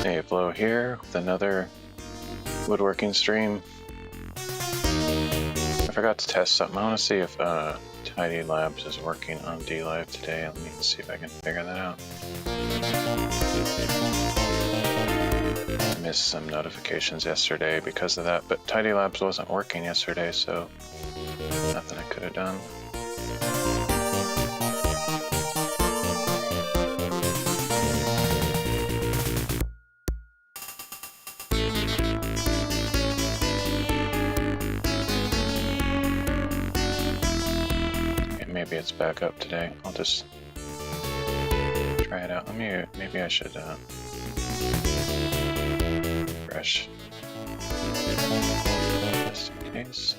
a blow here with another woodworking stream. I forgot to test something. I want to see if Tidy Labs is working on DLive today. Let me see if I can figure that out. I missed some notifications yesterday because of that, but Tidy Labs wasn't working yesterday, so nothing I could have done. Maybe it's back up today. I'll just try it out. Maybe I should refresh just in case.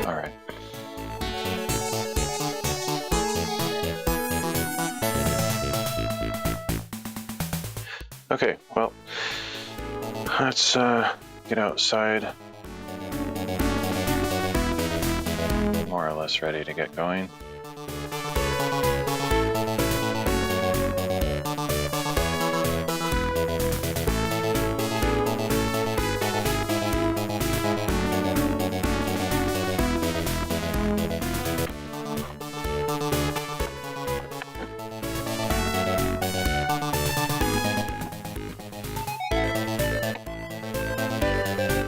All right. Okay, well, let's get outside. More or less ready to get going.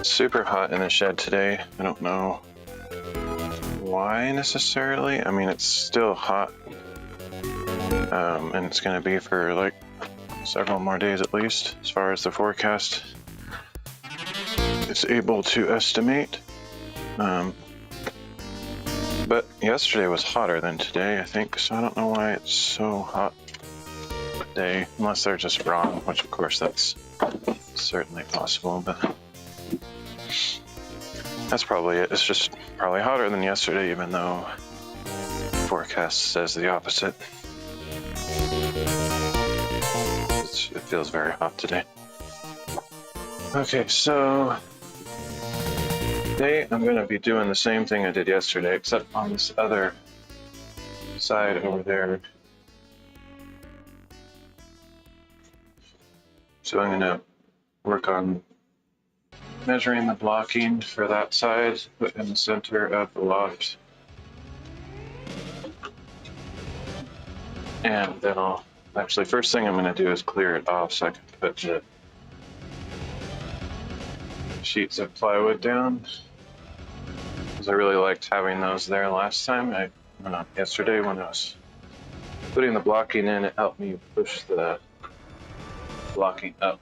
Super hot in the shed today. I don't know why necessarily. I mean, it's still hot, and it's going to be for like several more days at least, as far as the forecast is able to estimate. But yesterday was hotter than today, I think, so I don't know why it's so hot today, unless they're just wrong, which of course that's certainly possible, but that's probably it. It's just probably hotter than yesterday, even though the forecast says the opposite. It feels very hot today. Okay, so today I'm going to be doing the same thing I did yesterday, except on this other side over there. So I'm going to work on measuring the blocking for that side, put in the center of the loft. And then first thing I'm going to do is clear it off so I can put the sheets of plywood down. Because I really liked having those there last time. Yesterday when I was putting the blocking in, it helped me push the blocking up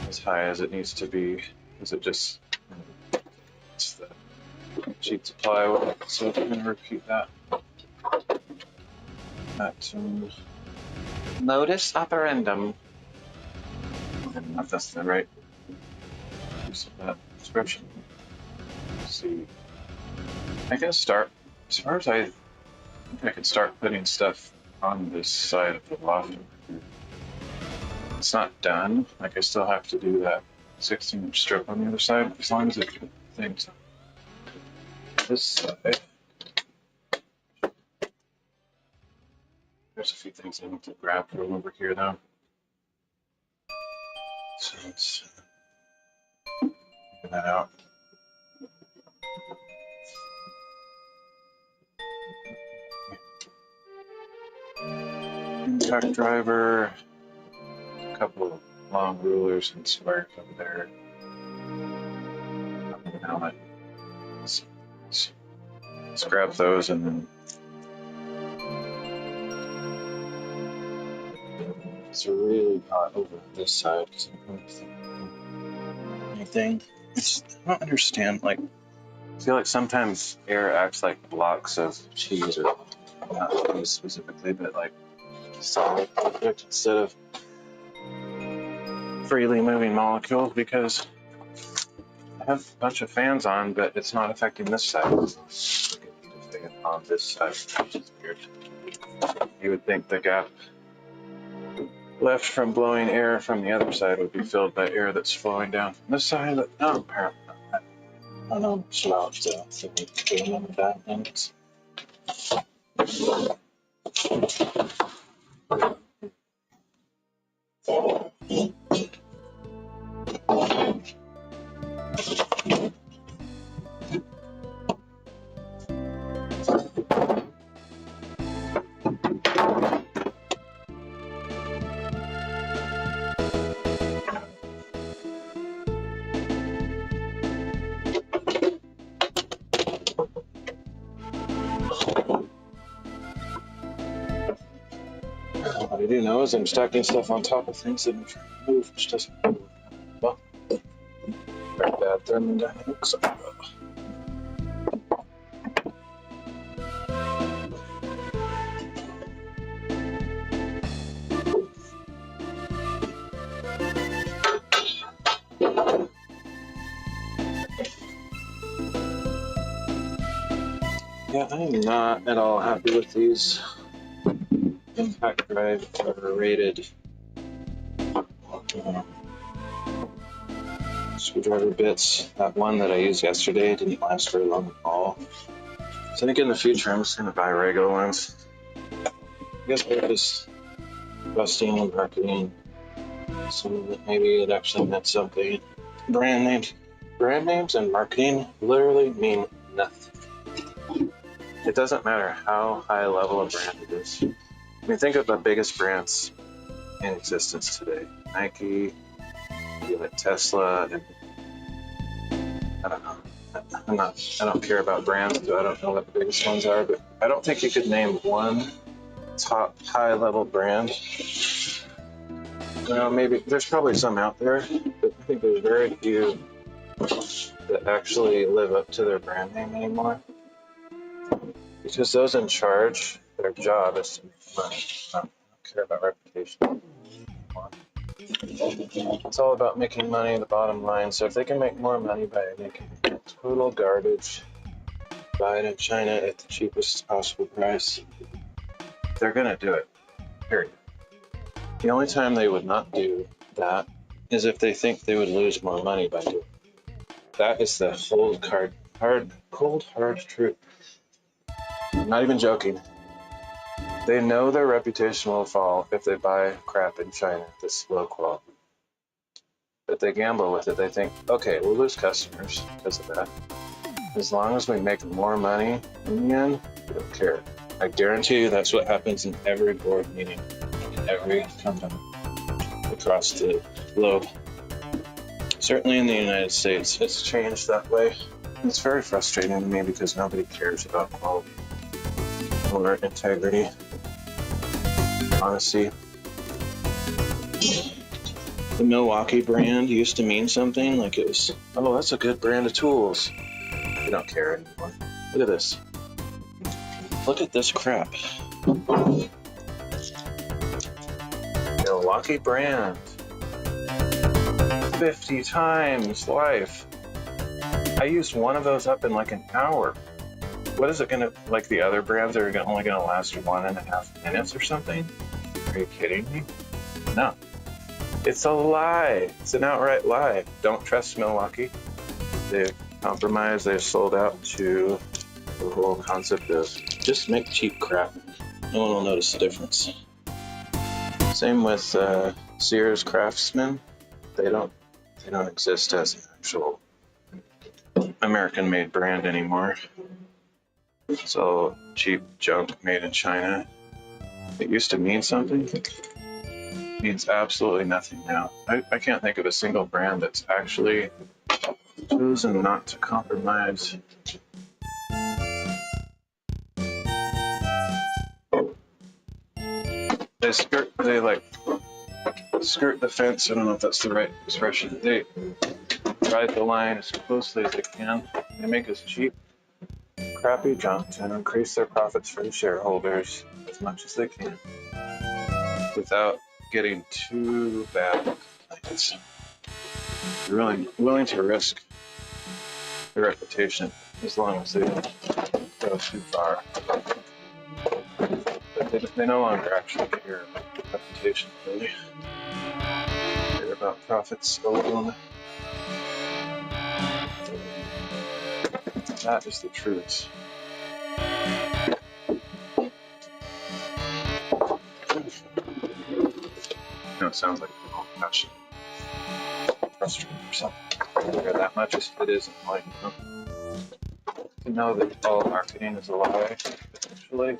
as high as it needs to be, because it's the sheets of plywood. So I'm going to repeat that. Modus operandum. I don't know if that's the right use of that description. Let's see. I can start, as far as I think I can start putting stuff on this side of the loft. It's not done. Like, I still have to do that 16-inch strip on the other side, as long as it things this side. There's a few things I need to grab from over here, though. So let's figure that out. Impact driver, a couple of long rulers and squares over there. Helmet. Let's grab those and then it's really hot over this side because I'm going to think anything. I don't understand. Like, I feel like sometimes air acts like blocks of cheese, or not cheese specifically, but like solid objects instead of freely moving molecules, because I have a bunch of fans on, but it's not affecting this side. It's on this side, which is weird. You would think the gap left from blowing air from the other side would be filled by air that's flowing down from this side, but no, apparently not. I don't know much about doing that. And What I do know is I'm stacking stuff on top of things that I'm trying to move, which doesn't move. Well, very bad thermodynamics. Yeah, I am not at all happy with these impact drive or rated screwdriver bits. That one that I used yesterday didn't last very long at all. So I think in the future I'm just going to buy regular ones. I guess we're just busting and marketing so that maybe it actually meant something. Brand names and marketing literally mean nothing. It doesn't matter how high level a brand it is. I mean, think of the biggest brands in existence today. Nike, like Tesla, and I don't know. I don't care about brands, so I don't know what the biggest ones are, but I don't think you could name one top high level brand. You know, maybe there's probably some out there, but I think there's very few that actually live up to their brand name anymore. Because those in charge, their job is to make money. I don't care about reputation anymore. It's all about making money, the bottom line. So if they can make more money by making total garbage, buy it in China at the cheapest possible price, they're going to do it, period. The only time they would not do that is if they think they would lose more money by doing it. That is the cold, hard truth. I'm not even joking. They know their reputation will fall if they buy crap in China that's low quality. But they gamble with it. They think, okay, we'll lose customers because of that. As long as we make more money in the end, we don't care. I guarantee you that's what happens in every board meeting, in every company across the globe. Certainly in the United States, it's changed that way. It's very frustrating to me because nobody cares about quality or integrity, honesty. The Milwaukee brand used to mean something, like it was, oh, that's a good brand of tools. We don't care anymore. Look at this. Look at this crap. Milwaukee brand. 50 times life. I used one of those up in like an hour. What is it gonna, like the other brands are only gonna last 1.5 minutes or something? Are you kidding me? No. It's a lie. It's an outright lie. Don't trust Milwaukee. They've compromised. They've sold out to the whole concept of just make cheap crap. No one will notice the difference. Same with Sears Craftsman. They don't exist as an actual American-made brand anymore. So cheap junk made in China. It used to mean something. It means absolutely nothing now. I can't think of a single brand that's actually chosen not to compromise. They skirt the fence. I don't know if that's the right expression. They ride the line as closely as they can. They make us cheap, crappy junk to increase their profits for the shareholders as much as they can without getting too bad. They're really willing to risk their reputation as long as they don't go too far. But they no longer actually care about reputation, really. They care about profits alone. That is the truth. it sounds like an old fashioned frustrating or something. I don't care that much as it is in life. To know that all marketing is a lie, potentially.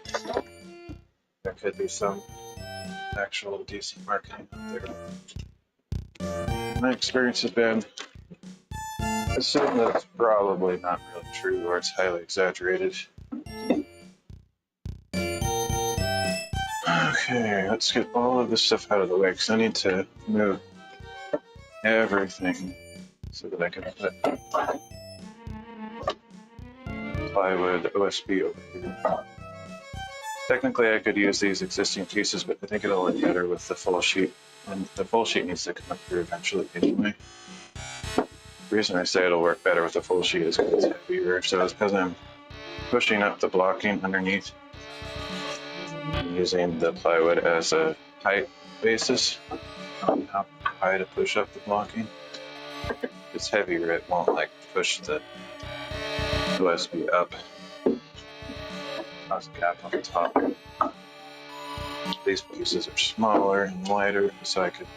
There could be some actual decent marketing out there. My experience has been assume that it's probably not really true or it's highly exaggerated. Okay, let's get all of this stuff out of the way because I need to move everything so that I can put plywood OSB over here. Technically, I could use these existing pieces, but I think it'll look better with the full sheet. And the full sheet needs to come up here eventually anyway. The reason I say it'll work better with the full sheet is because it's heavier. So it's because I'm pushing up the blocking underneath. I'm using the plywood as a height basis on how high to push up the blocking. If it's heavier, it won't like push the OSB up. Cause a gap on the top. These pieces are smaller and lighter, so I could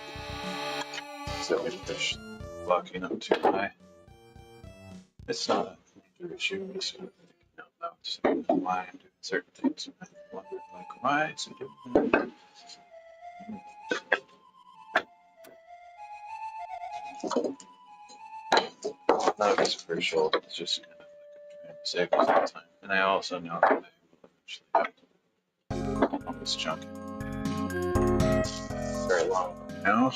easily push blocking up too high. It's not a major issue. I'm just going to think out loud why I'm doing certain things. I wonder like why is it doing that? None of it's crucial. It's just kind of like I'm trying to save us some time. And I also know that I will eventually have to all this junk very long now. A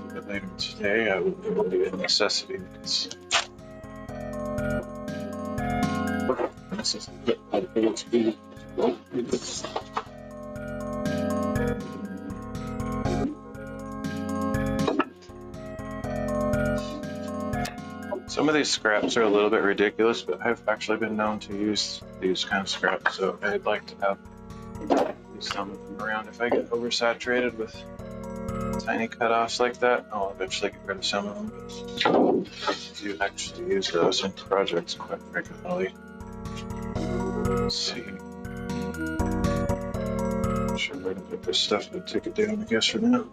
little bit later today, it will be a necessity because this is some of these scraps are a little bit ridiculous, but I've actually been known to use these kind of scraps, so I'd like to have some of them around. If I get oversaturated with tiny cutoffs like that, I'll eventually get rid of some of them, but I do actually use those in projects quite regularly. Let's see. Not sure where to put this stuff, but take it down, I guess, for now.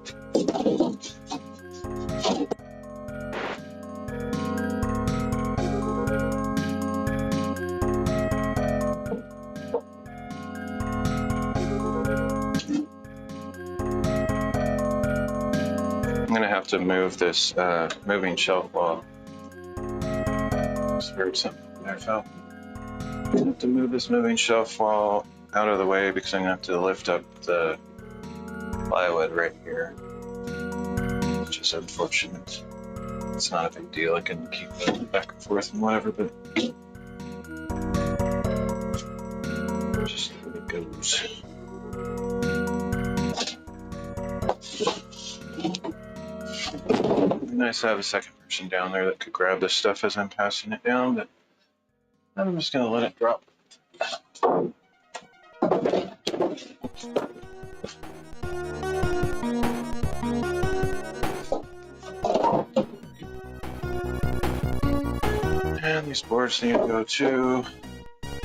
To move this moving shelf wall. Just heard something there, fell. I have to move this moving shelf wall out of the way because I'm going to have to lift up the plywood right here, which is unfortunate. It's not a big deal. I can keep it back and forth and whatever, but just the way it goes. It'd be nice to have a second person down there that could grab this stuff as I'm passing it down, but I'm just going to let it drop. And these boards need to go too.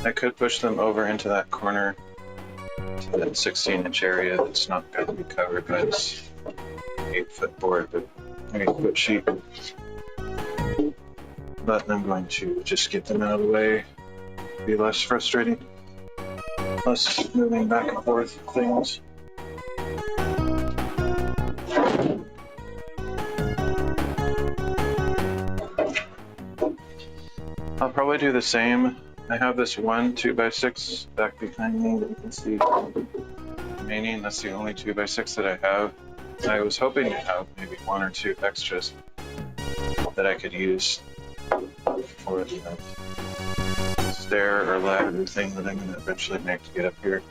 I could push them over into that corner, to that 16-inch area that's not going to be covered by this 8-foot board, but 8-foot sheet. But I'm going to just get them out of the way, be less frustrating, less moving back and forth things. I'll probably do the same. I have this one 2x6 back behind me that you can see remaining. That's the only 2x6 that I have. I was hoping to have maybe 1 or 2 extras that I could use for the stair or ladder thing that I'm going to eventually make to get up here.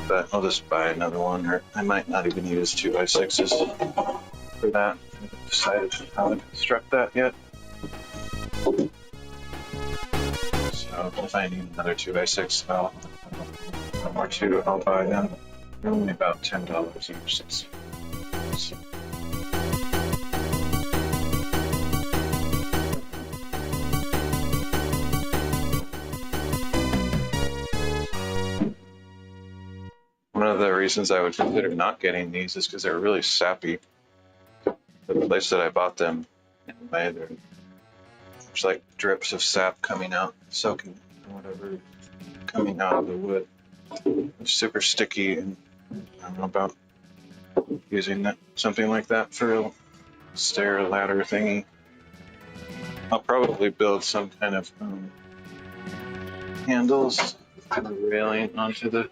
But I'll just buy another one, or I might not even use 2x6s for that. I haven't decided how to construct that yet. So if I need another 2x6, or 2, I'll buy them. They're only about $10 each. One of the reasons I would consider not getting these is because they're really sappy. the place that I bought them, anyway, there's like drips of sap coming out, soaking whatever coming out of the wood. It's super sticky, and I don't know about using that something like that for a stair ladder thingy. I'll probably build some kind of handles and a railing onto the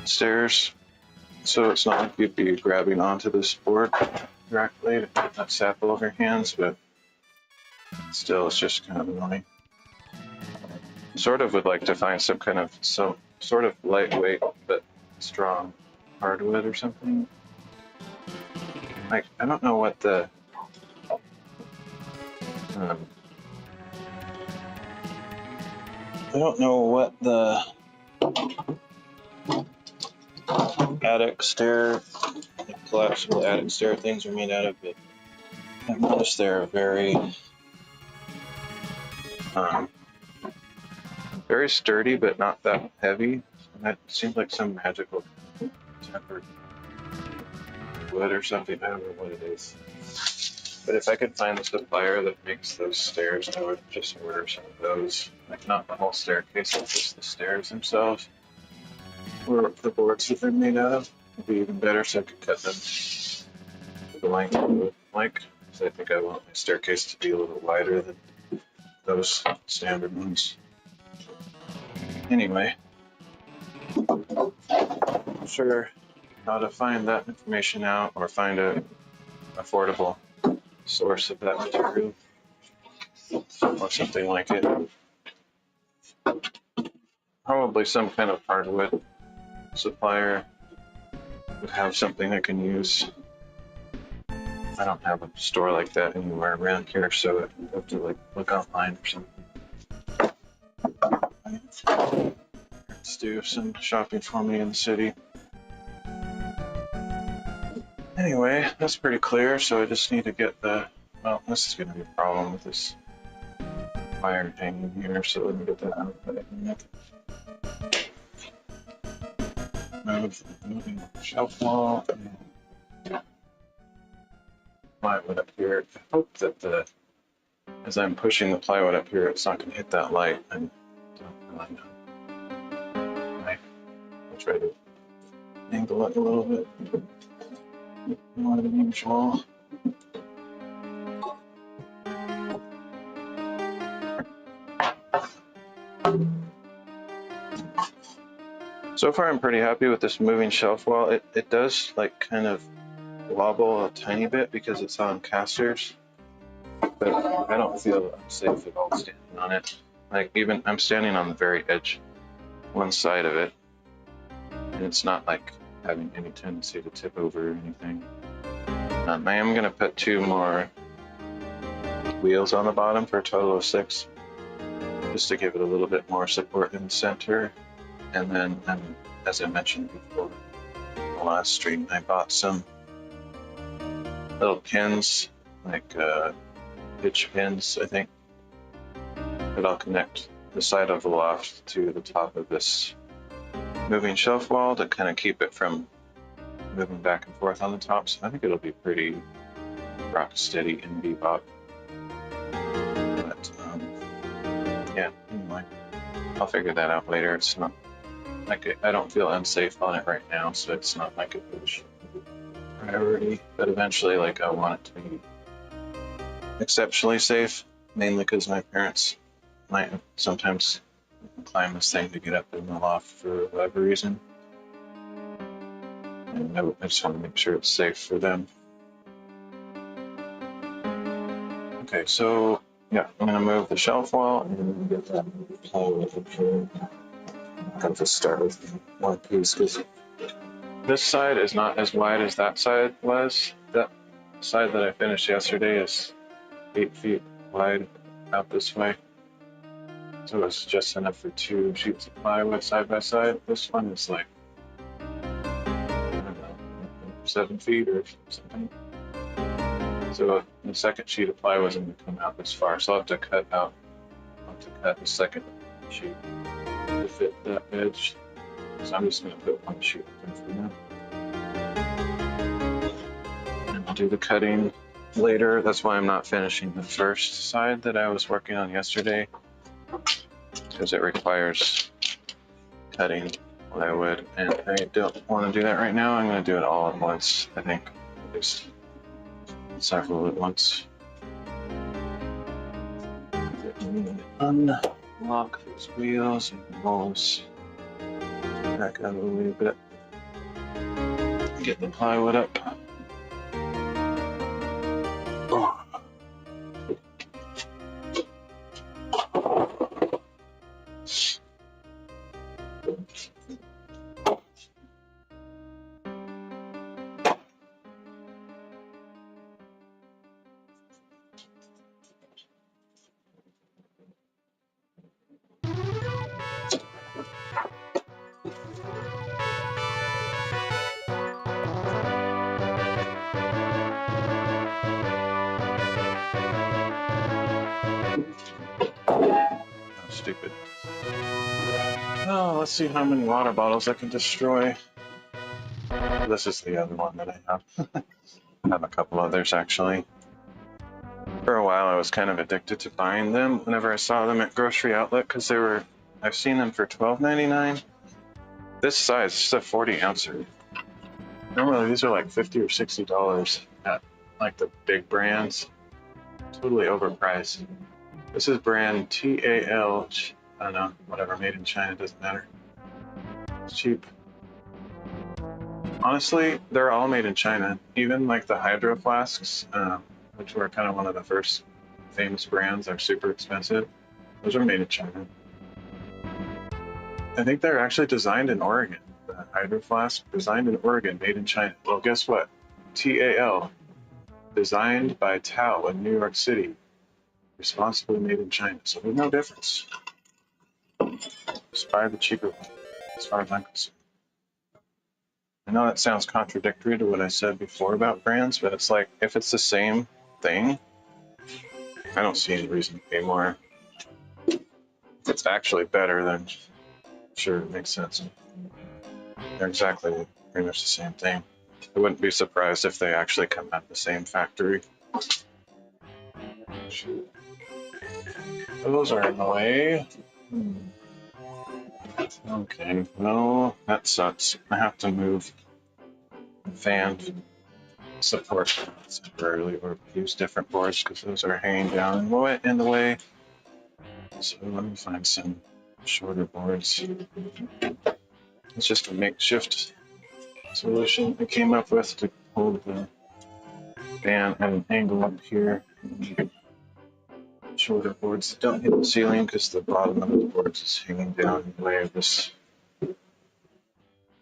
stairs, so it's not like you'd be grabbing onto this board directly to get that sap all over your hands, but still, it's just kind of annoying. Sort of would like to find some kind of sort of lightweight but strong hardwood or something. Like, I don't know what the attic stair, like collapsible attic stair things are made out of, but I've noticed they're very very sturdy, but not that heavy. And that seems like some magical tempered wood or something. I don't know what it is. But if I could find the supplier that makes those stairs, I would just order some of those. Like, not the whole staircase, but just the stairs themselves. Or the boards that they're made out of. Would be even better, so I could cut them to the length I would like. So I think I want my staircase to be a little wider than those standard ones. Anyway, I'm sure how to find that information out, or find a affordable source of that material or something like it. Probably some kind of hardwood supplier would have something I can use. I don't have a store like that anywhere around here, so I have to like look online or something. Let's do some shopping for me in the city. Anyway, that's pretty clear, so I just need to get the, well, this is going to be a problem with this wire hanging here, so let me get that out of the neck. Moving shelf wall and plywood up here. I hope that as I'm pushing the plywood up here, it's not going to hit that light. I don't really know. I'll try to angle it a little bit more than usual. So far, I'm pretty happy with this moving shelf wall. It does like kind of wobble a tiny bit because it's on casters, but I don't feel unsafe at all standing on it. Like, even I'm standing on the very edge, one side of it, and it's not like having any tendency to tip over or anything. I am going to put 2 more wheels on the bottom for a total of 6, just to give it a little bit more support in the center. And then, as I mentioned before in the last stream, I bought some little pins, like pitch pins, I think, that I'll connect the side of the loft to the top of this moving shelf wall to kind of keep it from moving back and forth on the top. So I think it'll be pretty rock steady and bebop. But yeah, anyway, I'll figure that out later. It's not like I don't feel unsafe on it right now, so it's not like a huge priority. But eventually, like, I want it to be exceptionally safe, mainly because my parents might sometimes climb this thing to get up in the loft for whatever reason. And I just want to make sure it's safe for them. Okay, so yeah, I'm going to move the shelf wall and get that plywood up here. I'll just start with one piece because this side is not as wide as that side was. That side that I finished yesterday is 8 feet wide out this way. So it's just enough for 2 sheets of plywood side by side. This one is like, I don't know, 7 feet or something. So the second sheet of plywood isn't going to come out this far. So I'll have to cut the second sheet to fit that edge. So I'm just going to put one sheet in for now. And I'll do the cutting later. That's why I'm not finishing the first side that I was working on yesterday, because it requires cutting plywood, and I don't want to do that right now. I'm going to do it all at once, I think, at least several at once. Unlock these wheels and rolls back out a little bit. Get the plywood up. Oh. Stupid. Oh, let's see how many water bottles I can destroy. This is the other one that I have. I have a couple others actually. For a while I was kind of addicted to buying them whenever I saw them at grocery outlet, because I've seen them for $12.99. This size is a 40 ouncer. Normally these are like $50 or $60 at like the big brands. Totally overpriced. This is brand TAL, I don't know, whatever, made in China, doesn't matter. It's cheap. Honestly, they're all made in China. Even like the hydro flasks, which were kind of one of the first famous brands, are super expensive. Those are made in China. I think they're actually designed in Oregon. The hydro flask, designed in Oregon, made in China. Well, guess what? TAL, designed by Tao in New York City. Responsibly made in China, so there's no difference. Just buy the cheaper one, as far as I'm concerned. I know that sounds contradictory to what I said before about brands, but it's like, if it's the same thing, I don't see any reason to pay more. If it's actually better, then sure, it makes sense. They're exactly pretty much the same thing. I wouldn't be surprised if they actually come out of the same factory. Those are in the way. Okay, well, that sucks. I have to move the fan support temporarily, or use different boards because those are hanging down in the way. So let me find some shorter boards. It's just a makeshift solution I came up with to hold the fan at an angle up here. Shorter boards that don't hit the ceiling because the bottom of the boards is hanging down in the way of this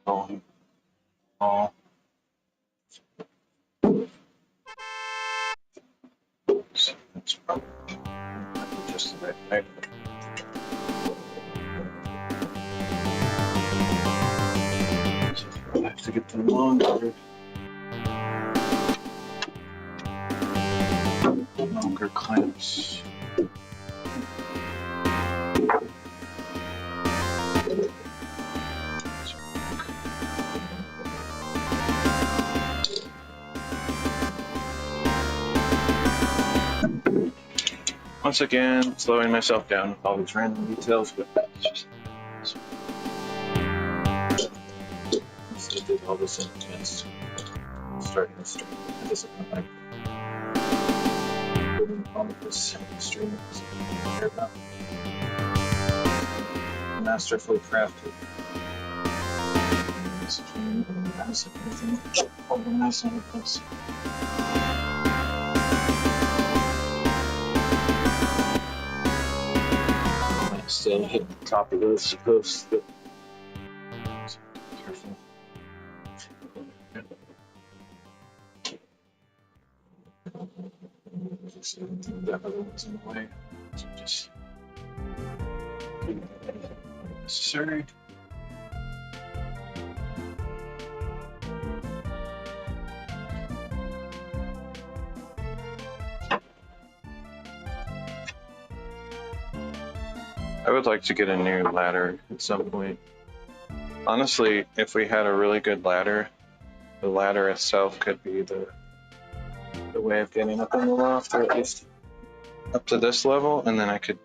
wall. So that's probably just the right height. So I have to get them longer clamps. Once again, slowing myself down with all these random details, but it's just I did all this in advance. Starting the stream. It doesn't look like all of this stream is care about. Masterfully crafted. Stream has everything organized in place. Still hit the top of those posts, but so careful. Just that other one's in the way. So just necessary. I would like to get a new ladder at some point. Honestly, if we had a really good ladder, the ladder itself could be the a way of getting up in the loft, or at least up to this level, and then I could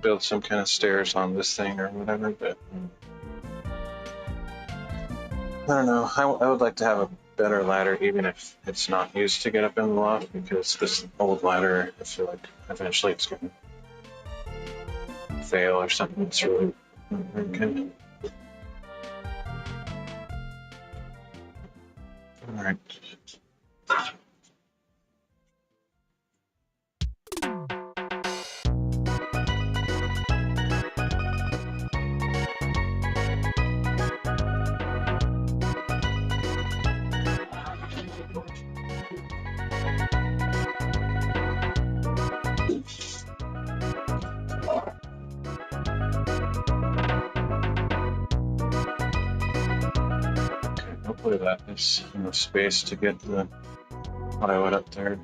build some kind of stairs on this thing or whatever, but I don't know. I would like to have a better ladder, even if it's not used to get up in the loft, because this old ladder, I feel like eventually it's going to fail or something. It's really not very good. All right. Hopefully that is enough space to get the plywood up there.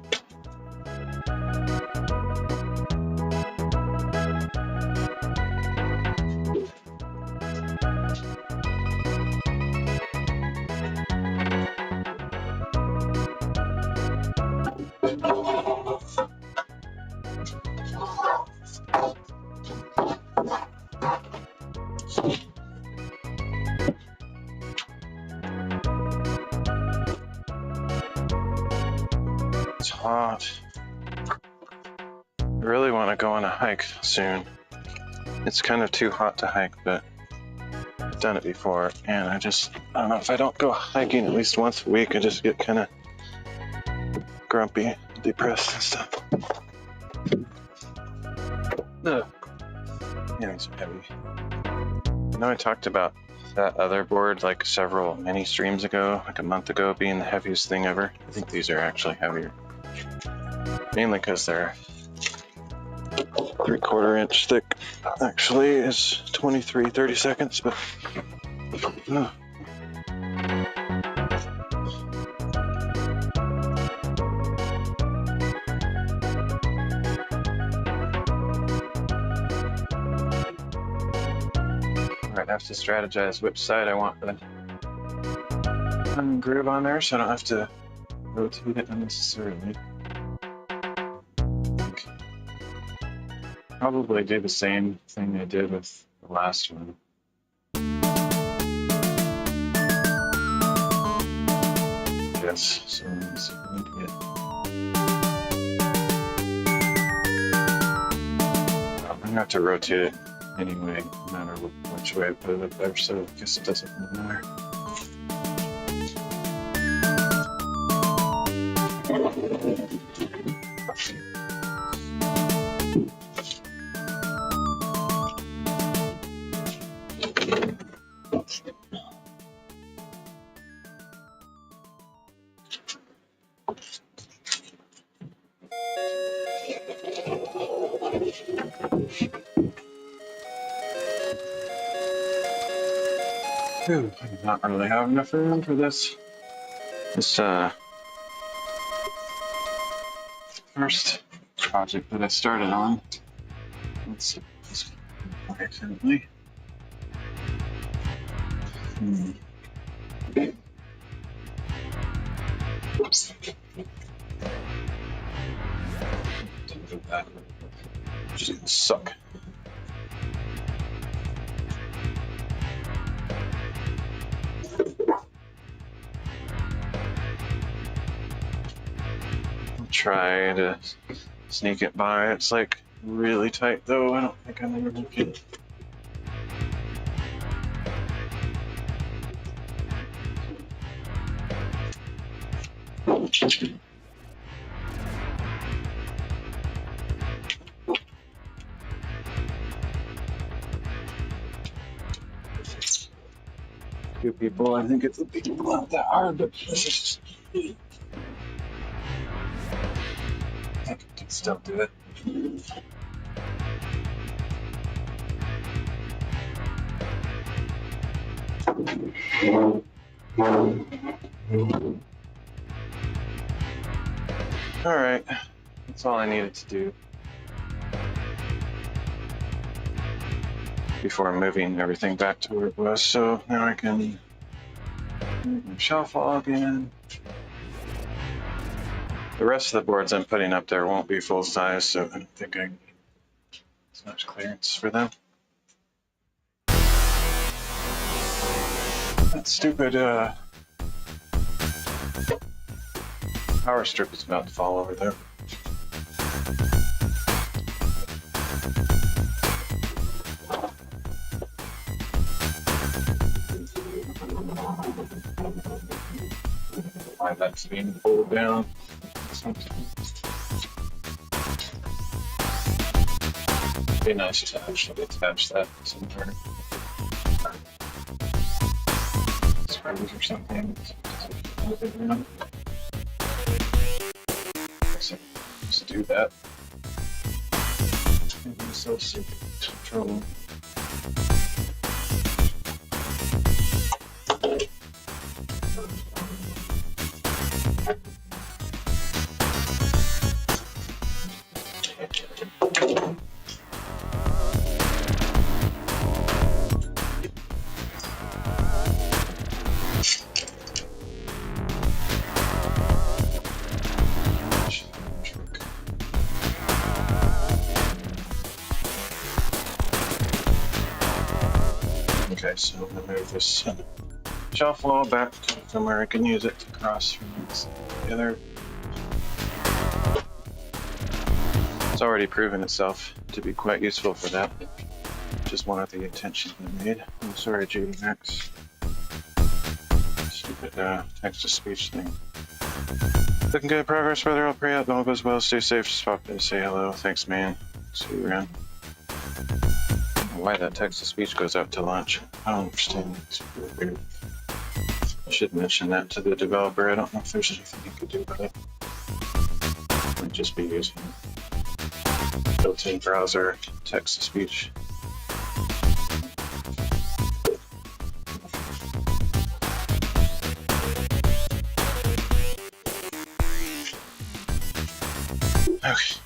It's hot. I really want to go on a hike soon. It's kind of too hot to hike, but I've done it before, and I don't know, if I don't go hiking at least once a week, I just get kind of grumpy, depressed and stuff. Ugh. Yeah, these are heavy. I know I talked about that other board like several mini streams ago, like a month ago, being the heaviest thing ever. I think these are actually heavier. Mainly because they're 3/4 inch thick. Actually, is 23/32, but Alright, I have to strategize which side I want the groove on there, so I don't have to rotate it unnecessarily. Probably do the same thing I did with the last one. Yes, so let's see if we can I'm gonna have to rotate it anyway, no matter which way I put it up there, so I guess it doesn't really matter. Whew, I do not really have enough room for this first project that I started on. Let's see this accidentally. Oops. That. Just gonna suck. Try to sneak it by. It's like really tight though. I don't think I'm ever looking. Two people, I think it's not that hard, but it's just I think I can still do it. All right, that's all I needed to do before moving everything back to where it was. So now I can make my shelf wall again. The rest of the boards I'm putting up there won't be full size, so I don't think I need as much clearance for them. That stupid power strip is about to fall over there. Why that's being pulled down. It'd be nice to actually attach that somewhere. Screws or something. So just do that. Give myself some trouble. Okay, so I'm gonna move this shelf wall back to somewhere I can use it to cross from the other. It's already proven itself to be quite useful for that. Just one of the intentions I made. I'm sorry, JD Max. Stupid text-to-speech thing. Looking good progress, brother. I'll pray out. All goes well. Stay safe. Just pop in and say hello. Thanks, man. See you around. Why that text-to-speech goes out to lunch. I don't understand. It's really weird. I should mention that to the developer. I don't know if there's anything you could do about it. Might just be using built-in browser text-to-speech. Okay.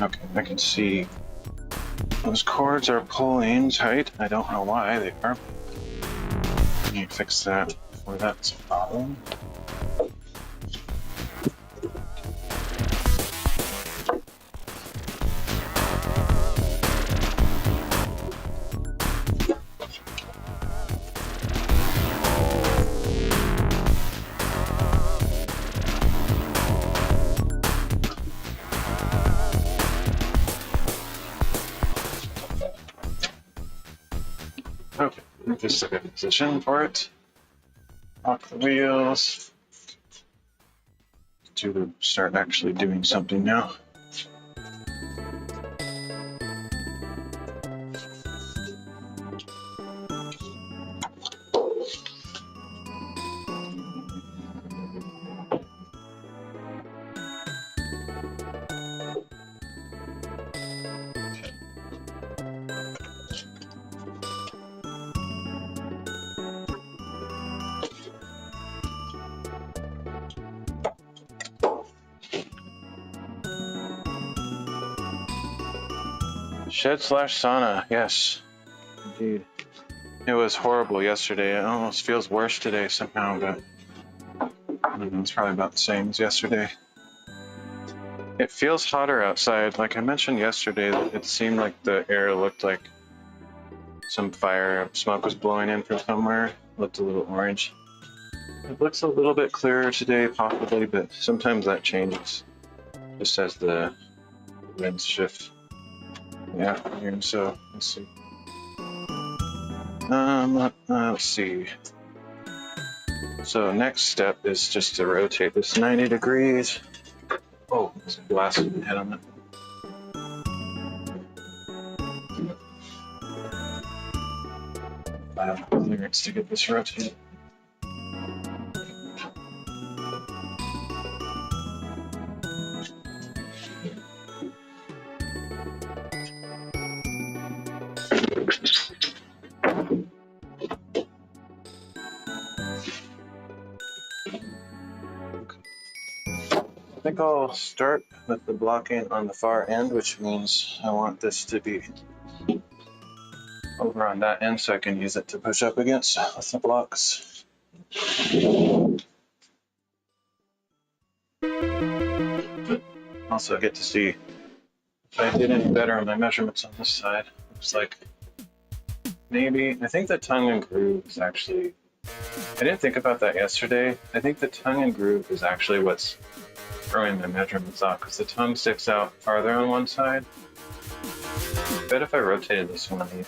Okay, I can see those cords are pulling tight. I don't know why they are. Can you fix that before that's a problem? Okay, just a good position for it. Lock the wheels. To start actually doing something now. Shed/sauna, yes, indeed. It was horrible yesterday. It almost feels worse today somehow, but I don't know, it's probably about the same as yesterday. It feels hotter outside. Like I mentioned yesterday, it seemed like the air looked like some fire smoke was blowing in from somewhere. It looked a little orange. It looks a little bit clearer today, possibly, but sometimes that changes just as the winds shift. Yeah, and so let's see. Let's see. So next step is just to rotate this 90 degrees. Oh, there's a glass head on it. I have clearance to get this rotated. I think I'll start with the blocking on the far end, which means I want this to be over on that end so I can use it to push up against with the blocks. Also get to see if I did any better on my measurements on this side. Looks like maybe, I think the tongue and groove is actually, I didn't think about that yesterday. I think the tongue and groove is actually what's throwing my measurements off because the tongue sticks out farther on one side. I bet if I rotated this one, maybe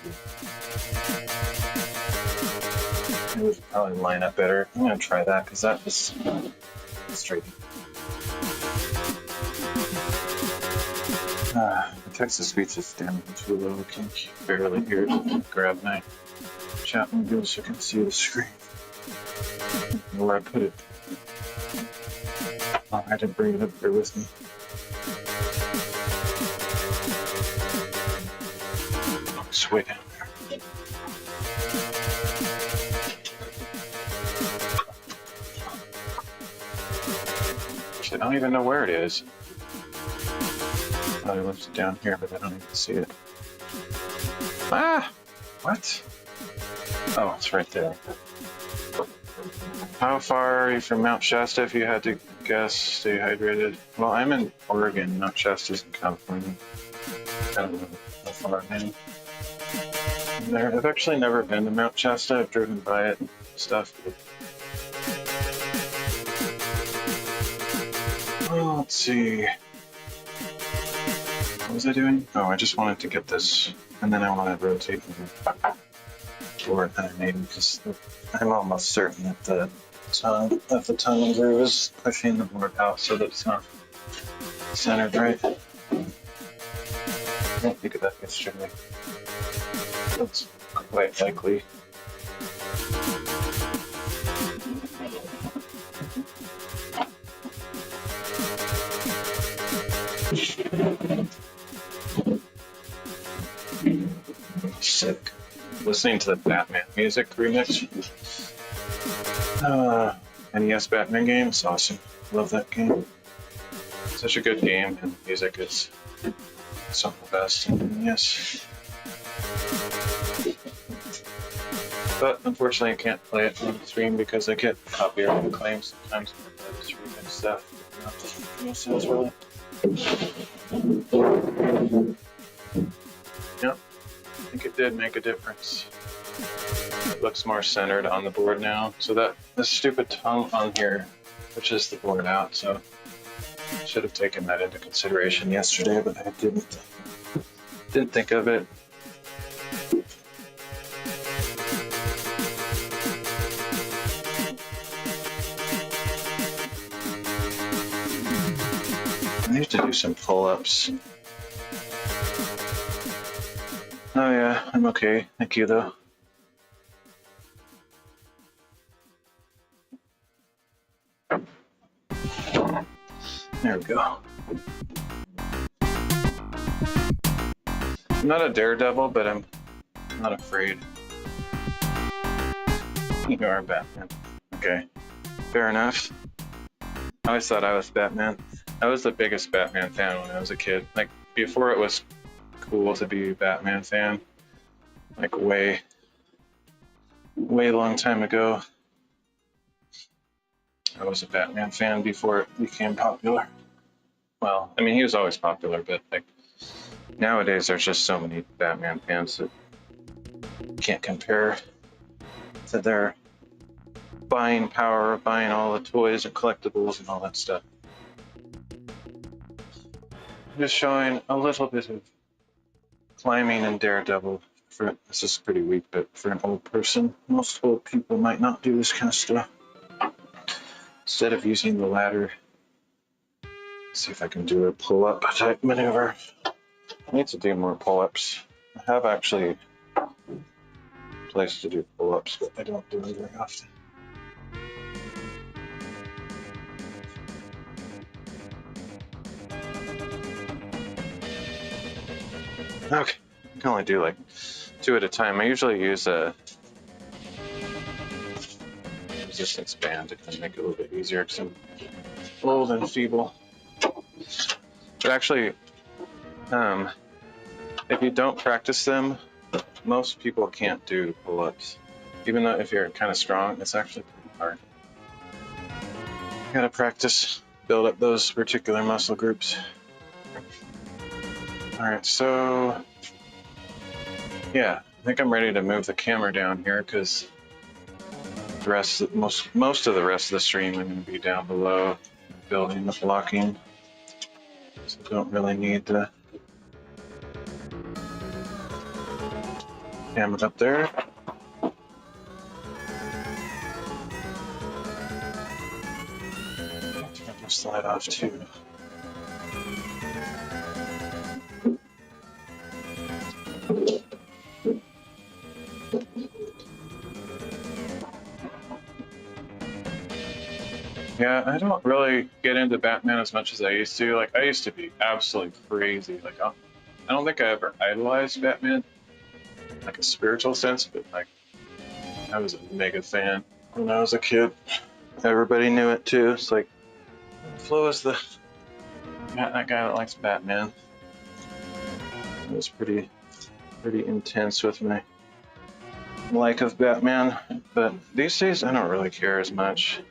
it would probably line up better. I'm gonna try that because that was straight. The text-to-speech is down too low. I can barely hear it. Grab my chat window so I can see the screen. Where I put it. Oh, I didn't bring it up there with me. Oh, it's way down there. I don't even know where it is. I left it down here, but I don't even see it. Ah! What? Oh, it's right there. How far are you from Mount Shasta if you had to guess? Stay hydrated. Well, I'm in Oregon. Mount Shasta's in California. I don't know how far I am. There. I've actually never been to Mount Shasta. I've driven by it and stuff. Oh, let's see. What was I doing? Oh, I just wanted to get this, and then I want to rotate the board that I made because I'm almost certain that the tongue and groove is pushing the board out so that it's not centered right. I don't think of that yesterday. That's quite likely. Sick. Listening to the Batman music remix. NES Batman game. It's awesome. Love that game. Such a good game, and the music is some of the best in NES. But unfortunately, I can't play it on the stream because I get copyright claims sometimes for this remix stuff. It sounds really. Yep, I think it did make a difference. It looks more centered on the board now. So that this stupid tongue on here pushes the board out. So I should have taken that into consideration yesterday, but I didn't. Didn't think of it. I need to do some pull-ups. Oh yeah, I'm okay. Thank you though. There we go. I'm not a daredevil, but I'm not afraid. You are Batman. Okay, fair enough. I always thought I was Batman. I was the biggest Batman fan when I was a kid. Like, before it was cool to be a Batman fan. Like, way long time ago. I was a Batman fan before it became popular. Well, I mean, he was always popular, but like nowadays there's just so many Batman fans that you can't compare to their buying power, buying all the toys and collectibles and all that stuff. Just showing a little bit of climbing and Daredevil. This is pretty weak, but for an old person, most old people might not do this kind of stuff. Instead of using the ladder, see if I can do a pull-up type maneuver. I need to do more pull-ups. I have actually a place to do pull-ups, but I don't do them very often. Okay, I can only do like 2 at a time. I usually use a resistance band to kind of make it a little bit easier because I'm old and feeble. But actually, if you don't practice them, most people can't do pull-ups. Even though if you're kind of strong, it's actually pretty hard. You gotta practice, build up those particular muscle groups. All right, so yeah, I think I'm ready to move the camera down here because the rest, most of the rest of the stream, I'm going to be down below building the blocking, so I don't really need the camera up there. Turn the slide off too. Yeah, I don't really get into Batman as much as I used to. Like, I used to be absolutely crazy. Like, I don't think I ever idolized Batman, like a spiritual sense, but like, I was a mega fan when I was a kid. Everybody knew it too. It's like, Flo is that guy that likes Batman. It was pretty intense with my like of Batman, but these days I don't really care as much.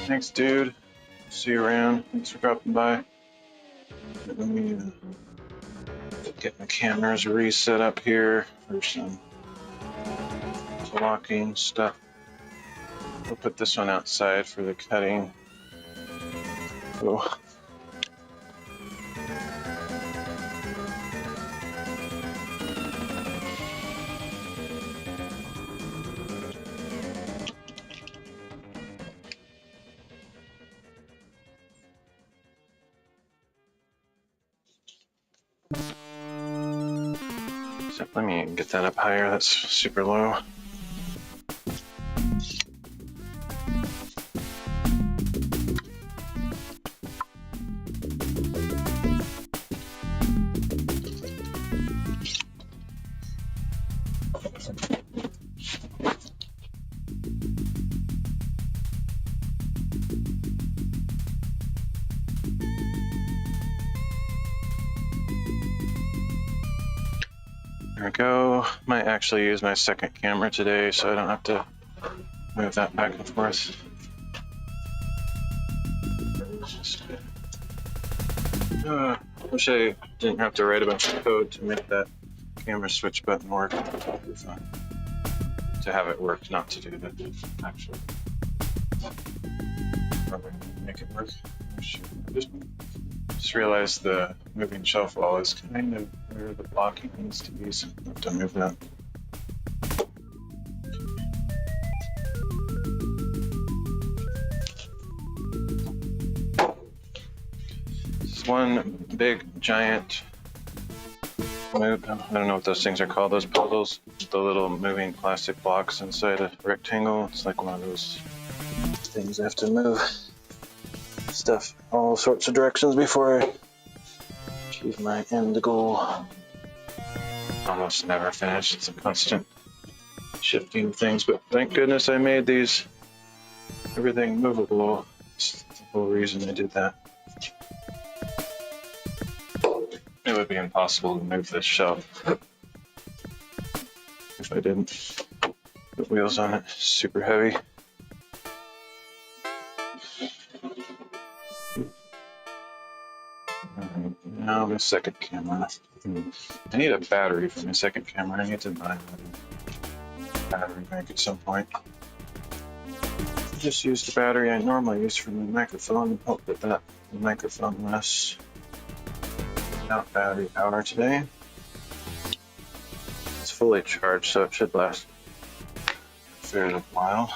Thanks, dude. See you around. Thanks for dropping by. Let me get my cameras reset up here for some blocking stuff. We'll put this one outside for the cutting. Oh. So let me get that up higher. That's super low. There we go. Might actually use my second camera today, so I don't have to move that back and forth. Wish I didn't have to write a bunch of code to make that camera switch button work. It'd be fun to have it work, not to do that. Actually, probably make it work. Just realized the moving shelf wall is kind of where the blocking needs to be, so I have to move that. This is one big giant move. I don't know what those things are called, those puzzles, the little moving plastic blocks inside a rectangle. It's like one of those things I have to move stuff all sorts of directions before I achieve my end goal. Almost never finished. It's a constant shifting things, but thank goodness I made these everything movable. That's the whole reason I did that. It would be impossible to move this shelf if I didn't put wheels on it. Super heavy. Now my second camera. I need a battery for my second camera. I need to buy a battery bank at some point. I just used the battery I normally use for my microphone and hope that the microphone lasts without battery power today. It's fully charged, so it should last a fair while.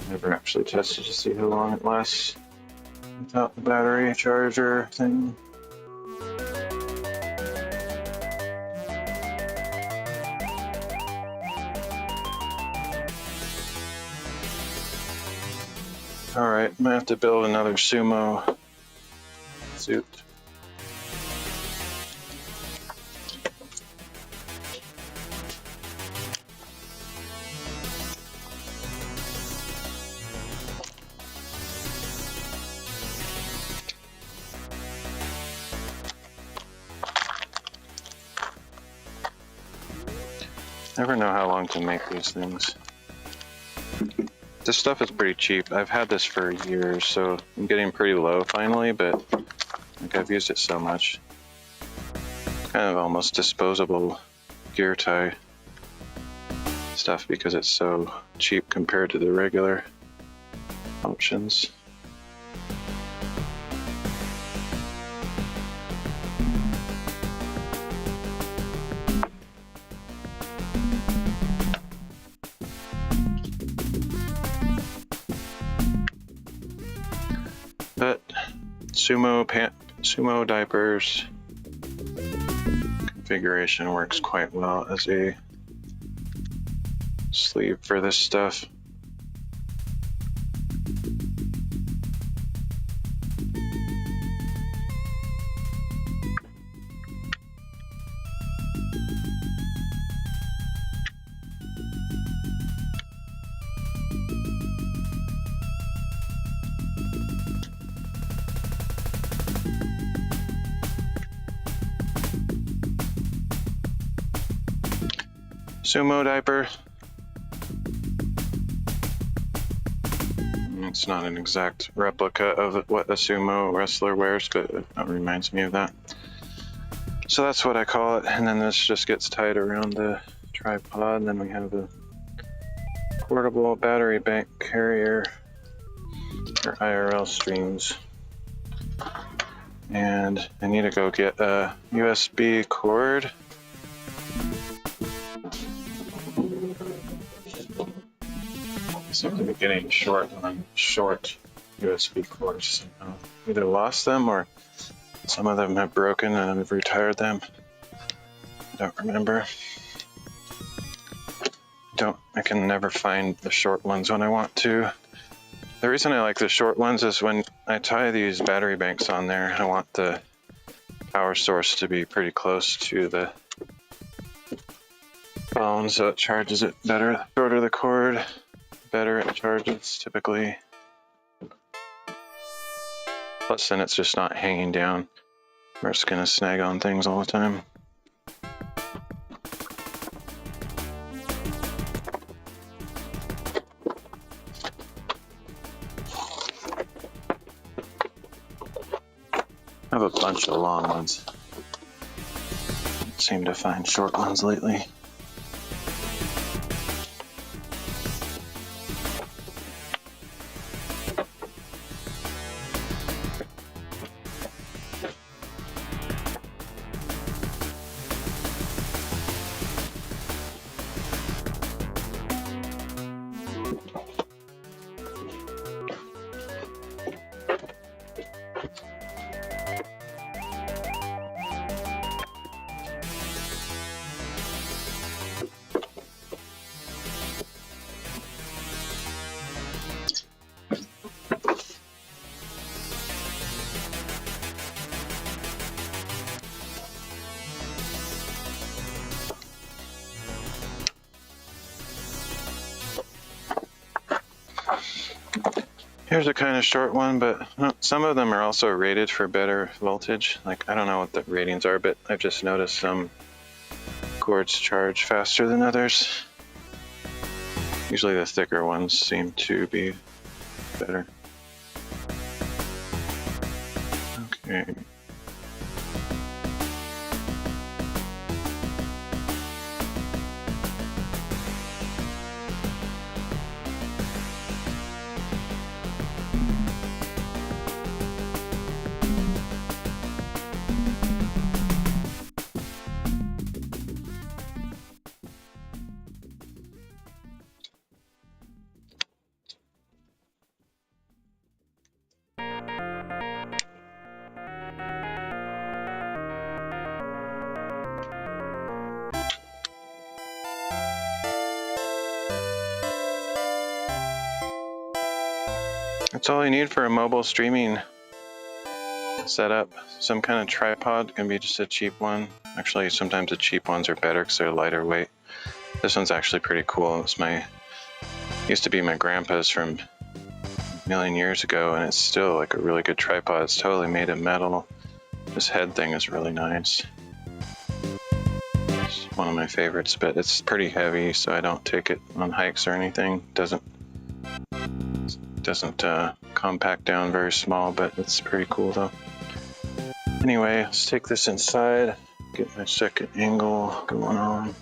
Never actually tested to see how long it lasts without the battery charger thing. Alright, I'm gonna have to build another sumo suit. Never know how long to make these things. This stuff is pretty cheap. I've had this for years, so I'm getting pretty low finally, but like I've used it so much. Kind of almost disposable gear tie stuff because it's so cheap compared to the regular options. But sumo diapers configuration works quite well as a sleeve for this stuff. Sumo diaper. It's not an exact replica of what a sumo wrestler wears, but it reminds me of that. So that's what I call it, and then this just gets tied around the tripod, and then we have a portable battery bank carrier for IRL streams. And I need to go get a USB cord. I seem to be getting short on short USB cords somehow. Either lost them or some of them have broken and I've retired them. I don't remember. I can never find the short ones when I want to. The reason I like the short ones is when I tie these battery banks on there, I want the power source to be pretty close to the phone so it charges it better. The shorter the cord, better it charges typically. Plus then it's just not hanging down or it's gonna snag on things all the time. I have a bunch of long ones. Seem to find short ones lately. Here's a kind of short one, but some of them are also rated for better voltage. Like, I don't know what the ratings are, but I've just noticed some cords charge faster than others. Usually the thicker ones seem to be better. Okay. That's all you need for a mobile streaming setup. Some kind of tripod, can be just a cheap one. Actually, sometimes the cheap ones are better because they're lighter weight. This one's actually pretty cool. It's used to be my grandpa's from a million years ago, and it's still like a really good tripod. It's totally made of metal. This head thing is really nice. It's one of my favorites, but it's pretty heavy, so I don't take it on hikes or anything. Doesn't compact down very small, but it's pretty cool though. Anyway, let's take this inside, get my second angle going on.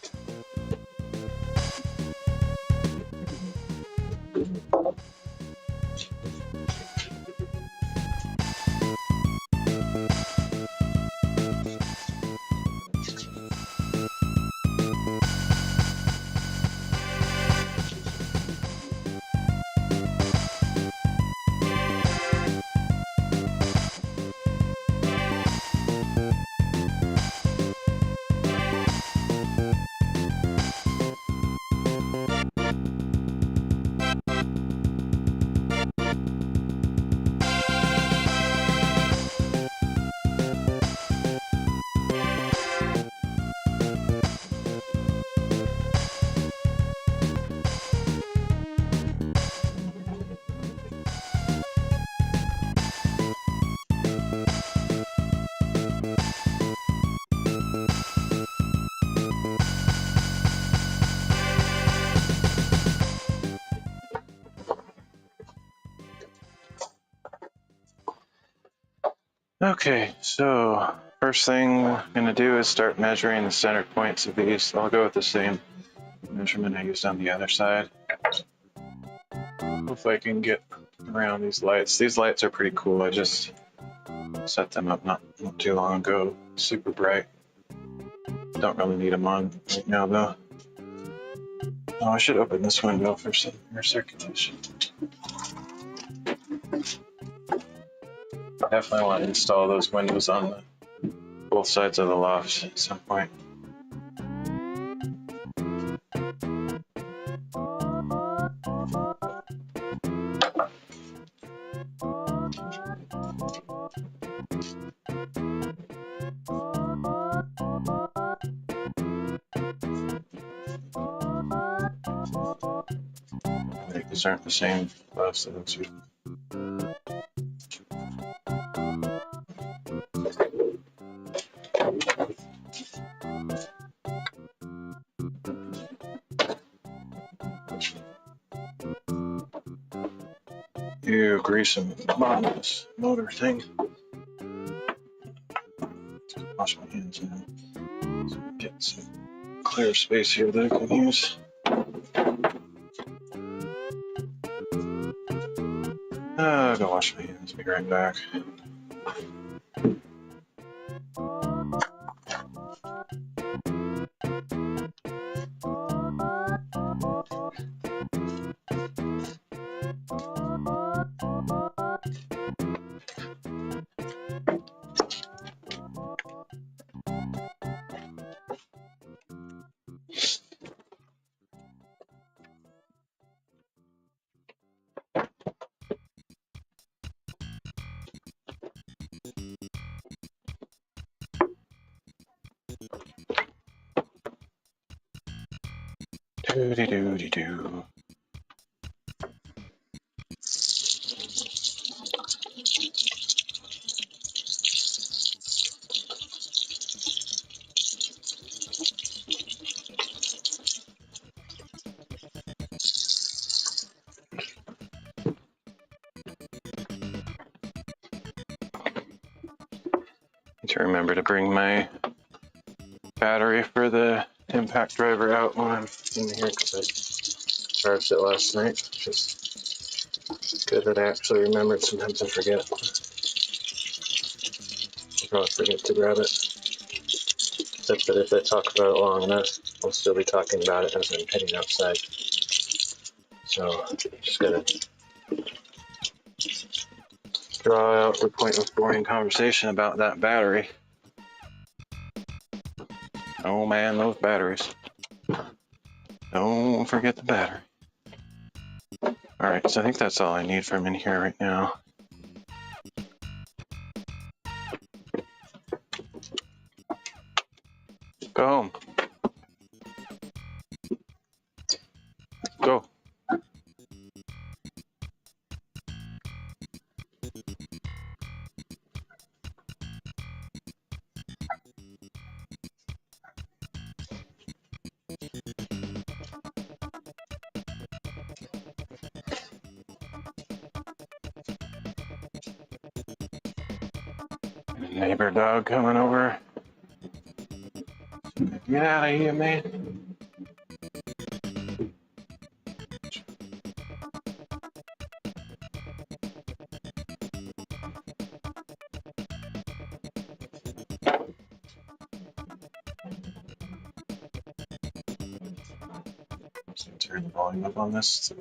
Okay, so first thing I'm going to do is start measuring the center points of these. I'll go with the same measurement I used on the other side. Hopefully I can get around these lights. These lights are pretty cool. I just set them up not too long ago. Super bright. Don't really need them on right now though. Oh, I should open this window for some air circulation. Definitely want to install those windows on both sides of the loft at some point. These aren't the same lofts that looks good. Ew, greasing on this motor thing. Wash my hands now. So get some clear space here that I can use. I'll go wash my hands. Be right back. Doo-dee-doo-dee-doo. Need to remember to bring my battery for the impact driver out when I'm in here because I charged it last night. Just good that I actually remembered. Sometimes I forget. I probably forget to grab it. Except that if I talk about it long enough, I'll still be talking about it as I'm heading outside. So just gotta draw out the pointless boring conversation about that battery. Oh man, those batteries. Don't forget the battery. All right, so I think that's all I need from in here right now. Go home. Go. Neighbor dog coming over. Get out of here, man. Turn the volume up on this.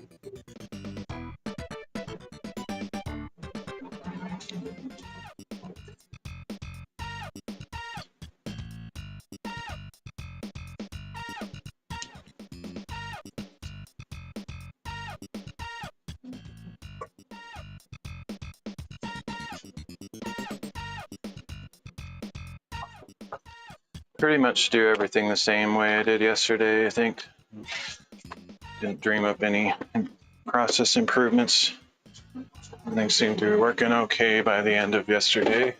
Pretty much do everything the same way I did yesterday, I think. Didn't dream up any process improvements. Everything seemed to be working okay by the end of yesterday.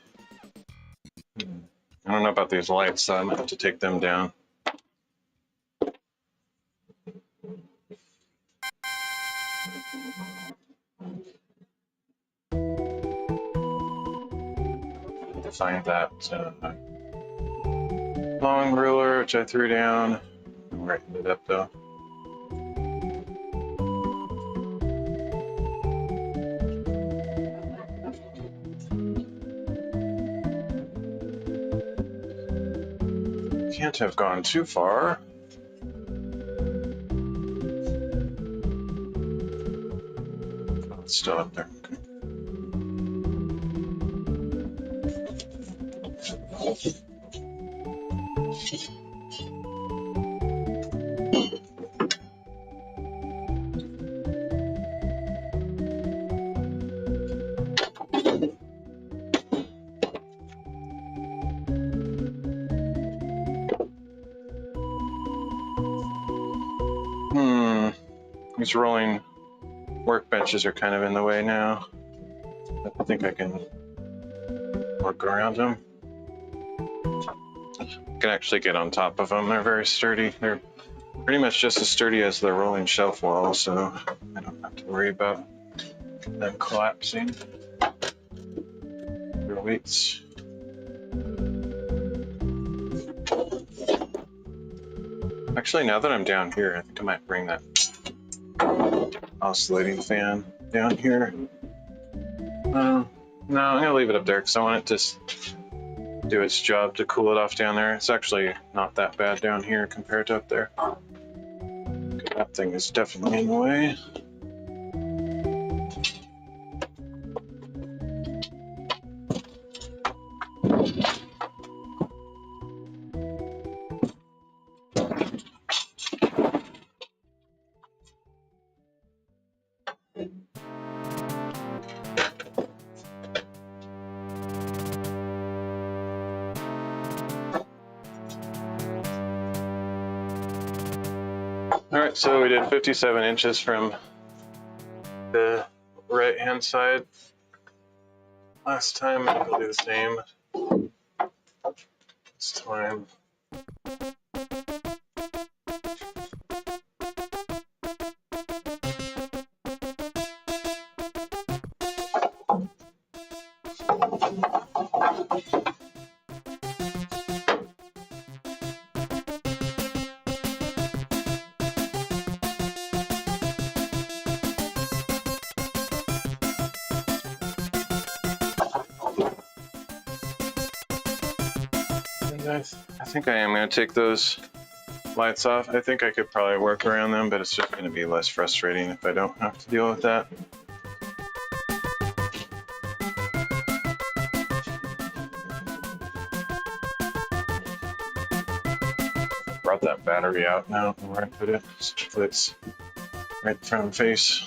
I don't know about these lights, so I'm gonna have to take them down. To find that long ruler, which I threw down. I'm writing it up though. Can't have gone too far. Oh, it's still up there. Okay. These rolling workbenches are kind of in the way now. I think I can work around them. I can actually get on top of them. They're very sturdy. They're pretty much just as sturdy as the rolling shelf wall, so I don't have to worry about them collapsing. Their weights. Actually, now that I'm down here, I think I might bring that oscillating fan down here. No, I'm gonna leave it up there because I want it to do its job to cool it off down there. It's actually not that bad down here compared to up there. That thing is definitely in the way. All right, so we did 57 inches from the right-hand side last time. I think we'll do the same this time. I think I am going to take those lights off. I think I could probably work around them, but it's just going to be less frustrating if I don't have to deal with that. Brought that battery out now where I put it. Hopefully it's right in front of the face.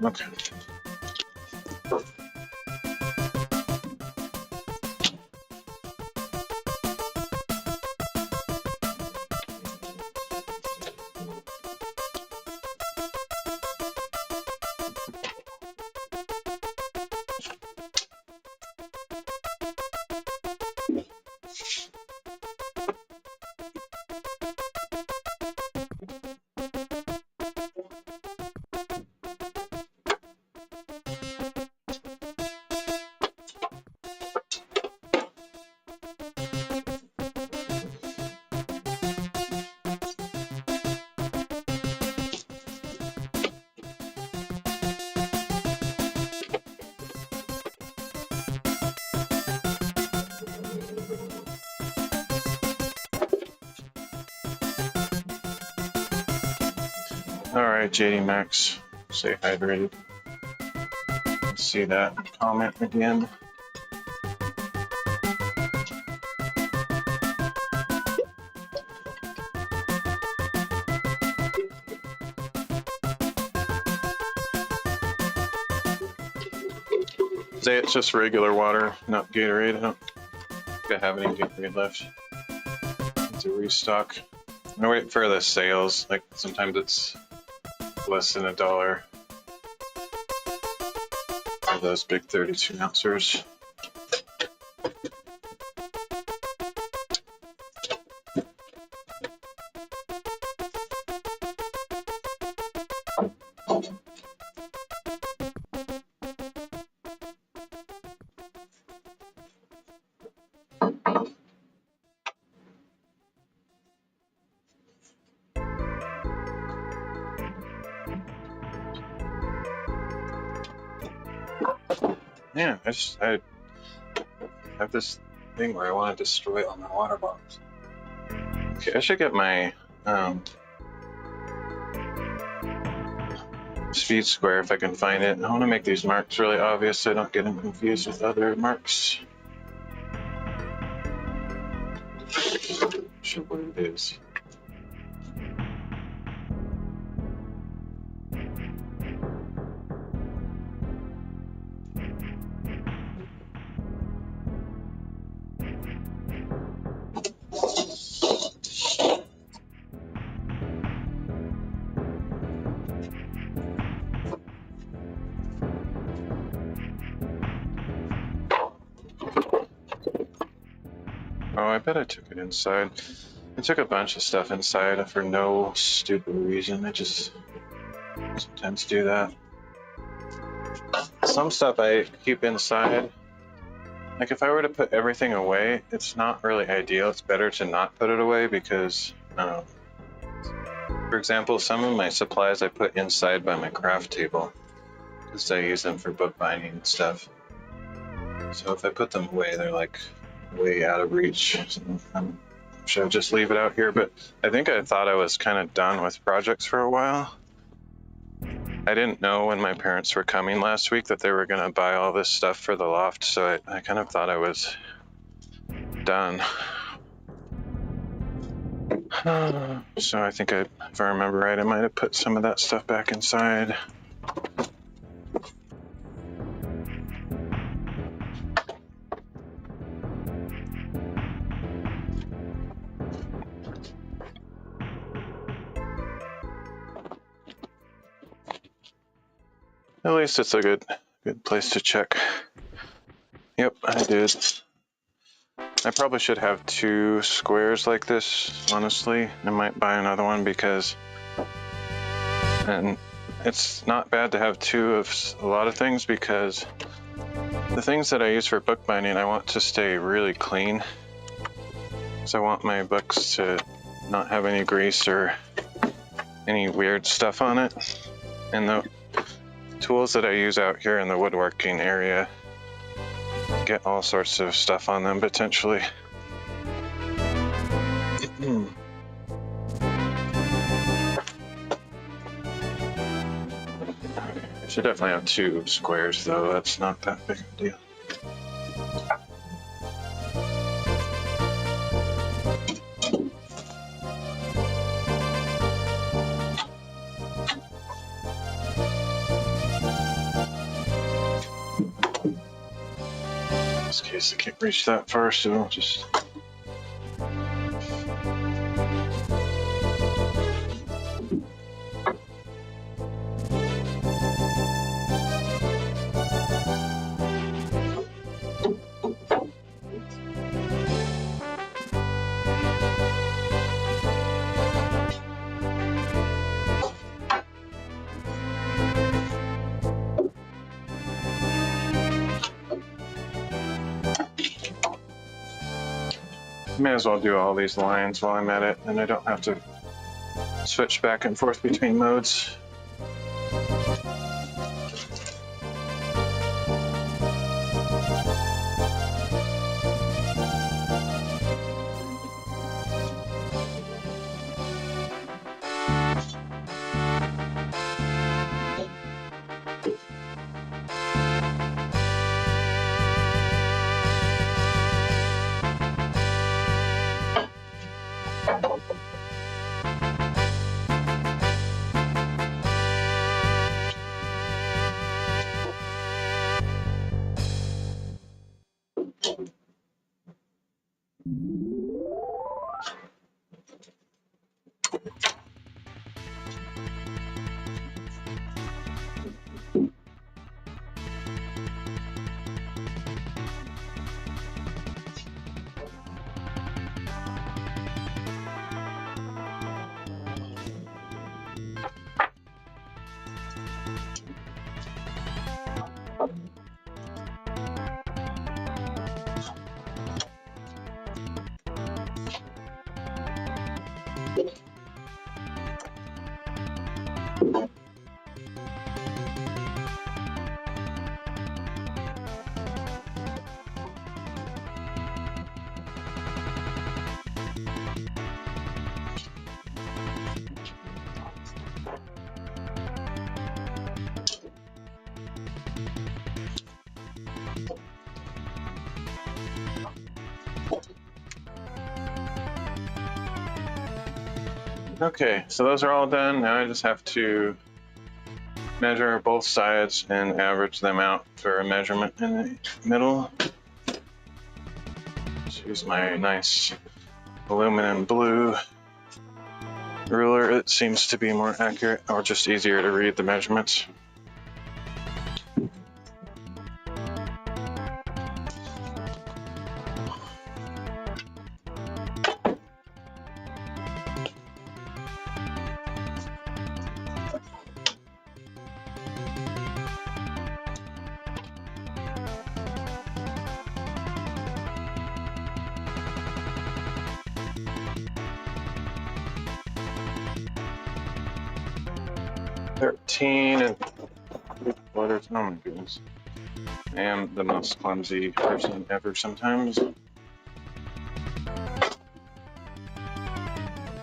Okay. Alright, JD Max, stay hydrated. Let's see that comment again. Say it's just regular water, not Gatorade. I don't think I have any Gatorade left. Need to restock. I'm gonna wait for the sales. Like sometimes it's less than $1 for those big 32 ounces. Yeah, I have this thing where I want to destroy all my water bottles. Okay, I should get my speed square if I can find it. I want to make these marks really obvious so I don't get them confused with other marks. Not sure what it is. Oh, I bet I took it inside. I took a bunch of stuff inside for no stupid reason. I just sometimes do that. Some stuff I keep inside. Like if I were to put everything away, it's not really ideal. It's better to not put it away because, for example, some of my supplies I put inside by my craft table because I use them for bookbinding and stuff. So if I put them away, they're like way out of reach. So should I just leave it out here? But I think I thought I was kind of done with projects for a while. I didn't know when my parents were coming last week that they were going to buy all this stuff for the loft, so I kind of thought I was done. So I think if I remember right, I might have put some of that stuff back inside. At least it's a good place to check. Yep, I did. I probably should have 2 squares like this, honestly. I might buy another one because and it's not bad to have 2 of a lot of things because the things that I use for bookbinding I want to stay really clean. So I want my books to not have any grease or any weird stuff on it. And the tools that I use out here in the woodworking area get all sorts of stuff on them potentially. I should definitely have 2 squares though, that's not that big of a deal. case I can't reach that far, so I'll just. May as well do all these lines while I'm at it, and I don't have to switch back and forth between modes. Okay, so those are all done. Now I just have to measure both sides and average them out for a measurement in the middle. Just use my nice aluminum blue ruler. It seems to be more accurate, or just easier to read the measurements. And oh my goodness. I am the most clumsy person ever sometimes.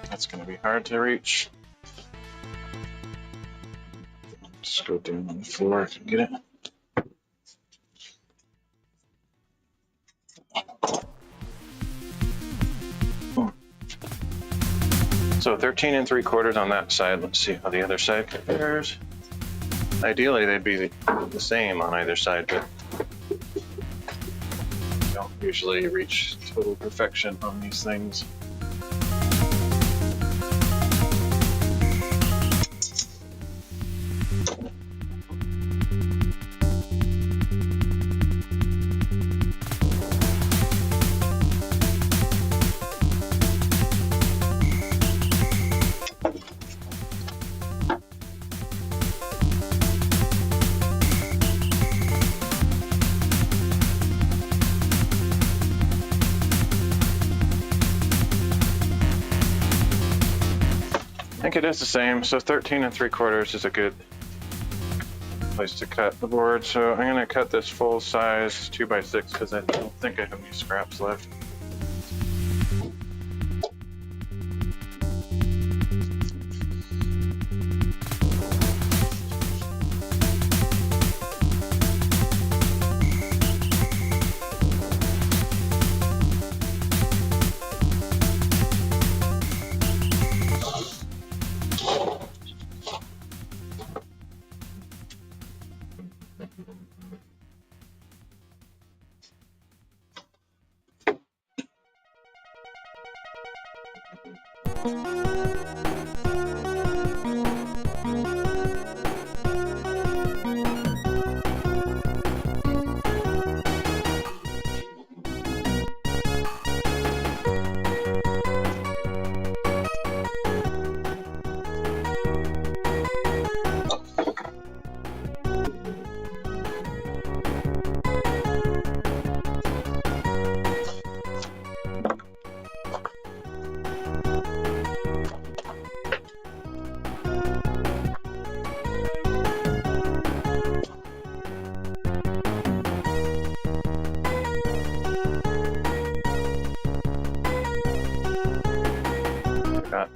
That's going to be hard to reach. Just go down on the floor if I can get it. So 13 3/4 on that side. Let's see how the other side compares. Ideally, they'd be the same on either side, but I don't usually reach total perfection on these things. I think it is the same, so 13 3/4 is a good place to cut the board. So I'm going to cut this full size 2x6 because I don't think I have any scraps left.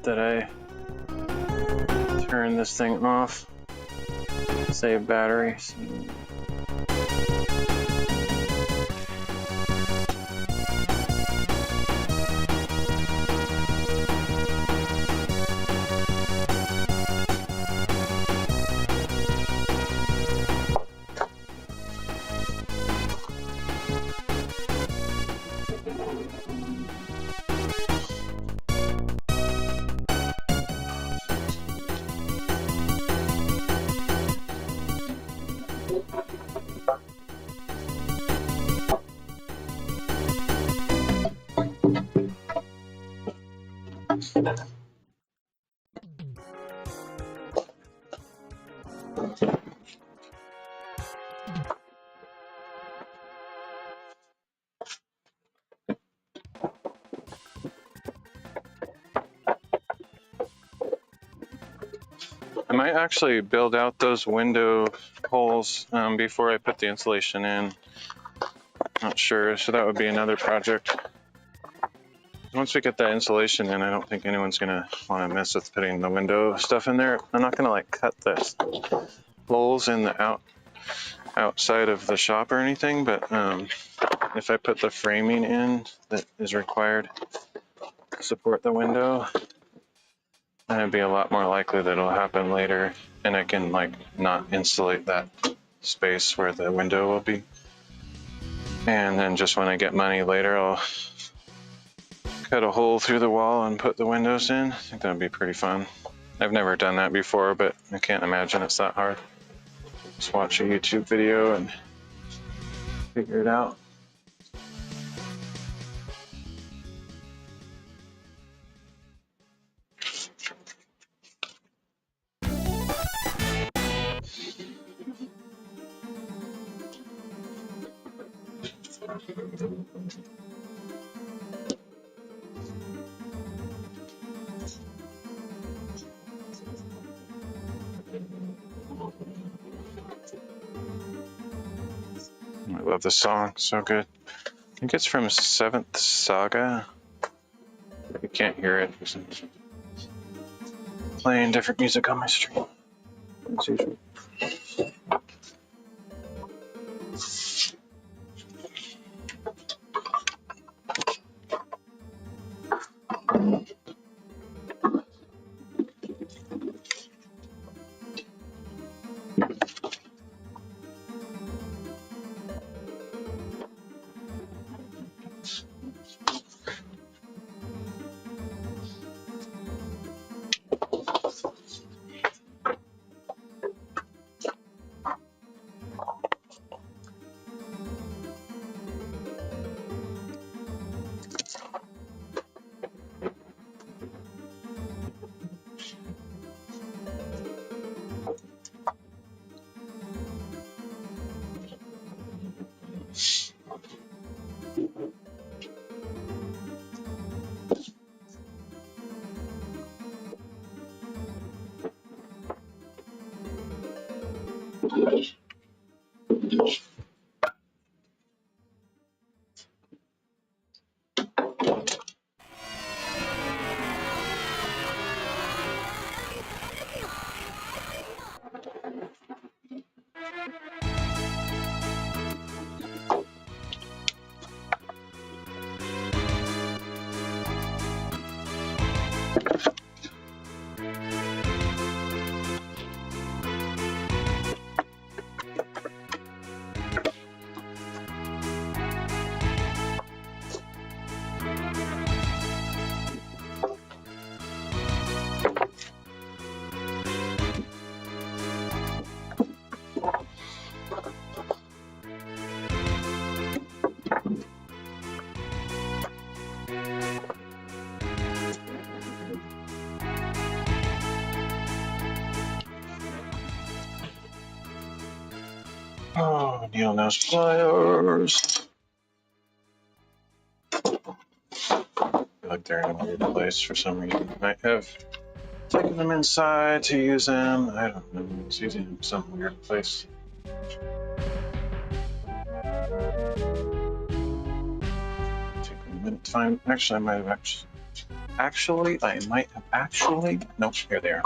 That I turn this thing off, save batteries. I might actually build out those window holes before I put the insulation in. Not sure, so that would be another project. Once we get that insulation in, I don't think anyone's gonna want to mess with putting the window stuff in there. I'm not gonna like cut the holes in the outside of the shop or anything, but if I put the framing in that is required to support the window, then it'd be a lot more likely that it'll happen later, and I can like not insulate that space where the window will be. And then just when I get money later, I'll cut a hole through the wall and put the windows in. I think that'd be pretty fun. I've never done that before, but I can't imagine it's that hard. Just watch a YouTube video and figure it out. I love this song, so good. I think it's from Seventh Saga. You can't hear it. Playing different music on my stream, as usual. Oh, needle nose pliers. I feel like they're in a weird place for some reason. I might have taken them inside to use them. I don't know. I was using them in some weird place. Take a minute to find. Actually, I might have actually. Nope, here they are.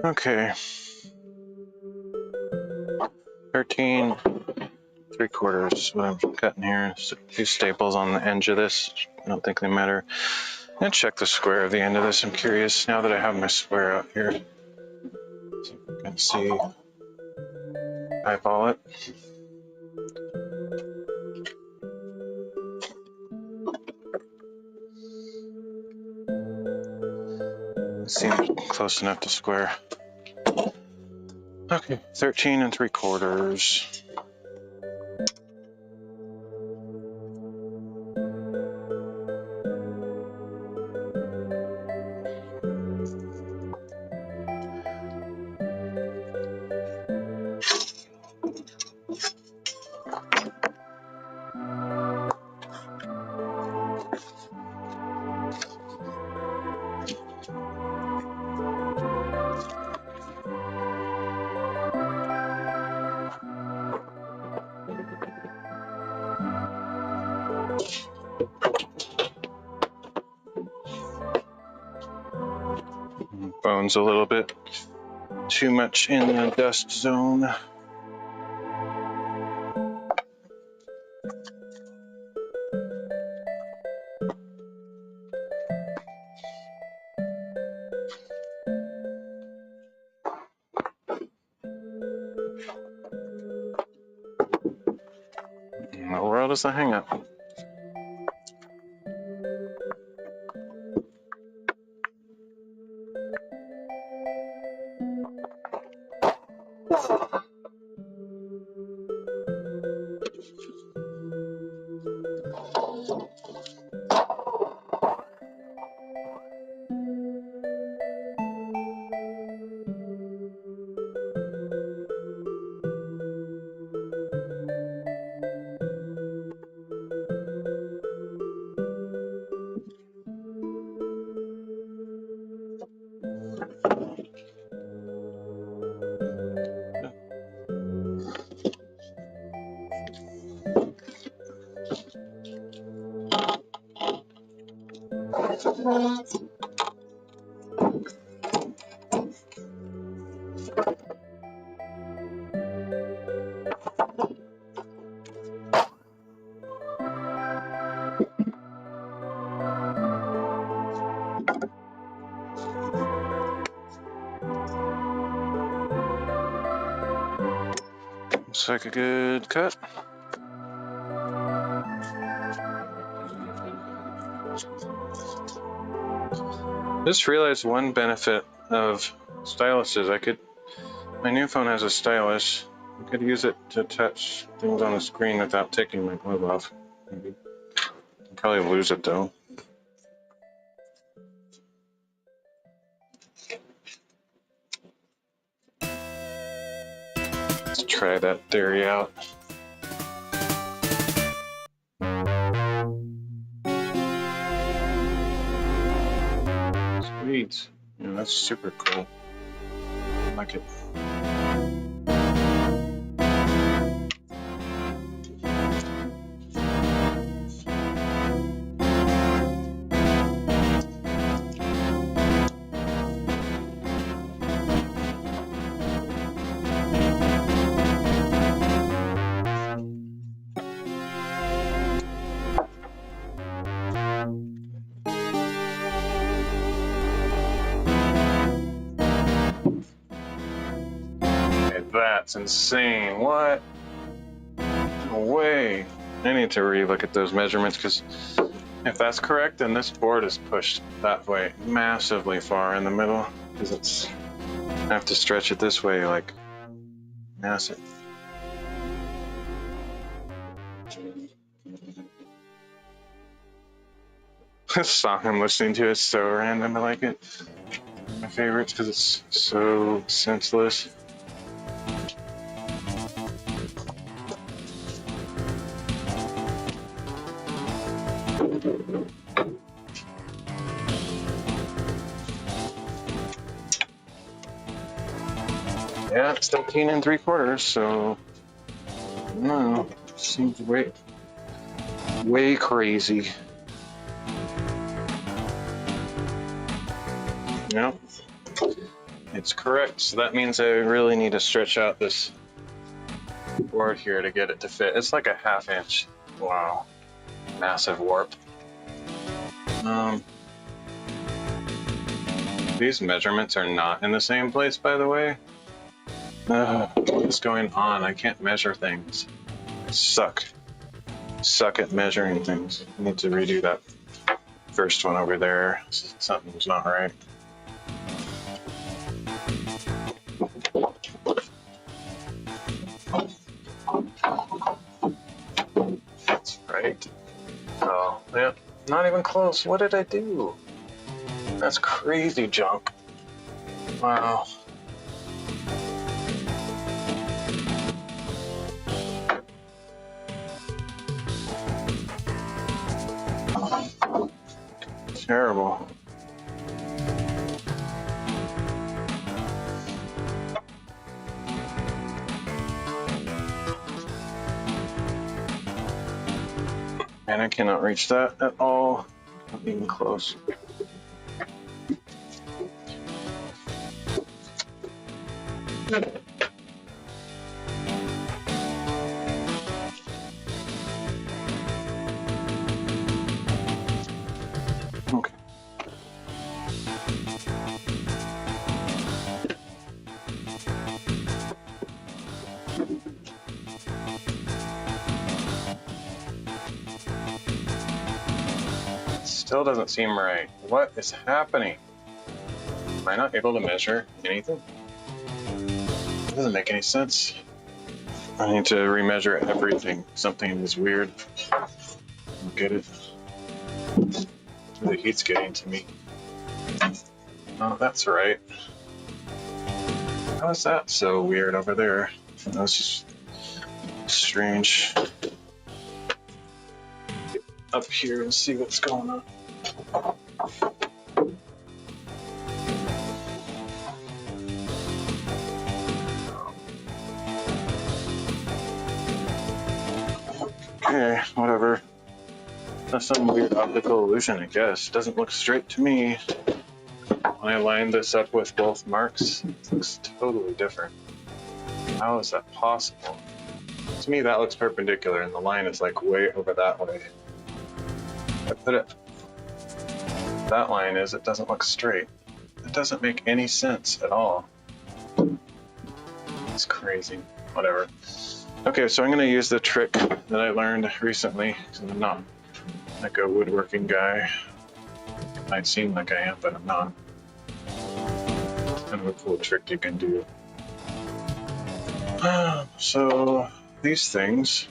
Okay. 13 3/4 what I'm cutting here. So two staples on the edge of this. I don't think they matter. I'm gonna check the square of the end of this. I'm curious now that I have my square out here. See if I can see. Eyeball it. Seems close enough to square. Okay, 13 3/4. Bones a little bit too much in the dust zone. In the world is the hang up? looks like a good cut. Just realized one benefit of styluses. My new phone has a stylus. I could use it to touch things on the screen without taking my glove off. Maybe. I'll probably lose it though. Let's try that theory out. Sweet. Yeah, that's super cool. I like it. That's insane. What? No way. I need to relook at those measurements because if that's correct, then this board is pushed that way massively far in the middle because I have to stretch it this way like massive. This song I'm listening to is so random. I like it. One of my favorites because it's so senseless. Yeah, it's 13 3/4, so no, seems way crazy. Yep, it's correct. So that means I really need to stretch out this board here to get it to fit. It's like a 1/2 inch. Wow, massive warp. These measurements are not in the same place, by the way. What is going on? I can't measure things. I suck at measuring things. I need to redo that first one over there. Something's not right. That's right. Oh, yeah, not even close. What did I do? That's crazy junk. Wow. Terrible. And I cannot reach that at all. Not even close. Okay. Still doesn't seem right. What is happening? Am I not able to measure anything? It doesn't make any sense. I need to remeasure everything. Something is weird. I don't get it. The heat's getting to me. Oh, that's right. How is that so weird over there? That's just strange. Get up here and see what's going on. Okay, whatever. That's some weird optical illusion, I guess. It doesn't look straight to me. When I line this up with both marks, it looks totally different. How is that possible? To me, that looks perpendicular, and the line is like way over that way. I put it. That line is, it doesn't look straight. It doesn't make any sense at all. It's crazy. Whatever. Okay, so I'm going to use the trick that I learned recently, because I'm not like a woodworking guy. It might seem like I am, but I'm not. It's kind of a cool trick you can do. So these things,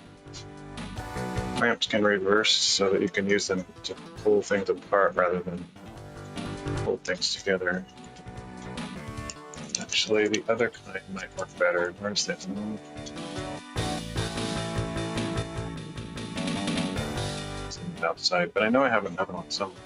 clamps can reverse so that you can use them to pull things apart rather than pull things together. Actually, the other kind might work better. Where's that? It's on the outside, but I know I have another one somewhere.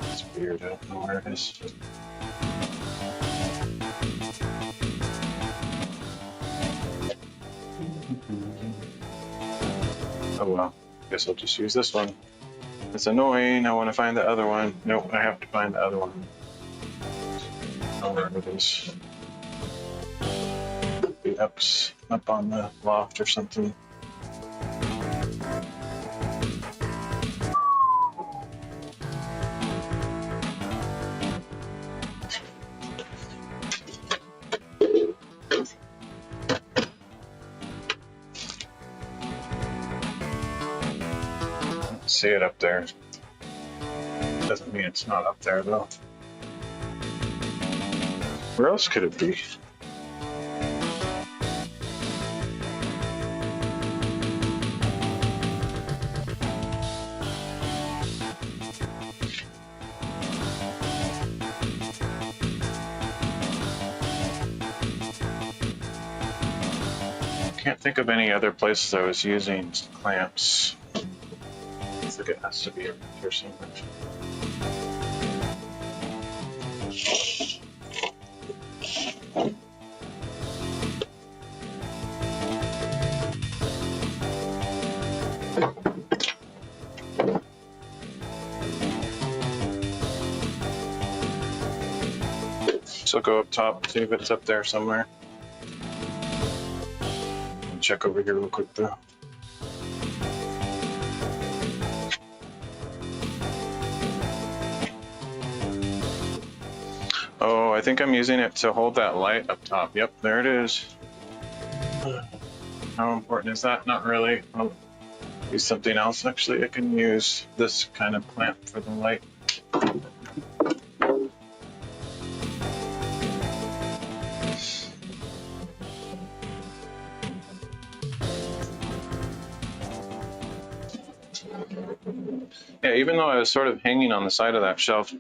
It's weird, I don't know where it is. Oh well, guess I'll just use this one. It's annoying, I want to find the other one. Nope, I have to find the other one. Oh, wherever it is. Be up on the loft or something. See it up there. Doesn't mean it's not up there though. Where else could it be? Can't think of any other places I was using clamps. I think it has to be around here somewhere. So go up top, see if it's up there somewhere. Check over here real quick though. Oh, I think I'm using it to hold that light up top. Yep, there it is. How important is that? Not really. I'll use something else. Actually, I can use this kind of clamp for the light. Yeah, even though I was sort of hanging on the side of that shelf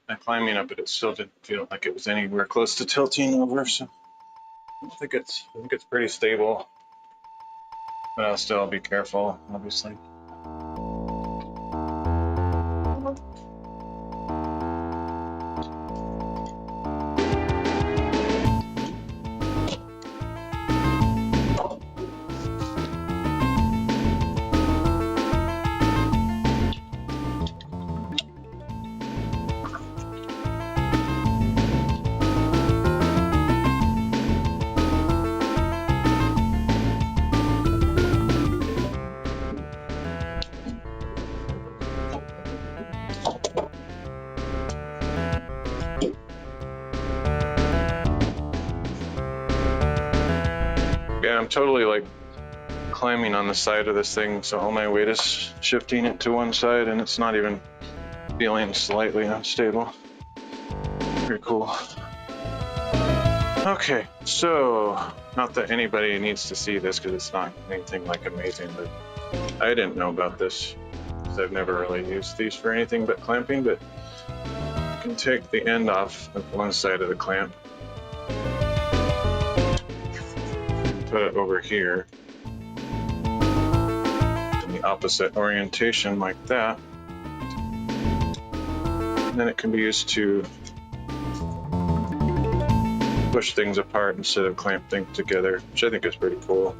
and climbing up it, it still didn't feel like it was anywhere close to tilting over. So I think it's pretty stable, but I'll still be careful, obviously. Yeah, I'm totally like climbing on the side of this thing, so all my weight is shifting it to one side and it's not even feeling slightly unstable. Pretty cool. Okay, so not that anybody needs to see this because it's not anything like amazing, but I didn't know about this because I've never really used these for anything but clamping, but you can take the end off of one side of the clamp, put it over here in the opposite orientation like that, and then it can be used to push things apart instead of clamp things together, which I think is pretty cool.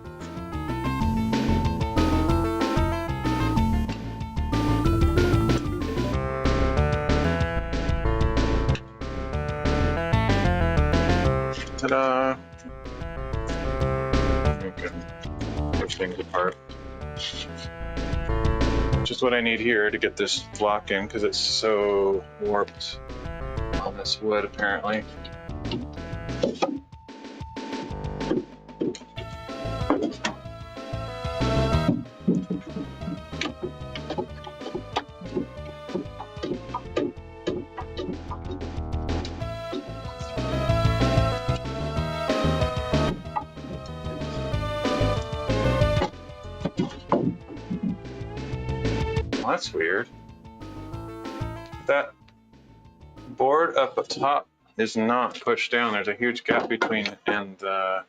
Ta-da! You can push things apart. which is what I need here to get this block in because it's so warped on this wood apparently. Well, that's weird. That board up the top is not pushed down. There's a huge gap between it and the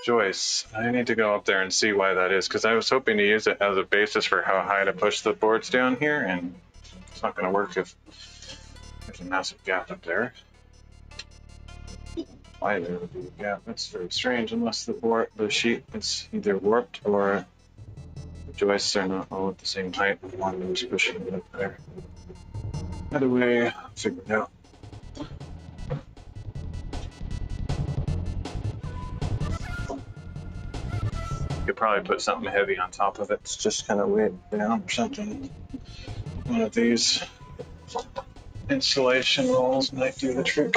joists. I need to go up there and see why that is, because I was hoping to use it as a basis for how high to push the boards down here, and it's not going to work if there's a massive gap up there. Why there would be a gap? That's very strange, unless the sheet is either warped or the joists are not all at the same height and one is pushing it up there. Either way, I'll figure it out. You could probably put something heavy on top of it to just kind of weigh it down or something. One of these insulation rolls might do the trick.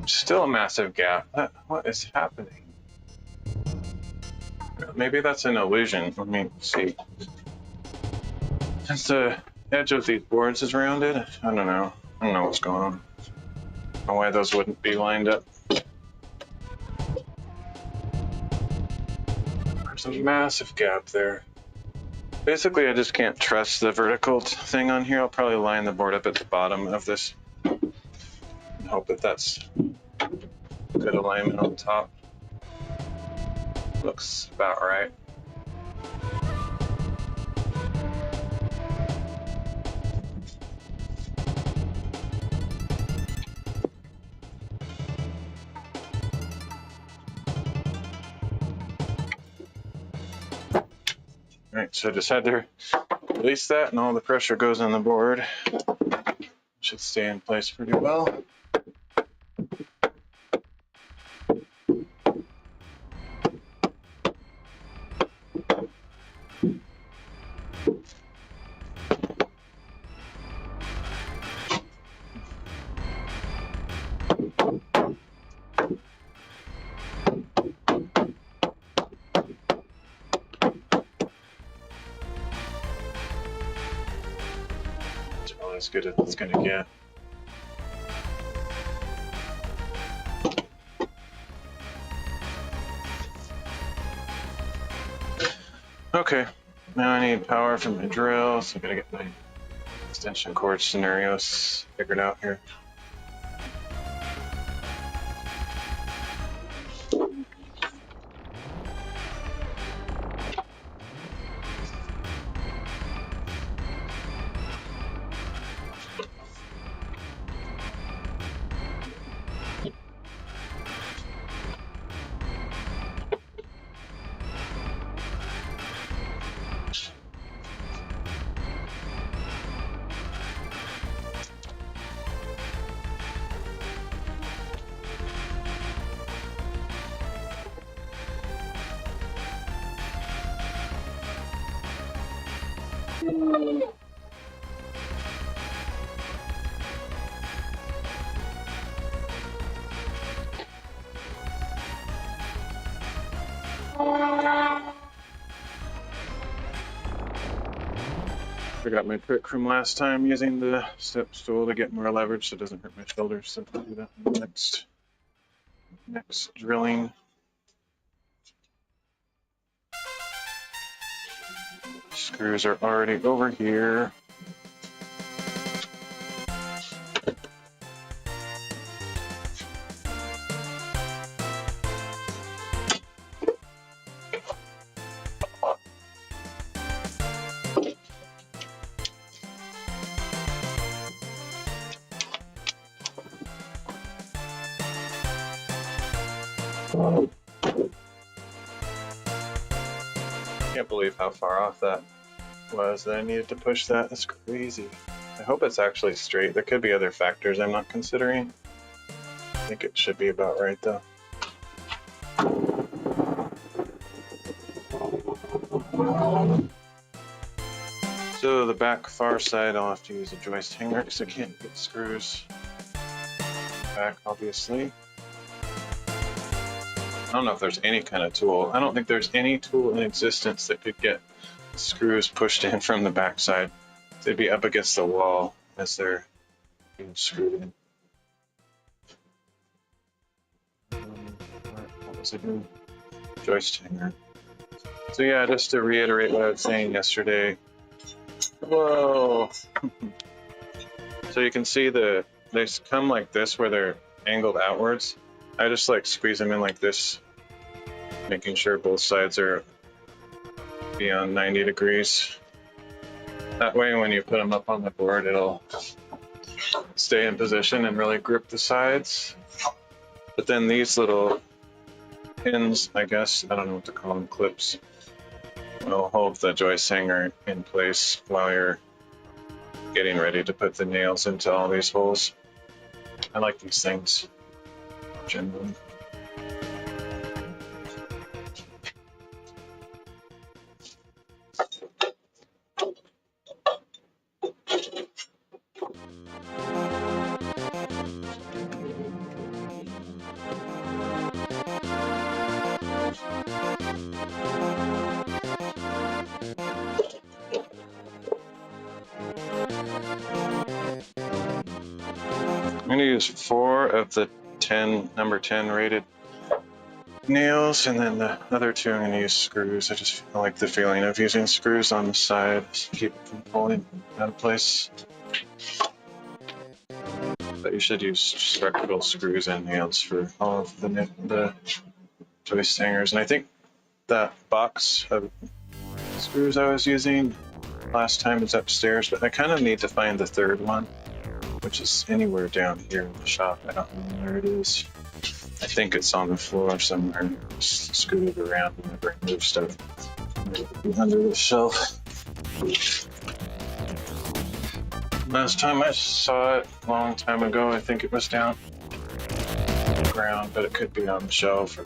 Still a massive gap. What is happening? Maybe that's an illusion. Let me see. Since the edge of these boards is rounded, I don't know. I don't know what's going on. I don't know why those wouldn't be lined up. There's a massive gap there. Basically, I just can't trust the vertical thing on here. I'll probably line the board up at the bottom of this and hope that that's good alignment on top. Looks about right. Alright, so I just had to release that and all the pressure goes on the board. Should stay in place pretty well. That's probably as good as it's going to get. Okay, now I need power from my drill, so I gotta get my extension cord scenarios figured out here. Forgot my trick from last time using the step stool to get more leverage so it doesn't hurt my shoulders. So I'll do that in the next drilling. Screws are already over here. Can't believe how far off that was that I needed to push that. That's crazy. I hope it's actually straight. There could be other factors I'm not considering. I think it should be about right though. So the back far side, I'll have to use a joist hanger because I can't get screws back, obviously. I don't know if there's any kind of tool. I don't think there's any tool in existence that could get screws pushed in from the back side. They'd be up against the wall as they're being screwed in. What was it doing? Joist hanger. So yeah, just to reiterate what I was saying yesterday. Whoa! So you can see they come like this where they're angled outwards. I just like squeeze them in like this, making sure both sides are beyond 90 degrees. That way when you put them up on the board, it'll stay in position and really grip the sides. But then these little pins, I guess, I don't know what to call them, clips, will hold the joist hanger in place while you're getting ready to put the nails into all these holes. I like these things generally. I'm going to use 4 of the number 10 rated nails, and then the other 2 I'm going to use screws. I just like the feeling of using screws on the side to keep it from falling out of place. But you should use spectacle screws and nails for all of the joist hangers. And I think that box of screws I was using last time is upstairs, but I kind of need to find the third one, which is anywhere down here in the shop. I don't know where it is. I think it's on the floor somewhere. Just scoot it around whenever I move stuff. Maybe under the shelf. Last time I saw it, a long time ago, I think it was down on the ground, but it could be on the shelf.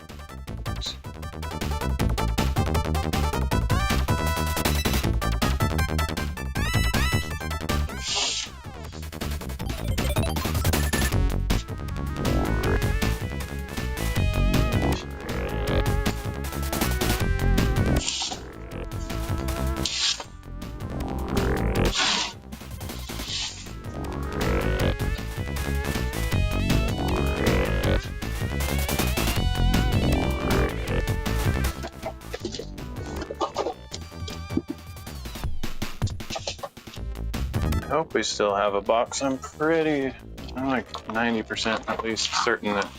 I hope we still have a box. I'm like 90% at least certain that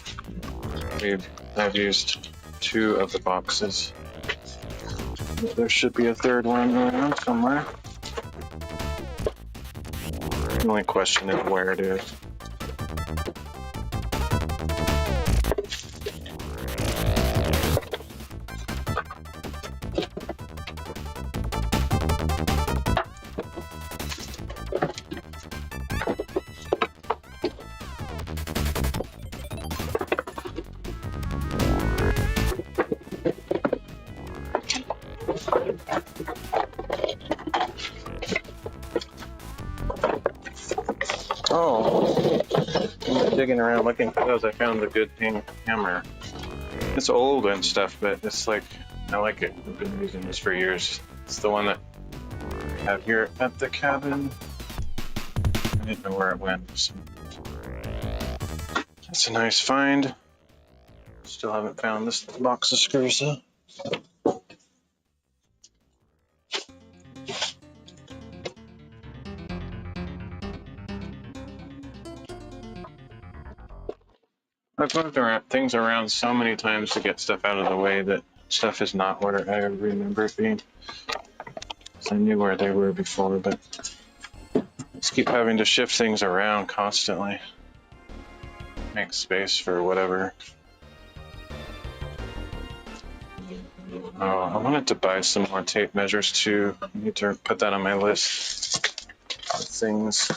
I've used 2 of the boxes. There should be a third one around somewhere. The only question is where it is. Oh, digging around looking for those, I found the good hammer. It's old and stuff, but it's like, I like it. I've been using this for years. It's the one that I have here at the cabin. I didn't know where it went. So. That's a nice find. Still haven't found this box of screws though. I've moved things around so many times to get stuff out of the way that stuff is not where I remember it being. So I knew where they were before, but just keep having to shift things around constantly. Make space for whatever Oh, I wanted to buy some more tape measures too. I need to put that on my list of things.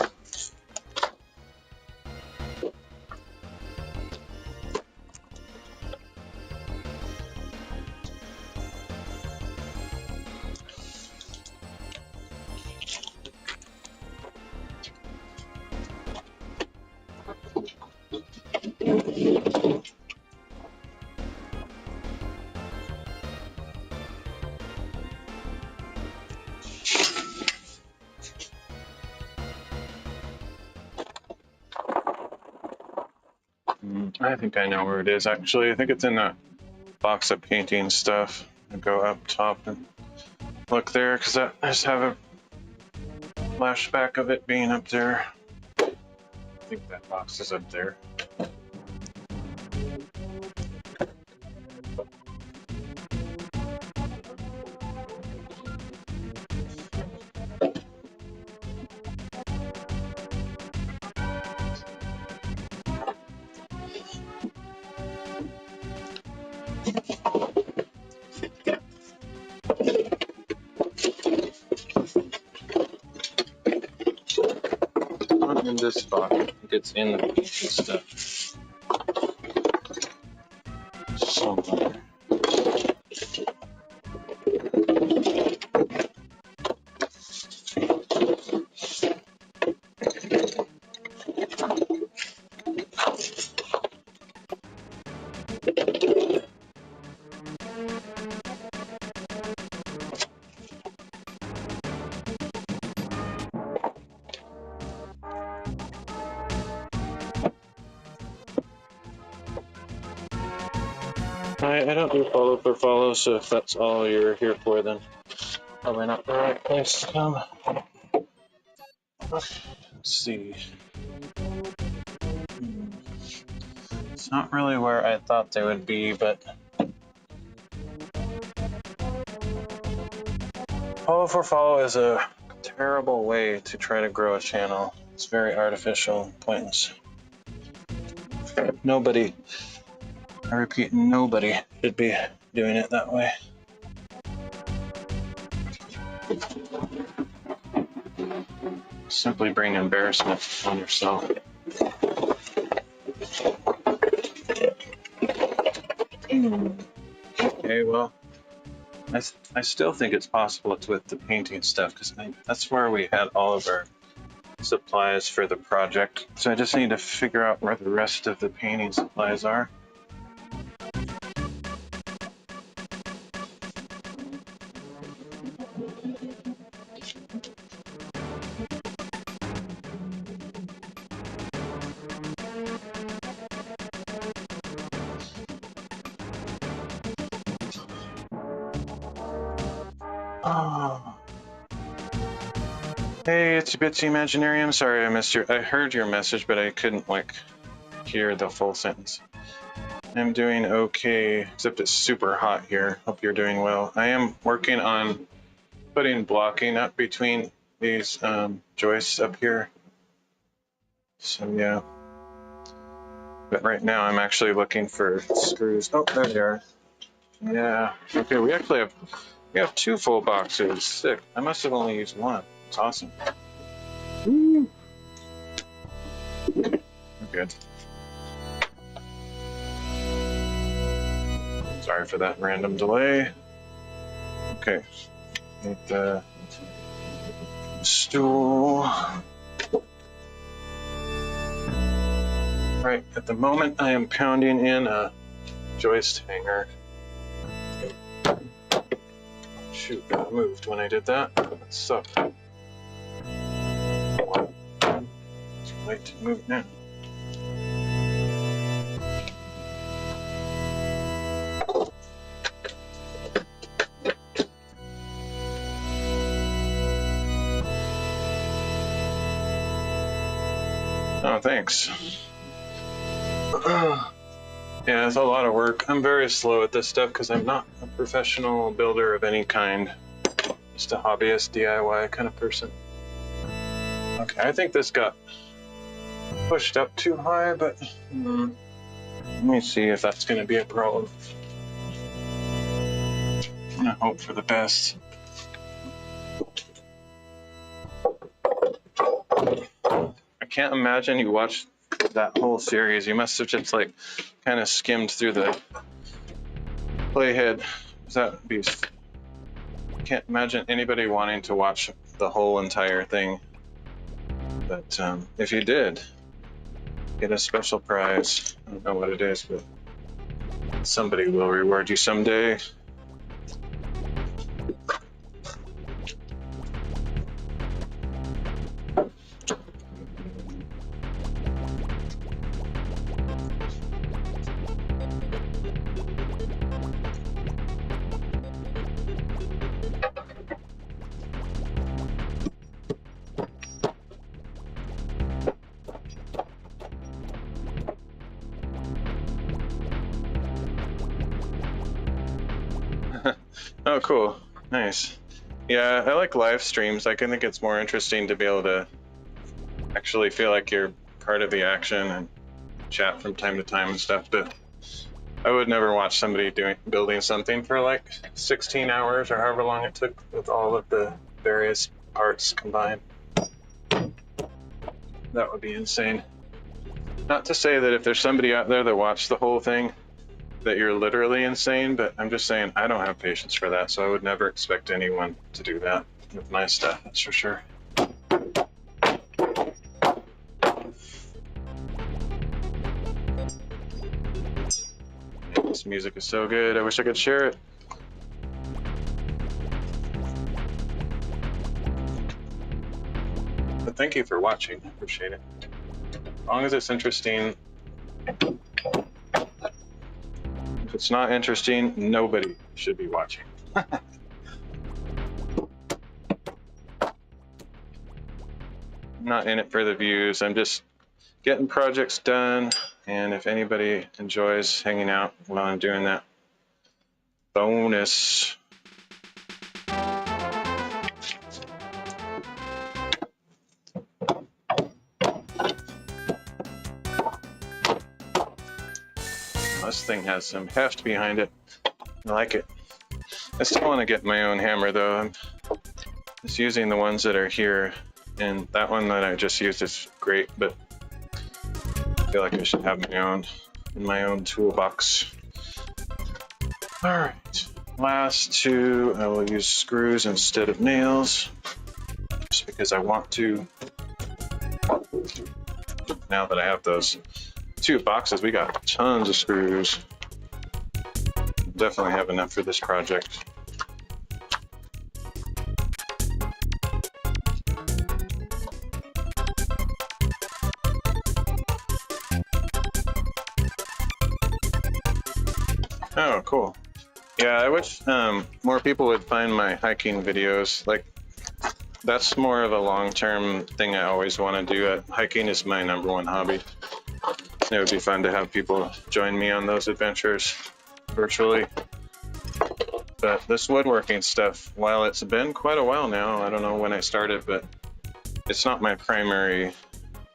I think I know where it is actually. I think it's in that box of painting stuff. I go up top and look there because I just have a flashback of it being up there. I think that box is up there. Not in this box. I think it's in the painting stuff somewhere. I don't do follow for follow, so if that's all you're here for, then probably not the right place to come. Let's see. It's not really where I thought they would be, but follow for follow is a terrible way to try to grow a channel. It's very artificial, pointless. Nobody, I repeat, nobody should be doing it that way. Simply bring embarrassment on yourself. Okay, well, I still think it's possible with the painting stuff because that's where we had all of our supplies for the project. So I just need to figure out where the rest of the painting supplies are. Oh. Hey, it's Bitsy Imaginarium. Sorry I missed I heard your message, but I couldn't hear the full sentence. I'm doing okay, except it's super hot here. Hope you're doing well. I am working on putting blocking up between these joists up here. So yeah. But right now I'm actually looking for screws. Oh, there they are. Yeah. Okay, we have 2 full boxes. Sick. I must have only used 1. It's awesome. Woo. We're good. Sorry for that random delay. Okay. Need the stool. Right, at the moment I am pounding in a joist hanger. Shoot, I moved when I did that. That sucked. It's late to move now. Oh, thanks. Yeah, it's a lot of work. I'm very slow at this stuff because I'm not a professional builder of any kind. Just a hobbyist, DIY kind of person. Okay, I think this got pushed up too high, but let me see if that's going to be a problem. I hope for the best. I can't imagine you watched that whole series. You must have just like kind of skimmed through the playhead. That beast. I can't imagine anybody wanting to watch the whole entire thing. But if you did, get a special prize. I don't know what it is, but somebody will reward you someday. Oh, cool. Nice. Yeah, I like live streams. I think it's more interesting to be able to actually feel like you're part of the action and chat from time to time and stuff. But I would never watch somebody building something for like 16 hours or however long it took with all of the various parts combined. That would be insane. Not to say that if there's somebody out there that watched the whole thing, that you're literally insane, but I'm just saying I don't have patience for that, so I would never expect anyone to do that with my stuff, that's for sure. This music is so good, I wish I could share it. But thank you for watching, I appreciate it. As long as it's interesting. If it's not interesting, nobody should be watching. I'm not in it for the views. I'm just getting projects done. And if anybody enjoys hanging out while I'm doing that, bonus. This thing has some heft behind it. I like it. I still want to get my own hammer though. I'm just using the ones that are here, and that one that I just used is great, but I feel like I should have my own in my own toolbox. All right, last two, I will use screws instead of nails, just because I want to. Now that I have those two boxes, we got tons of screws. Definitely have enough for this project. Oh, cool. Yeah, I wish more people would find my hiking videos. Like, that's more of a long-term thing I always want to do. Hiking is my #1 hobby. It would be fun to have people join me on those adventures virtually. But this woodworking stuff, while it's been quite a while now, I don't know when I started, but it's not my primary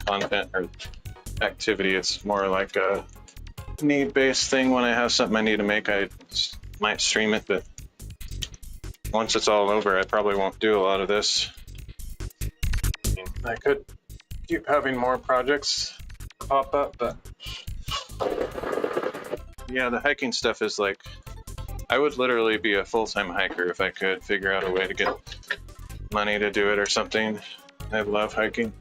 content or activity. It's more like a need-based thing. When I have something I need to make, I might stream it, but once it's all over, I probably won't do a lot of this. I could keep having more projects pop up, but yeah, the hiking stuff is like, I would literally be a full-time hiker if I could figure out a way to get money to do it or something. I love hiking.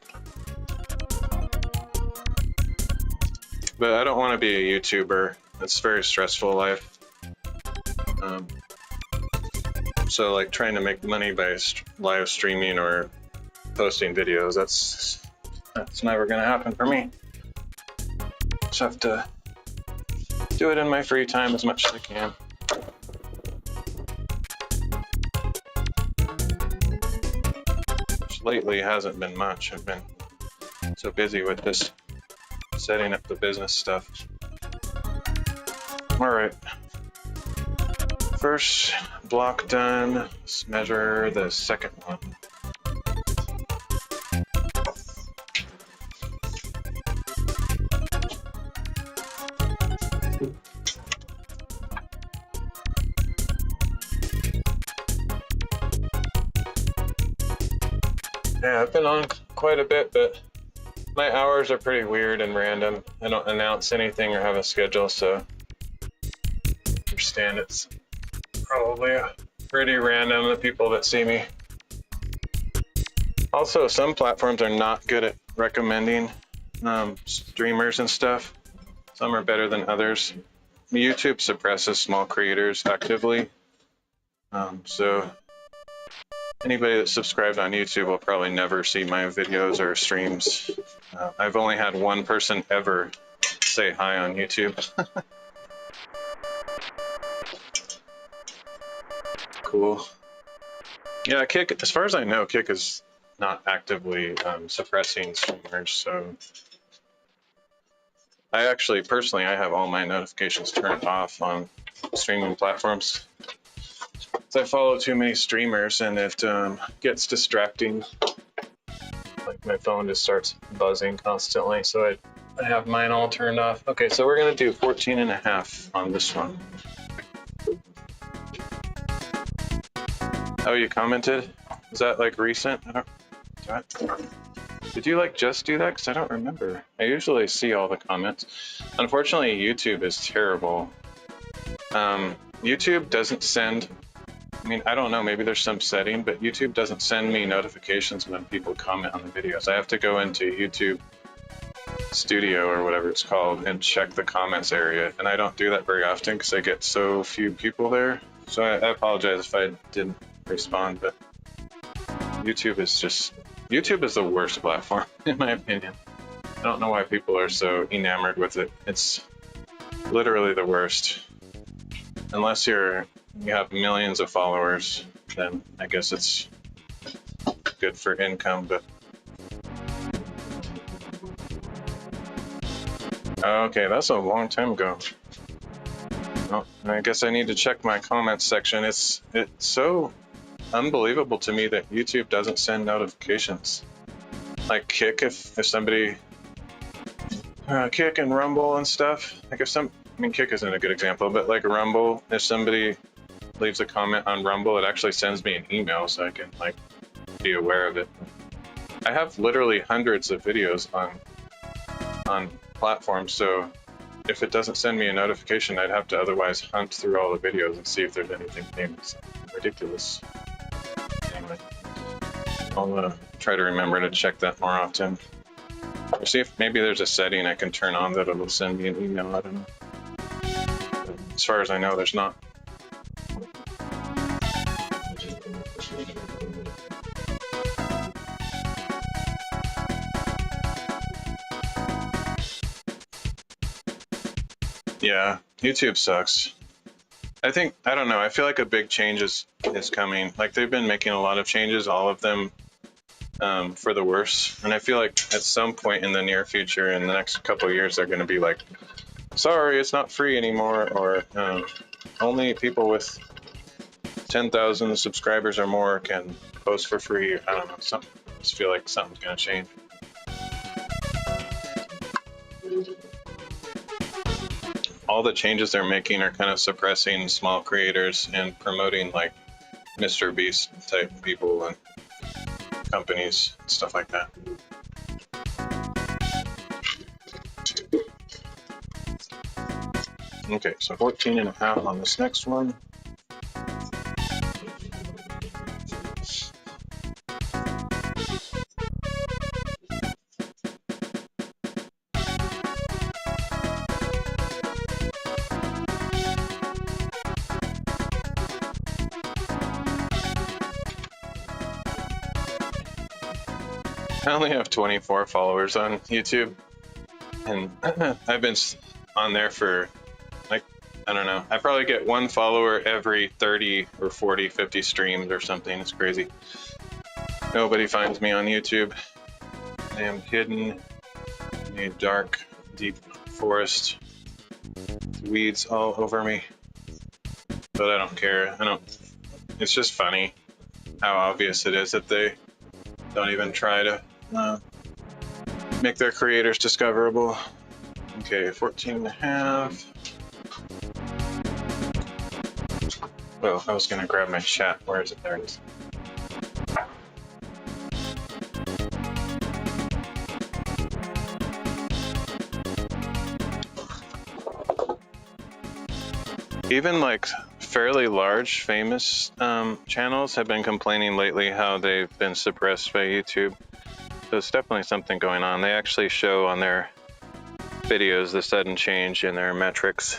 But I don't want to be a YouTuber. It's a very stressful life. So like trying to make money by live streaming or posting videos, that's never gonna happen for me. Just have to do it in my free time as much as I can. Which lately hasn't been much. I've been so busy with this setting up the business stuff. All right. First block done. Let's measure the second one. Yeah, I've been on quite a bit, but my hours are pretty weird and random. I don't announce anything or have a schedule, so I understand it's probably pretty random, the people that see me. Also, some platforms are not good at recommending streamers and stuff. Some are better than others. YouTube suppresses small creators actively. So anybody that's subscribed on YouTube will probably never see my videos or streams. I've only had one person ever say hi on YouTube. Cool. Yeah, Kick, as far as I know, Kick is not actively suppressing streamers, so I actually, personally, I have all my notifications turned off on streaming platforms. So I follow too many streamers and it gets distracting. Like my phone just starts buzzing constantly, so I have mine all turned off. Okay, so we're gonna do 14.5 on this one. Oh, you commented? Is that like recent? Did you like just do that? Because I don't remember. I usually see all the comments. Unfortunately, YouTube is terrible. YouTube doesn't send, I mean, I don't know, maybe there's some setting, but YouTube doesn't send me notifications when people comment on the videos. I have to go into YouTube Studio or whatever it's called and check the comments area. And I don't do that very often because I get so few people there. So I apologize if I didn't respond, but YouTube is the worst platform in my opinion. I don't know why people are so enamored with it. It's literally the worst. Unless you have millions of followers, then I guess it's good for income, but okay, that's a long time ago. Well, I guess I need to check my comments section. It's so unbelievable to me that YouTube doesn't send notifications. Like Kick, if somebody Kick and Rumble and stuff. Like I mean, Kick isn't a good example, but like Rumble, if somebody leaves a comment on Rumble, it actually sends me an email so I can like be aware of it. I have literally hundreds of videos on platforms, so if it doesn't send me a notification, I'd have to otherwise hunt through all the videos and see if there's anything famous. Ridiculous. Anyway, I'll try to remember to check that more often. Or see if maybe there's a setting I can turn on that it'll send me an email. I don't know. But as far as I know, there's not. Yeah, YouTube sucks. I don't know, I feel like a big change is coming. Like they've been making a lot of changes, all of them for the worse. And I feel like at some point in the near future, in the next couple of years, they're going to be like, sorry, it's not free anymore, or only people with 10,000 subscribers or more can post for free. I don't know, I just feel like something's going to change. All the changes they're making are kind of suppressing small creators and promoting like Mr. Beast type people and companies and stuff like that. Okay, so 14.5 on this next one. I only have 24 followers on YouTube, and I've been on there for, like, I don't know, I probably get one follower every 30 or 40, 50 streams or something. It's crazy. Nobody finds me on YouTube. I am hidden in a dark, deep forest, weeds all over me, but I don't care. It's just funny how obvious it is that they don't even try to make their creators discoverable. Okay, 14.5. Well, I was gonna grab my chat. Where is it? There it is. Even like fairly large, famous channels have been complaining lately how they've been suppressed by YouTube. So it's definitely something going on. They actually show on their videos the sudden change in their metrics.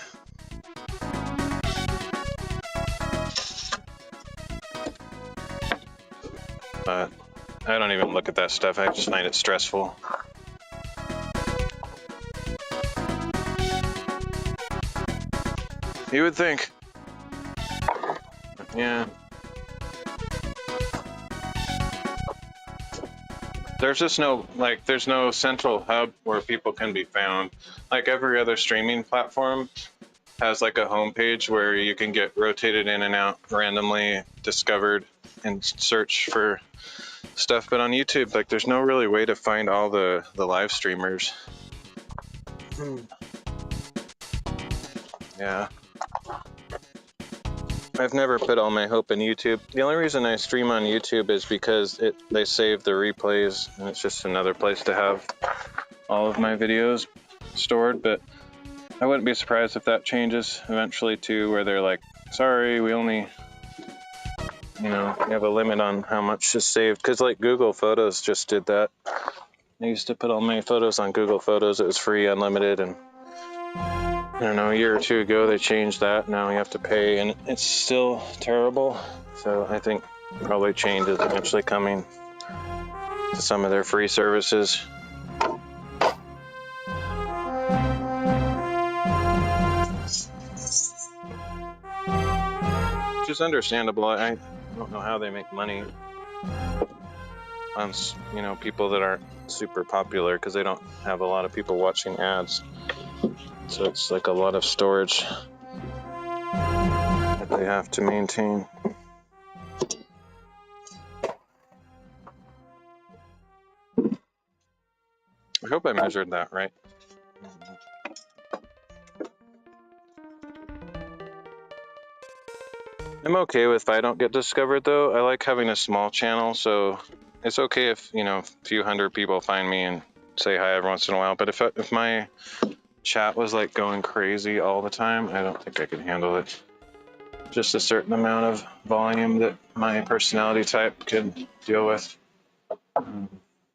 But I don't even look at that stuff. I just find it stressful. You would think. Yeah. There's just no, like, there's no central hub where people can be found. Like every other streaming platform has like a homepage where you can get rotated in and out, randomly discovered, and search for stuff. But on YouTube, like, there's no really way to find all the live streamers. Yeah. I've never put all my hope in YouTube. The only reason I stream on YouTube is because they save the replays, and it's just another place to have all of my videos stored. But I wouldn't be surprised if that changes eventually too, where they're like, sorry, we only, we have a limit on how much is saved. Because like Google Photos just did that. I used to put all my photos on Google Photos. It was free, unlimited, and I don't know, a year or two ago they changed that. Now you have to pay, and it's still terrible. So I think probably change is eventually coming to some of their free services. Which is understandable. I don't know how they make money on people that aren't super popular, because they don't have a lot of people watching ads. So it's like a lot of storage that they have to maintain. I hope I measured that right. I'm okay with if I don't get discovered though. I like having a small channel, so it's okay if, a few hundred people find me and say hi every once in a while. But if my chat was like going crazy all the time, I don't think I could handle it. Just a certain amount of volume that my personality type could deal with.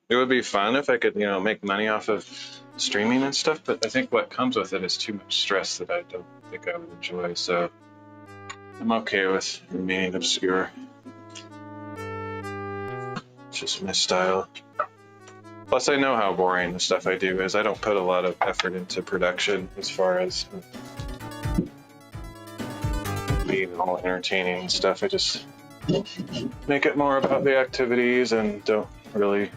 It would be fun if I could, make money off of streaming and stuff, but I think what comes with it is too much stress that I don't think I would enjoy, so I'm okay with remaining obscure. It's just my style. Plus, I know how boring the stuff I do is. I don't put a lot of effort into production as far as being all entertaining and stuff. I just make it more about the activities and don't really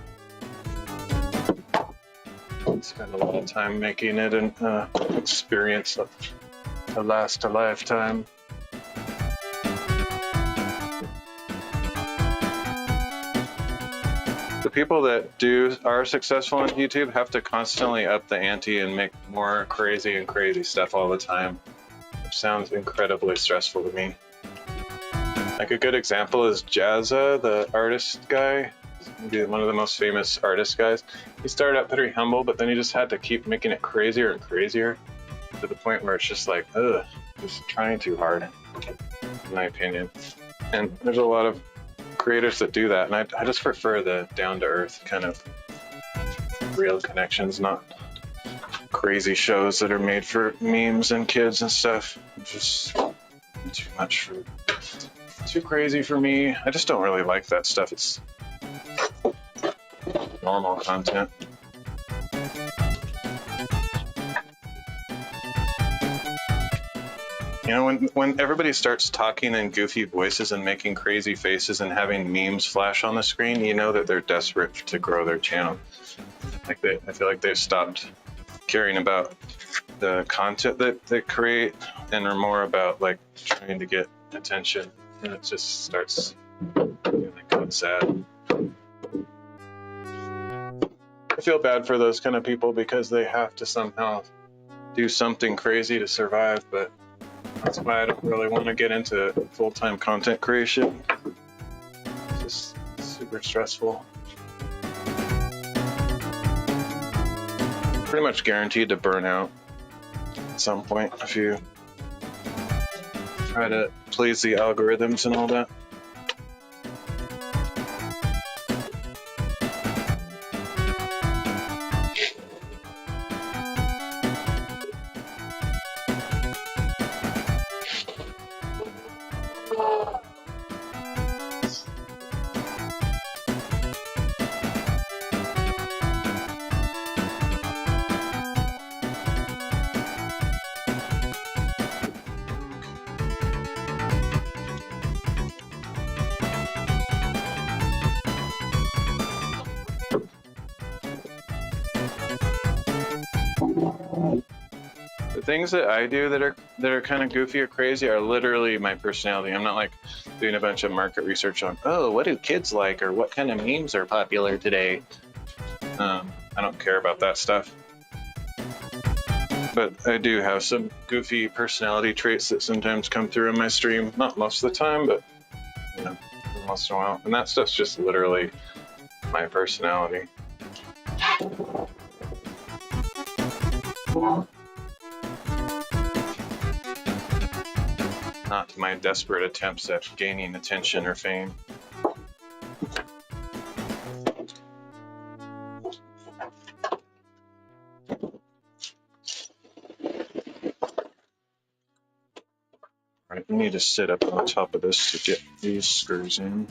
spend a lot of time making it an experience that lasts a lifetime. The people that are successful on YouTube have to constantly up the ante and make more crazy stuff all the time, which sounds incredibly stressful to me. Like a good example is Jazza, the artist guy, maybe one of the most famous artist guys. He started out pretty humble, but then he just had to keep making it crazier and crazier to the point where it's just like, ugh, he's trying too hard, in my opinion. And there's a lot of creators that do that, and I just prefer the down-to-earth kind of real connections, not crazy shows that are made for memes and kids and stuff. It's just too crazy for me. I just don't really like that stuff. It's normal content. When everybody starts talking in goofy voices and making crazy faces and having memes flash on the screen, you know that they're desperate to grow their channel. I feel like they've stopped caring about the content that they create and are more about like trying to get attention, and it just starts feeling kind of sad. I feel bad for those kind of people because they have to somehow do something crazy to survive, but that's why I don't really want to get into full-time content creation. It's just super stressful. Pretty much guaranteed to burn out at some point if you try to please the algorithms and all that. The things that I do that are kind of goofy or crazy are literally my personality. I'm not like doing a bunch of market research on, oh, what do kids like, or what kind of memes are popular today. I don't care about that stuff. But I do have some goofy personality traits that sometimes come through in my stream. Not most of the time, but you know, once in a while. And that stuff's just literally my personality. Not my desperate attempts at gaining attention or fame. Alright, we need to sit up on top of this to get these screws in.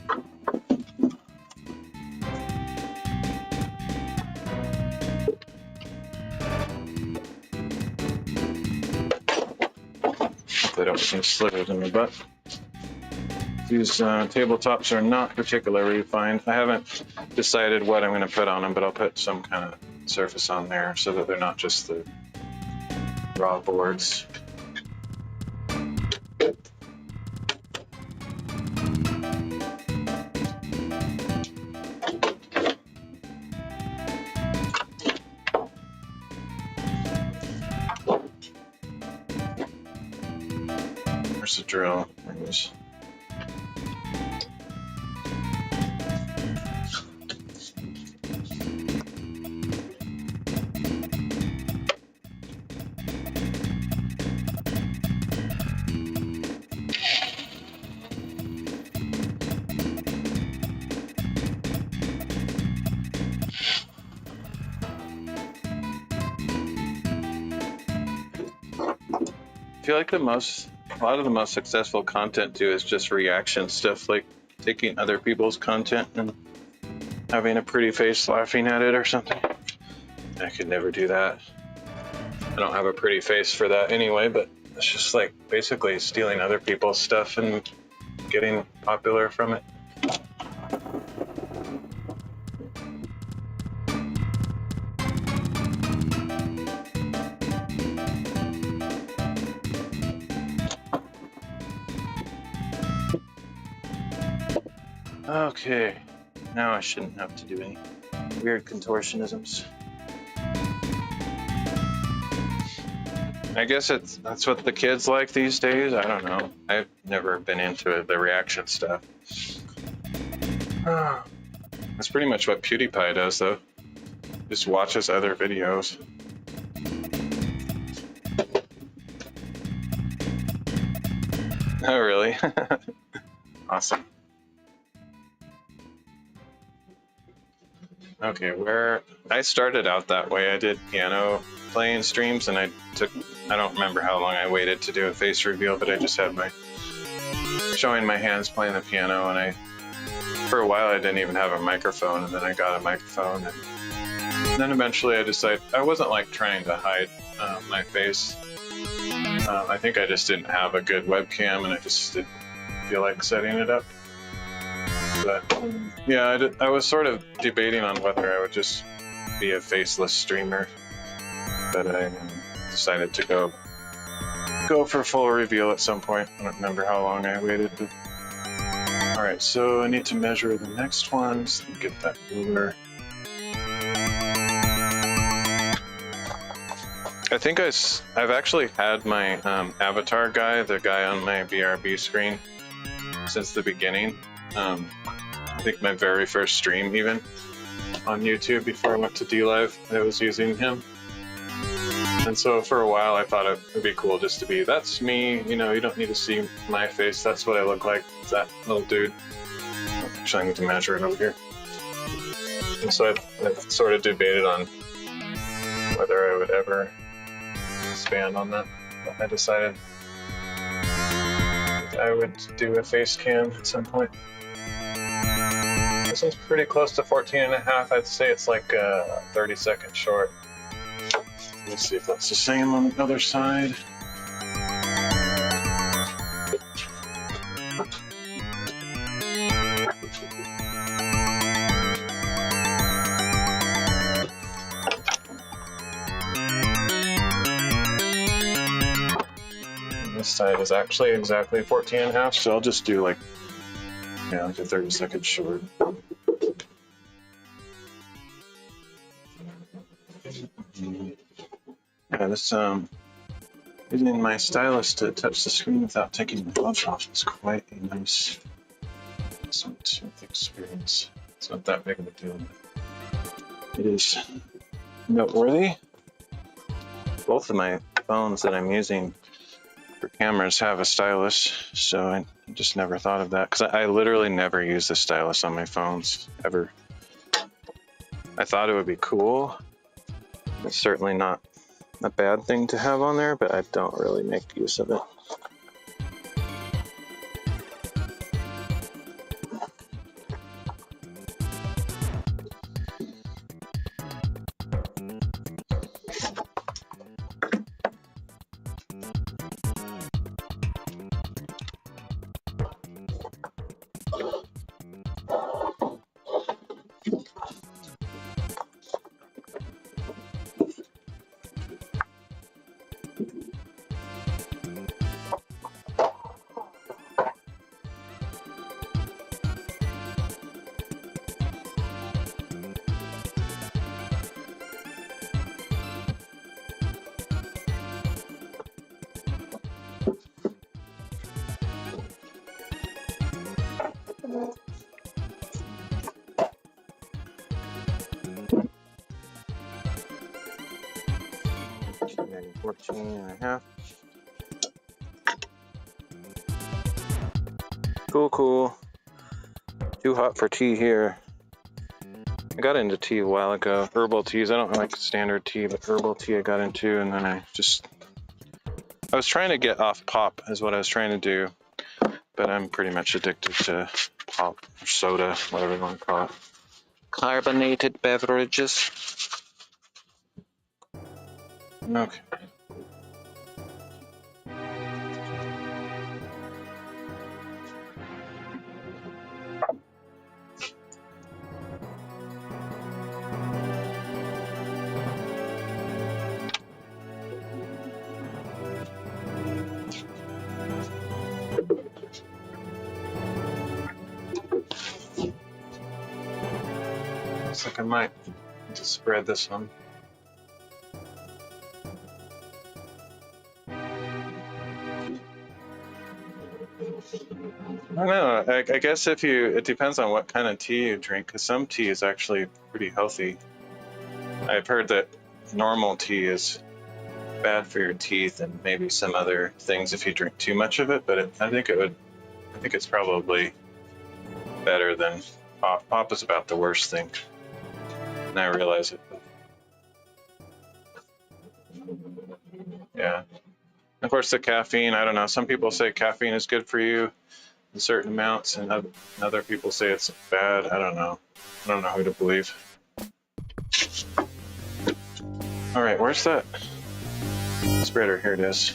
Hopefully I don't get any slivers in my butt. These tabletops are not particularly refined. I haven't decided what I'm going to put on them, but I'll put some kind of surface on there so that they're not just the raw boards. There's the drill. There it is. I feel like a lot of the most successful content too is just reaction stuff, like taking other people's content and having a pretty face laughing at it or something. I could never do that. I don't have a pretty face for that anyway, but it's just like basically stealing other people's stuff and getting popular from it. Okay, now I shouldn't have to do any weird contortionisms. I guess that's what the kids like these days. I don't know. I've never been into the reaction stuff. That's pretty much what PewDiePie does, though. Just watches other videos. Oh, really? Awesome. Okay, where I started out that way, I did piano playing streams, and I don't remember how long I waited to do a face reveal, but I just had showing my hands playing the piano, and for a while I didn't even have a microphone, and then I got a microphone, and then eventually I decided I wasn't like trying to hide my face. I think I just didn't have a good webcam, and I just didn't feel like setting it up. But yeah, I was sort of debating on whether I would just be a faceless streamer, but I decided to go for full reveal at some point. I don't remember how long I waited. But... All right, so I need to measure the next one. So get that ruler. I think I've actually had my avatar guy, the guy on my BRB screen, since the beginning. I think my very first stream even on YouTube before I went to DLive, I was using him. And so for a while I thought it would be cool just to be, that's me, you know, you don't need to see my face, that's what I look like, it's that little dude. Actually, I need to measure it over here. And so I've sort of debated on whether I would ever expand on that. But I decided I would do a face cam at some point. This one's pretty close to 14 and a half. I'd say it's like 30 seconds short. Let's see if that's the same on the other side. And this side is actually exactly 14 and a half, so I'll just do like, yeah, like a 30 seconds short. Yeah, this using my stylus to touch the screen without taking my gloves off is quite a nice smooth experience. It's not that big of a deal, but it is noteworthy. Both of my phones that I'm using for cameras have a stylus, so I just never thought of that, because I literally never use the stylus on my phones, ever. I thought it would be cool. It's certainly not a bad thing to have on there, but I don't really make use of it. Maybe 14 and a half. Cool. Too hot for tea here. I got into tea a while ago. Herbal teas. I don't like standard tea, but herbal tea I got into, and then I was trying to get off pop is what I was trying to do, but I'm pretty much addicted to pop or soda, whatever you want to call it. Carbonated beverages. Okay. Looks like I might need to spread this one. I don't know. I guess it depends on what kind of tea you drink, because some tea is actually pretty healthy. I've heard that normal tea is bad for your teeth and maybe some other things if you drink too much of it, but I think it's probably better than pop. Pop is about the worst thing, and I realize it. Yeah. Of course, the caffeine, I don't know. Some people say caffeine is good for you in certain amounts, and other people say it's bad. I don't know. I don't know who to believe. All right, where's that spreader? Here it is.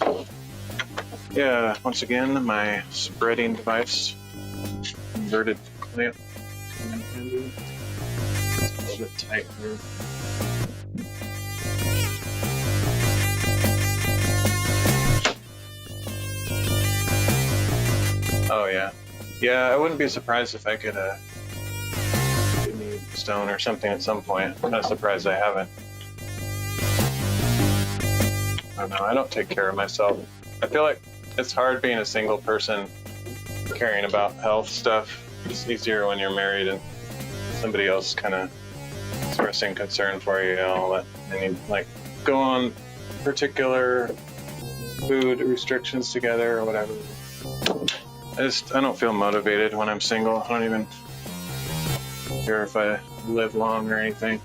Yeah, once again, my spreading device. Inverted clamp. It's a little bit tight here. Oh yeah. Yeah, I wouldn't be surprised if I could kidney stone or something at some point. I'm not surprised I haven't. I don't know, I don't take care of myself. I feel like it's hard being a single person caring about health stuff. It's easier when you're married and somebody else kind of expressing concern for you and all that. And you like go on particular food restrictions together or whatever. I don't feel motivated when I'm single. I don't even care if I live long or anything.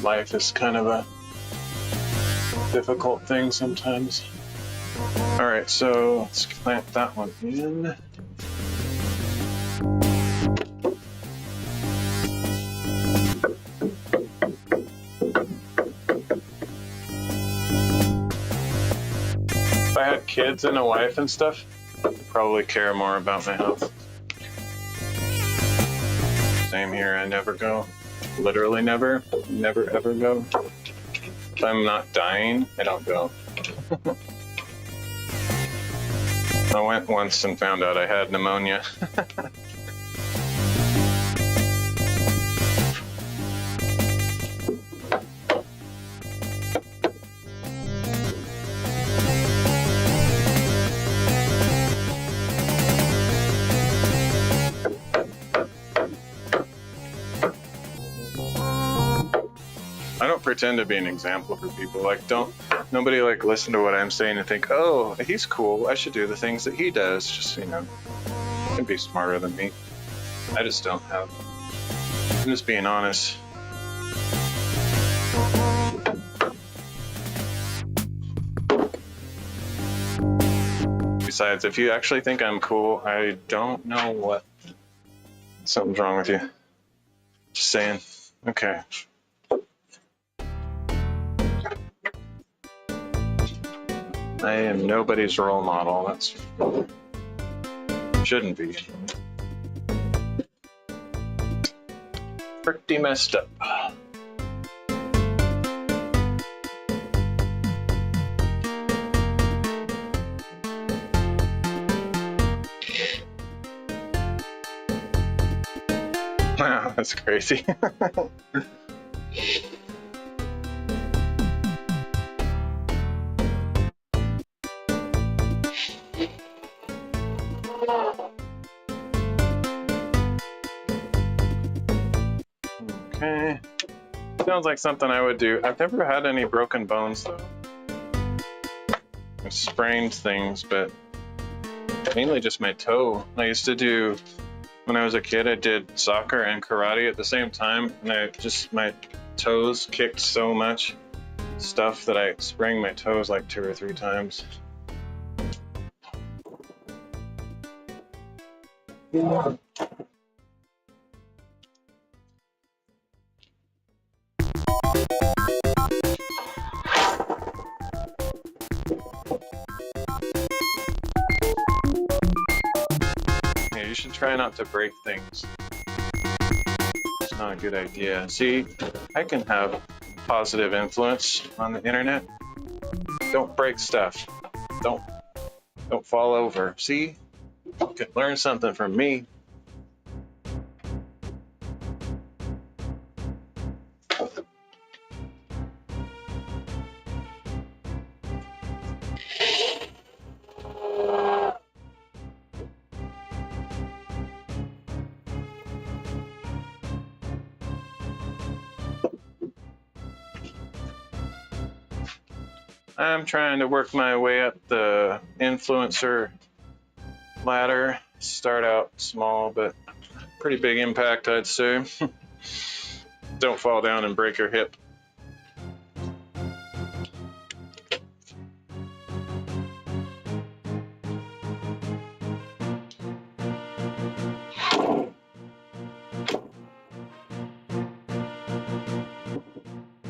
Life is kind of a difficult thing sometimes. All right, so let's plant that one in. If I had kids and a wife and stuff, I'd probably care more about my health. Same here, I never go. Literally never ever go. If I'm not dying, I don't go. I went once and found out I had pneumonia. I don't pretend to be an example for people. Like, nobody like listen to what I'm saying and think, oh, he's cool, I should do the things that he does. Just, you know, he can be smarter than me. I just don't have. I'm just being honest. Besides, if you actually think I'm cool, I don't know what. Something's wrong with you. Just saying. Okay. I am nobody's role model. That's shouldn't be. Pretty messed up. Wow, that's crazy. Okay. Sounds like something I would do. I've never had any broken bones though. I've sprained things, but mainly just my toe. I used to do, when I was a kid, I did soccer and karate at the same time, and my toes kicked so much stuff that I sprained my toes like 2 or 3 times. Yeah. You should try not to break things. It's not a good idea. See, I can have positive influence on the internet. Don't break stuff. Don't fall over. See, you can learn something from me. I'm trying to work my way up the influencer ladder. Start out small, but pretty big impact, I'd say. Don't fall down and break your hip.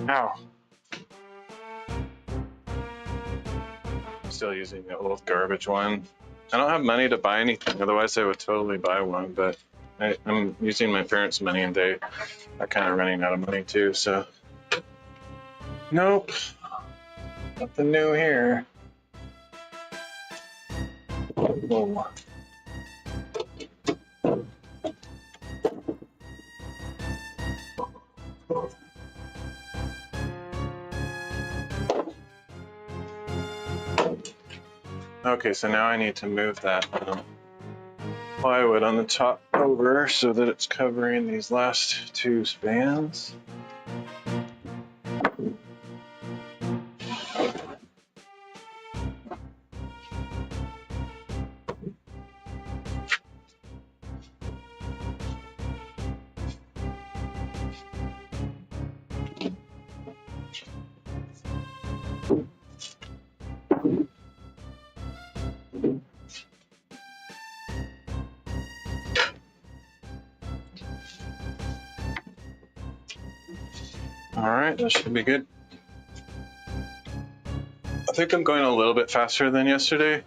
Ow. Still using the old garbage one. I don't have money to buy anything, otherwise I would totally buy one, but I'm using my parents' money and they are kind of running out of money too, so. Nope. Nothing new here. Whoa. Okay, so now I need to move that plywood on the top over so that it's covering these last 2 spans. All right, that should be good. I think I'm going a little bit faster than yesterday,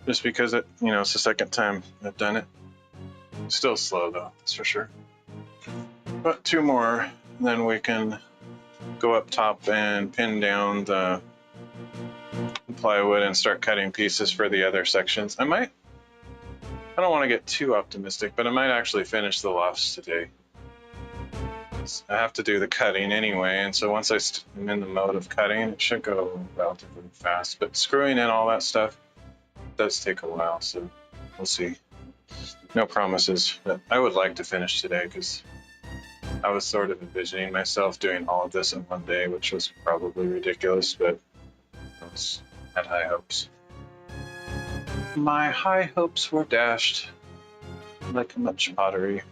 just because it's the second time I've done it. Still slow though, that's for sure. But 2 more, and then we can go up top and pin down the plywood and start cutting pieces for the other sections. I don't want to get too optimistic, but I might actually finish the lofts today. I have to do the cutting anyway, and so once I'm in the mode of cutting, it should go relatively fast. But screwing in all that stuff does take a while, so we'll see. No promises, but I would like to finish today because I was sort of envisioning myself doing all of this in one day, which was probably ridiculous, but I had high hopes. My high hopes were dashed like much pottery.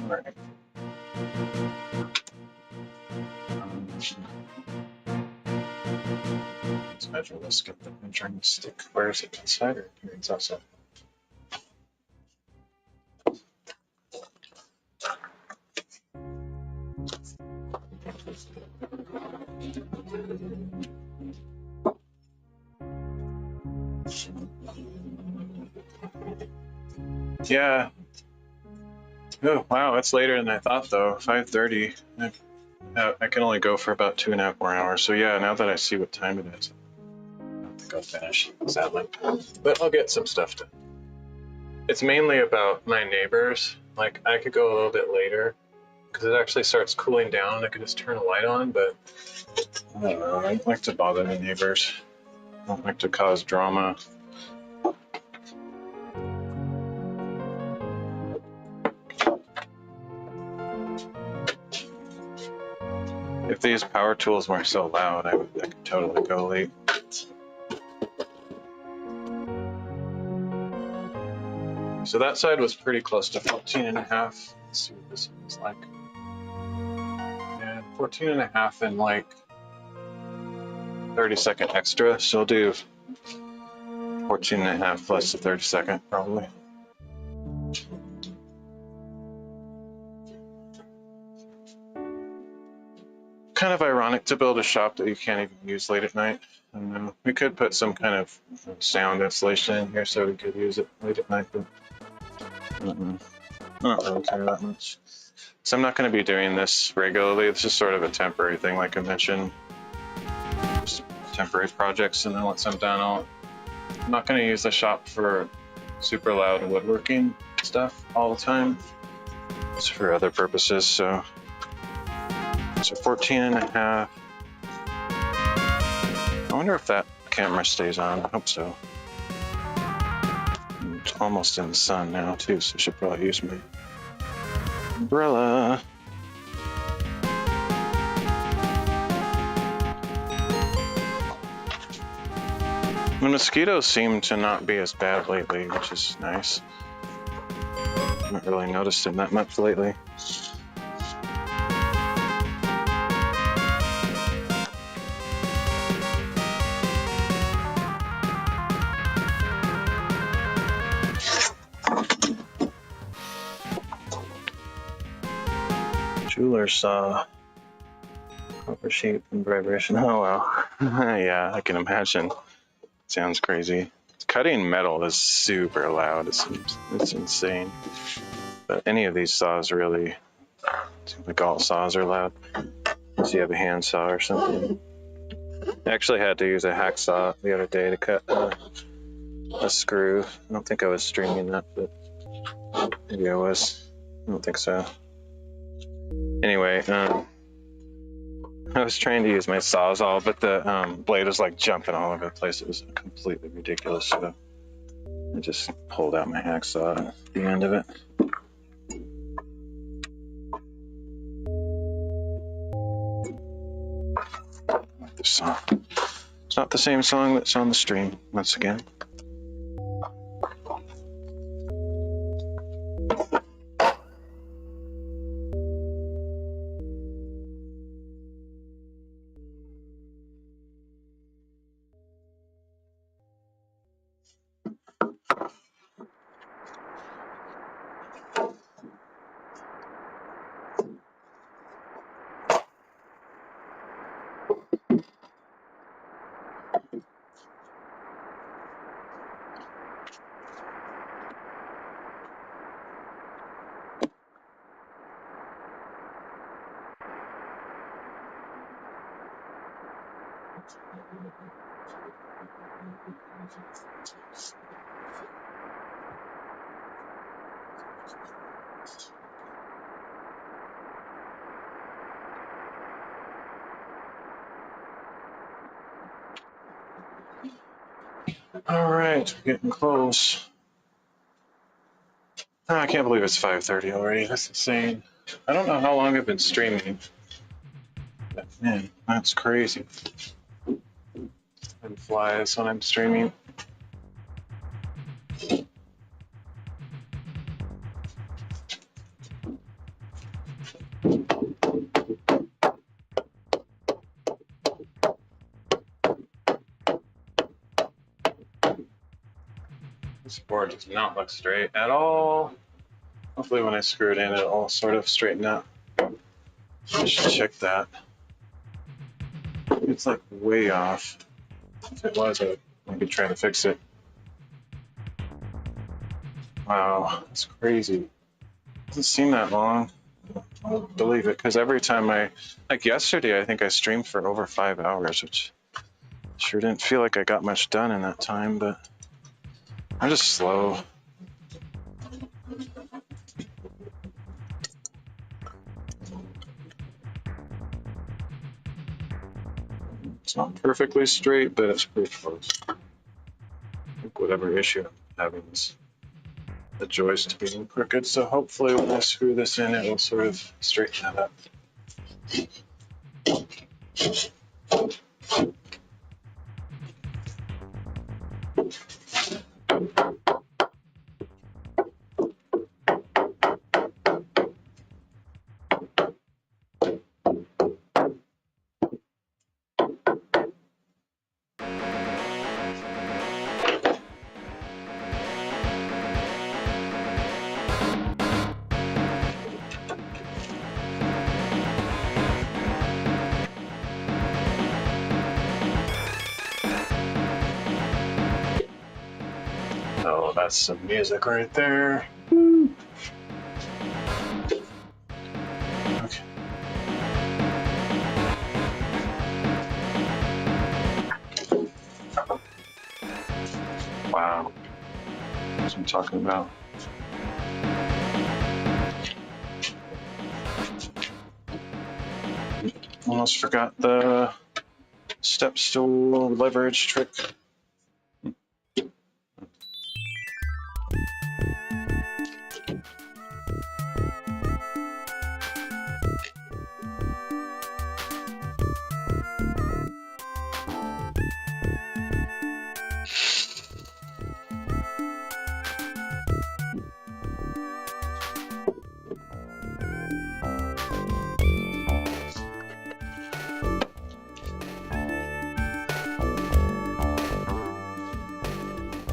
Alright. Let's measure this, get the measuring stick. Where is it? Inside or here? It's outside. Yeah. Oh, wow, it's later than I thought though. 5:30. I can only go for about 2.5 more hours. So yeah, now that I see what time it is, I don't think I'll finish, sadly. But I'll get some stuff done. It's mainly about my neighbors. Like, I could go a little bit later because it actually starts cooling down. I could just turn a light on, but I don't know. I don't like to bother my neighbors. I don't like to cause drama. If these power tools weren't so loud, I could totally go late. So that side was pretty close to 14.5. Let's see what this one's like. Yeah, 14.5 and like 30-second extra. So I'll do 14.5 plus the 30-second probably. Kind of ironic to build a shop that you can't even use late at night. I don't know. We could put some kind of sound installation in here so we could use it late at night, but I don't really care that much. So I'm not going to be doing this regularly. It's just sort of a temporary thing, like I mentioned. Just temporary projects, and then once I'm done, I'm not going to use the shop for super loud woodworking stuff all the time. It's for other purposes, so 14.5. I wonder if that camera stays on. I hope so. It's almost in the sun now too, so I should probably use my umbrella. The mosquitoes seem to not be as bad lately, which is nice. I haven't really noticed them that much lately. Jeweler's saw. Copper shape and vibration. Oh well. Yeah, I can imagine. Sounds crazy. Cutting metal is super loud. It's insane. But any of these saws really, seems like all saws are loud. Unless you have a handsaw or something. I actually had to use a hacksaw the other day to cut a screw. I don't think I was stringing that, but maybe I was. I don't think so. Anyway, I was trying to use my Sawzall, but the blade was like jumping all over the place. It was completely ridiculous. So I just pulled out my hacksaw at the end of it. This song. It's not the same song that's on the stream, once again. All right, we're getting close. Oh, I can't believe it's 5:30 already. That's insane. I don't know how long I've been streaming. But man, that's crazy. Time flies when I'm streaming. This board does not look straight at all. Hopefully when I screw it in, it'll all sort of straighten out. I should check that. It's like way off. If it was, I could try to fix it. Wow, that's crazy. Doesn't seem that long. I don't believe it, because every time like yesterday, I think I streamed for over 5 hours, which sure didn't feel like I got much done in that time, but I'm just slow. It's not perfectly straight, but it's pretty close. I think whatever issue I'm having is the joist being crooked, so hopefully when I screw this in, it will sort of straighten that up. Oh, that's some music right there. Okay. Wow. That's what I'm talking about. Almost forgot the step stool leverage trick.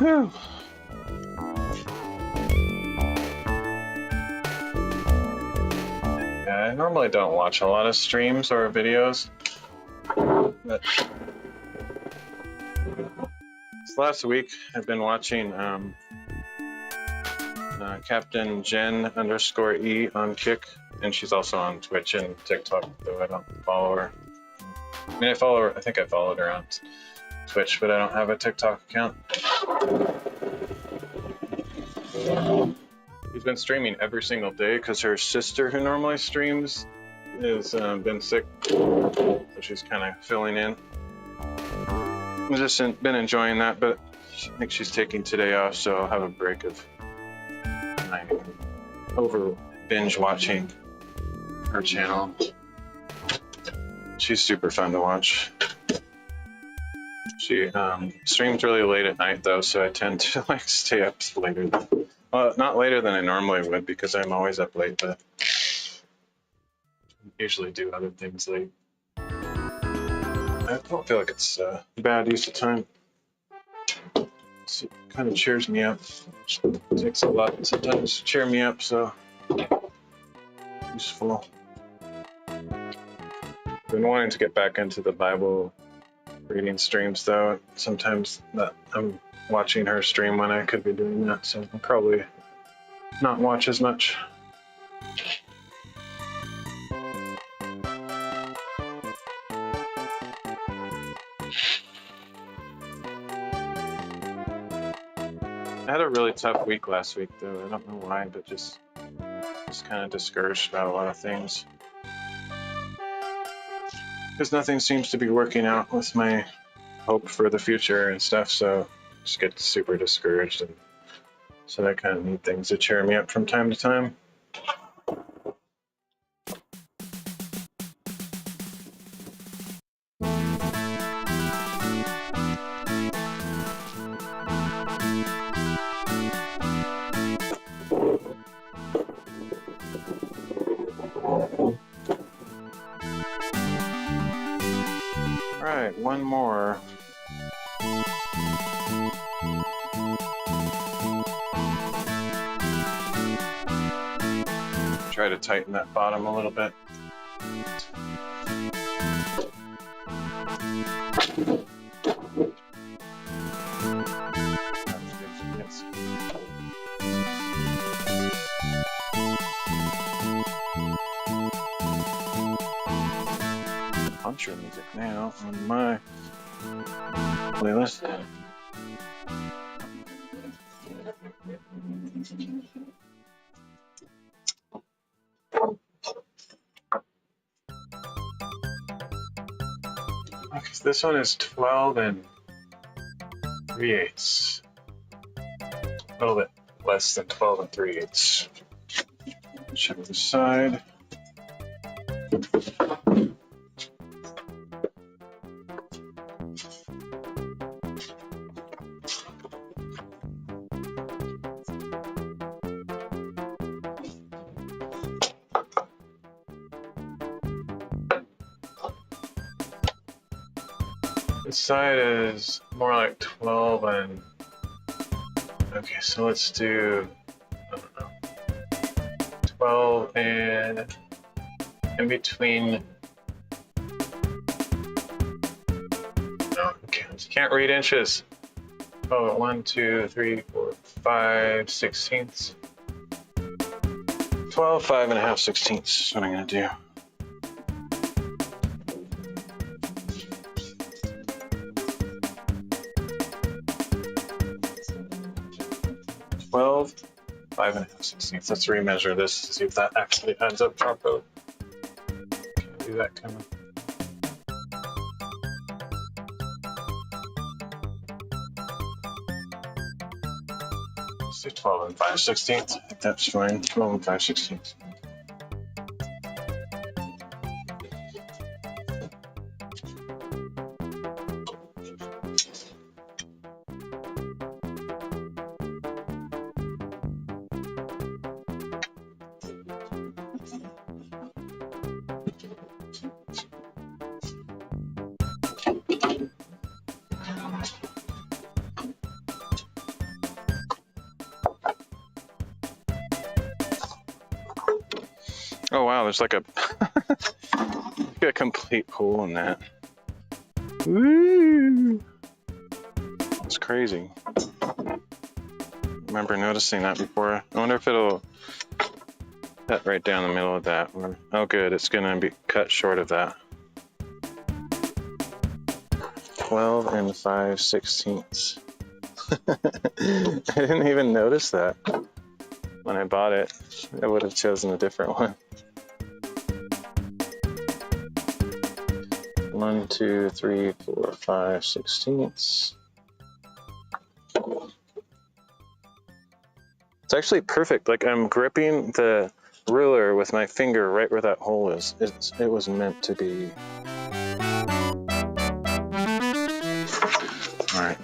Whew. Yeah, I normally don't watch a lot of streams or videos, but this last week I've been watching Captain Jen_E on Kick, and she's also on Twitch and TikTok, though I don't follow her. I mean, I follow her. I think I followed her on Twitch, but I don't have a TikTok account. She's been streaming every single day because her sister, who normally streams, has been sick, so she's kind of filling in. I've just been enjoying that, but I think she's taking today off, so I'll have a break of over binge watching her channel. She's super fun to watch. She streams really late at night though, so I tend to like stay up later than, well, not later than I normally would because I'm always up late, but I usually do other things late. I don't feel like it's a bad use of time. It kind of cheers me up. It takes a lot sometimes to cheer me up, so useful. Been wanting to get back into the Bible reading streams though. Sometimes that I'm watching her stream when I could be doing that, so I'll probably not watch as much. I had a really tough week last week, though. I don't know why, but just kind of discouraged about a lot of things. Because nothing seems to be working out with my hope for the future and stuff, so just get super discouraged. And so I kind of need things to cheer me up from time to time. Alright, one more. Try to tighten that bottom a little bit. Puncher music now on my playlist. Okay, so this one is 12 and 3/8. A little bit less than 12 and 3/8. Check the side. This side is more like 12 and... Okay, so let's do, I don't know, 12 and in between... No, can't read inches. Oh, 1, 2, 3, 4, 5 16ths. 12, 5 and a half 16ths is what I'm gonna do. 12, 5 and a half 16ths. Let's remeasure this to see if that actually adds up properly. Can't do that kind of. Let's do 12 and 5 16ths. I think that's fine. 12 and 5 16ths. Oh wow, there's like a complete hole in that. Woo! It's crazy. I remember noticing that before. I wonder if it'll cut right down the middle of that. Oh good, it's gonna be cut short of that. 12 and 5 16ths. I didn't even notice that when I bought it. I would have chosen a different one. 1, 2, 3, 4, 5 16ths. It's actually perfect. Like I'm gripping the ruler with my finger right where that hole is. It was meant to be. All right.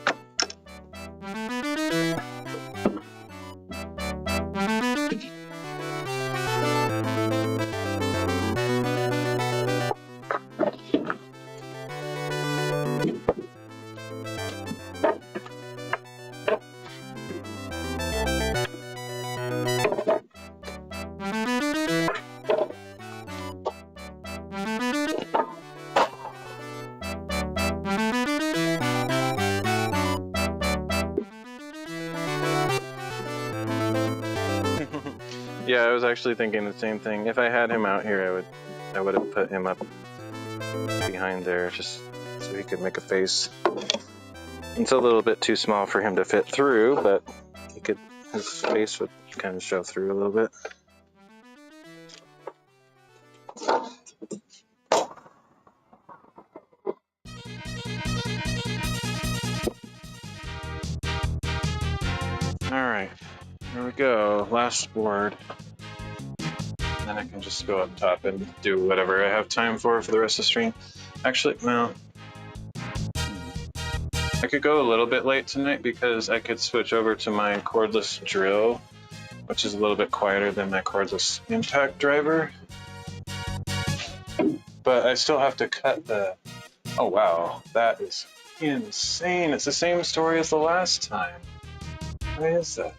Yeah, I was actually thinking the same thing. If I had him out here, I would have put him up behind there just so he could make a face. It's a little bit too small for him to fit through, but his face would kind of show through a little bit. Alright, here we go, last board. And then I can just go up top and do whatever I have time for the rest of the stream. Actually, no. I could go a little bit late tonight because I could switch over to my cordless drill, which is a little bit quieter than my cordless impact driver. But I still have to cut the... Oh wow, that is insane. It's the same story as the last time. Why is that?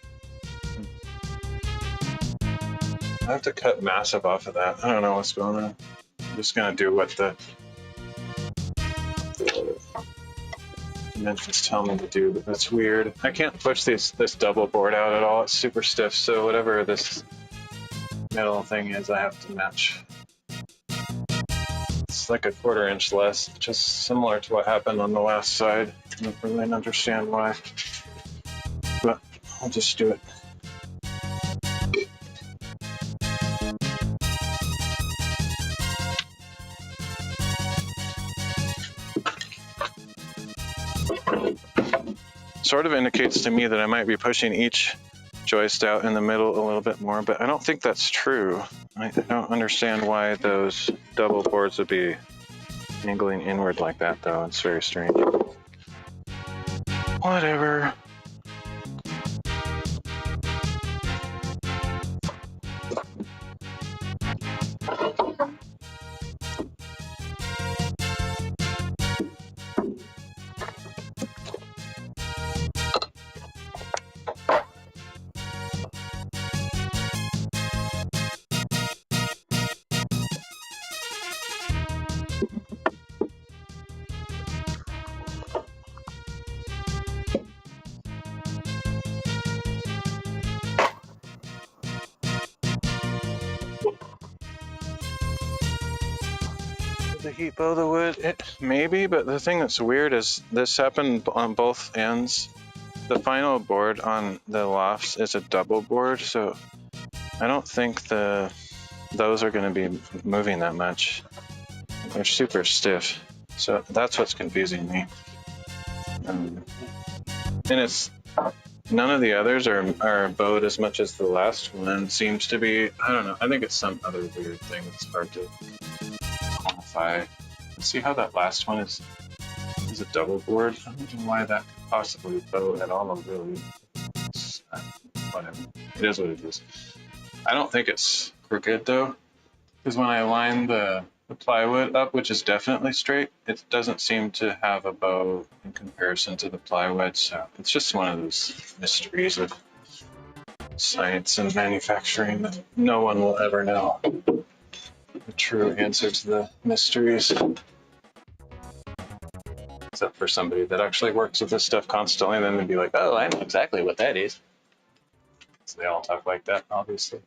I have to cut massive off of that. I don't know what's going on. I'm just gonna do what the dimensions tell me to do, but that's weird. I can't push this double board out at all. It's super stiff, so whatever this middle thing is, I have to match. It's like a 1/4 inch less, just similar to what happened on the last side. I don't really understand why, but I'll just do it. Sort of indicates to me that I might be pushing each joist out in the middle a little bit more, but I don't think that's true. I don't understand why those double boards would be angling inward like that, though. It's very strange. Whatever. The heat bow the wood? Maybe, but the thing that's weird is this happened on both ends. The final board on the lofts is a double board, so I don't think those are going to be moving that much. They're super stiff, so that's what's confusing me. And it's none of the others are bowed as much as the last one seems to be. I don't know. I think it's some other weird thing that's hard to quantify. See how that last one is a double board? I don't know why that could possibly bow at all, really. Whatever. It is what it is. I don't think it's crooked though, because when I line the plywood up, which is definitely straight, it doesn't seem to have a bow in comparison to the plywood, so it's just one of those mysteries of science and manufacturing that no one will ever know the true answer to the mysteries. Except for somebody that actually works with this stuff constantly, and then they'd be like, oh, I know exactly what that is. So they all talk like that, obviously.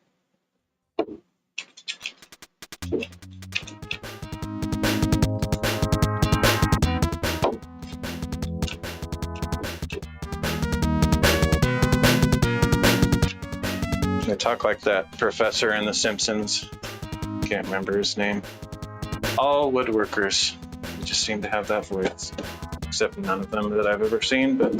They talk like that professor in The Simpsons. Can't remember his name. All woodworkers just seem to have that voice, except none of them that I've ever seen, but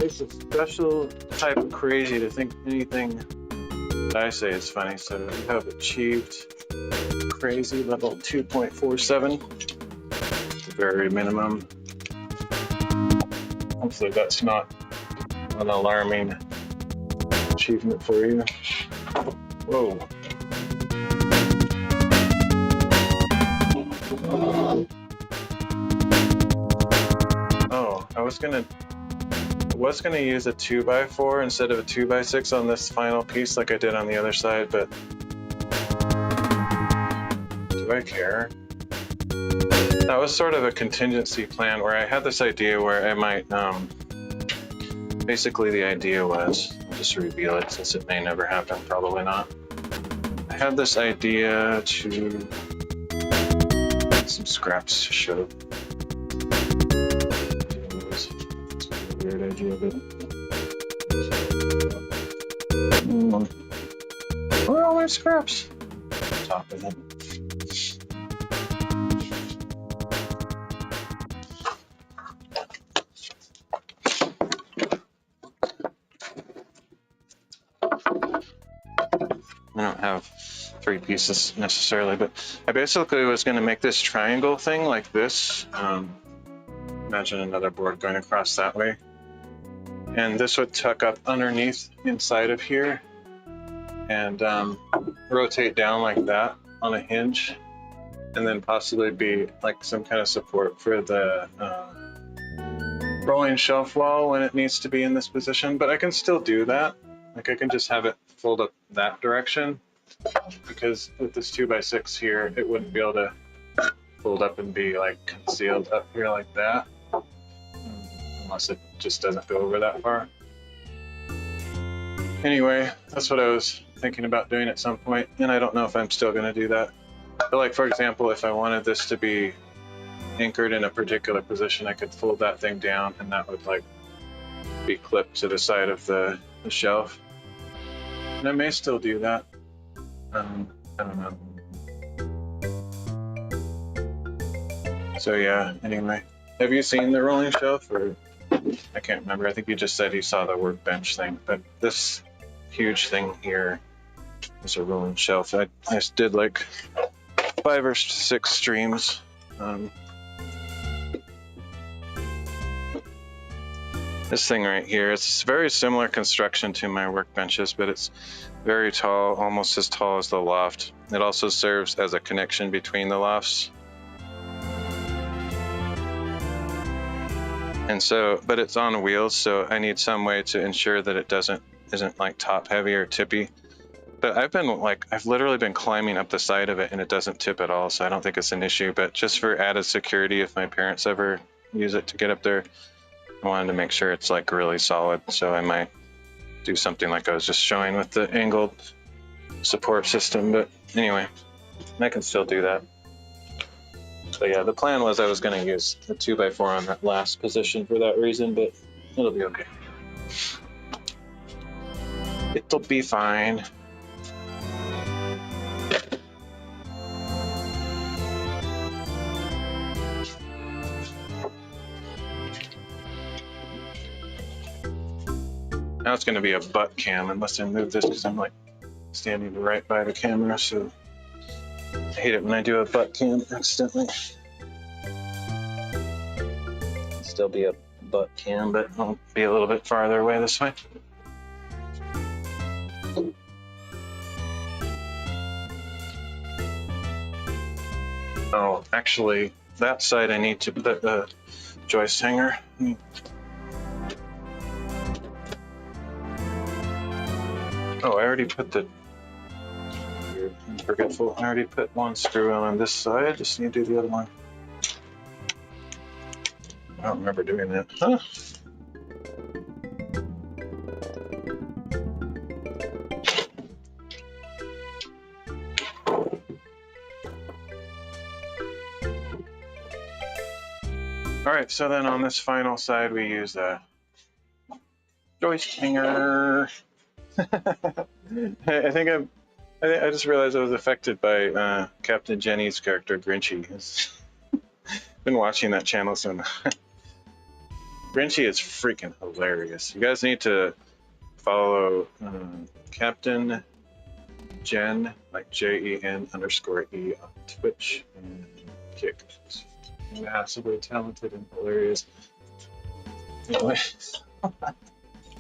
it's a special type of crazy to think anything that I say is funny, so we have achieved crazy level 2.47, the very minimum. Hopefully that's not an alarming achievement for you. Whoa. Oh, I was gonna use a 2x4 instead of a 2x6 on this final piece like I did on the other side, but do I care? That was sort of a contingency plan where I had this idea where I might, basically the idea was, I'll just reveal it since it may never happen, probably not. I had this idea to some scraps to show. It's a weird idea, but where are all my scraps? Top of it. I don't have 3 pieces necessarily, but I basically was going to make this triangle thing like this. Imagine another board going across that way. And this would tuck up underneath inside of here and rotate down like that on a hinge, and then possibly be like some kind of support for the rolling shelf wall when it needs to be in this position. But I can still do that. Like I can just have it fold up that direction, because with this 2x6 here, it wouldn't be able to fold up and be like concealed up here like that, unless it just doesn't go over that far. Anyway, that's what I was thinking about doing at some point, and I don't know if I'm still going to do that. But like, for example, if I wanted this to be anchored in a particular position, I could fold that thing down and that would like be clipped to the side of the shelf. And I may still do that. I don't know. So yeah, anyway. Have you seen the rolling shelf? Or I can't remember. I think you just said you saw the workbench thing. But this huge thing here is a rolling shelf. I just did like 5 or 6 streams. This thing right here, it's very similar construction to my workbenches, but it's very tall, almost as tall as the loft. It also serves as a connection between the lofts. And so, but it's on wheels, so I need some way to ensure that it isn't like top heavy or tippy. But I've literally been climbing up the side of it and it doesn't tip at all, so I don't think it's an issue. But just for added security, if my parents ever use it to get up there, I wanted to make sure it's like really solid, so I might do something like I was just showing with the angled support system. But anyway, I can still do that. So yeah, the plan was I was going to use the 2x4 on that last position for that reason, but it'll be okay. It'll be fine. Now it's going to be a butt cam unless I move this, because I'm like standing right by the camera, so I hate it when I do a butt cam accidentally. It'll still be a butt cam, but I'll be a little bit farther away this way. Oh, actually, that side I need to put a joist hanger. Oh, I already put the... I'm forgetful. I already put one screw on this side. I just need to do the other one. I don't remember doing that. Huh? All right, so then on this final side, we use a joist hanger. I just realized I was affected by Captain Jenny's character, Grinchy. Been watching that channel so much. Grinchy is freaking hilarious. You guys need to follow Captain Jen, like JEN_E on Twitch and Kick. Massively talented and hilarious. Anyway.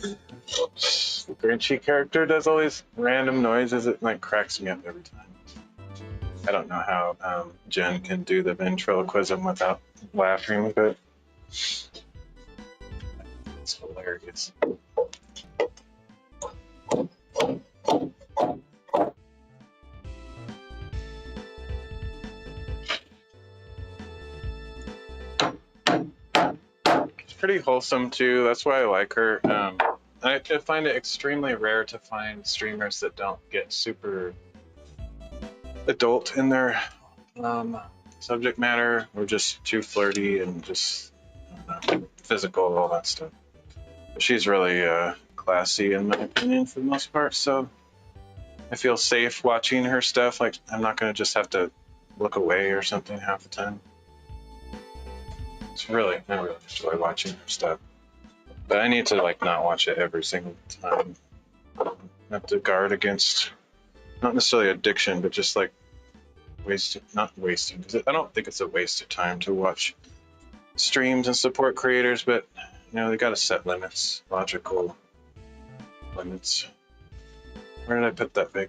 The Grinchy character does all these random noises. It like cracks me up every time. I don't know how Jen can do the ventriloquism without laughing, but it's hilarious. pretty wholesome too. That's why I like her. I find it extremely rare to find streamers that don't get super adult in their subject matter, or just too flirty and just physical, all that stuff. But she's really classy in my opinion for the most part, so I feel safe watching her stuff. Like, I'm not going to just have to look away or something half the time. I really enjoy watching her stuff. But I need to like not watch it every single time. I have to guard against, not necessarily addiction, but just like not wasting. Because I don't think it's a waste of time to watch streams and support creators, but you know, they got to set limits, logical limits. Where did I put that big?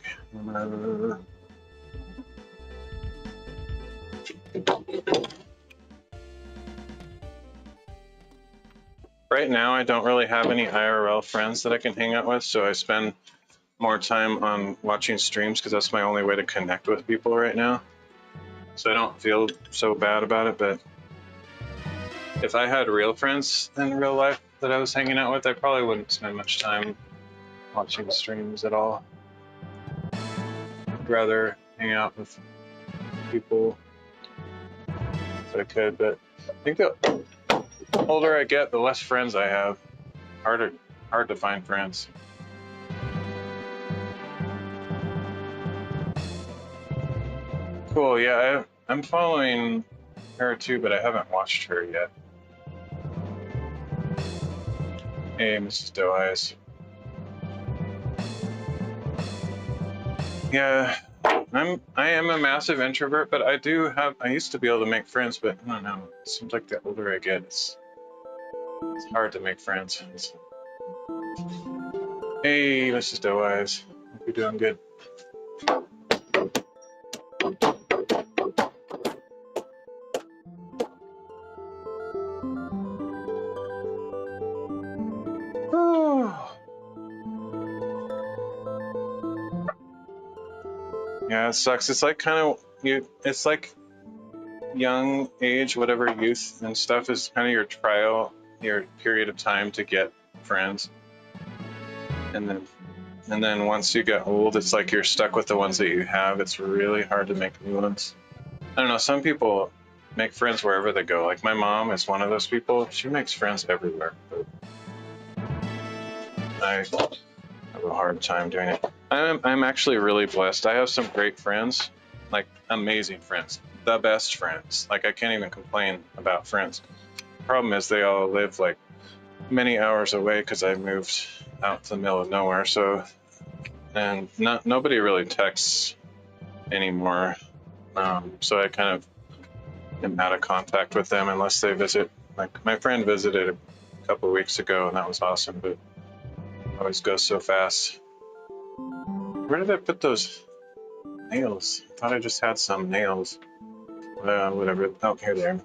Right now, I don't really have any IRL friends that I can hang out with, so I spend more time on watching streams because that's my only way to connect with people right now. So I don't feel so bad about it, but if I had real friends in real life that I was hanging out with, I probably wouldn't spend much time watching streams at all. I'd rather hang out with people if I could, but I think the older I get, the less friends I have. Hard to find friends. Cool, yeah, I'm following her too, but I haven't watched her yet. Hey, Mrs. Doe Eyes. Yeah, I am a massive introvert, but I used to be able to make friends, but I don't know. It seems like the older I get, it's hard to make friends. Hey, Mrs. Doe Eyes. Hope you're doing good. Yeah, it sucks. It's like it's like young age, whatever youth and stuff is kind of your period of time to get friends. And then once you get old, it's like you're stuck with the ones that you have. It's really hard to make new ones. I don't know, some people make friends wherever they go. Like my mom is one of those people. She makes friends everywhere, but I have a hard time doing it. I'm actually really blessed. I have some great friends, like amazing friends, the best friends. Like I can't even complain about friends. The problem is they all live like many hours away because I moved out to the middle of nowhere. So, and nobody really texts anymore. So I kind of am out of contact with them unless they visit. Like my friend visited a couple of weeks ago, and that was awesome. But it always goes so fast. Where did I put those nails? I thought I just had some nails. Whatever. Oh, here they are.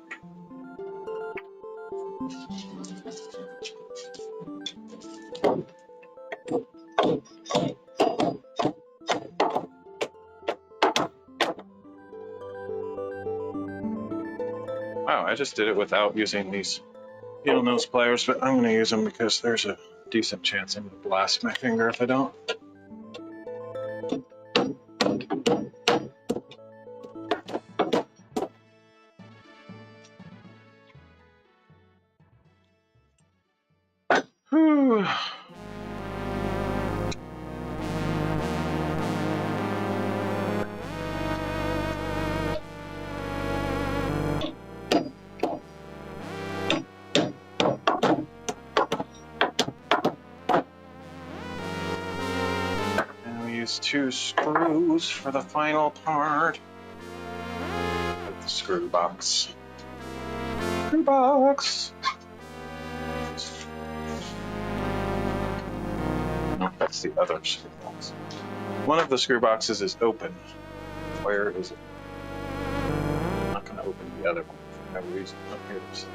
Wow, I just did it without using these needle nose pliers, but I'm going to use them because there's a decent chance I'm going to blast my finger if I don't. Whew. Two screws for the final part with the screw box. Screw box. No, that's the other screw box. One of the screw boxes is open. Where is it? I'm not going to open the other one for no reason. Oh, here it is.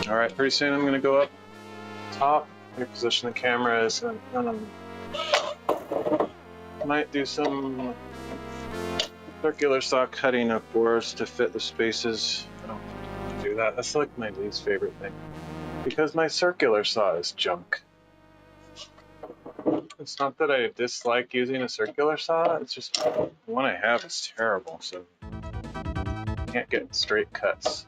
All right, pretty soon I'm going to go up top. Reposition the cameras and might do some circular saw cutting of boards to fit the spaces. I don't want to do that. That's like my least favorite thing. Because my circular saw is junk. It's not that I dislike using a circular saw, it's just the one I have is terrible, so I can't get straight cuts.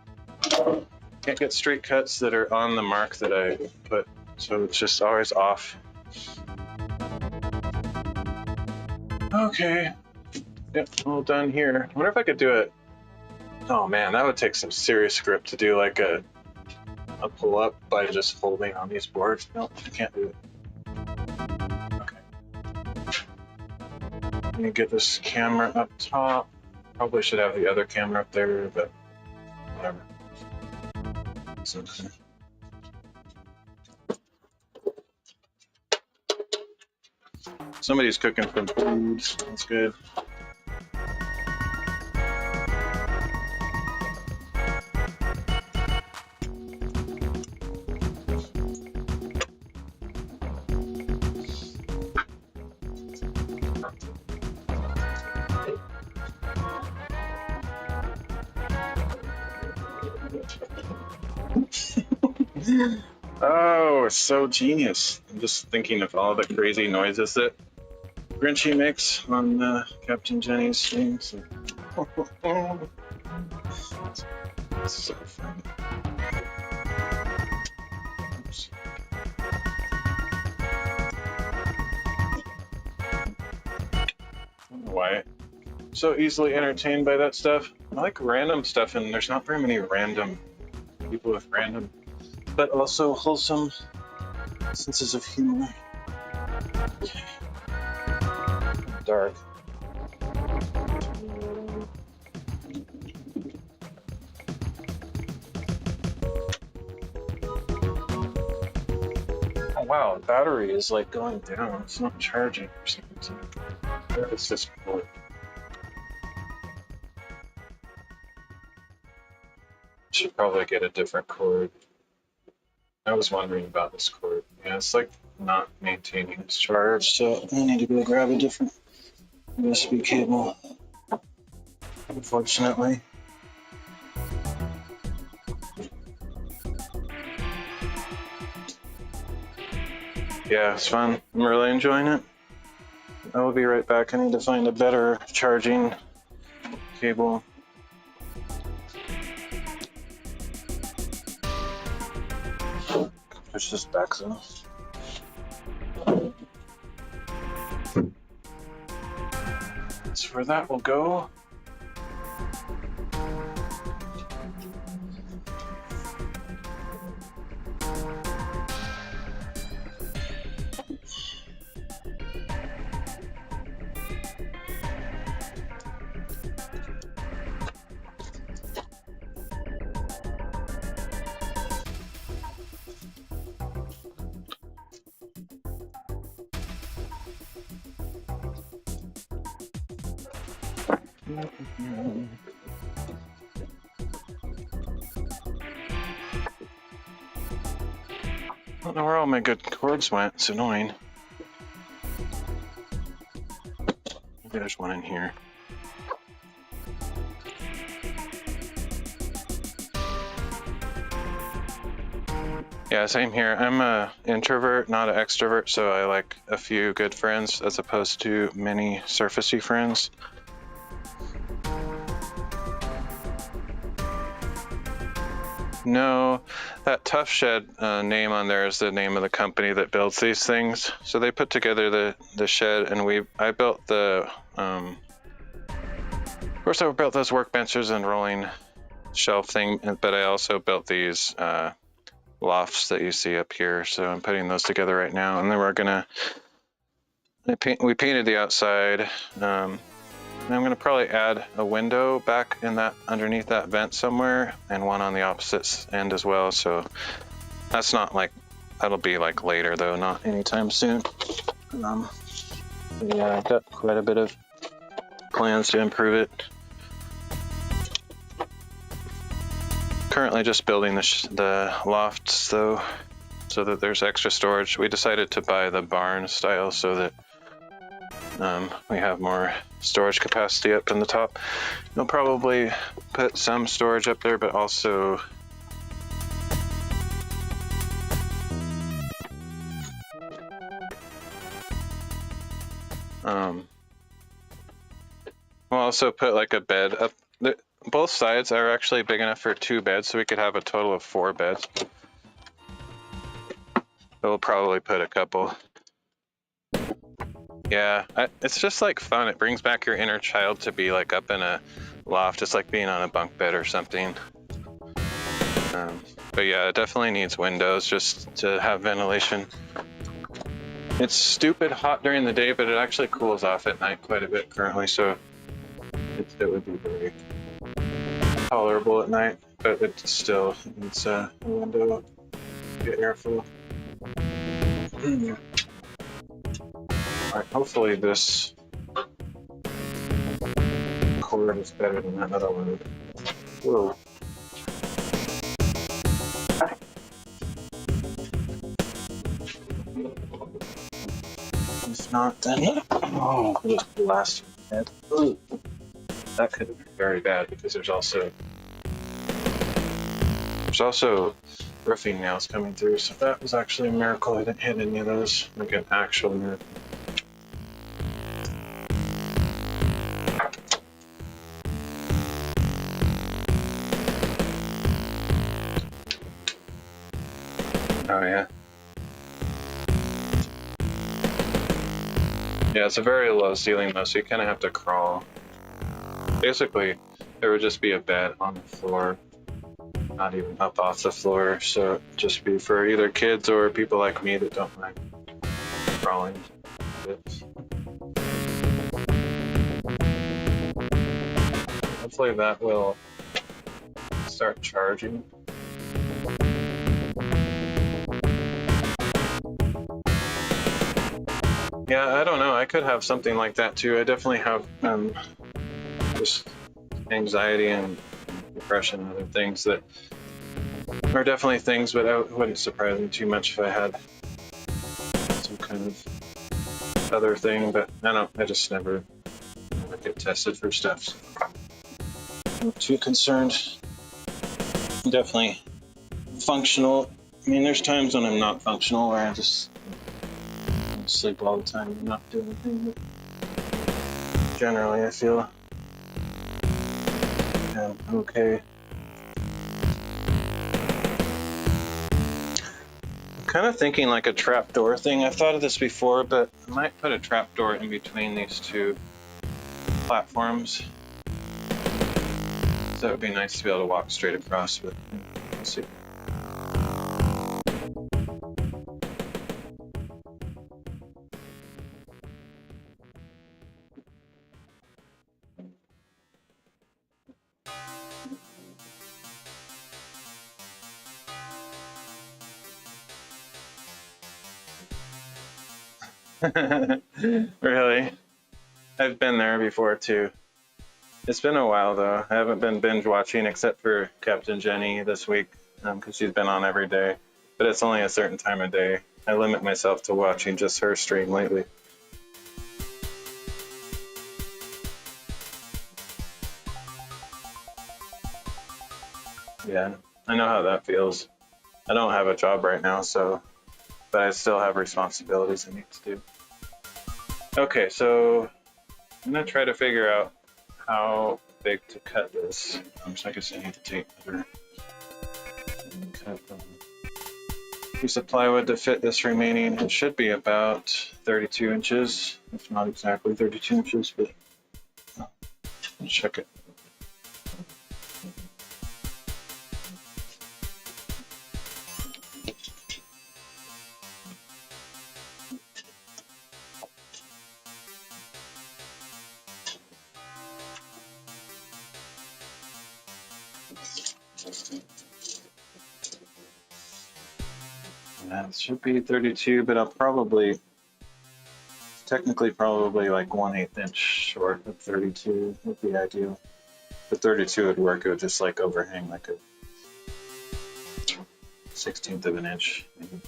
Can't get straight cuts that are on the mark that I put, so it's just always off. Okay, yep, all done here. I wonder if I could do it. Oh man, that would take some serious grip to do like a pull up by just holding on these boards. Nope, I can't do it. Okay. Let me get this camera up top. Probably should have the other camera up there, but whatever. So, somebody's cooking some food. That's good. Oh, it's so genius. I'm just thinking of all the crazy noises that Grinchy makes on Captain Jenny's things. It's so funny. Oops. I don't know why I'm so easily entertained by that stuff. I like random stuff, and there's not very many random people with random, but also wholesome senses of humor. Okay. Dark. Oh wow, the battery is like going down. It's not charging for some reason. It's just cool. Should probably get a different cord. I was wondering about this cord. Yeah, it's like not maintaining its charge, so I need to go grab a different USB cable. Unfortunately. Yeah, it's fun. I'm really enjoying it. I will be right back. I need to find a better charging cable. Push this back so. That's where that will go. I don't know where all my good cords went. It's annoying. Maybe there's one in here. Yeah, same here. I'm an introvert, not an extrovert, so I like a few good friends as opposed to many surfacey friends. No, that Tough Shed name on there is the name of the company that builds these things. So they put together the shed, and I built the. Of course, I built those workbenches and rolling shelf thing, but I also built these lofts that you see up here. So I'm putting those together right now, and then we're gonna. We painted the outside. And I'm going to probably add a window back in that underneath that vent somewhere, and one on the opposite end as well. So that's not like, that'll be like later though, not anytime soon. Yeah, I've got quite a bit of plans to improve it. Currently just building the lofts though, so that there's extra storage. We decided to buy the barn style so that We have more storage capacity up in the top. You'll probably put some storage up there, but also we'll also put like a bed up. Both sides are actually big enough for 2 beds, so we could have a total of 4 beds. But we'll probably put a couple. Yeah, it's just like fun. It brings back your inner child to be like up in a loft, just like being on a bunk bed or something. But yeah, it definitely needs windows just to have ventilation. It's stupid hot during the day, but it actually cools off at night quite a bit currently, so it would be very tolerable at night, but it still needs a window to get airflow. Alright, hopefully this cord is better than that other one. Whoa. If not, then just blast your head. Ooh. That could have been very bad because there's also roofing nails coming through, so that was actually a miracle. I didn't hit any of those, like an actual miracle. Oh yeah. Yeah, it's a very low ceiling though, so you kind of have to crawl. Basically, there would just be a bed on the floor, not even up off the floor, so just be for either kids or people like me that don't like crawling. Hopefully that will start charging. Yeah, I don't know. I could have something like that too. I definitely have just anxiety and depression and other things that are definitely things, but it wouldn't surprise me too much if I had some kind of other thing, but I just never get tested for stuff. So I'm not too concerned. I'm definitely functional. I mean, there's times when I'm not functional where I just sleep all the time and not do anything, but generally I feel okay. I'm kind of thinking like a trapdoor thing. I've thought of this before, but I might put a trapdoor in between these 2 platforms. So it would be nice to be able to walk straight across, but we'll see. Really? I've been there before too. It's been a while though. I haven't been binge watching except for Captain Jenny this week because she's been on every day. But it's only a certain time of day. I limit myself to watching just her stream lately. Yeah, I know how that feels. I don't have a job right now, but I still have responsibilities I need to do. Okay, so I'm gonna try to figure out how big to cut this. So I guess I need to take another cut piece of plywood to fit this remaining. It should be about 32 inches, if not exactly 32 inches, but I'll check it. That should be 32, but I'll technically probably like 1/8 inch short of 32 would be ideal. But 32 would work. It would just like overhang like a 1/16 of an inch, maybe.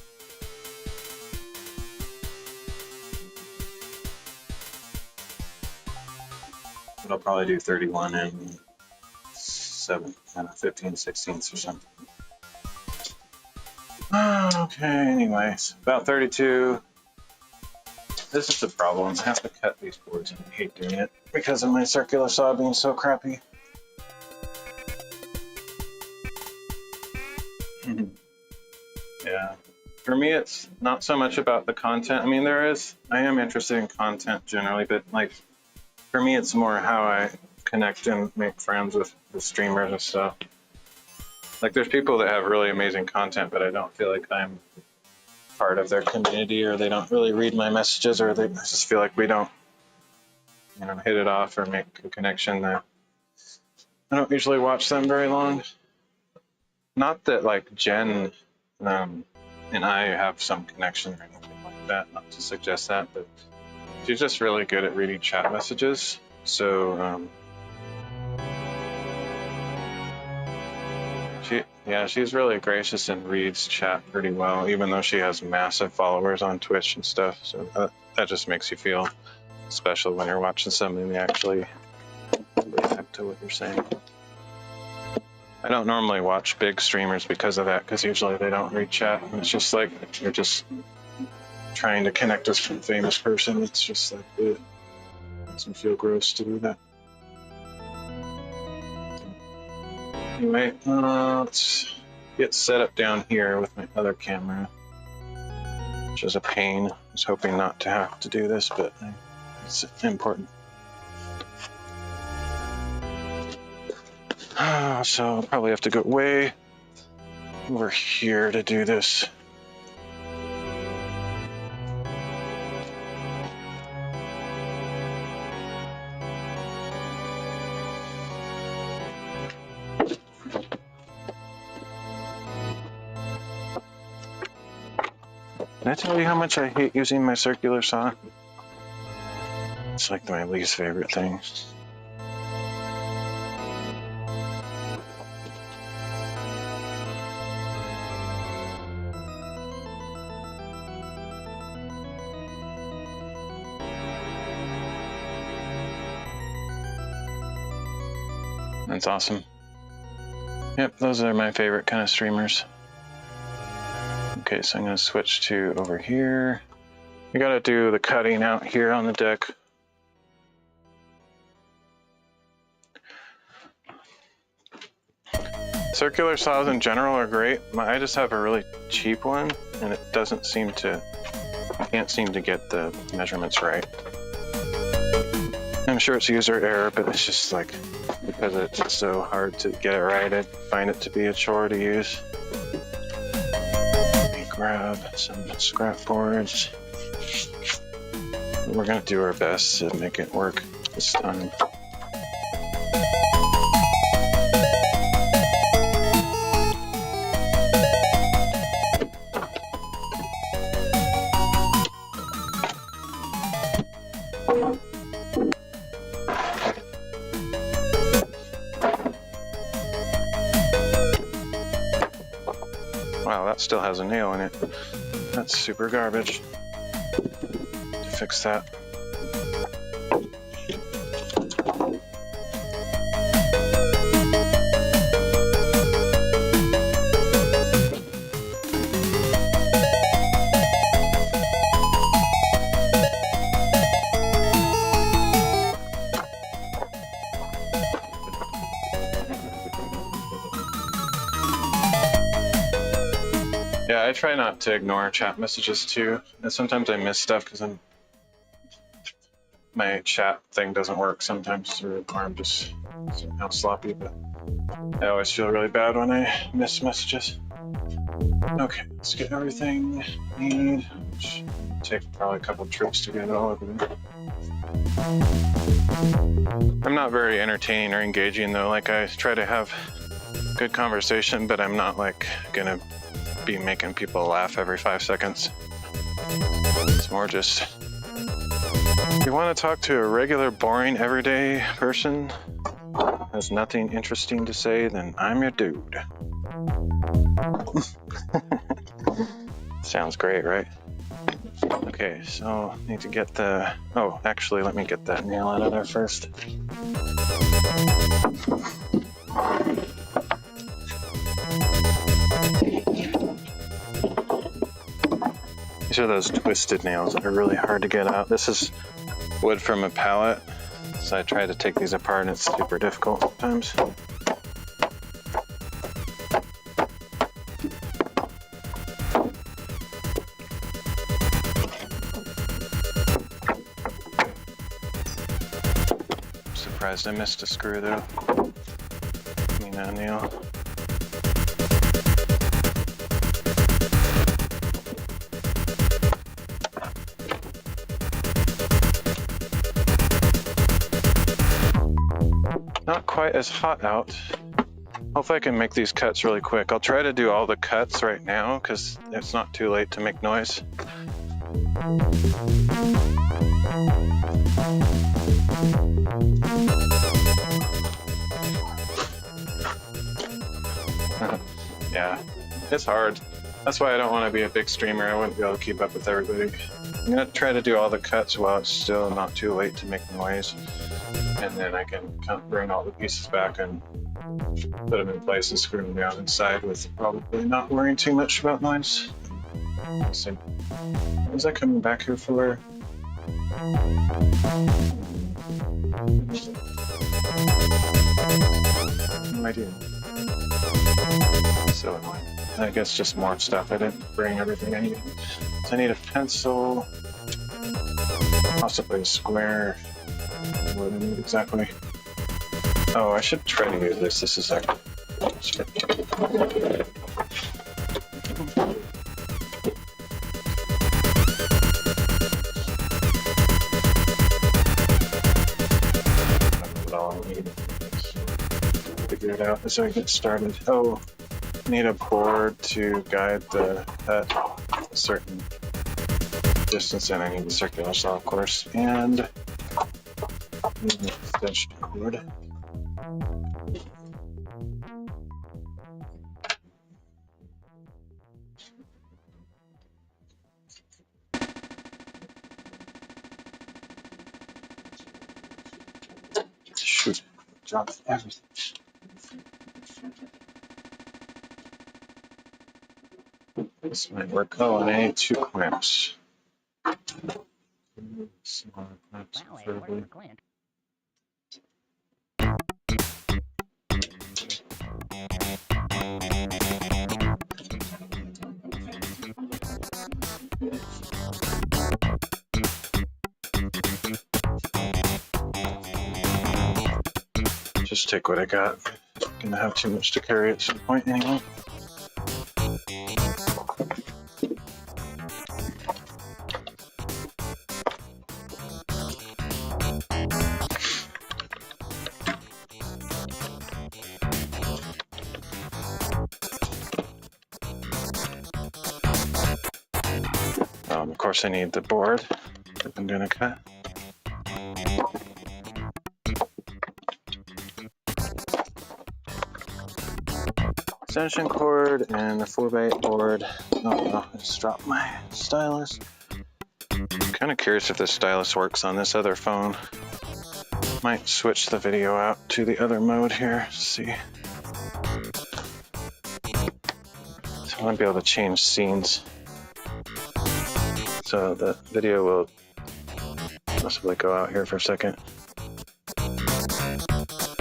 I'll probably do 31 and 15/16 or something. Okay, anyways, about 32. This is the problem. I have to cut these boards and I hate doing it because of my circular saw being so crappy. Yeah. For me, it's not so much about the content. I mean, I am interested in content generally, but like, for me, it's more how I connect and make friends with the streamers and stuff. Like, there's people that have really amazing content, but I don't feel like I'm part of their community, or they don't really read my messages, or I just feel like we don't, hit it off or make a connection. I don't usually watch them very long. Not that like Jen and I have some connection or anything like that, not to suggest that, but she's just really good at reading chat messages. So she's really gracious and reads chat pretty well, even though she has massive followers on Twitch and stuff. So that just makes you feel special when you're watching something they actually react to what you're saying. I don't normally watch big streamers because of that, because usually they don't read chat. And it's just like you're just trying to connect with some famous person. It's just like it makes me feel gross to do that. Anyway, let's get set up down here with my other camera, which is a pain. I was hoping not to have to do this, but it's important. So I'll probably have to go way over here to do this. Did I tell you how much I hate using my circular saw? It's like my least favorite thing. That's awesome. Yep, those are my favorite kind of streamers. Okay, so I'm going to switch to over here. We got to do the cutting out here on the deck. Circular saws in general are great. I just have a really cheap one, and it doesn't seem to, I can't seem to get the measurements right. I'm sure it's user error, but it's just like, because it's so hard to get it right, I find it to be a chore to use. Let me grab some scrap boards. We're gonna do our best to make it work this time. Wow, that still has a nail in it. That's super garbage. To fix that. Yeah, I try not to ignore chat messages too. And sometimes I miss stuff because my chat thing doesn't work sometimes, or I'm just somehow sloppy, but I always feel really bad when I miss messages. Okay, let's get everything we need. Which take probably a couple trips to get it all over there. I'm not very entertaining or engaging though. Like, I try to have good conversation, but I'm not like gonna be making people laugh every 5 seconds. It's more just, if you want to talk to a regular, boring, everyday person who has nothing interesting to say, then I'm your dude. Sounds great, right? Okay, so need to get the, oh, actually, let me get that nail out of there first. These are those twisted nails that are really hard to get out. This is wood from a pallet, so I try to take these apart and it's super difficult sometimes. Surprised I missed a screw though. I mean, a nail. Not quite as hot out. Hopefully I can make these cuts really quick. I'll try to do all the cuts right now because it's not too late to make noise. Yeah, it's hard. That's why I don't want to be a big streamer. I wouldn't be able to keep up with everybody. I'm gonna try to do all the cuts while it's still not too late to make noise. And then I can bring all the pieces back and put them in place and screw them down inside with probably not worrying too much about noise. Let's see. What was I coming back here for? No idea. So annoying. I guess just more stuff. I didn't bring everything I needed. So I need a pencil, possibly a square. What do I need exactly? Oh, I should try to use this. This is like figure it out as I get started. Oh, I need a board to guide the cut a certain distance, and I need the circular saw, of course, and an extension cord. Shoot, dropped everything. This might work. Oh, and I need 2 clamps. Smaller clamps, preferably. Just take what I got. Gonna have too much to carry at some point anyway. Of course I need the board that I'm gonna cut. Extension cord and a 4x8 board. Oh no, I just dropped my stylus. I'm kind of curious if this stylus works on this other phone. Might switch the video out to the other mode here. Let's see. So I want to be able to change scenes. So the video will possibly go out here for a second.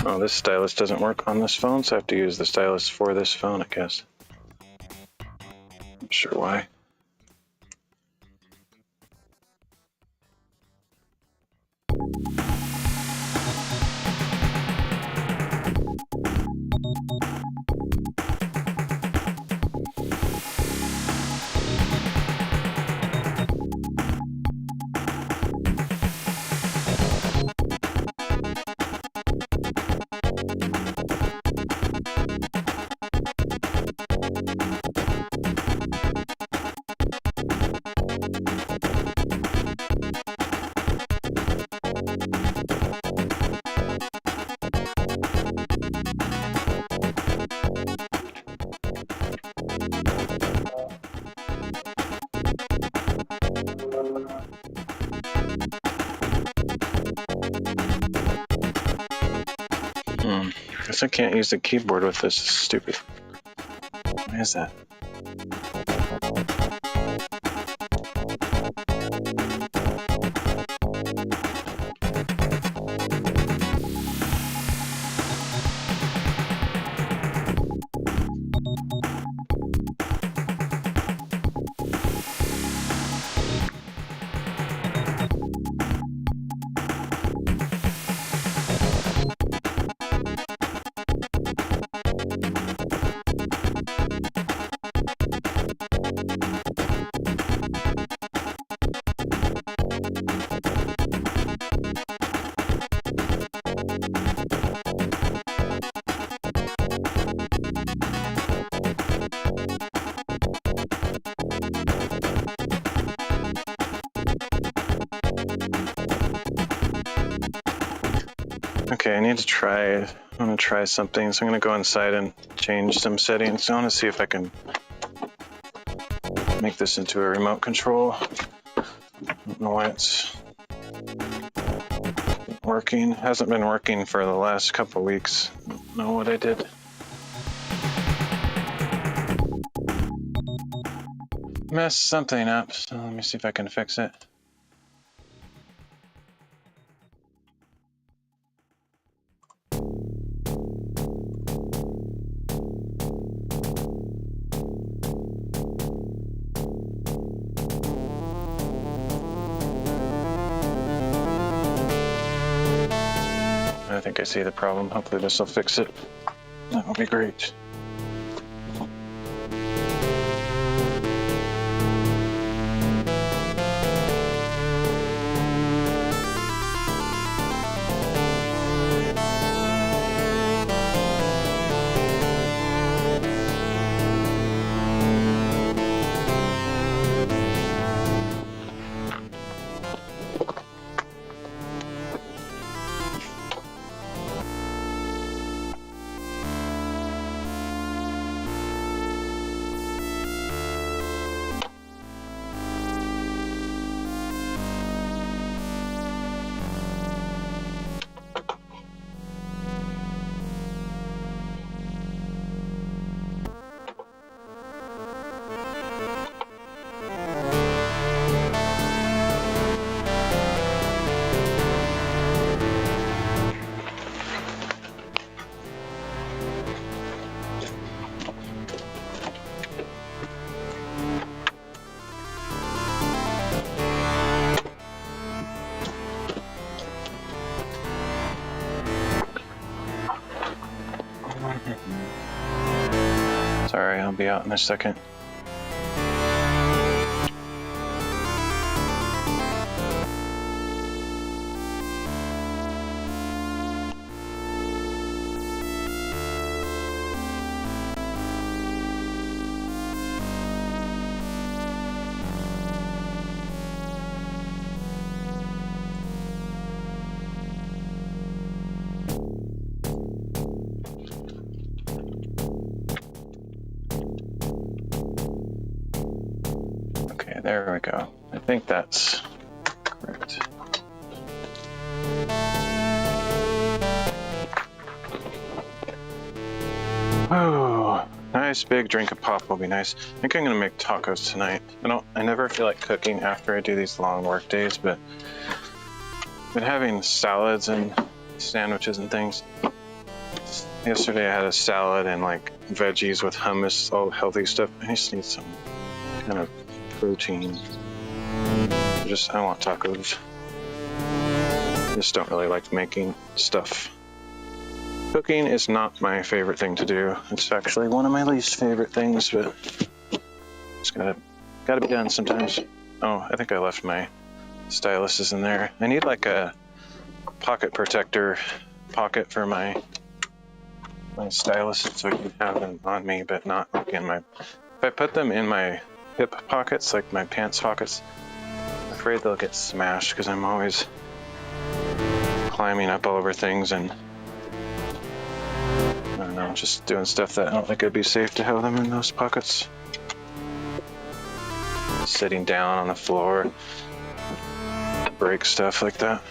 Oh, this stylus doesn't work on this phone, so I have to use the stylus for this phone, I guess. Not sure why. guess I can't use the keyboard with this. It's stupid. Why is that? Okay, I need to try, I'm gonna try something. So I'm gonna go inside and change some settings. I wanna see if I can make this into a remote control. I don't know why it's working. It hasn't been working for the last couple weeks. I don't know what I did. Messed something up, so let me see if I can fix it. I think I see the problem. Hopefully this will fix it. That will be great. Sorry, I'll be out in a second. There we go. I think that's correct. Oh, nice big drink of pop will be nice. I think I'm gonna make tacos tonight. I never feel like cooking after I do these long work days, but I've been having salads and sandwiches and things. Yesterday I had a salad and like veggies with hummus, all healthy stuff. I just need some kind of protein. I want tacos. I just don't really like making stuff. Cooking is not my favorite thing to do. It's actually one of my least favorite things, but it's gotta be done sometimes. Oh, I think I left my stylus in there. I need like a pocket protector pocket for my stylus so I can have them on me, but not like in my. If I put them in my hip pockets, like my pants pockets, I'm afraid they'll get smashed because I'm always climbing up all over things and I don't know, just doing stuff that I don't think it'd be safe to have them in those pockets. Sitting down on the floor, break stuff like that.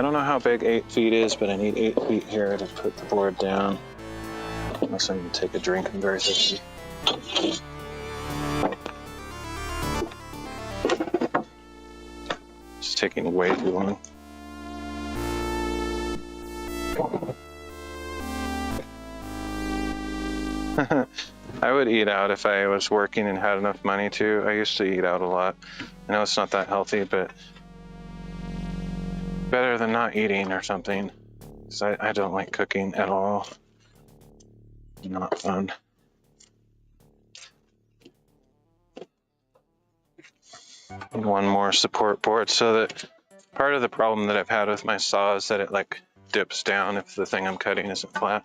I don't know how big 8 feet is, but I need 8 feet here to put the board down. Unless I'm going to take a drink and very thirsty. It's taking way too long. I would eat out if I was working and had enough money to. I used to eat out a lot. I know it's not that healthy, but better than not eating or something. Because I don't like cooking at all. Not fun. One more support board so that part of the problem that I've had with my saw is that it like dips down if the thing I'm cutting isn't flat.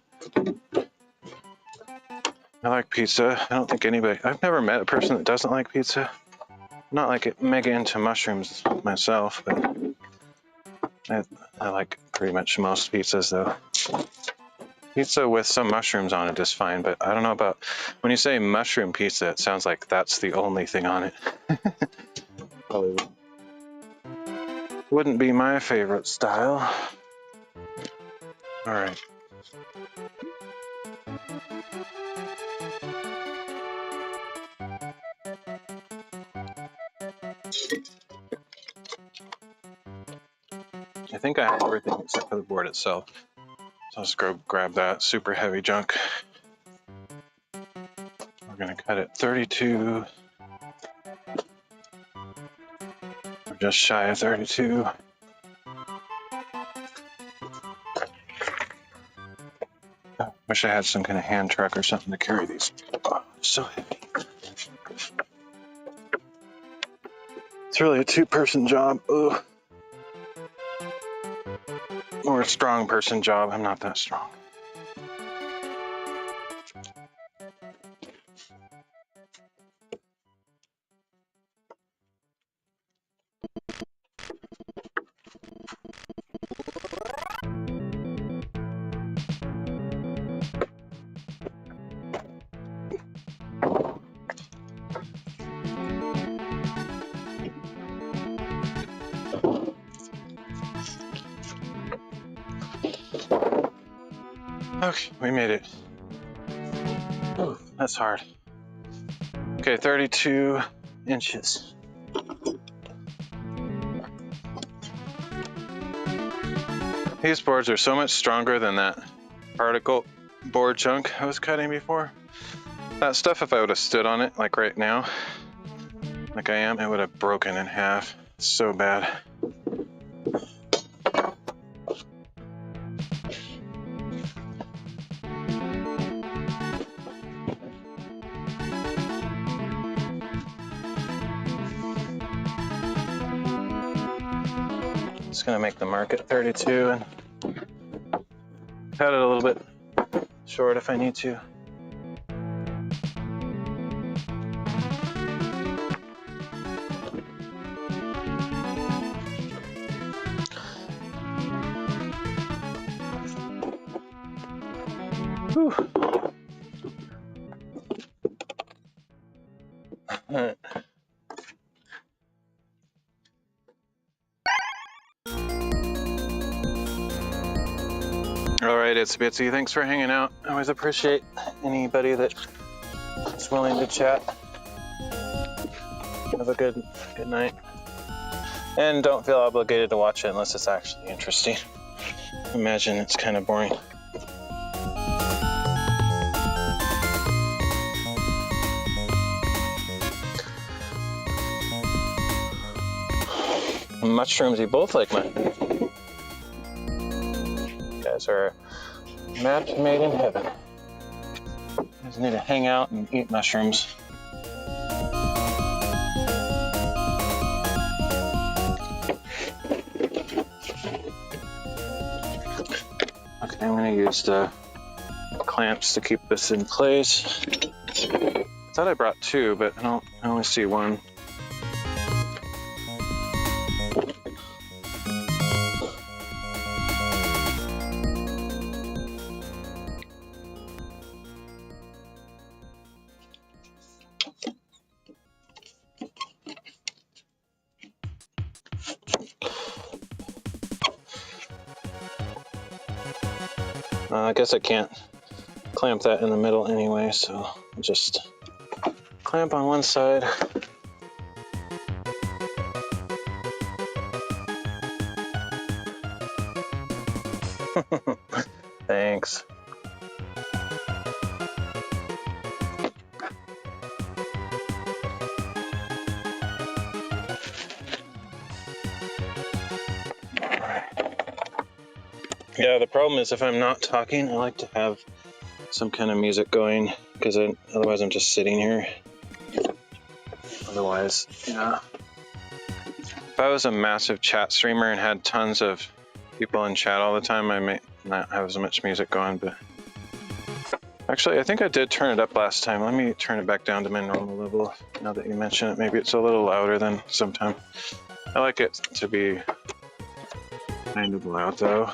I like pizza. I don't think I've never met a person that doesn't like pizza. I'm not like mega into mushrooms myself, but I like pretty much most pizzas though. Pizza with some mushrooms on it is fine, but I don't know about when you say mushroom pizza, it sounds like that's the only thing on it. Probably wouldn't be my favorite style. All right. I think I have everything except for the board itself. So let's go grab that super heavy junk. We're gonna cut it 32. We're just shy of 32. Oh, wish I had some kind of hand truck or something to carry these. Oh, so heavy. It's really a two-person job. Ugh. Or a strong person job. I'm not that strong. Okay, we made it. Ooh, that's hard. Okay, 32 inches. These boards are so much stronger than that particle board chunk I was cutting before. That stuff, if I would have stood on it like right now, like I am, it would have broken in half. It's so bad. Just gonna make the mark at 32 and cut it a little bit short if I need to. Whew. All right, it's Bitsy. Thanks for hanging out. I always appreciate anybody that's willing to chat. Have a good night. And don't feel obligated to watch it unless it's actually interesting. Imagine it's kind of boring. Mushrooms, you both like mushrooms. You guys are a match made in heaven. You guys need to hang out and eat mushrooms. Okay, I'm going to use the clamps to keep this in place. I thought I brought two, but I only see one. I guess I can't clamp that in the middle anyway, so I'll just clamp on one side. Thanks. Yeah, the problem is if I'm not talking, I like to have some kind of music going, because otherwise I'm just sitting here. Otherwise, yeah. If I was a massive chat streamer and had tons of people in chat all the time, I might not have as much music going, but actually I think I did turn it up last time. Let me turn it back down to my normal level now that you mention it. Maybe it's a little louder than sometimes. I like it to be kind of loud though.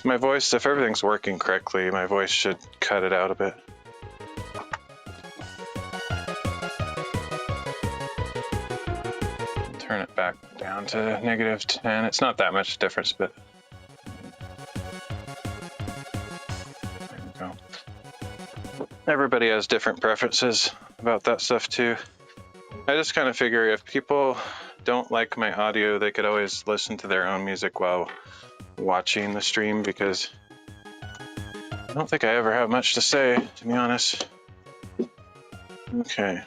My voice, if everything's working correctly, my voice should cut it out a bit. Turn it back down to -10. It's not that much difference, but there we go. Everybody has different preferences about that stuff too. I just kind of figure if people don't like my audio, they could always listen to their own music while watching the stream, because I don't think I ever have much to say, to be honest. Okay.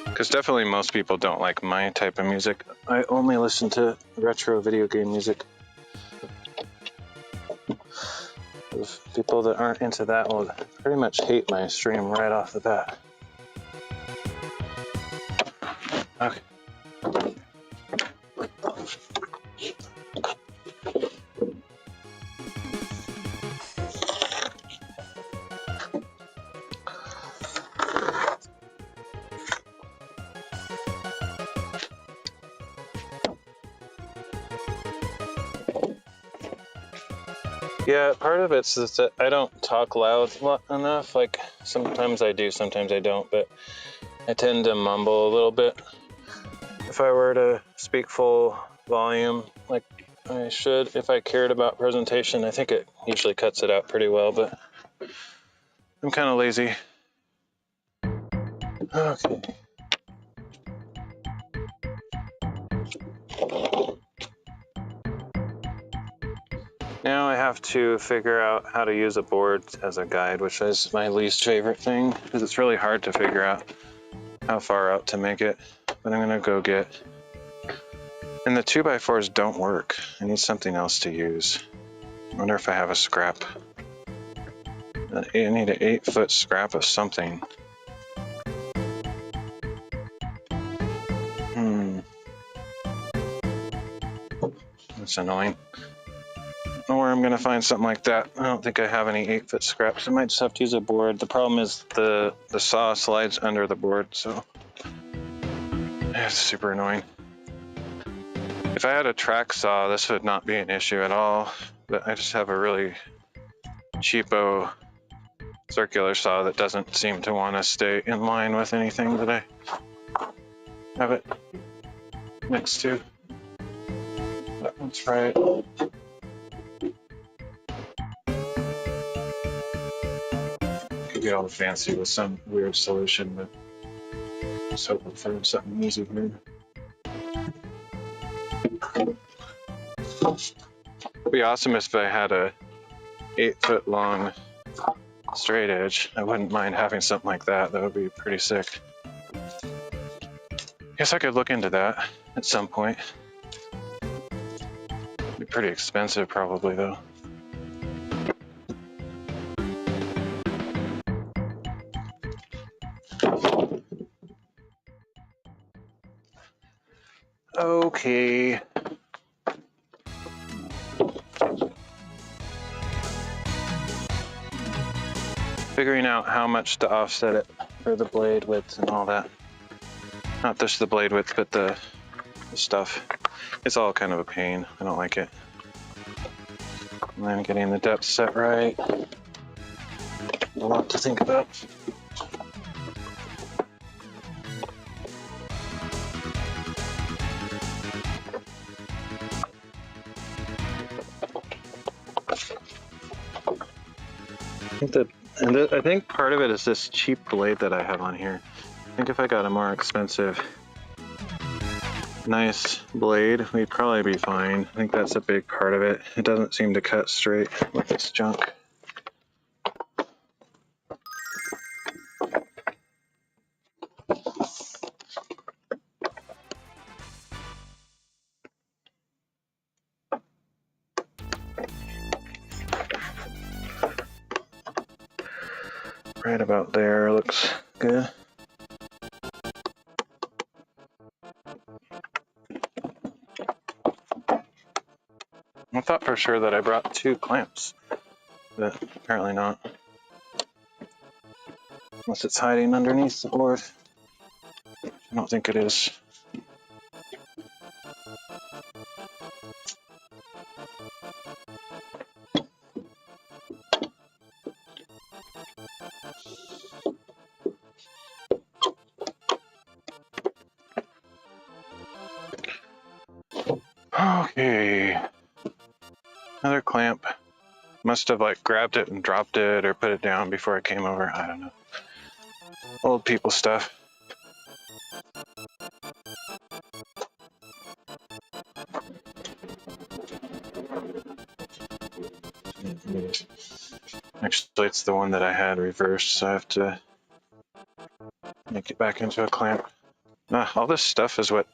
Because definitely most people don't like my type of music. I only listen to retro video game music. People that aren't into that will pretty much hate my stream right off the bat. Okay. Yeah, part of it's that I don't talk loud enough. Like, sometimes I do, sometimes I don't, but I tend to mumble a little bit. If I were to speak full volume, like I should, if I cared about presentation, I think it usually cuts it out pretty well, but I'm kind of lazy. Okay. Now I have to figure out how to use a board as a guide, which is my least favorite thing, because it's really hard to figure out how far out to make it. But I'm gonna go get, and the 2x4s don't work. I need something else to use. I wonder if I have a scrap. I need an 8-foot scrap of something. That's annoying. I don't know where I'm gonna find something like that. I don't think I have any 8-foot scraps. I might just have to use a board. The problem is the saw slides under the board, so it's super annoying. If I had a track saw, this would not be an issue at all, but I just have a really cheapo circular saw that doesn't seem to want to stay in line with anything that I have it next to. That one's right. Could get all fancy with some weird solution, but just hoping for something easy here. It'd be awesome if I had a 8-foot long straight edge. I wouldn't mind having something like that. That would be pretty sick. Guess I could look into that at some point. It'd be pretty expensive probably though. Okay. Figuring out how much to offset it for the blade width and all that. Not just the blade width, but the stuff. It's all kind of a pain. I don't like it. And then getting the depth set right. A lot to think about. I think part of it is this cheap blade that I have on here. I think if I got a more expensive, nice blade, we'd probably be fine. I think that's a big part of it. It doesn't seem to cut straight with this junk. Right about there looks good. I thought for sure that I brought 2 clamps, but apparently not. Unless it's hiding underneath the board. I don't think it is. Okay. Another clamp. Must have like grabbed it and dropped it or put it down before I came over. I don't know. Old people stuff. Actually, it's the one that I had reversed, so I have to make it back into a clamp. All this stuff is what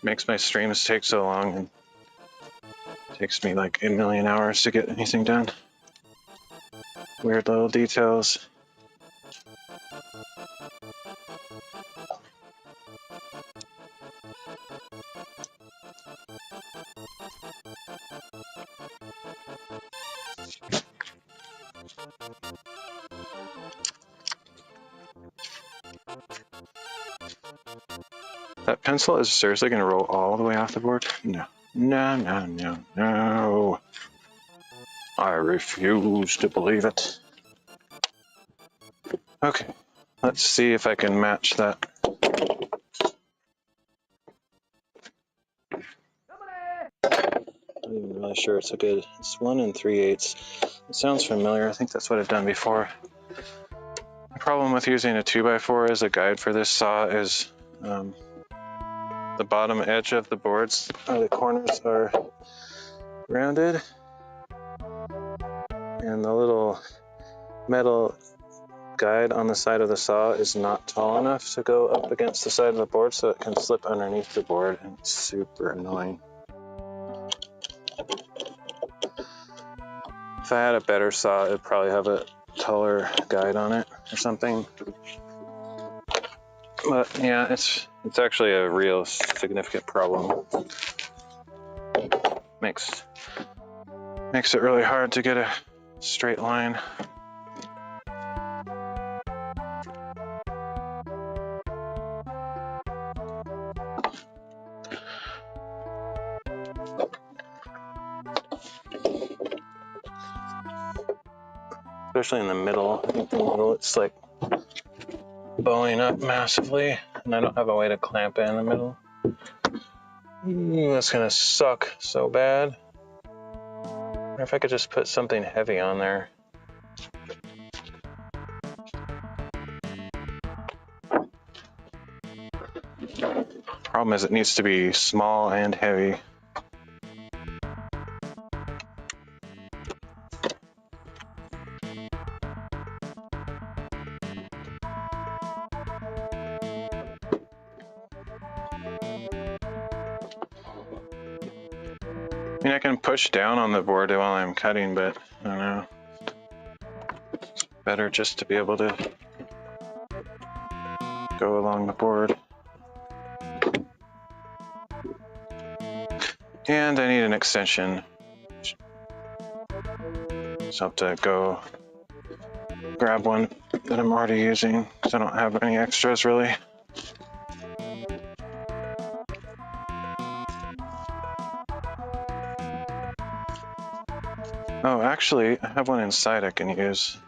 makes my streams take so long, and takes me like a million hours to get anything done. Weird little details. That pencil is seriously going to roll all the way off the board? No. No, no, no, no. I refuse to believe it. Okay, let's see if I can match that. I'm not even really sure it's a good. It's 1 3/8. It sounds familiar. I think that's what I've done before. The problem with using a 2x4 as a guide for this saw is the bottom edge of the boards, the corners are rounded, and the little metal guide on the side of the saw is not tall enough to go up against the side of the board, so it can slip underneath the board, and it's super annoying. If I had a better saw, it'd probably have a taller guide on it or something. But yeah, it's actually a real significant problem. Makes it really hard to get a straight line. Especially in the middle. I think the middle, it's like bowing up massively, and I don't have a way to clamp it in the middle. Ooh, that's gonna suck so bad. Or if I could just put something heavy on there. Problem is, it needs to be small and heavy. I mean, I can push down on the board while I'm cutting, but I don't know. It's better just to be able to go along the board. And I need an extension. So I have to go grab one that I'm already using because I don't have any extras really. Oh, actually, I have one inside I can use.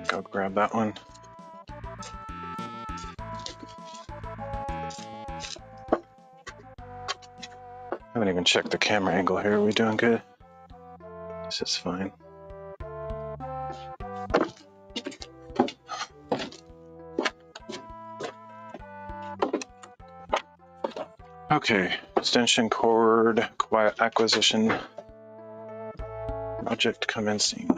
Go grab that one. I haven't even checked the camera angle here. Are we doing good? This is fine. Okay, extension cord acquisition project commencing.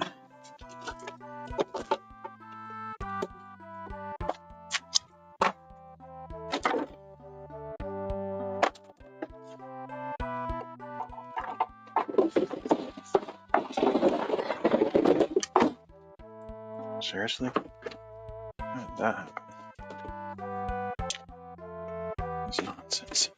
Seriously? How did that happen? That's nonsense.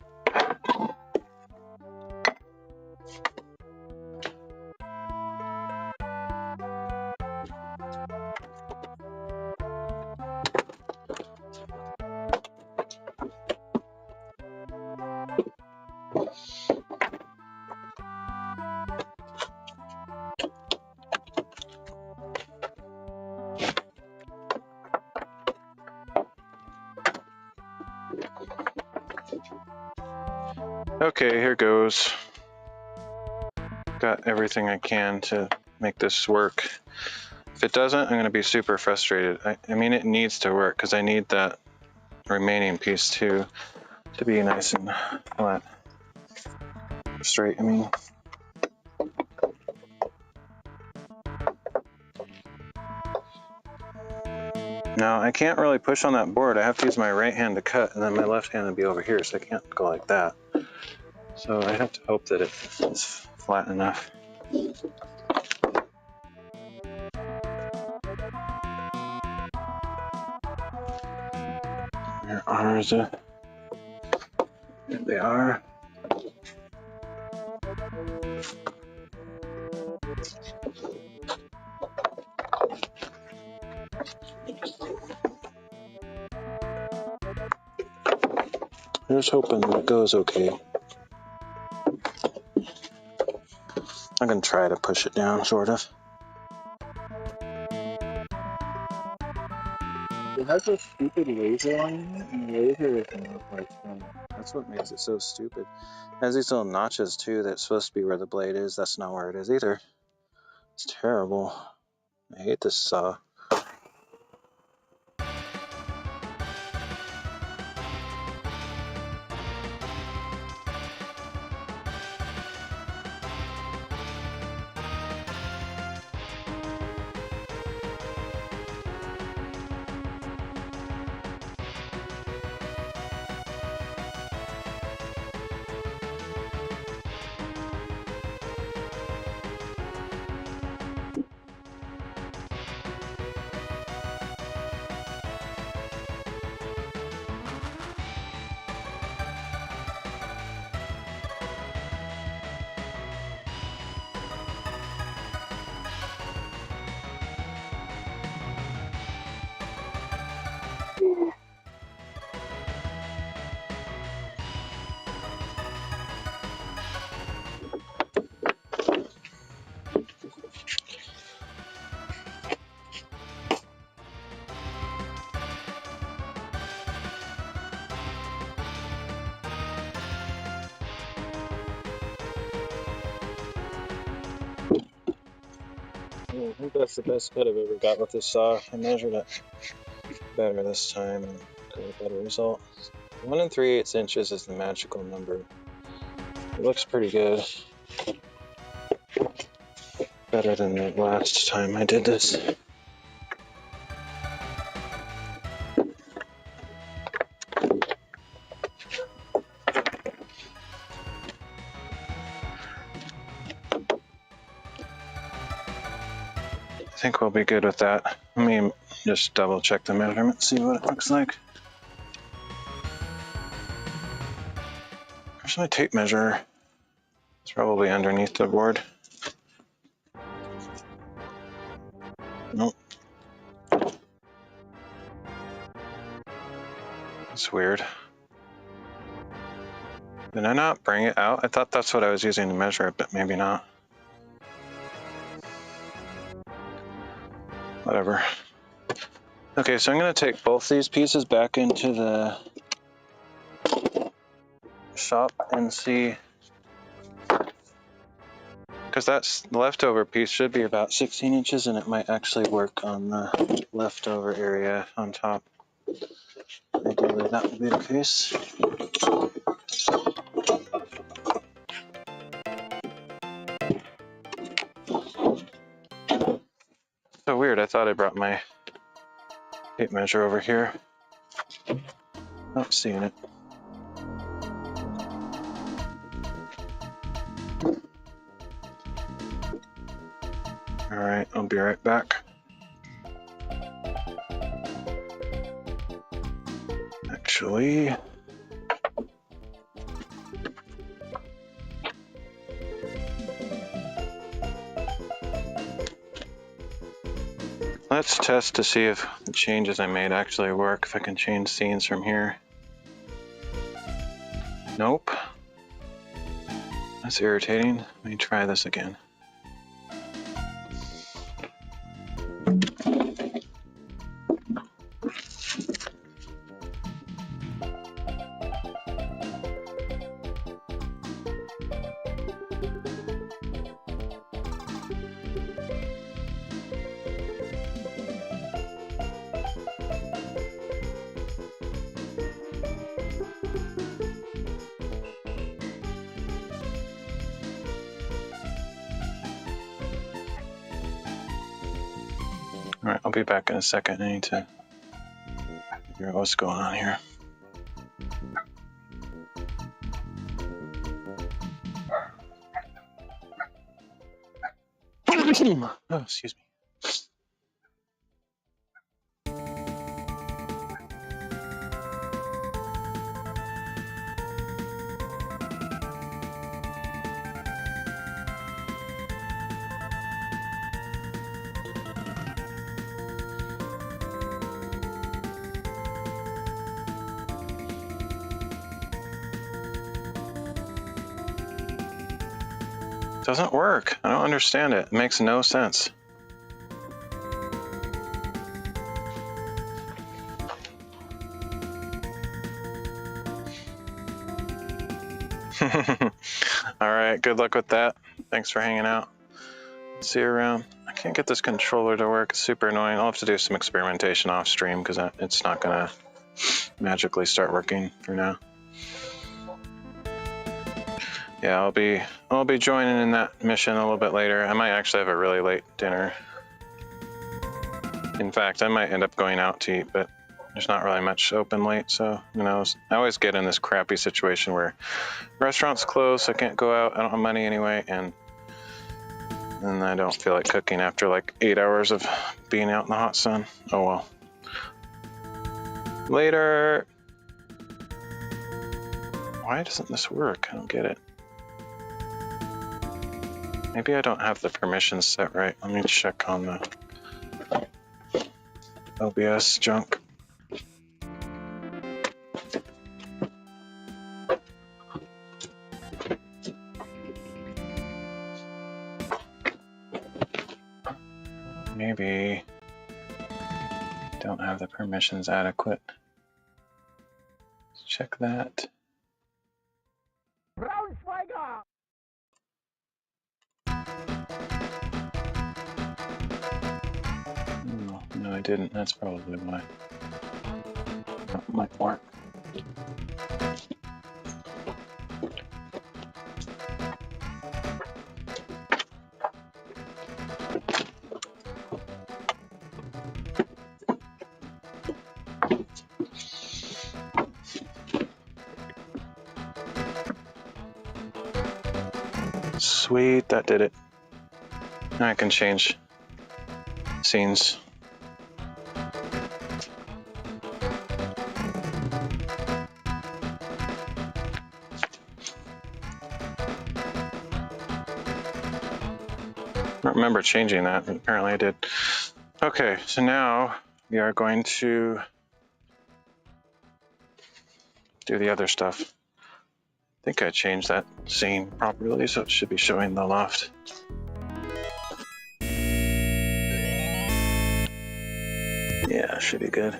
Okay, here goes. Got everything I can to make this work. If it doesn't, I'm going to be super frustrated. I mean, it needs to work because I need that remaining piece to be nice and flat. Straight, I mean. Now, I can't really push on that board. I have to use my right hand to cut, and then my left hand will be over here, so I can't go like that. So I have to hope that it's flat enough. Where are the... There they are. I'm just hoping that it goes okay. I'm going to try to push it down, sort of. It has a stupid laser on it, and the laser is not like that's what makes it so stupid. It has these little notches too that's supposed to be where the blade is. That's not where it is either. It's terrible. I hate this saw. Yeah, I think that's the best cut I've ever got with this saw. I measured it better this time and got a better result. 1 3/8 inches is the magical number. It looks pretty good. Better than the last time I did this. I think we'll be good with that. Let me just double check the measurement, see what it looks like. Where's my tape measure? It's probably underneath the board. Nope. That's weird. Did I not bring it out? I thought that's what I was using to measure it, but maybe not. Whatever. Okay, so I'm going to take both these pieces back into the shop and see, because that's the leftover piece should be about 16 inches and it might actually work on the leftover area on top. Ideally that would be the case. So weird, I thought I brought my tape measure over here. Not seeing it. Alright, I'll be right back. Actually, let's test to see if the changes I made actually work, if I can change scenes from here. Nope. That's irritating. Let me try this again. Alright, I'll be back in a second. I need to figure out what's going on here. Oh, excuse me. Doesn't work. I don't understand it. It makes no sense. Alright, good luck with that. Thanks for hanging out. See you around. I can't get this controller to work. It's super annoying. I'll have to do some experimentation off stream because it's not gonna magically start working for now. Yeah, I'll be joining in that mission a little bit later. I might actually have a really late dinner. In fact, I might end up going out to eat, but there's not really much open late, so who knows. I always get in this crappy situation where restaurants close, so I can't go out, I don't have money anyway, and I don't feel like cooking after like 8 hours of being out in the hot sun. Oh well. Later. Why doesn't this work? I don't get it. Maybe I don't have the permissions set right. Let me check on the OBS junk. Maybe don't have the permissions adequate. Let's check that. No, I didn't. That's probably why. That might work. Sweet, that did it. Now I can change scenes. I don't remember changing that, but apparently I did. Okay, so now we are going to do the other stuff. I think I changed that scene properly, so it should be showing the loft. Yeah, should be good.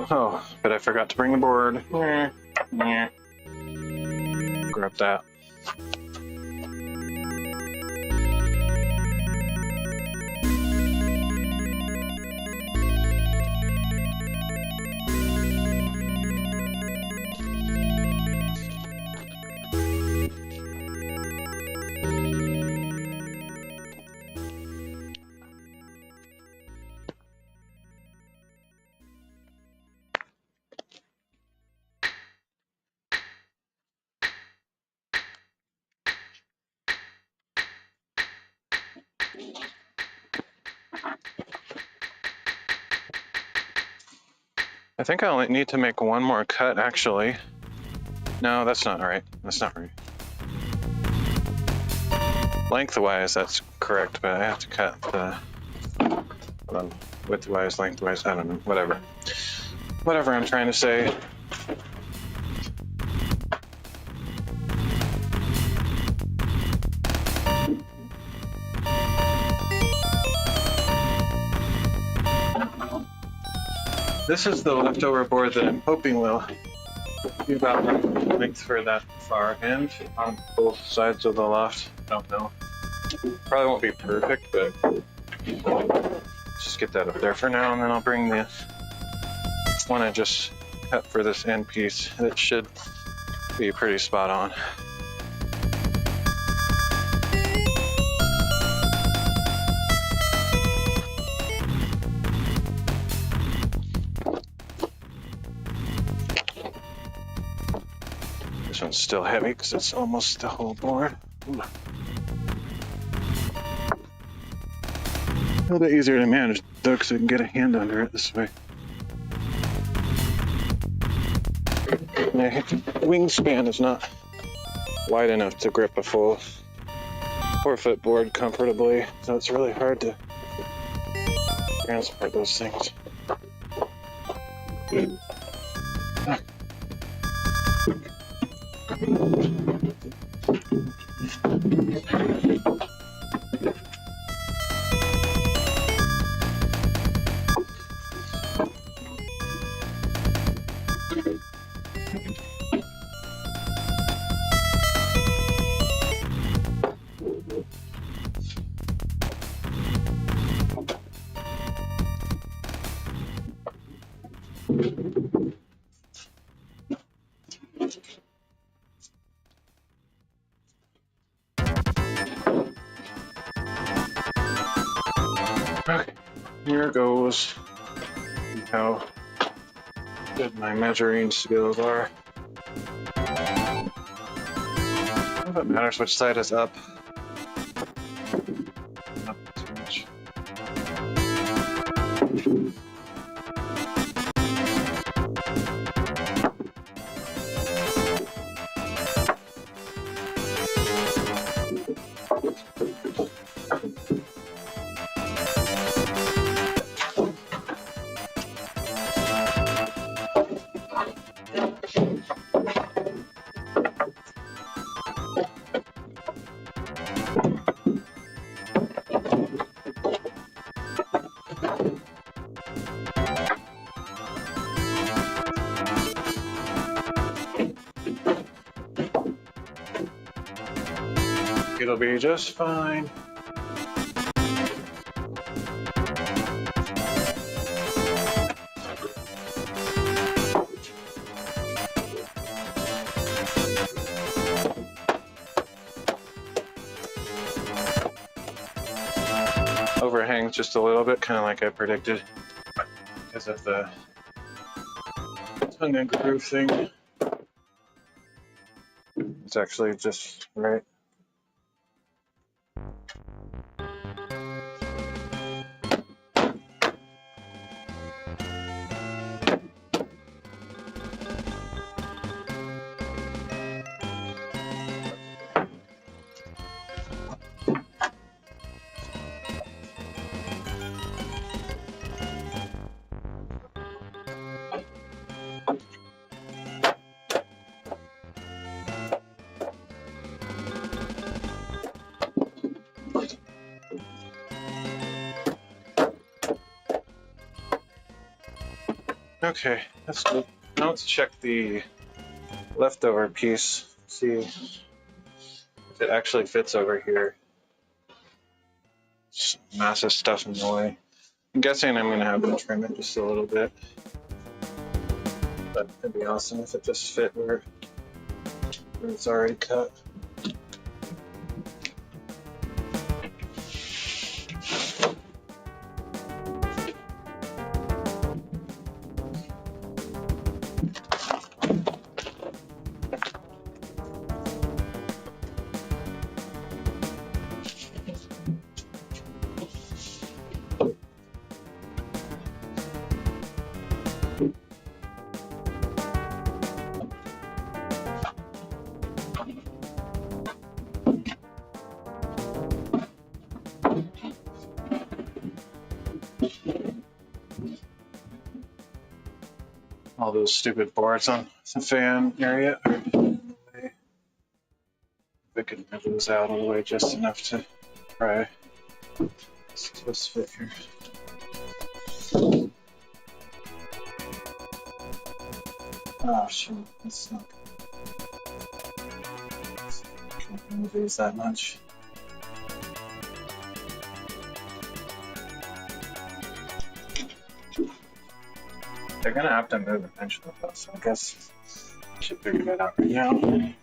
Oh, but I forgot to bring the board. Grab that. I think I only need to make one more cut, actually. No, that's not right. That's not right. Lengthwise, that's correct, but I have to cut the widthwise, lengthwise, I don't know, whatever. Whatever I'm trying to say. This is the leftover board that I'm hoping will be about length for that far end on both sides of the loft. I don't know. Probably won't be perfect, but just get that up there for now, and then I'll bring the one I just cut for this end piece. It should be pretty spot on. This one's still heavy because it's almost the whole board. Ooh. A little bit easier to manage though because I can get a hand under it this way. My wingspan is not wide enough to grip a full 4-foot board comfortably, so it's really hard to transport those things. Okay, here goes. See how good my measuring skills are. I don't know if it matters which side is up. Not too much. It'll be just fine. Overhangs just a little bit, kind of like I predicted, because of the tongue and groove thing. It's actually just right. Okay, that's good. Now let's check the leftover piece, see if it actually fits over here. Just massive stuff in the way. I'm guessing I'm going to have to trim it just a little bit. But it'd be awesome if it just fit where it's already cut. all those stupid boards on the fan area are in the way. If I could move those out of the way just enough to try. It's supposed to fit here. Oh shoot, that's not good. Can't move these that much. They're gonna have to move eventually, though, so I guess I should figure that out right now.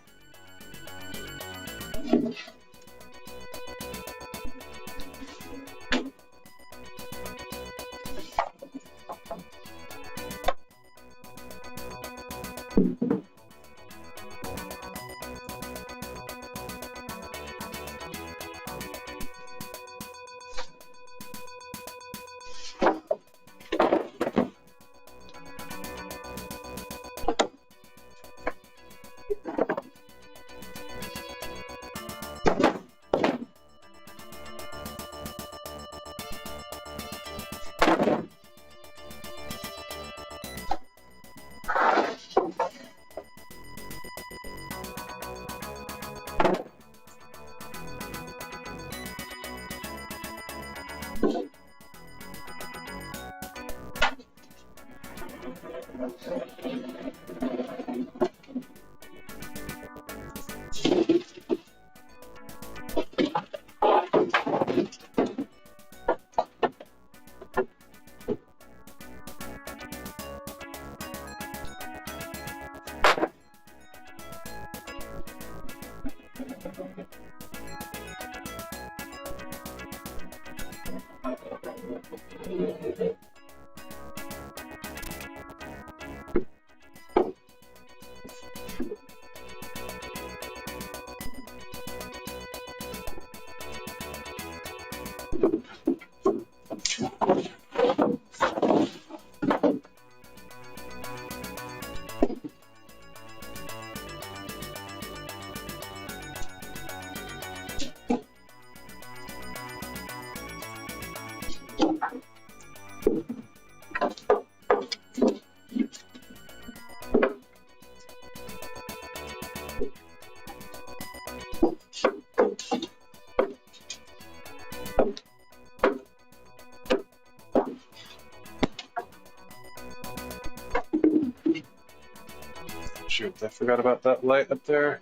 Shoot, I forgot about that light up there.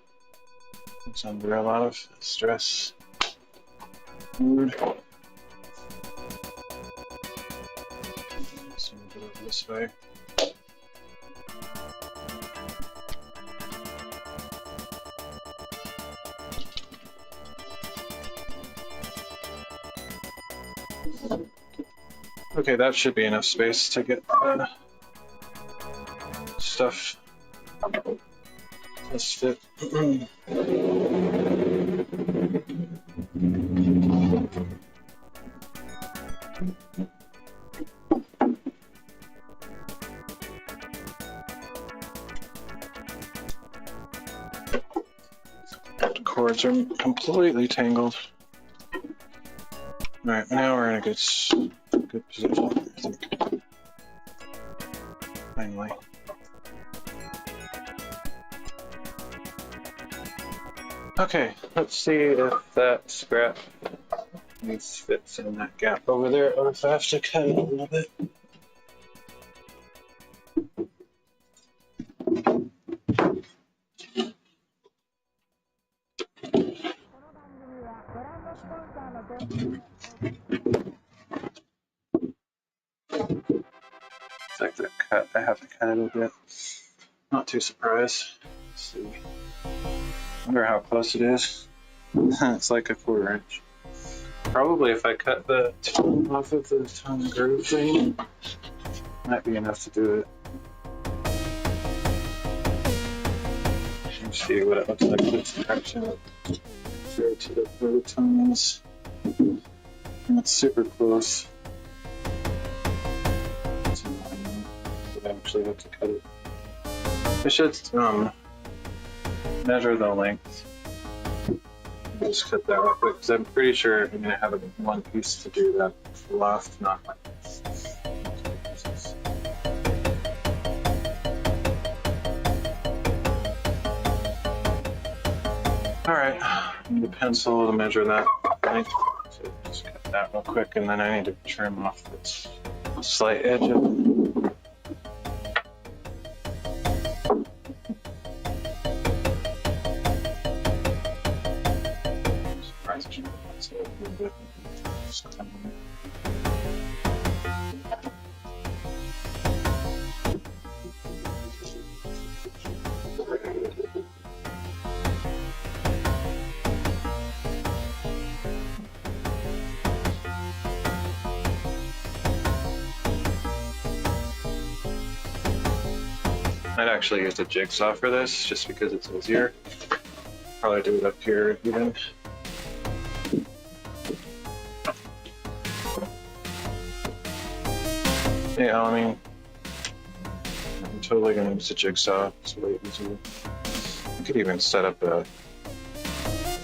It's under a lot of stress. Mood. Let's move it over this way. Okay, that should be enough space to get stuff listed. The cords are completely tangled. All right, now we're in a good position, I think. Finally. Okay, let's see if that scrap piece fits in that gap over there, or if I have to cut it a little bit. It's like the cut, I have to cut it a bit. Not too surprised. Let's see. Wonder how close it is. It's like a 1/4 inch. Probably if I cut the tongue off of the tongue groove thing, might be enough to do it. Let's see what it looks like this direction compared to where the tongue is. And it's super close. So I actually have to cut it. I should measure the length. Just cut that real quick because I'm pretty sure I'm gonna have one piece to do that loft, not like this. All right, I need a pencil to measure that length. So just cut that real quick, and then I need to trim off this slight edge of it. I'd actually use a jigsaw for this just because it's easier. Probably do it up here even. Yeah, I mean, I'm totally gonna use a jigsaw. It's way easier. I could even set up a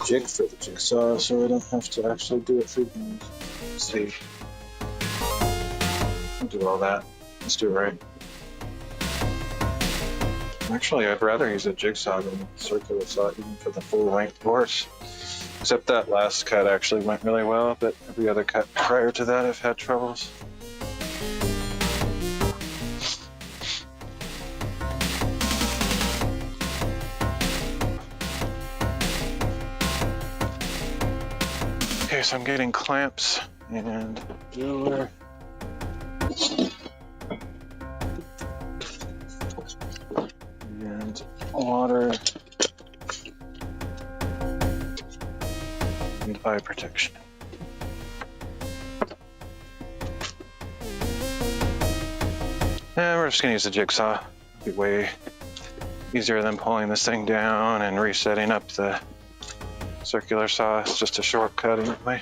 jig for the jigsaw so I don't have to actually do it through hand. Let's see. I'll do all that. Let's do it right. Actually, I'd rather use a jigsaw than a circular saw even for the full length horse. Except that last cut actually went really well, but every other cut prior to that I've had troubles. Okay, so I'm getting clamps and ruler. And water. And eye protection. And we're just gonna use a jigsaw. It'll be way easier than pulling this thing down and resetting up the circular saw. It's just a shortcut anyway.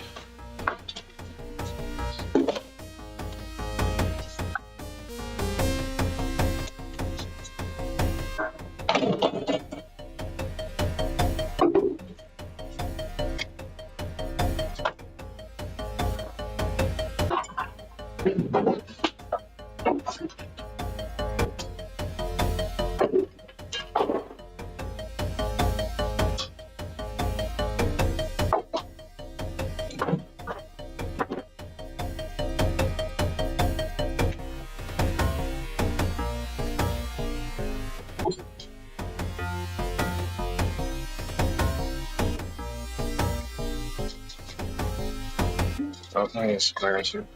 Oh, I need square too.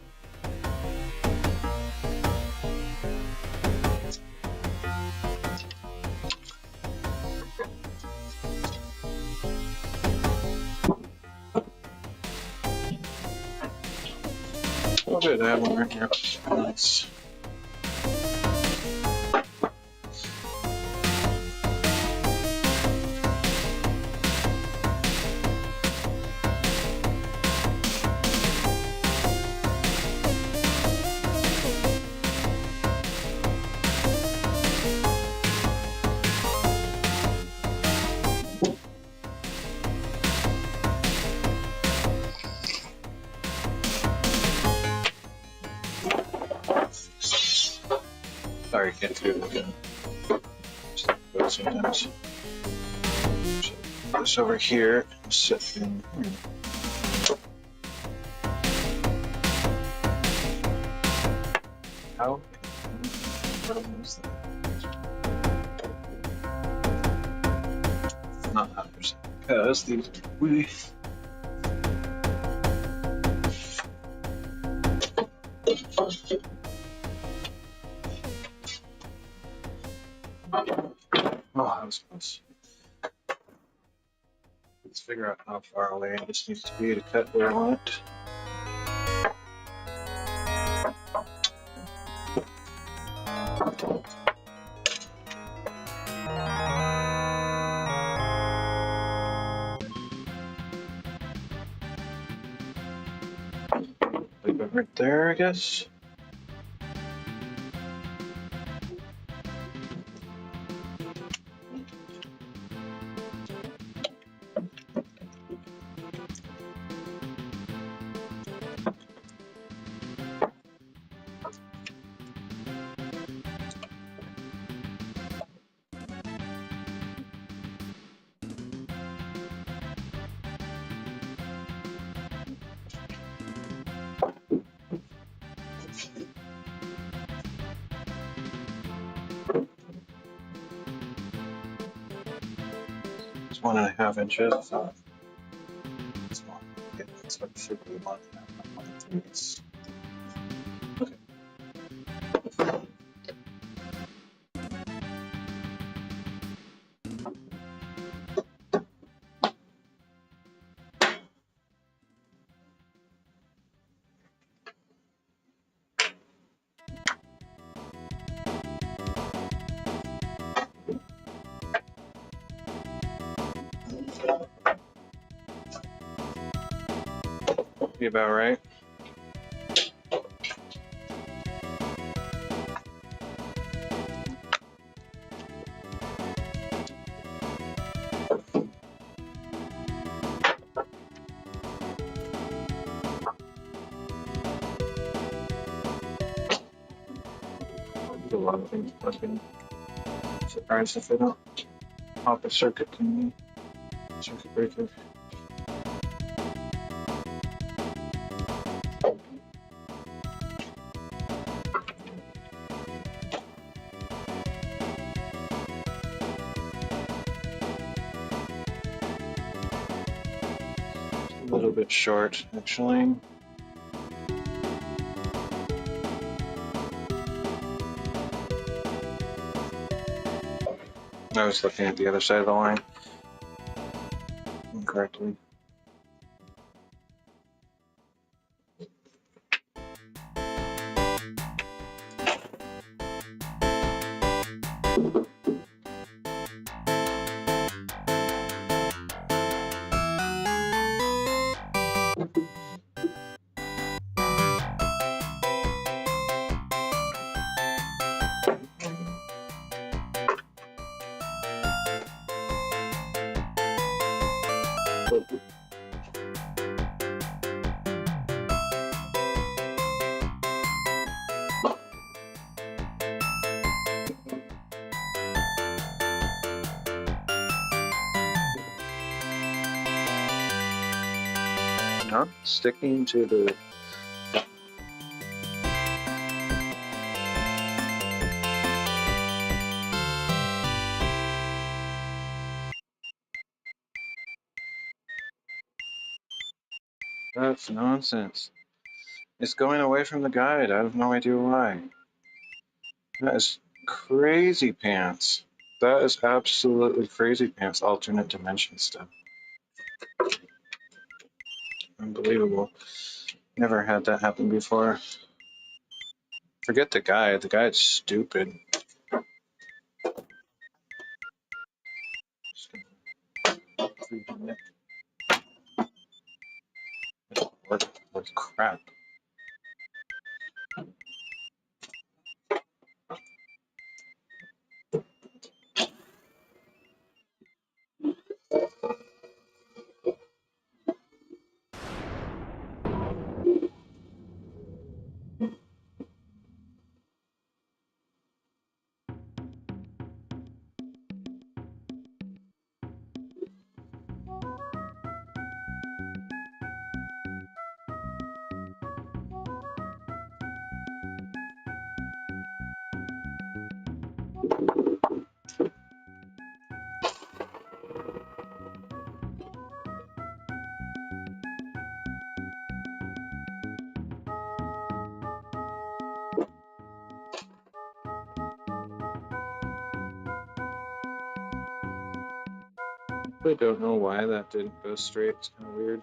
Oh, good, I have one right here. Nice. Sorry, can't do it again. Sometimes. Put this over here, sit in here. How? Not 100%. Because these are way. Oh, that was close. Let's figure out how far away this needs to be to cut where I want it. Leave it right there, I guess. 1.5 inches. So it's not, it's like super long. Okay. Be about right. A lot of things working. Surprised if they don't pop a circuit breaker. A little bit short, actually. I was looking at the other side of the line incorrectly. Not sticking to the That's nonsense. It's going away from the guide. I have no idea why. That is crazy pants. That is absolutely crazy pants. Alternate dimension stuff. Unbelievable. Never had that happen before. Forget the guide. The guide's stupid. What crap. I don't know why that didn't go straight. It's kind of weird.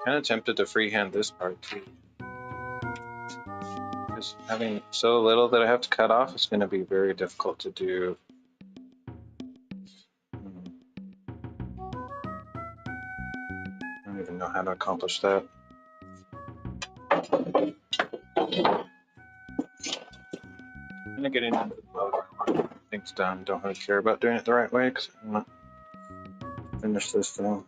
Kind of tempted to freehand this part too. Because having so little that I have to cut off is going to be very difficult to do. I don't even know how to accomplish that. I'm going to get into the mode. Things done. Don't really care about doing it the right way because I want to finish this thing.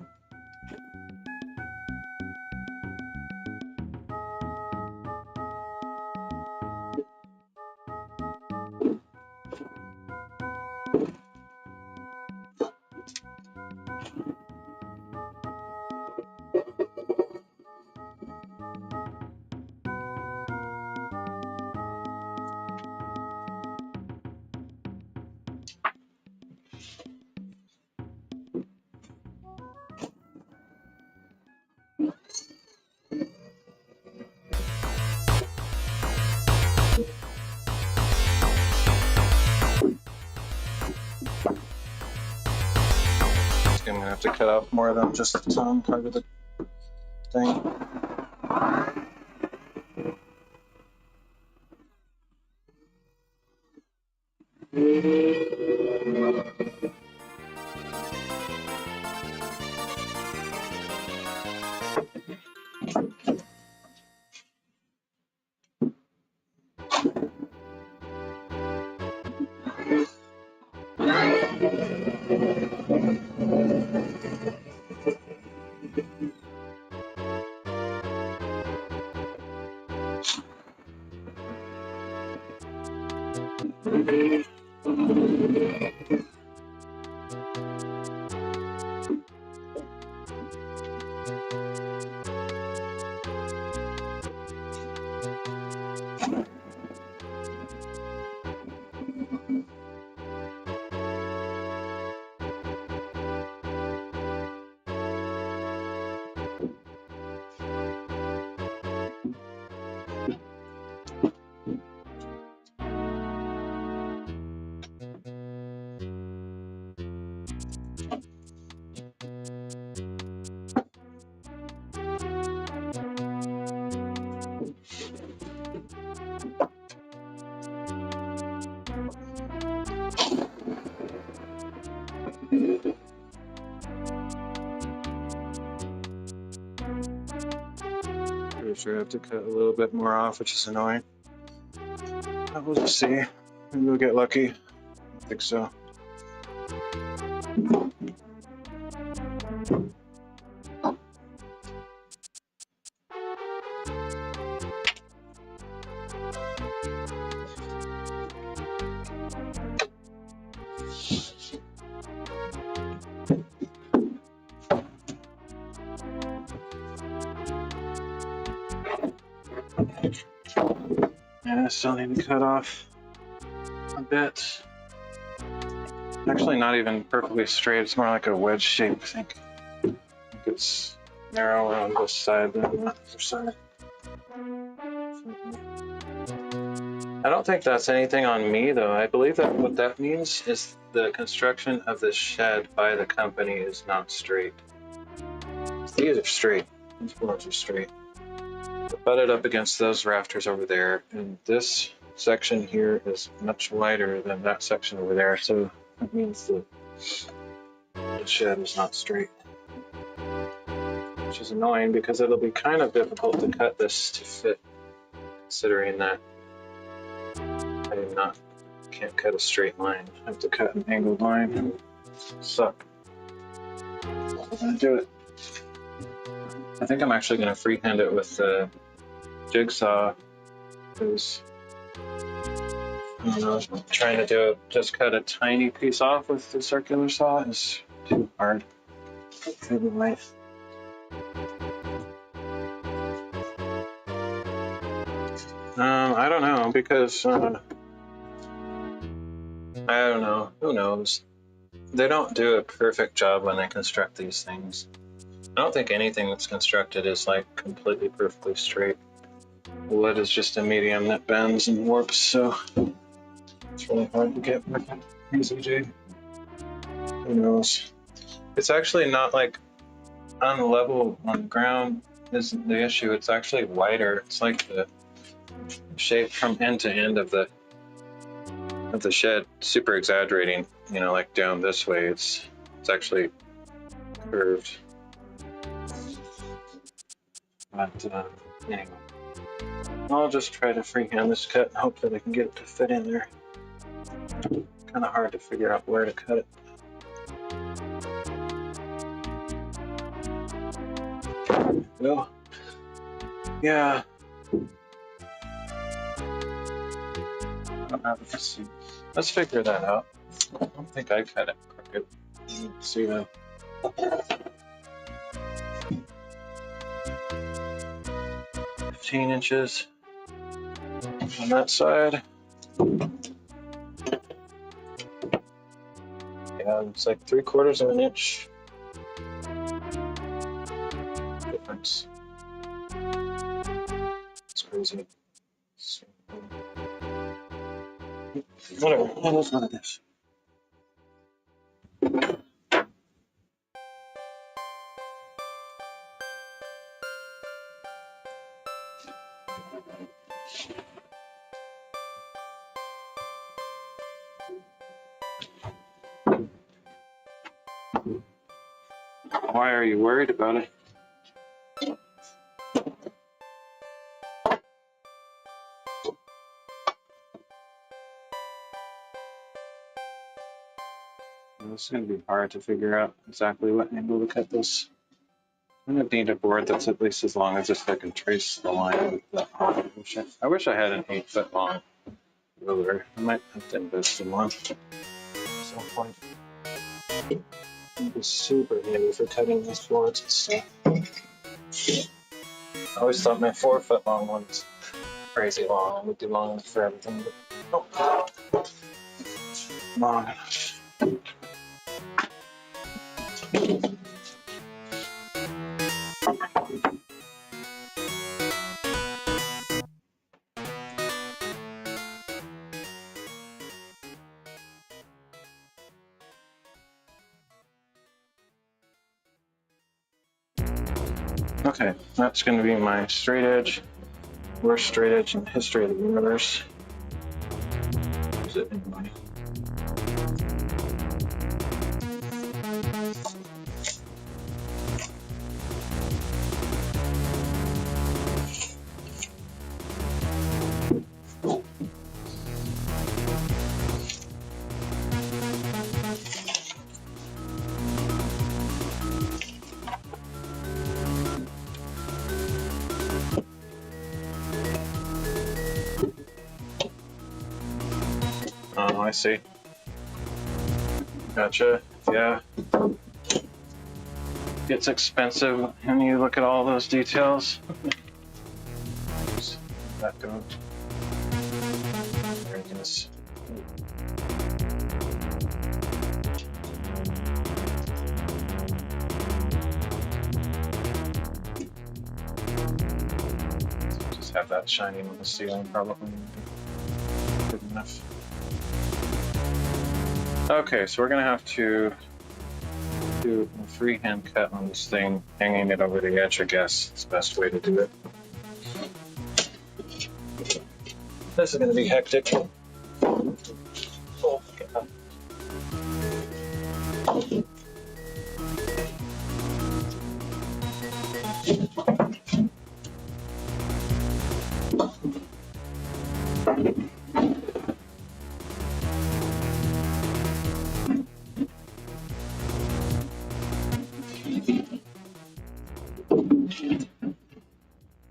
gonna have to cut off more than just the tongue part of the thing. Pretty sure I have to cut a little bit more off, which is annoying. But we'll just see. Maybe we'll get lucky. I think so. Yeah, I still need to cut off a bit. Actually, not even perfectly straight. It's more like a wedge shape, I think. It's narrower on this side than on the other side. I don't think that's anything on me, though. I believe that what that means is the construction of the shed by the company is not straight. These are straight. These floors are straight. They're butted up against those rafters over there, and this section here is much wider than that section over there, so that means the shed is not straight. Which is annoying because it'll be kind of difficult to cut this to fit, considering that I can't cut a straight line. I have to cut an angled line. It would suck. I'm gonna do it. I think I'm actually gonna freehand it with the jigsaw because trying to do it, just cut a tiny piece off with the circular saw is too hard. I don't know because I don't know. Who knows? They don't do a perfect job when they construct these things. I don't think anything that's constructed is like completely perfectly straight. Wood is just a medium that bends and warps, so it's really hard to get perfect. Here's EJ. Who knows? It's actually not like unlevel on the ground isn't the issue. It's actually wider. It's like the shape from end to end of the shed, super exaggerating. You know, like down this way, it's actually curved. But anyway, I'll just try to freehand this cut and hope that I can get it to fit in there. Kind of hard to figure out where to cut it. Well, yeah. Let's figure that out. I don't think I cut it crooked. Let's see that. 15 inches on that side. Yeah, it's like 3/4 of an inch difference. It's crazy. Whatever, it is what it is. Why are you worried about it? It's going to be hard to figure out exactly what angle to cut this. I'm going to need a board that's at least as long as this so I can trace the line with the I wish I had an 8-foot long ruler. I might have to invest in one at some point. It'd be super handy for cutting these boards and stuff. I always thought my 4-foot long one was crazy long. It would be long enough for everything, but nope. Long enough. Okay, that's going to be my straight edge. Worst straight edge in the history of the universe. Is it anyway? Oh, I see. Gotcha. Yeah. It's expensive when you look at all those details. That goes. There it is. Just have that shining on the ceiling, probably. Good enough. Okay, so we're gonna have to do a freehand cut on this thing, hanging it over the edge, I guess. It's the best way to do it. This is gonna be hectic. Oh, God.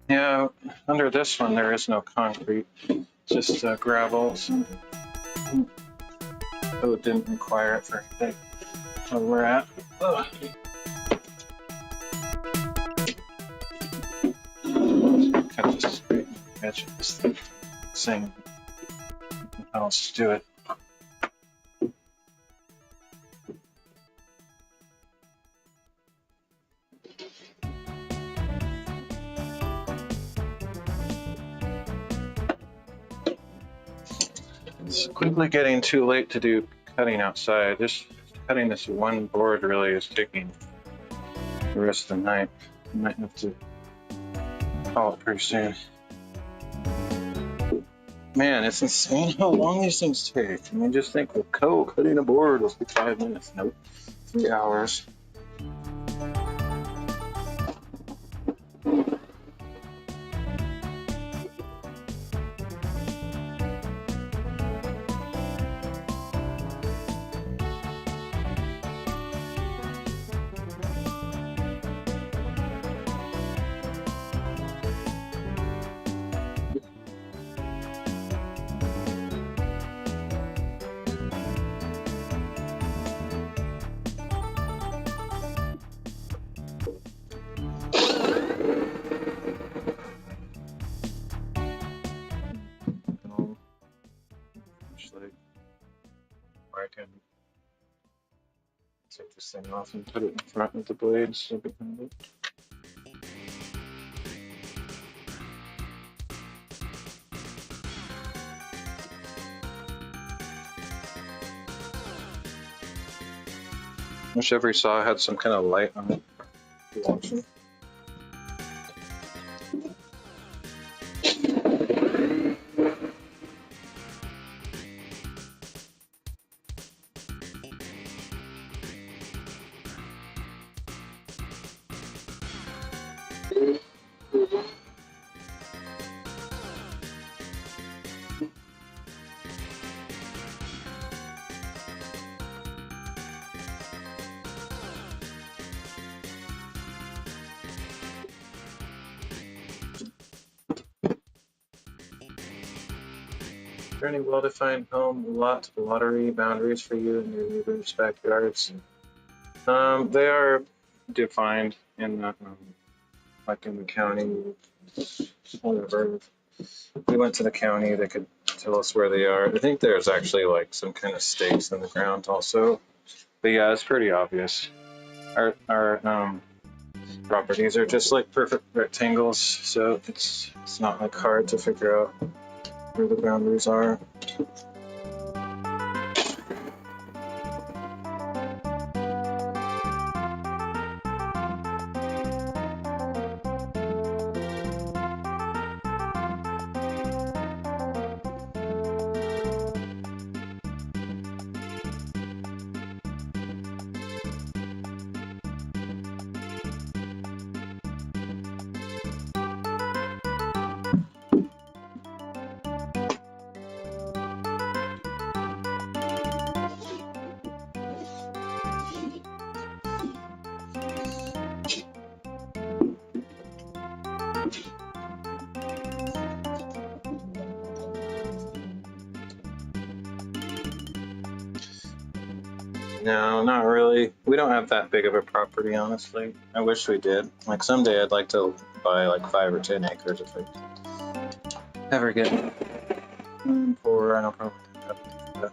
Yeah, under this one there is no concrete, just gravel. So it didn't require it for where we're at. Ugh. Cut this straight edge of this thing. Same. How else to do it? It's quickly getting too late to do cutting outside. Just cutting this one board really is taking the rest of the night. I might have to call it pretty soon. Man, it's insane how long these things take. I mean, just think of cutting a board will be 5 minutes. Nope, 3 hours. I can take this thing off and put it in front of the blade so behind it. Wish every saw had some kind of light on it. there any well-defined home lot lottery boundaries for you and your neighbors' backyards? They are defined in the, like in the county, whatever. We went to the county, they could tell us where they are. I think there's actually like some kind of stakes in the ground also. But yeah, it's pretty obvious. Our properties are just like perfect rectangles, so it's not like hard to figure out where the boundaries are. No, not really. We don't have that big of a property, honestly. I wish we did. Like someday I'd like to buy like 5 or 10 acres if I ever get poor. I don't probably do that.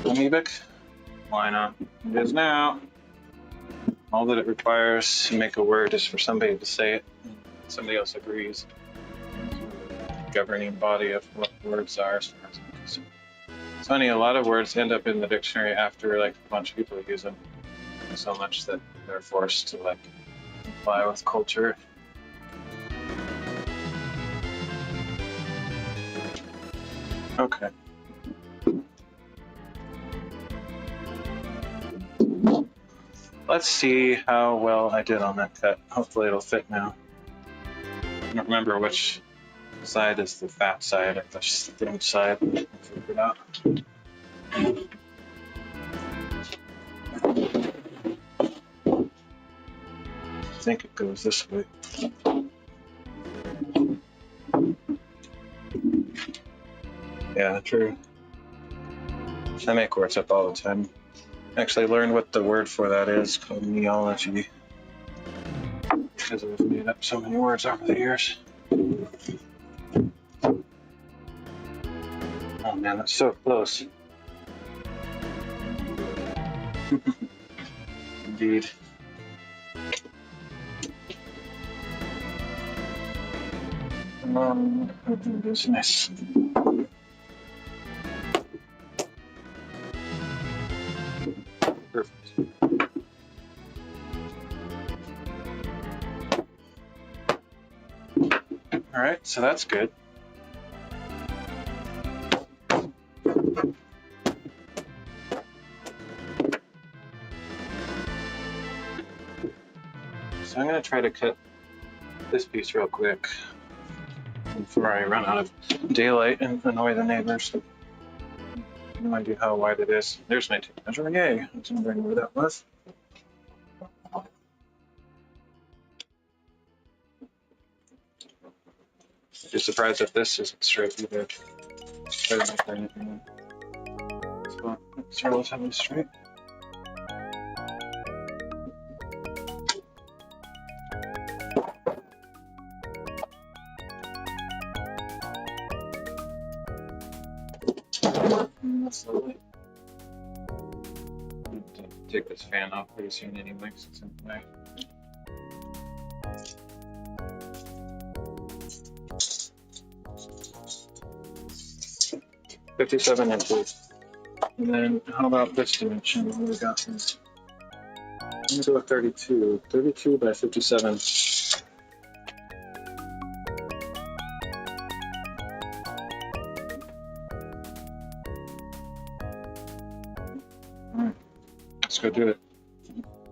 Amoebic? Why not? It is now. All that it requires to make a word is for somebody to say it. Somebody else agrees. Governing body of what words are, as far as I'm concerned. It's funny, a lot of words end up in the dictionary after like a bunch of people use them so much that they're forced to like comply with culture. Okay. Let's see how well I did on that cut. Hopefully it'll fit now. I don't remember which side is the fat side or the thin side. I'll figure it out. I think it goes this way. Yeah, true. I make words up all the time. Actually learned what the word for that is, called neology. Because I've made up so many words over the years. Oh man, that's so close. Indeed. I'll do business. Perfect. All right, so that's good. So I'm going to try to cut this piece real quick before I run out of daylight and annoy the neighbors. No idea how wide it is. There's my tape measure. Yay! I was wondering where that was. Just surprised that this isn't straight either. Try to make anything. So it's relatively straight. That's lovely. I'm gonna take this fan off pretty soon anyway, since it's in the way. $57 inches. And then how about this dimension? What do we got? I'm gonna go with 32. 32 by 57. Alright, let's go do it.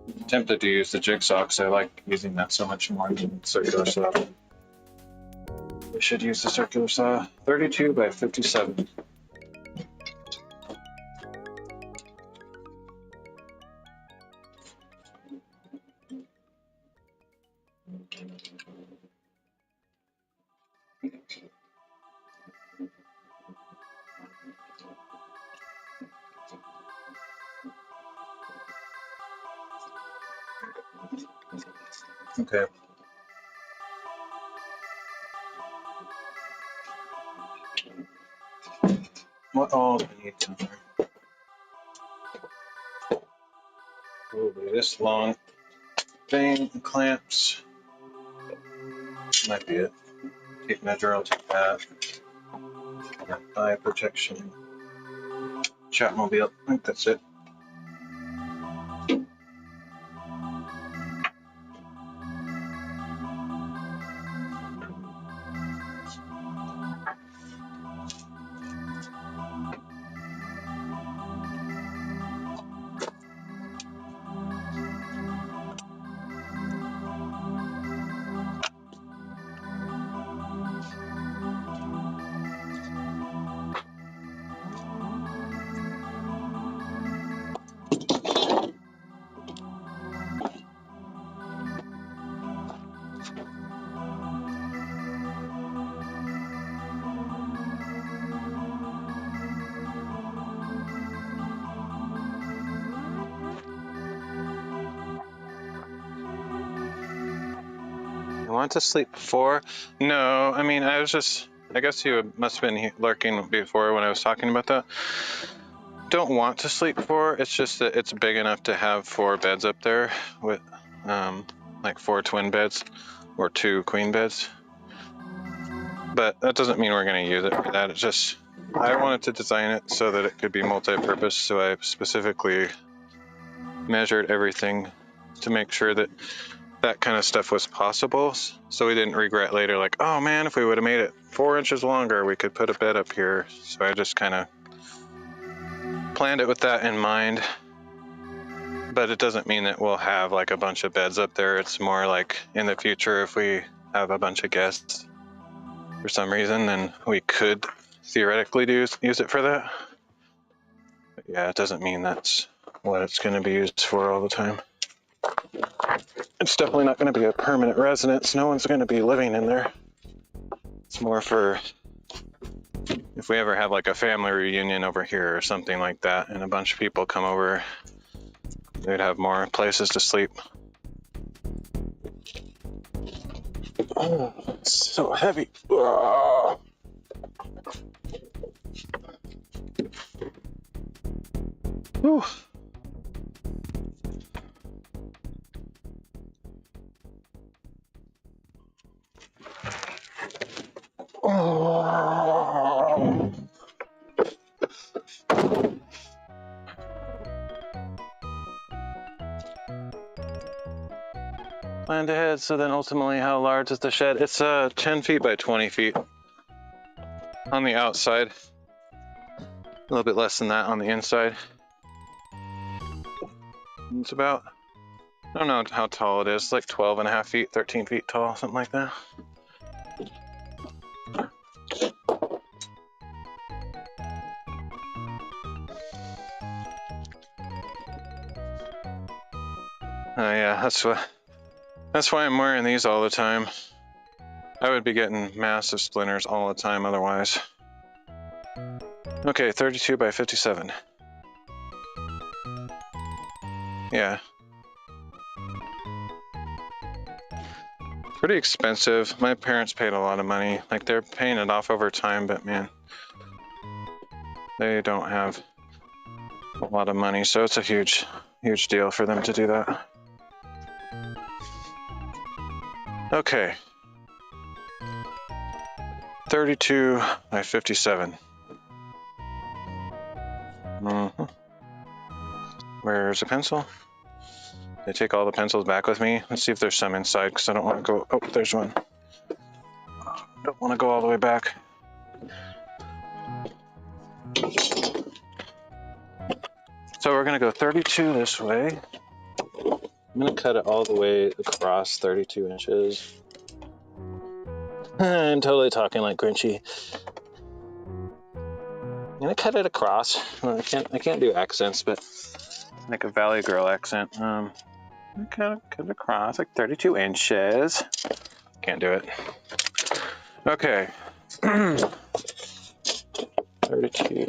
I'm tempted to use the jigsaw because I like using that so much more than circular saw. We should use the circular saw. 32 by 57. Okay. What all do we need down there? Probably this long thing, clamps. Might be it. Tape measure, I'll take that. Eye protection. Chatmobile, I think that's it. You want to sleep before? No, I mean, I guess you must have been lurking before when I was talking about that. Don't want to sleep before, it's just that it's big enough to have 4 beds up there with like 4 twin beds or 2 queen beds. But that doesn't mean we're going to use it for that. It's just, I wanted to design it so that it could be multi-purpose, so I specifically measured everything to make sure that that kind of stuff was possible, so we didn't regret later, like, oh man, if we would have made it 4 inches longer, we could put a bed up here. So I just kind of planned it with that in mind. But it doesn't mean that we'll have like a bunch of beds up there. It's more like in the future, if we have a bunch of guests for some reason, then we could theoretically use it for that. But yeah, it doesn't mean that's what it's going to be used for all the time. It's definitely not going to be a permanent residence. No one's going to be living in there. It's more for if we ever have like a family reunion over here or something like that, and a bunch of people come over, they'd have more places to sleep. Oh, it's so heavy. Oh. Whew. Oh. Planned ahead, so then ultimately how large is the shed? It's 10 feet by 20 feet on the outside. A little bit less than that on the inside. It's about, I don't know how tall it is, like 12 and a half feet, 13 feet tall, something like that. Yeah, that's why I'm wearing these all the time. I would be getting massive splinters all the time otherwise. Okay, 32 by 57. Yeah. Pretty expensive. My parents paid a lot of money. Like, they're paying it off over time, but man. They don't have a lot of money, so it's a huge deal for them to do that. Okay. 32 by 57. Where's a pencil? I take all the pencils back with me. Let's see if there's some inside, because I don't want to go... Oh, there's one. Don't want to go all the way back. So we're going to go 32 this way. I'm going to cut it all the way across 32 inches. I'm totally talking like Grinchy. I'm going to cut it across. Well, I can't do accents, but like a Valley Girl accent. Cut it across like 32 inches. Can't do it. Okay. 32.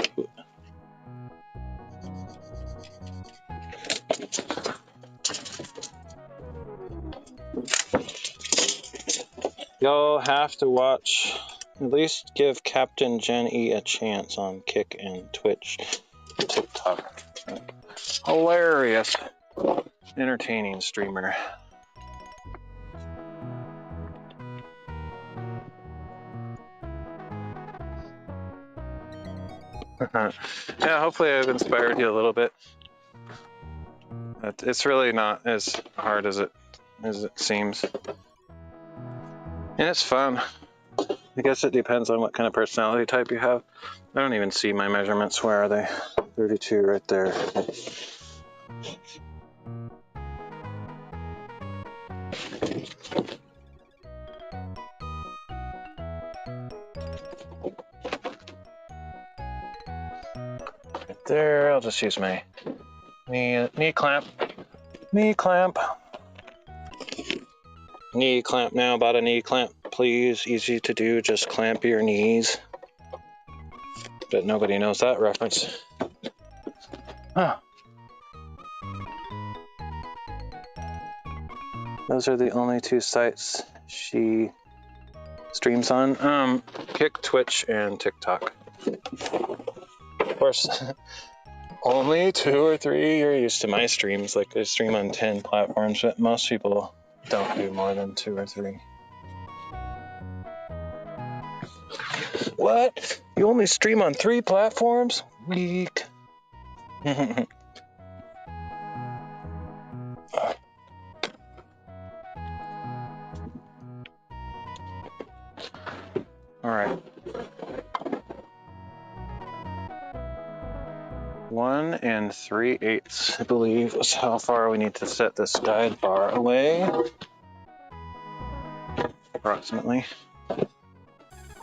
Y'all have to watch, at least give Captain Jen E a chance on Kick and Twitch, TikTok. Hilarious, entertaining streamer. Yeah, hopefully I've inspired you a little bit. It's really not as hard as it seems. And it's fun. I guess it depends on what kind of personality type you have. I don't even see my measurements. Where are they? 32 right there. Right there. I'll just use my knee clamp. Knee clamp. Knee clamp now. Bought a knee clamp, please. Easy to do. Just clamp your knees. But nobody knows that reference. Huh. Those are the only two sites she streams on. Kick, Twitch, and TikTok. Of course, only 2 or 3. You're used to my streams. Like, I stream on 10 platforms, but most people don't do more than 2 or 3. What? You only stream on 3 platforms? Weak. All right. 1 3/8, I believe, is how far we need to set this guide bar away. Approximately.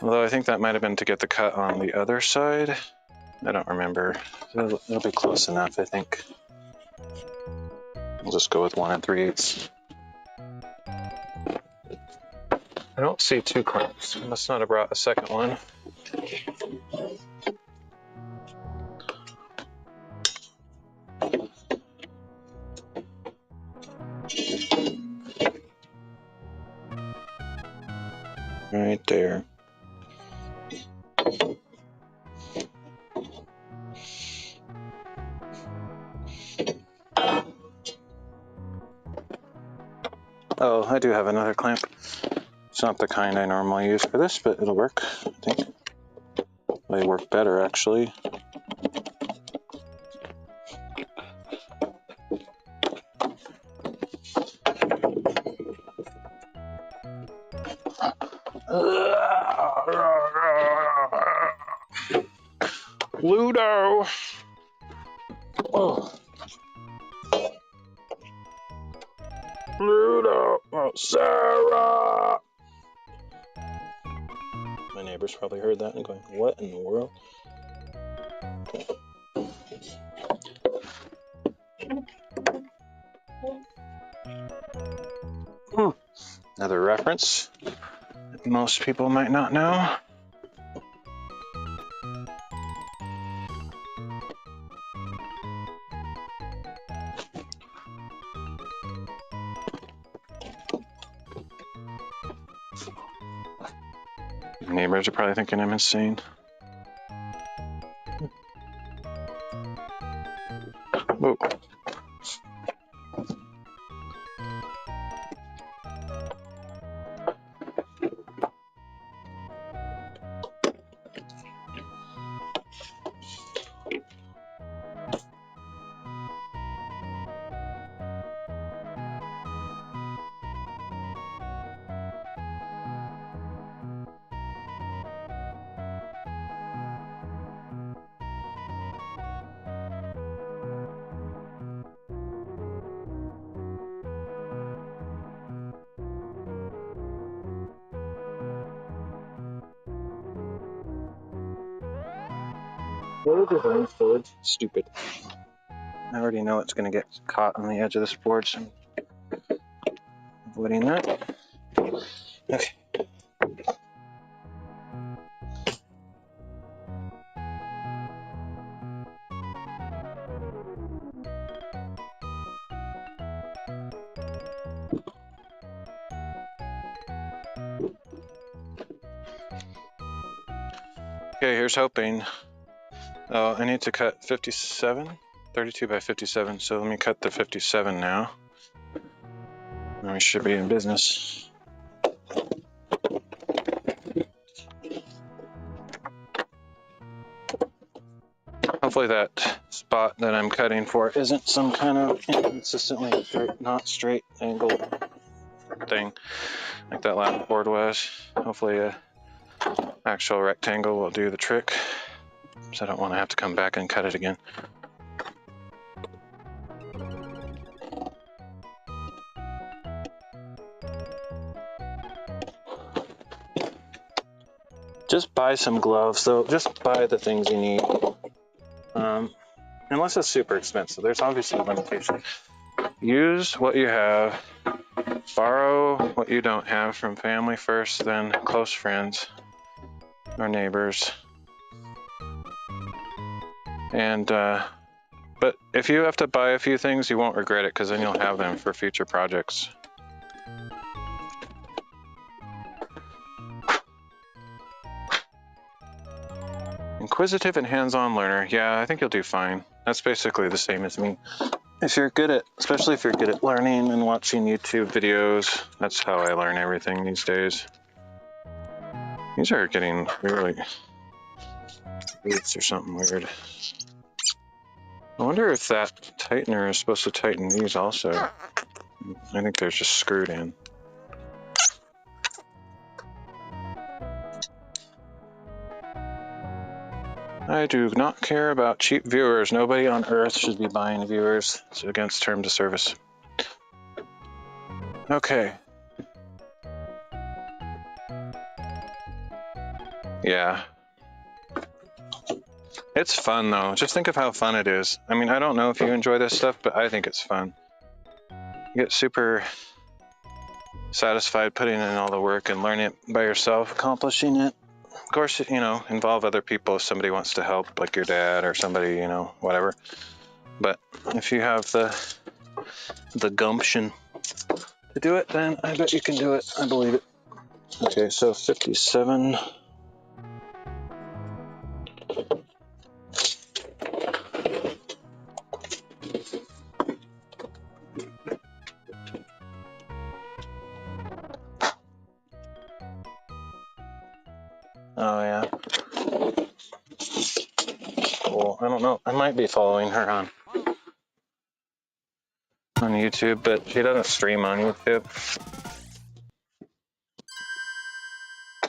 Although I think that might have been to get the cut on the other side. I don't remember. It'll be close enough, I think. We'll just go with 1 3/8. I don't see 2 clamps. I must not have brought a second one. Right there. Oh, I do have another clamp. It's not the kind I normally use for this, but it'll work, I think. They work better, actually. Ludo! Oh. Ludo! Oh, Sarah! My neighbors probably heard that and going, what in the world? Another reference that most people might not know. Neighbors are probably thinking I'm insane. Whoa. What are the boards? Stupid. I already know it's going to get caught on the edge of this board, so I'm avoiding that. Okay. Okay, here's hoping. Oh, I need to cut 57, 32 by 57, so let me cut the 57 now. And we should be in business. Hopefully that spot that I'm cutting for isn't some kind of inconsistently straight, not straight angle thing like that last board was. Hopefully a actual rectangle will do the trick, so I don't want to have to come back and cut it again. Just buy some gloves, though. Just buy the things you need. Unless it's super expensive. There's obviously a limitation. Use what you have. Borrow what you don't have from family first, then close friends or neighbors. And but if you have to buy a few things, you won't regret it, because then you'll have them for future projects. Inquisitive and hands-on learner. Yeah, I think you'll do fine. That's basically the same as me. If you're good at, especially if you're good at learning and watching YouTube videos, that's how I learn everything these days. These are getting really roots or something weird. I wonder if that tightener is supposed to tighten these also. I think they're just screwed in. I do not care about cheap viewers. Nobody on earth should be buying viewers. It's against terms of service. Okay. Yeah. It's fun though. Just think of how fun it is. I mean, I don't know if you enjoy this stuff, but I think it's fun. You get super satisfied putting in all the work and learning it by yourself, accomplishing it. Of course, you know, involve other people if somebody wants to help, like your dad or somebody, you know, whatever. But if you have the gumption to do it, then I bet you can do it. I believe it. Okay, so 57. Oh yeah. Cool. I don't know. I might be following her on YouTube, but she doesn't stream on YouTube.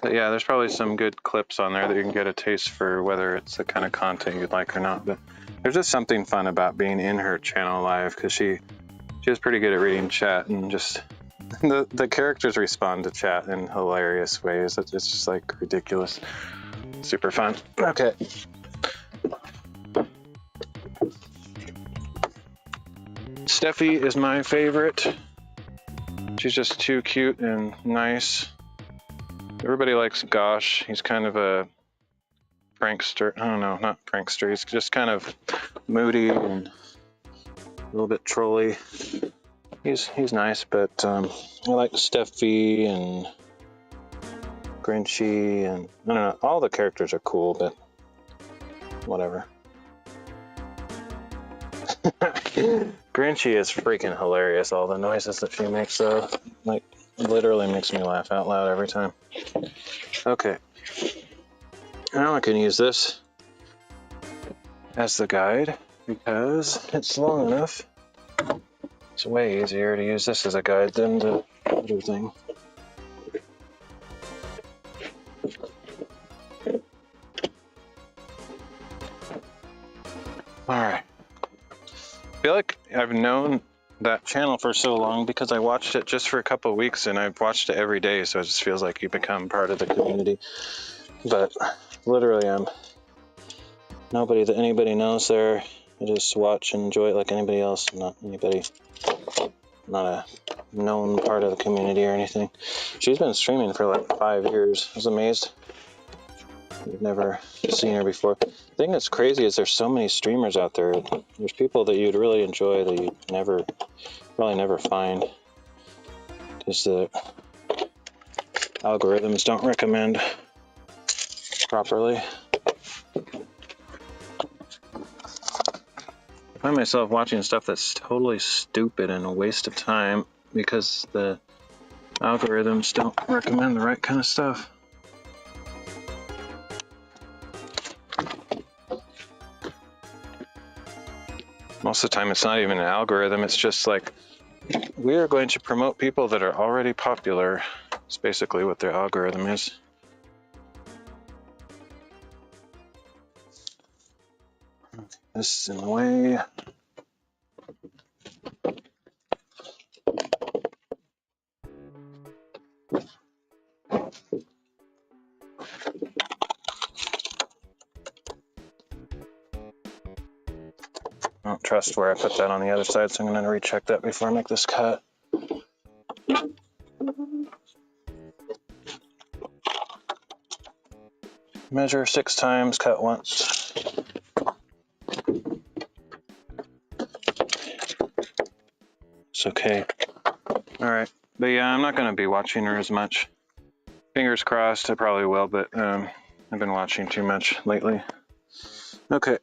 But yeah, there's probably some good clips on there that you can get a taste for whether it's the kind of content you'd like or not. But there's just something fun about being in her channel live, because she is pretty good at reading chat, and just the characters respond to chat in hilarious ways. It's just like ridiculous. Super fun. Okay. Steffi is my favorite. She's just too cute and nice. Everybody likes Gosh. He's kind of a prankster. I don't know, not prankster. He's just kind of moody and a little bit trolly. He's nice, but I like Steffi and Grinchy, and I don't know. All the characters are cool, but whatever. Grinchy is freaking hilarious. All the noises that she makes, though, like, literally makes me laugh out loud every time. Okay. Now I can use this as the guide because it's long enough. It's way easier to use this as a guide than the other thing. Alright. I feel like I've known that channel for so long because I watched it just for a couple of weeks and I've watched it every day, so it just feels like you become part of the community. But literally I'm nobody that anybody knows there. I just watch and enjoy it like anybody else, not a known part of the community or anything. She's been streaming for like 5 years. I was amazed. I've never seen her before. The thing that's crazy is there's so many streamers out there. There's people that you'd really enjoy that you'd probably never find because the algorithms don't recommend properly. I find myself watching stuff that's totally stupid and a waste of time because the algorithms don't recommend the right kind of stuff. Most of the time it's not even an algorithm, it's just like, we are going to promote people that are already popular. It's basically what their algorithm is. This is in the way. I don't trust where I put that on the other side, so I'm going to recheck that before I make this cut. Measure 6 times, cut once. It's okay. Alright, but yeah, I'm not going to be watching her as much. Fingers crossed, I probably will, but I've been watching too much lately. Okay.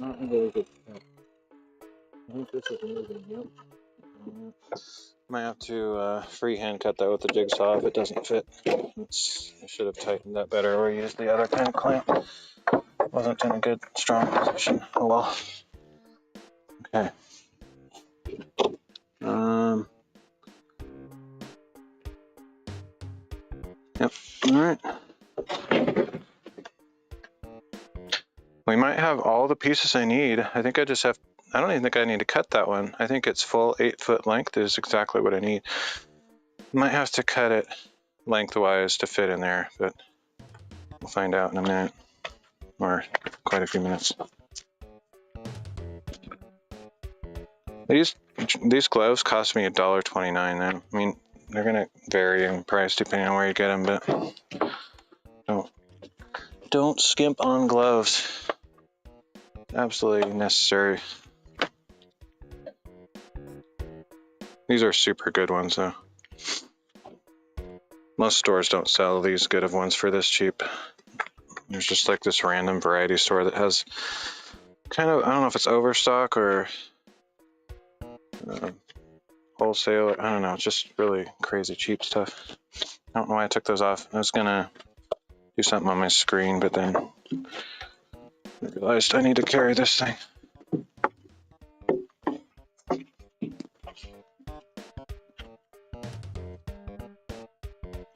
Not a very good cut. I think this is moving, yep. Might have to freehand cut that with the jigsaw if it doesn't fit. I should have tightened that better or used the other kind of clamp. Wasn't in a good, strong position. Oh well. Okay. Yep. All right. We might have all the pieces I need. I think I just have. I don't even think I need to cut that one. I think it's full 8-foot length is exactly what I need. Might have to cut it lengthwise to fit in there, but we'll find out in a minute, or quite a few minutes. These gloves cost me $1.29 then. I mean, they're gonna vary in price depending on where you get them, but don't skimp on gloves. Absolutely necessary. These are super good ones though. Most stores don't sell these good of ones for this cheap. There's just like this random variety store that has kind of, I don't know if it's overstock or wholesale. I don't know. It's just really crazy cheap stuff. I don't know why I took those off. I was gonna do something on my screen, but then I realized I need to carry this thing.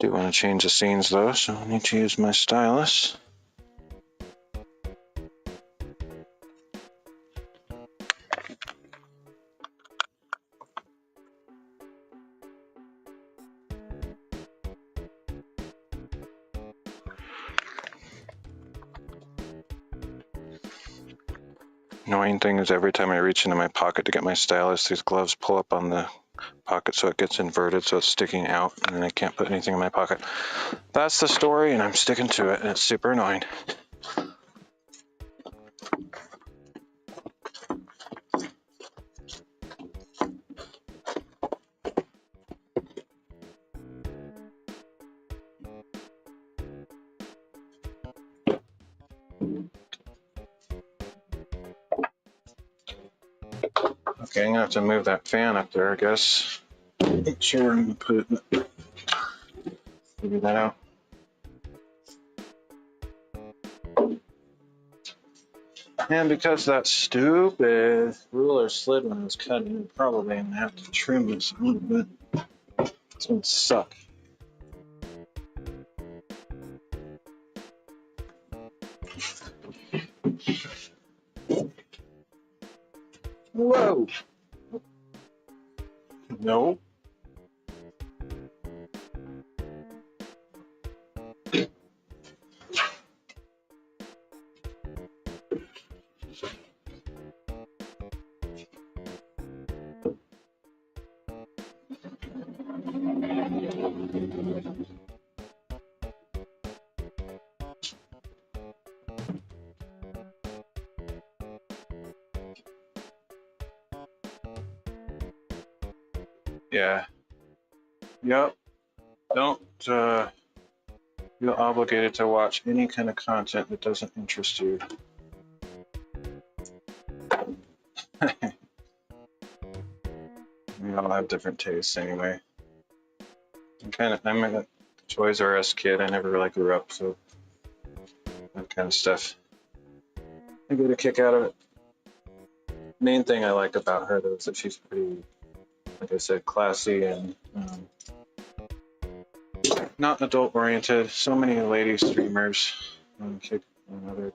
Do want to change the scenes though, so I need to use my stylus. Annoying thing is every time I reach into my pocket to get my stylus, these gloves pull up on the pocket so it gets inverted so it's sticking out and then I can't put anything in my pocket. That's the story and I'm sticking to it and it's super annoying. Okay, I'm gonna have to move that fan up there, I guess. Make sure I'm gonna put it. Figure that out. And because that stupid ruler slid when I was cutting, I'm probably gonna have to trim this a little bit. It's gonna suck. Whoa! No. Yeah. Yep. Don't feel obligated to watch any kind of content that doesn't interest you. We all have different tastes anyway. I'm a Toys R Us kid. I never really grew up, so that kind of stuff. I get a kick out of it. Main thing I like about her though is that she's pretty, like I said, classy and not adult oriented. So many lady streamers on other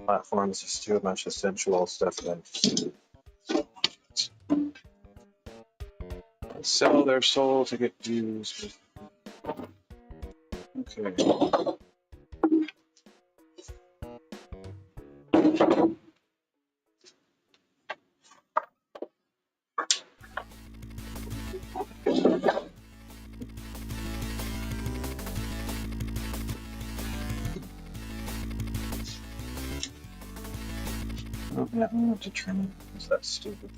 platforms just do a bunch of sensual stuff that sell their soul to get views. Okay. Oh, yeah, I'm gonna have to trim it. Is that stupid?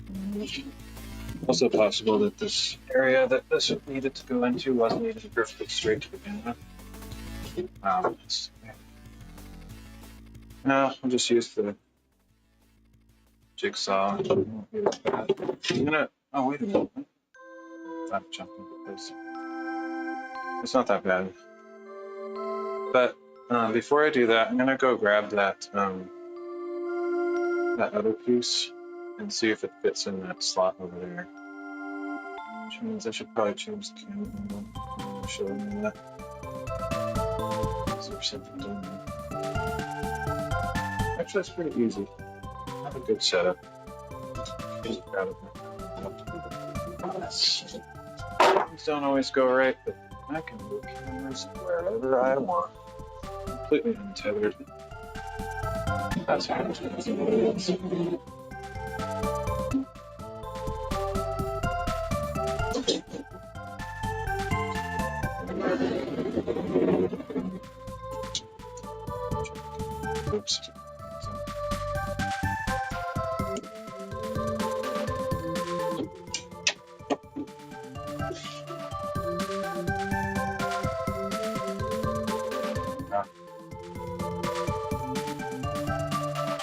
Also possible that this area that this needed to go into wasn't even perfectly straight to begin with. No, I'll just use the jigsaw. I'm gonna. Oh, wait a minute. That jumped into place. It's not that bad. But before I do that, I'm gonna go grab that that other piece and see if it fits in that slot over there. Which means I should probably change the camera angle. I'm showing you that. Is there something down there? Actually, that's pretty easy. I have a good setup. Just grab it. Things don't always go right, but I can move cameras wherever I want. Completely untethered. That's how it is. Oops.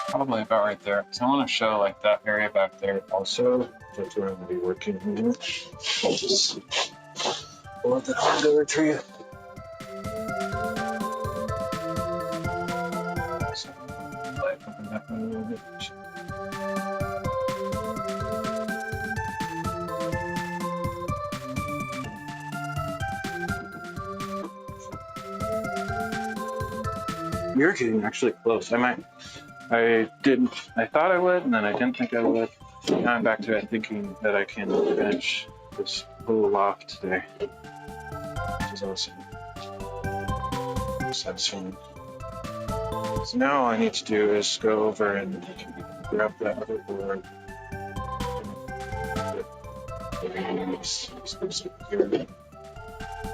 Probably about right there. So I want to show like that area back there also. That's where I'm going to be working. I'll just pull out the Honda retrieve. So, light up in that one a little bit. You're getting actually close. I thought I would, and then I didn't think I would. Now I'm back to it thinking that I can finish this whole loft today, which is awesome. So that's fun. So now all I need to do is go over and grab that other board.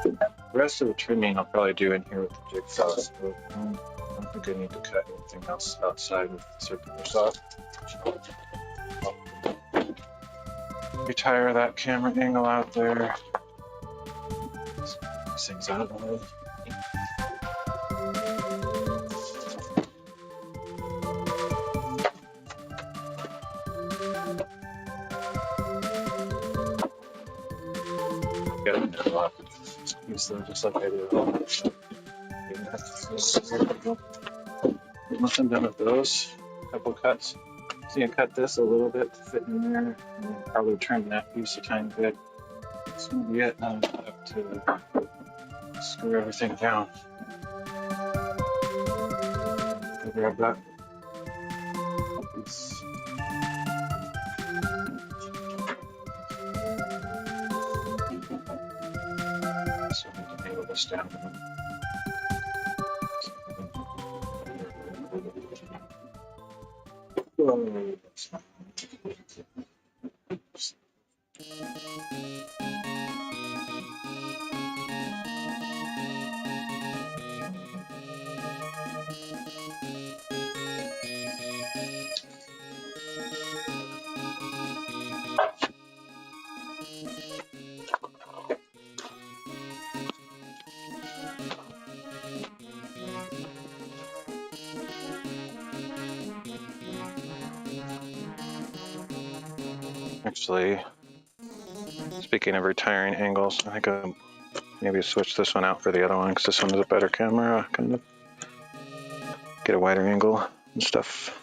The rest of the trimming I'll probably do in here with the jigsaw. So I don't think I need to cut anything else outside with the circular saw. Retire that camera angle out there. These things out of the way. Use them just like I do. Nothing done with those. A couple cuts. So you cut this a little bit to fit in there, and then probably trim that piece a tiny bit. So we get up to screw everything down. Go grab that piece. So we can nail this down. Actually, speaking of retiring angles, I think I'll maybe switch this one out for the other one because this one is a better camera, kind of get a wider angle and stuff.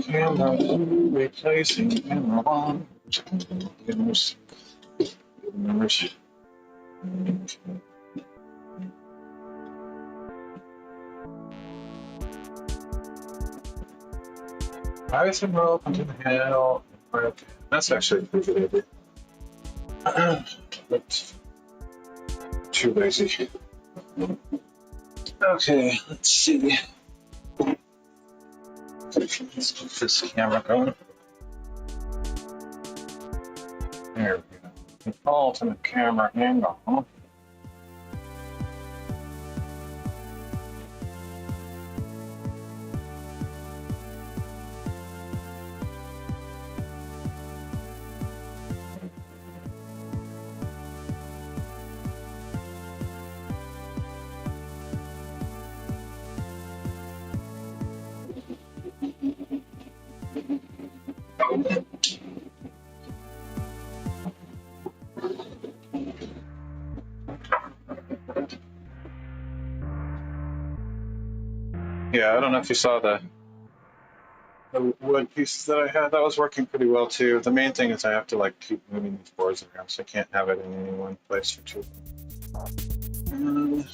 Camera 2 replacing camera 1. Goodness. Good numbers. Privacy roll into the handle. Okay. That's actually a pretty good idea. But too lazy. Okay, let's see. Let's get this camera going. There we go. The ultimate camera angle, huh? Yeah, I don't know if you saw the wood pieces that I had. That was working pretty well too. The main thing is I have to like keep moving these boards around, so I can't have it in any one place for too long.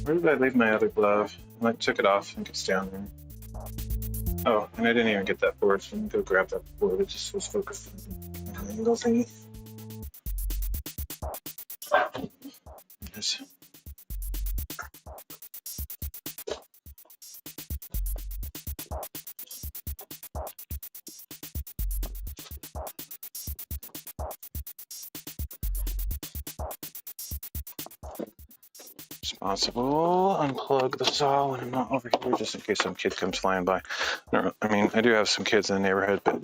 Where did I leave my other glove? I took it off. I think it's down there. Oh, and I didn't even get that board, so I'm gonna go grab that board. It just was focused on the angle thingy. Yes. Responsible. Unplug the saw when I'm not over here, just in case some kid comes flying by. I mean, I do have some kids in the neighborhood, but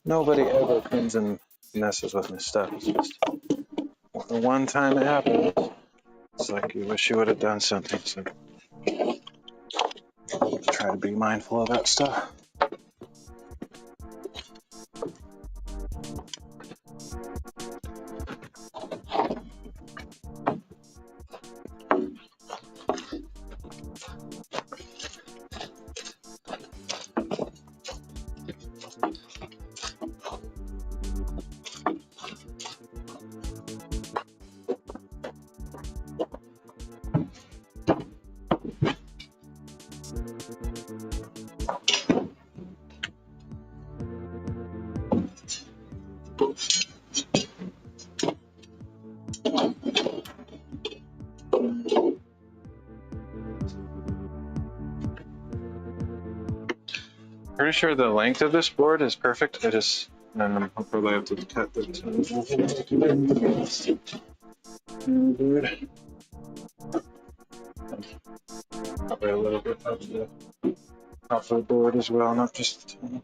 nobody ever comes and messes with my stuff. It's just the one time it happens. It's like you wish you would have done something. So try to be mindful of that stuff. Pretty sure the length of this board is perfect. I'll probably have to cut the probably a little bit of the off the board as well, not just the tongue.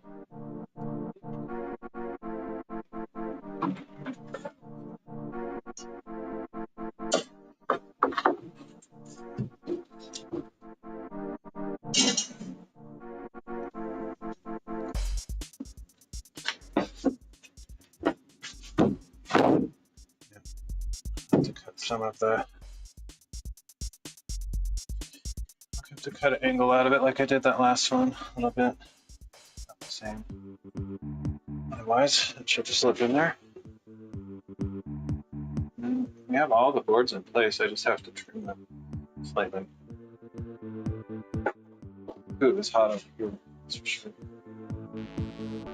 To cut some of the, I have to cut an angle out of it like I did that last one a little bit. Not the same. Otherwise, it should just slip in there. We have all the boards in place. I just have to trim them slightly. Ooh, it's hot up here. That's for sure.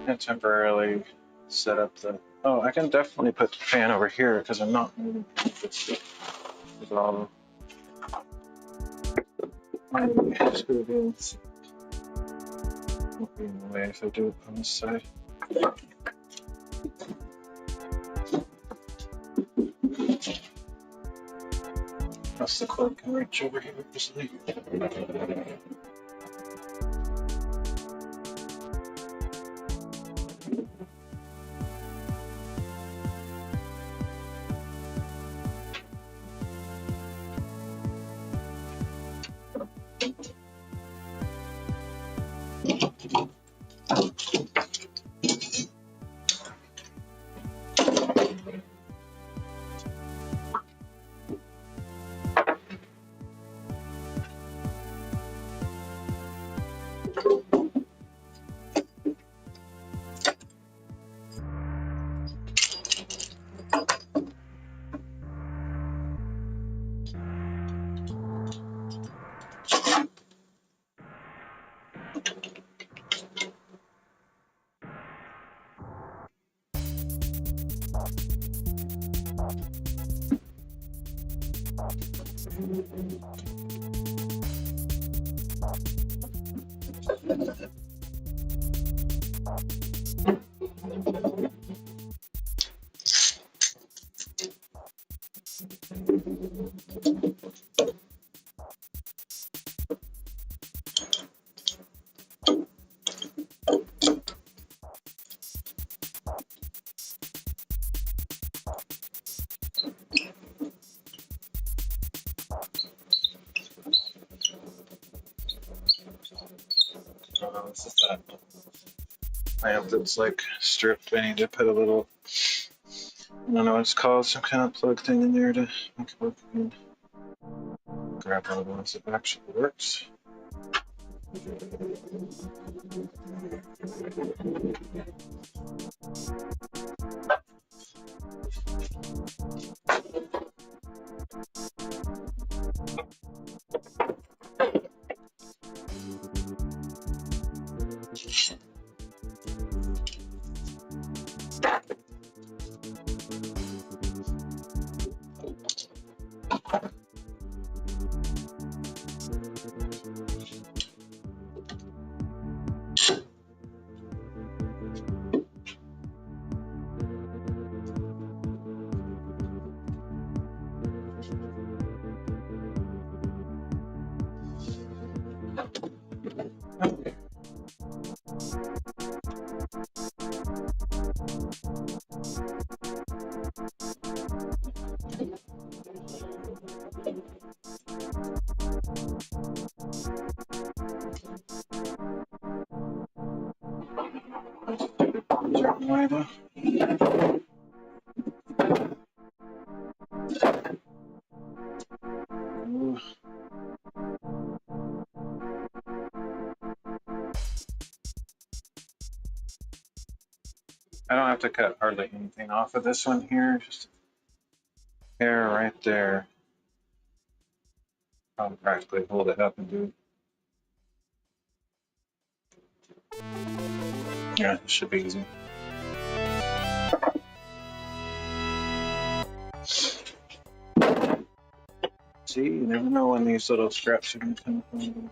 And temporarily set up the. Oh, I can definitely put the fan over here because I'm not moving. With all my screwed in. Won't be in the way if I do it on this side. Plus the cord can reach over here easily. This is that lamp that's like stripped. I need to put a little, I don't know what it's called, some kind of plug thing in there to make it work again. Grab one of the ones that actually works. I don't have to cut hardly anything off of this one here, just a hair right there. I'll practically hold it up and do it. Yeah, it should be easy. see, you never know when these little scraps are going to come from.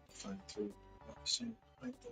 Find three about the same height though.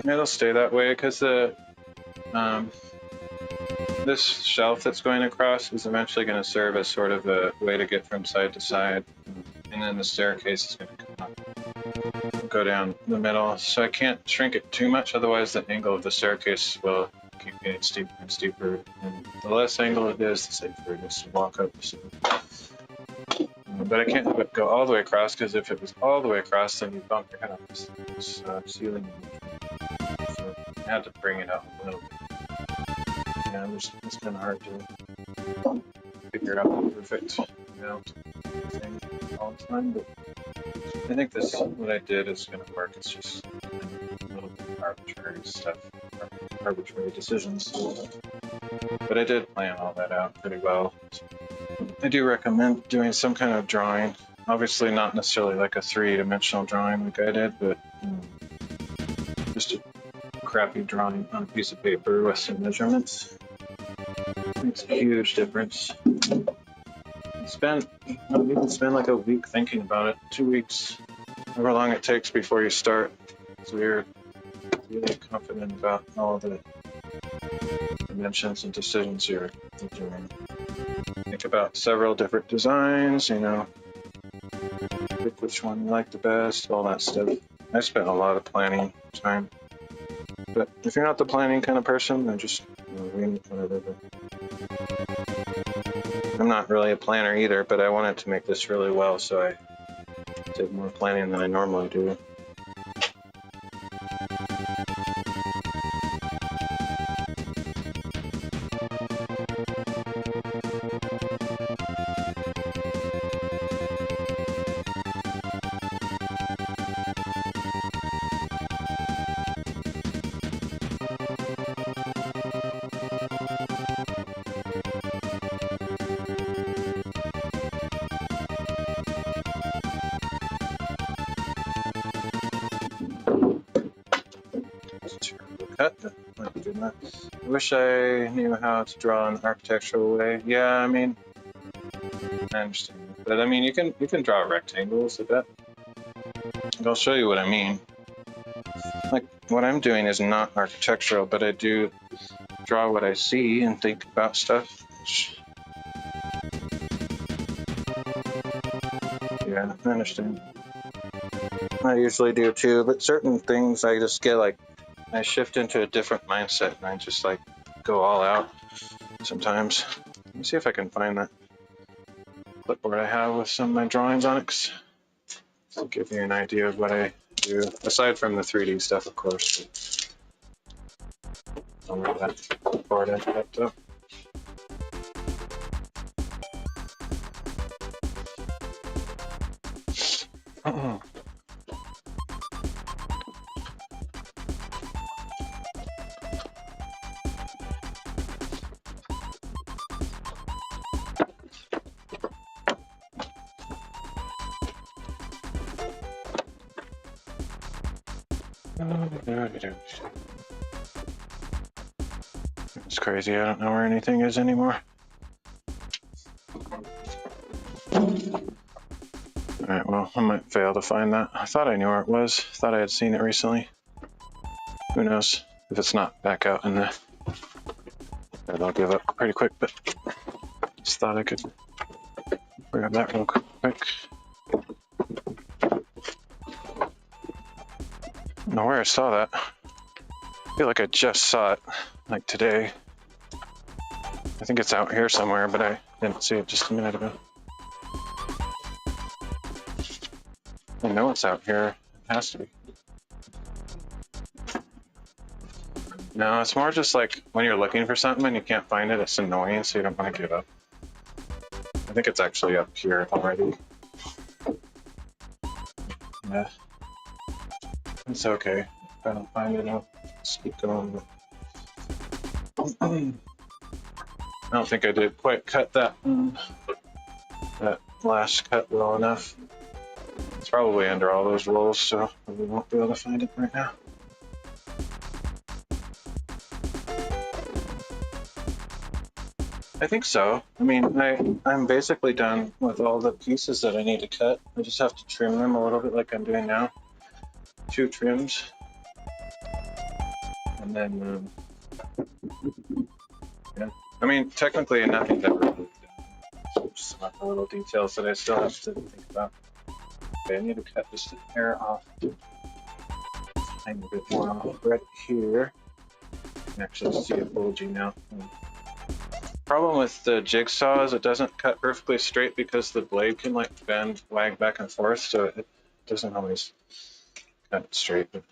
It'll stay that way because the this shelf that's going across is eventually going to serve as sort of a way to get from side to side, and then the staircase is going to come up, go down the middle. So I can't shrink it too much, otherwise the angle of the staircase will keep getting steeper and steeper. And the less angle it is, the safer it is to walk up. So. But I can't have it go all the way across because if it was all the way across, then you bump your head off this ceiling. So I had to bring it up a little bit. Yeah, it's kind of hard to figure out the perfect amount thing all the time, but I think what I did is going to work. It's just a little bit of arbitrary stuff, arbitrary decisions. But I did plan all that out pretty well. I do recommend doing some kind of drawing. Obviously not necessarily like a three-dimensional drawing like I did, but just a crappy drawing on a piece of paper with some measurements. Makes a huge difference. You can spend like a week thinking about it, 2 weeks, however long it takes before you start. So you're really confident about all the dimensions and decisions you're doing. Think about several different designs, pick which one you like the best, all that stuff. I spent a lot of planning time. But if you're not the planning kind of person, then just read whatever. I'm not really a planner either, but I wanted to make this really well, so I did more planning than I normally do. Cut. I wish I knew how to draw an architectural way. Yeah, I mean, I understand. But I mean, you can draw rectangles, I bet. I'll show you what I mean. Like, what I'm doing is not architectural, but I do draw what I see and think about stuff. Yeah, I understand. I usually do too, but certain things I just get like, I shift into a different mindset and I just like go all out sometimes. Let me see if I can find that clipboard I have with some of my drawings on it. To give you an idea of what I do, aside from the 3D stuff, of course. Don't worry about that clipboard I kept up. It's crazy, I don't know where anything is anymore. Alright, well, I might fail to find that. I thought I knew where it was. Thought I had seen it recently. Who knows if it's not back out in the... I'll give up pretty quick, but just thought I could grab that real quick. I don't know where I saw that. I feel like I just saw it, like today. I think it's out here somewhere, but I didn't see it just a minute ago. know it's out here. It has to be. No, it's more just like when you're looking for something and you can't find it, it's annoying, so you don't want to give up. I think it's actually up here already. Yeah. It's okay. If I don't find it, I'll just keep going. I don't think I did quite cut that last cut well enough. It's probably under all those rolls, so we won't be able to find it right now. I think so. I mean, I'm basically done with all the pieces that I need to cut. I just have to trim them a little bit like I'm doing now. 2 trims. And then, yeah. I mean, technically nothing's ever really done. Just some other little details that I still have to think about. Okay, I need to cut just an hair off. A bit more off right here. You can actually see it bulging now. Problem with the jigsaw is it doesn't cut perfectly straight because the blade can like bend, wag back and forth, so it doesn't always cut it straight. But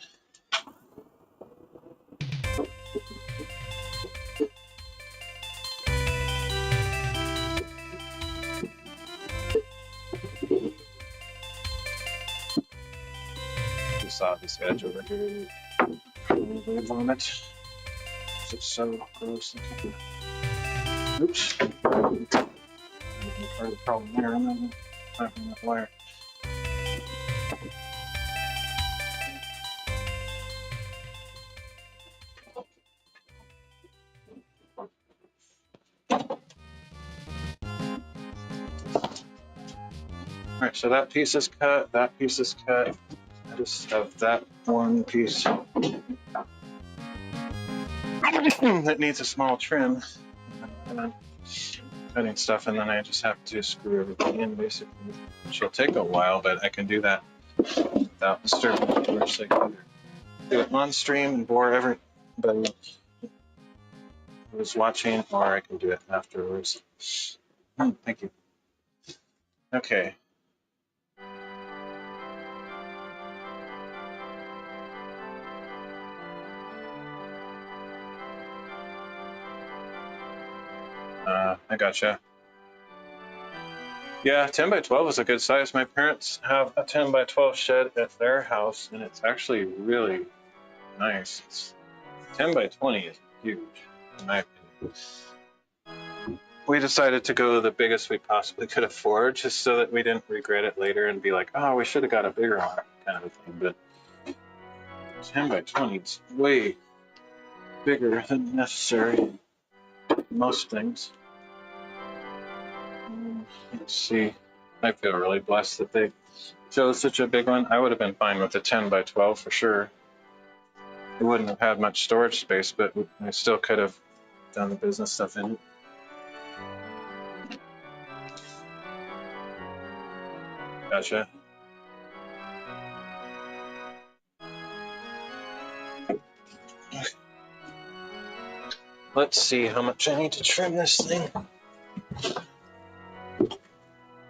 you saw this edge over here. Live on it. It's so gross. Oops. Part of the problem there. I'm not having that wire. Alright, so that piece is cut, that piece is cut. I just have that one piece that needs a small trim. And I'm cutting stuff, and then I just have to screw everything in basically, which will take a while, but I can do that without disturbing the course. I can either do it on stream and bore everybody who was watching, or I can do it afterwards. Thank you. Okay. I gotcha. Yeah, 10 by 12 is a good size. My parents have a 10 by 12 shed at their house, and it's actually really nice. 10 by 20 is huge, in my opinion. We decided to go the biggest we possibly could afford, just so that we didn't regret it later and be like, oh, we should have got a bigger one, kind of a thing. But 10 by 20 is way bigger than necessary. Most things. Let's see. I feel really blessed that they chose such a big one. I would have been fine with a 10 by 12 for sure. It wouldn't have had much storage space, but I still could have done the business stuff in it. Gotcha. Let's see how much I need to trim this thing.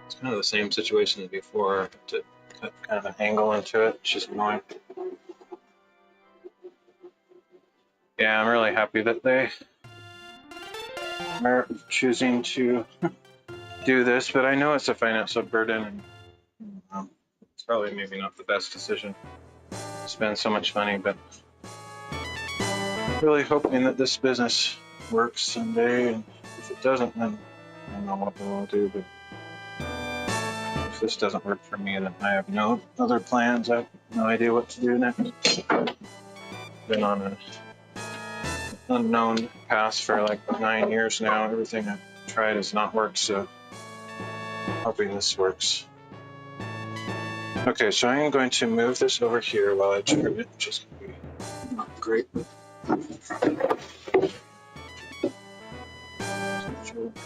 It's kind of the same situation as before, to cut kind of an angle into it, which is annoying. Yeah, I'm really happy that they are choosing to do this, but I know it's a financial burden, and it's probably maybe not the best decision to spend so much money, but really hoping that this business works someday, and if it doesn't, then I don't know what we'll do, but if this doesn't work for me, then I have no other plans. I have no idea what to do next. Been on an unknown path for like 9 years now. Everything I've tried has not worked, so hoping this works. Okay, so I am going to move this over here while I trim it, which is going to be not great.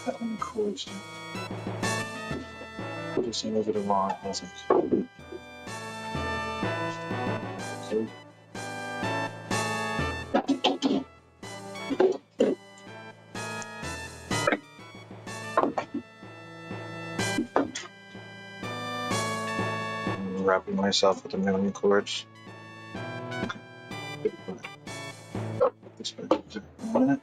Cutting cords. I'll just move it along as it. So. Wrap myself with a million cords. This one.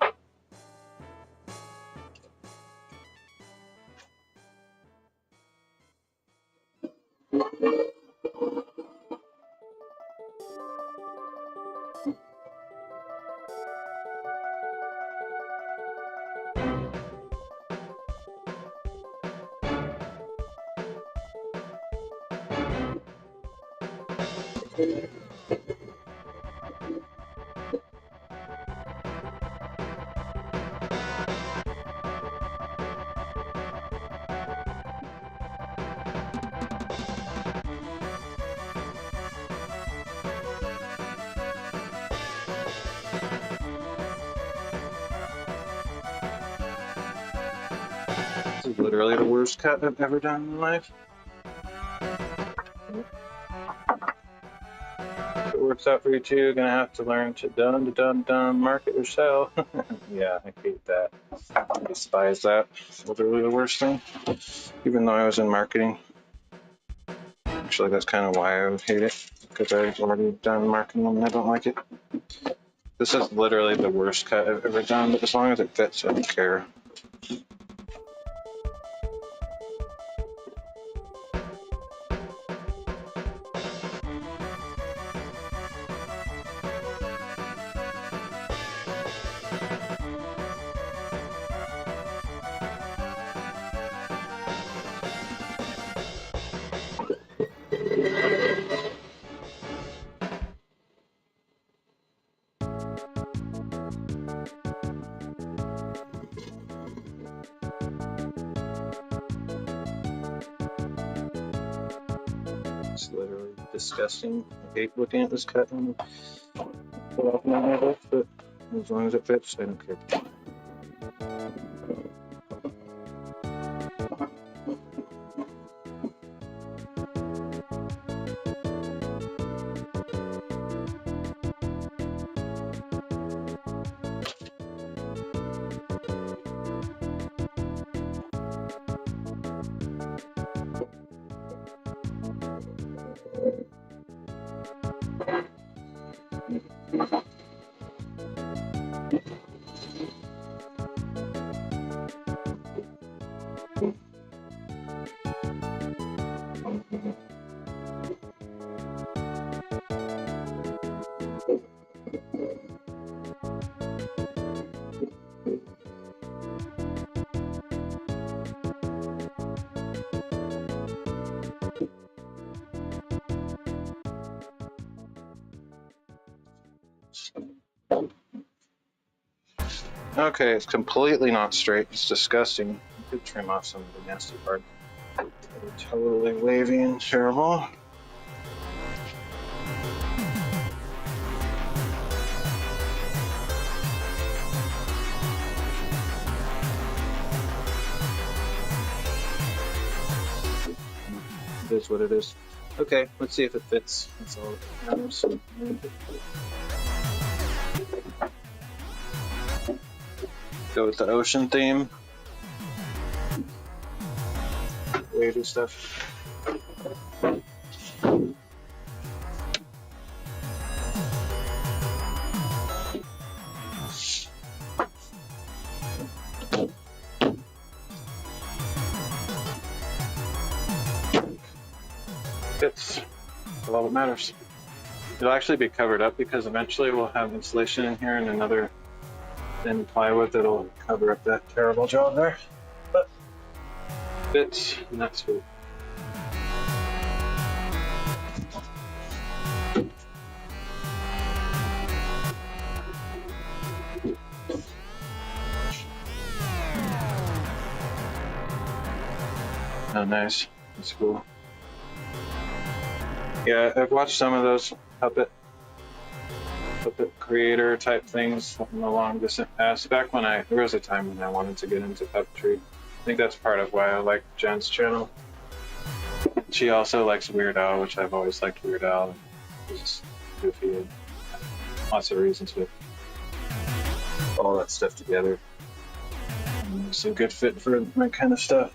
This is literally the worst cut I've ever done in my life. If it works out for you too, you're gonna have to learn to market yourself. Yeah, I hate that. I despise that. It's literally the worst thing. Even though I was in marketing. Actually, that's kind of why I would hate it, because I've already done marketing and I don't like it. This is literally the worst cut I've ever done, but as long as it fits, I don't care. It's literally disgusting. I hate looking at this cut and put off my handle, but as long as it fits, I don't care. Okay, it's completely not straight. It's disgusting. You could trim off some of the nasty parts. They're totally wavy and terrible. It is what it is. Okay, let's see if it fits. That's all that matters. Go with the ocean theme. Wavy stuff. Fits. That's all that matters. It'll actually be covered up because eventually we'll have insulation in here and another thin plywood that'll cover up that terrible job there. But fits, and that's good. Oh, nice. That's cool. Yeah, I've watched some of those puppet creator type things in the long distant past. Back when there was a time when I wanted to get into puppetry. I think that's part of why I like Jen's channel. She also likes Weird Al, which I've always liked Weird Al. He's just goofy and lots of reasons with all that stuff together. It's a good fit for my kind of stuff.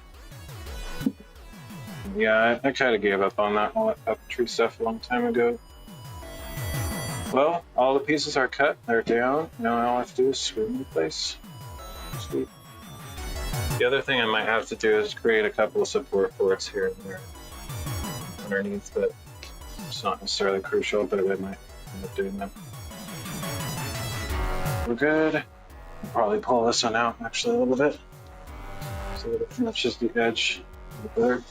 Yeah, I kind of gave up on that all that puppetry stuff a long time ago. Well, all the pieces are cut, they're down. Now all I have to do is screw them in place. Sweet. The other thing I might have to do is create a couple of support boards here and there underneath, but it's not necessarily crucial, but I might end up doing that. We're good. I'll probably pull this one out actually a little bit so that it matches the edge a little better.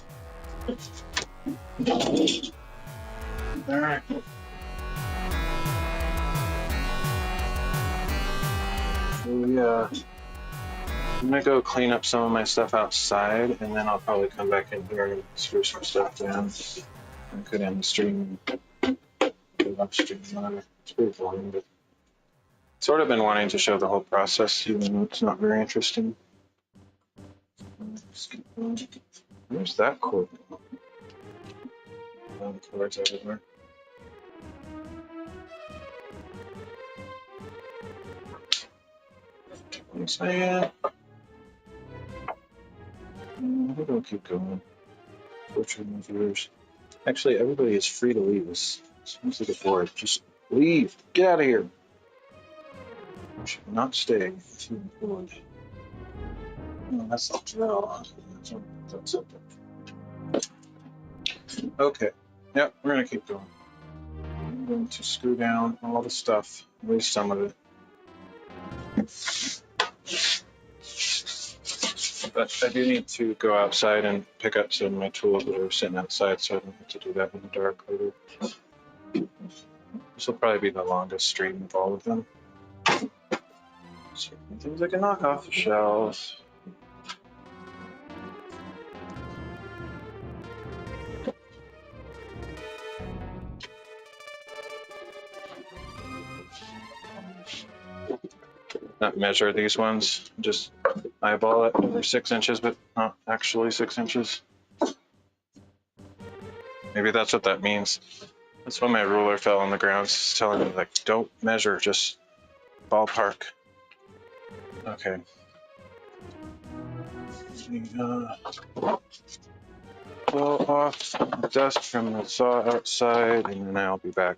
Alright. So I'm gonna go clean up some of my stuff outside, and then I'll probably come back in here and screw some stuff down and go down the stream and go upstream. It's pretty boring, but sort of been wanting to show the whole process, even though it's not very interesting. Where's that cord? Cords everywhere. Thanks, man. We're gonna keep going. Fortune viewers. Actually, everybody is free to leave. This seems like a board. Just leave. Get out of here. You should not stay too bored. Oh, that's the drill. That's it. Okay. Yep, we're gonna keep going. I'm going to screw down all the stuff, at least some of it. But I do need to go outside and pick up some of my tools that are sitting outside, so I don't have to do that in the dark later. This will probably be the longest stream of all of them. Certain things I can knock off the shelves. Not measure these ones, just eyeball it over 6 inches, but not actually 6 inches. Maybe that's what that means. That's why my ruler fell on the ground. It's telling me, like, don't measure, just ballpark. Okay. Blow off the dust from the saw outside, and then I'll be back.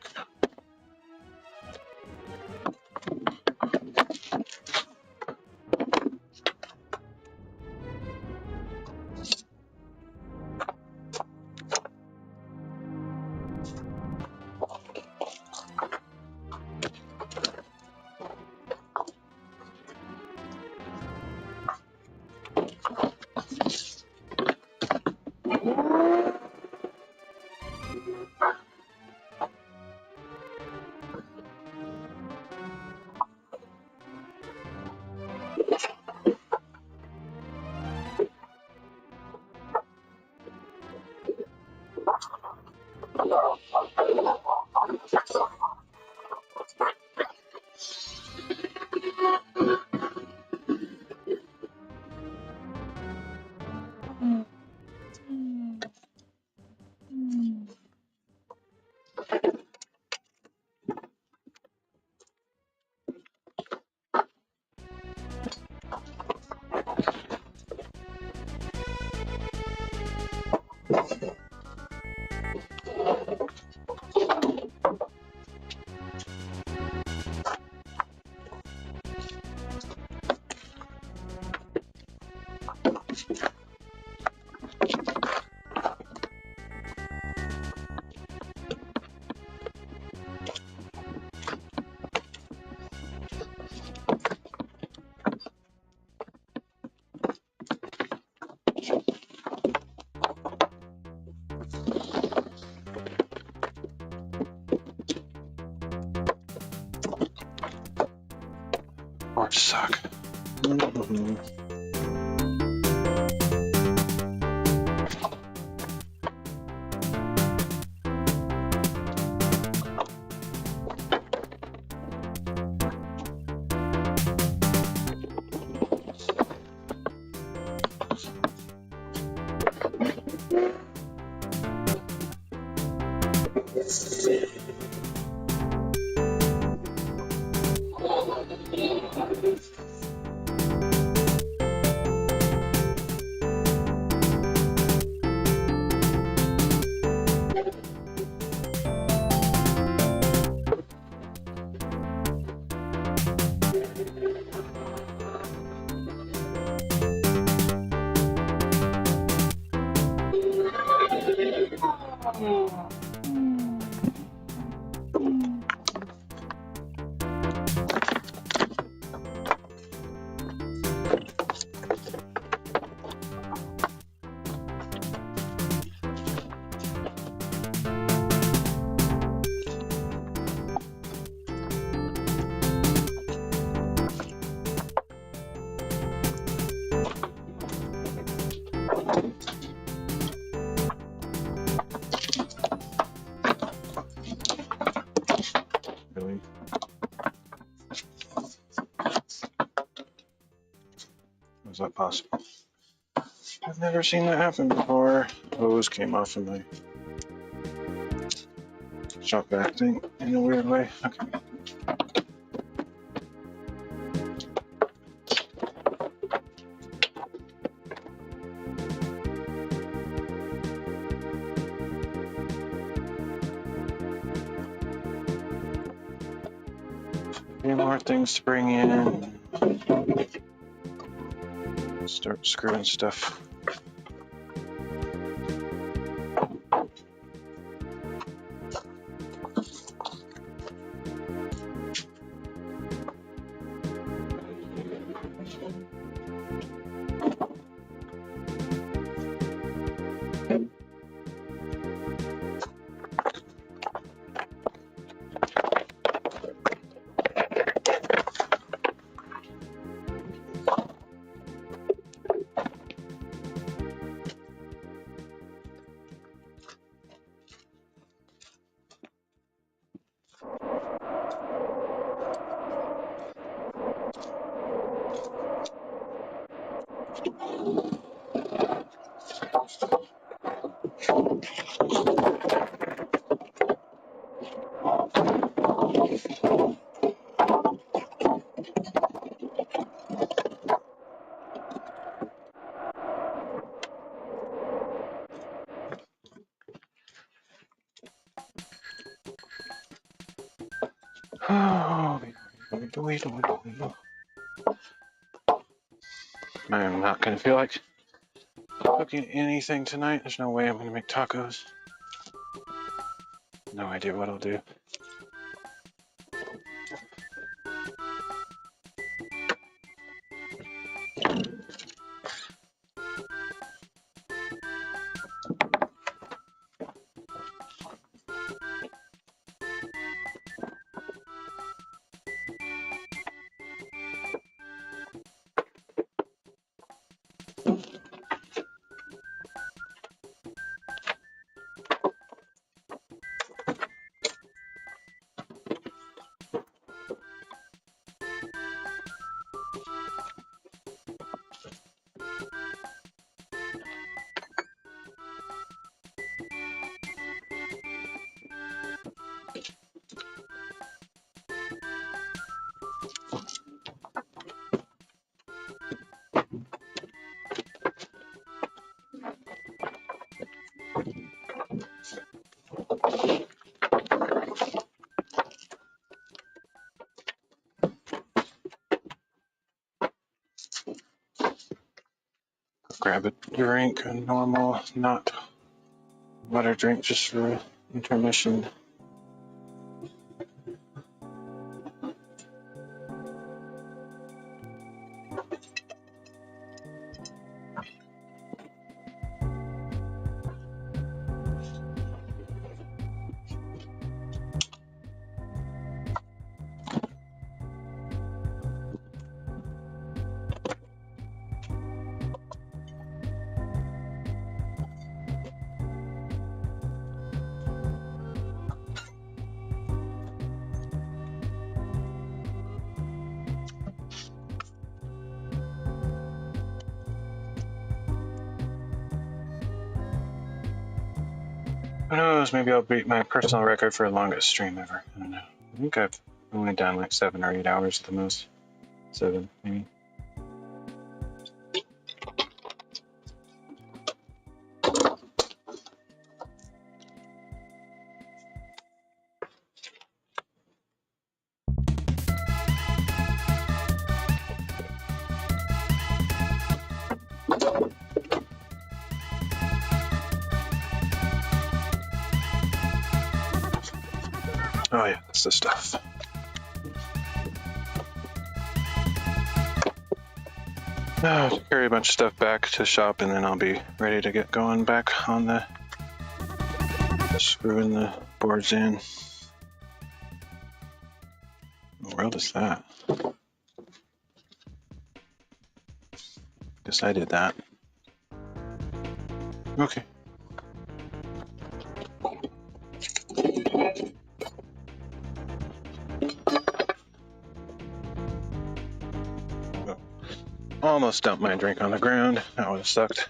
Boards suck. Really? Was that possible? I've never seen that happen before. Hose came off of my shop vac thing in a weird way. Okay. A few more things to bring in. Start screwing stuff. Oh, I am not going to feel like cooking anything tonight. There's no way I'm going to make tacos. No idea what I'll do. Grab a drink, a normal, not water drink, just for intermission. Who knows, maybe I'll beat my personal record for longest stream ever. I don't know. I think I've only done like 7 or 8 hours at the most. 7, maybe. Oh yeah, that's the stuff. Now I have to carry a bunch of stuff back to the shop, and then I'll be ready to get going back on the screwing the boards in. What the world is that? Guess I did that. Okay. Almost dumped my drink on the ground. That would have sucked.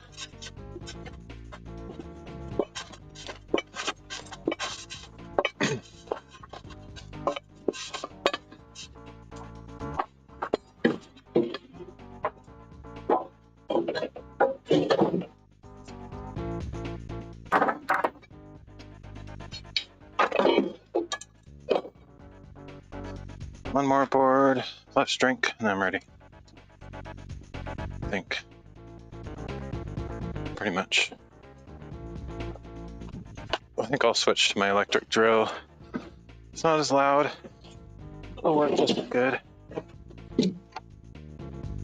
One more board, let's drink, and I'm ready. I think. Pretty much. I think I'll switch to my electric drill. It's not as loud. It'll work just as good.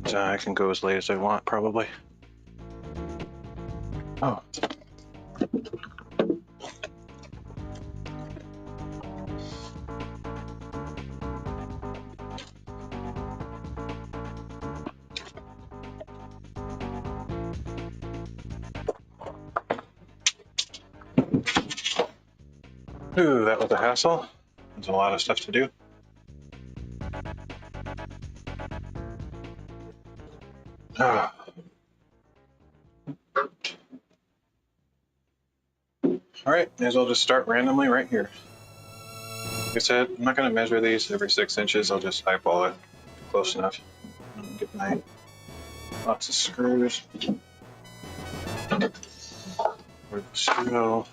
So I can go as late as I want, probably. Oh. Ooh, that was a hassle. There's a lot of stuff to do. Ah. Alright, may as well just start randomly right here. Like I said, I'm not going to measure these every 6 inches, I'll just eyeball it close enough. Get my lots of screws. Where the screw.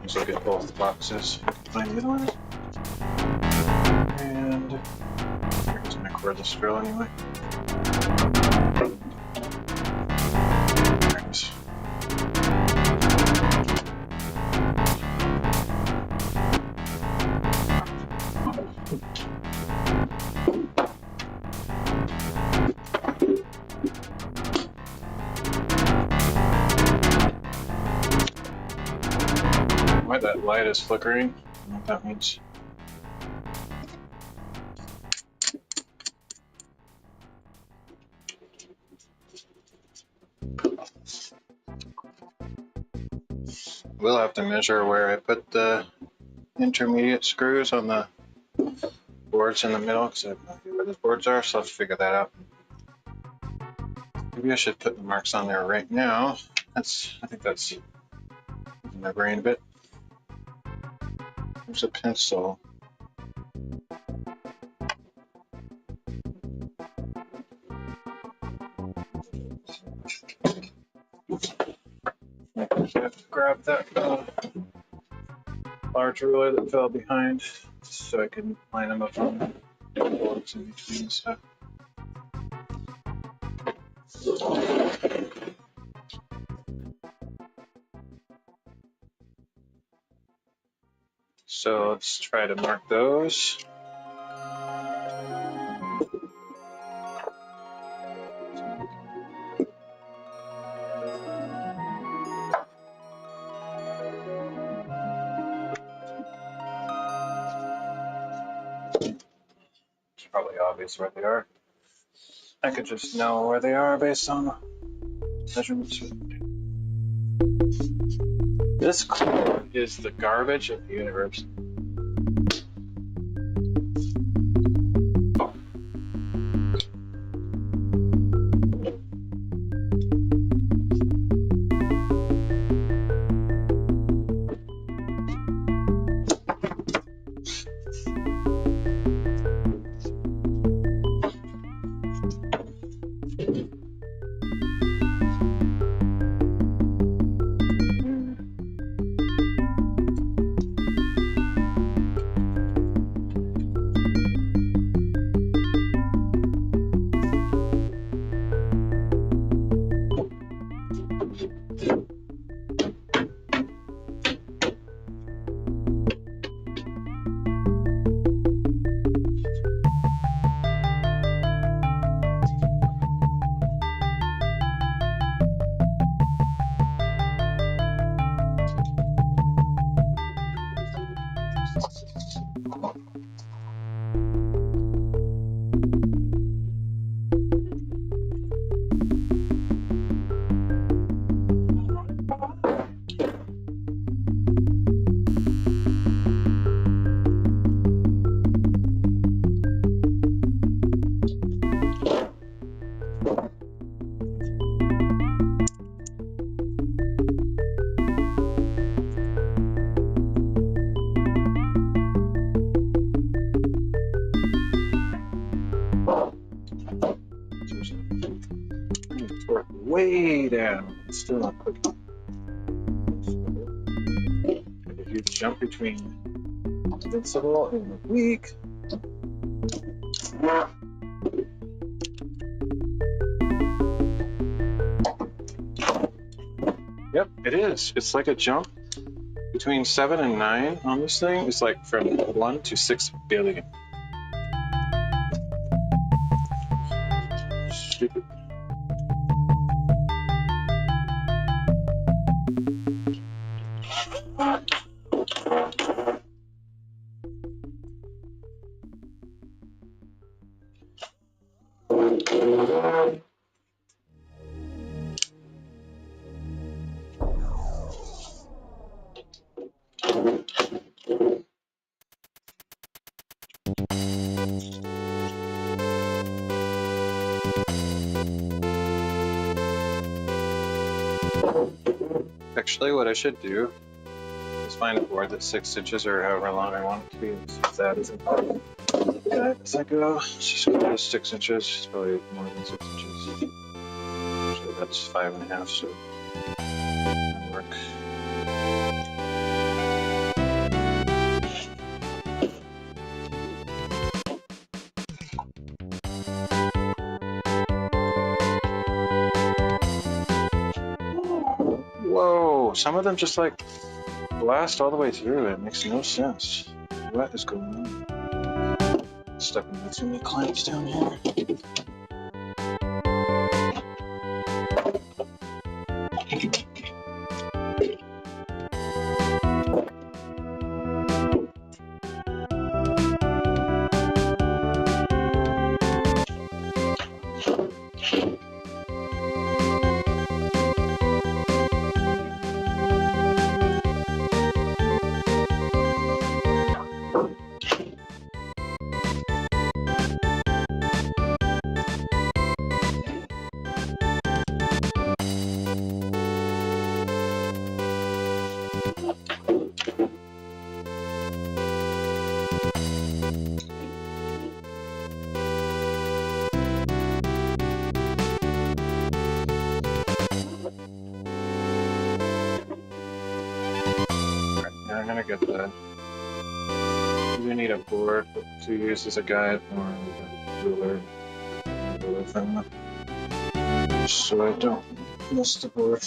Let's look at both boxes. Find the other one. And here's my cordless drill anyway. Thanks. Why that light is flickering? I don't know what that means. We'll have to measure where I put the intermediate screws on the boards in the middle, because I have no idea where those boards are, so I'll have to figure that out. Maybe I should put the marks on there right now. I think that's in my brain a bit. There's a pencil. I have to grab that large ruler that fell behind so I can line them up on the boards in between and stuff. So let's try to mark those. It's probably obvious where they are. I could just know where they are based on measurements. This cord is the garbage of the universe. way down. It's still not quick. A huge jump between invincible and weak. Yep, it is. It's like a jump between 7 and 9 on this thing. It's like from 1 to 6 billion. Stupid. Actually, what I should do is find a board that's 6 inches or however long I want it to be. If that isn't good as I go, let's just go to 6 inches. It's probably more than 6 inches. So that's 5.5, so that'll work. Whoa, some of them just like blast all the way through. It makes no sense. What is going on? Stuck in too many clamps down here. I'm gonna get the. You need a board to use as a guide or a ruler thing, so I don't miss the board.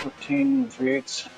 Fourteen 3/8.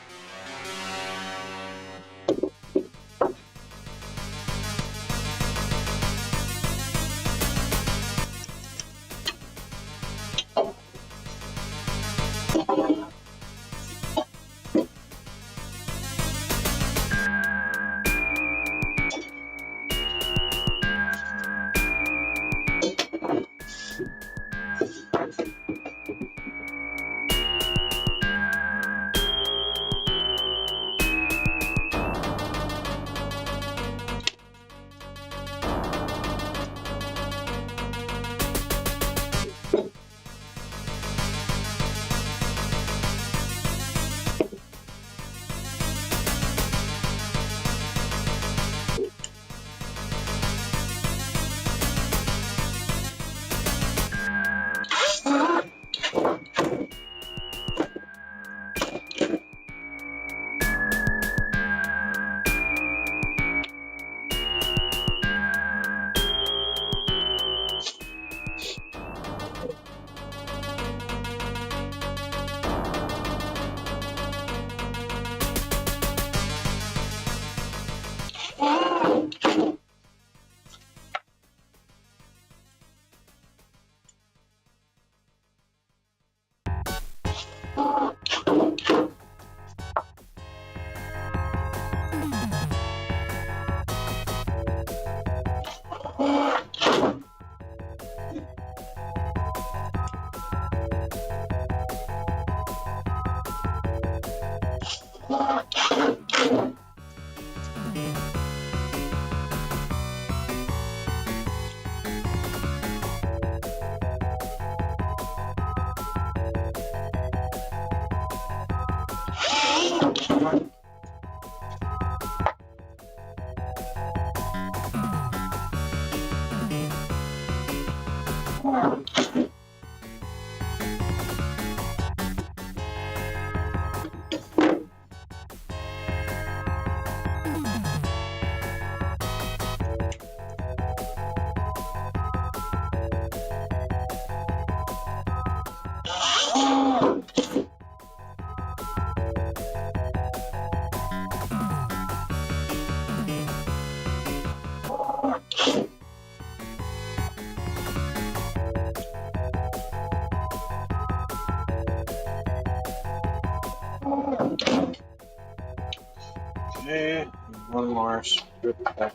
Okay, one more strip back.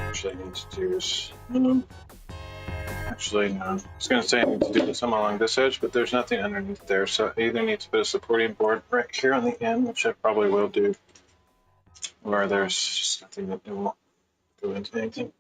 Actually, I need to do is actually no. I was going to say I need to do some along this edge, but there's nothing underneath there, so I either need to put a supporting board right here on the end, which I probably will do, or there's just nothing that it won't go into anything.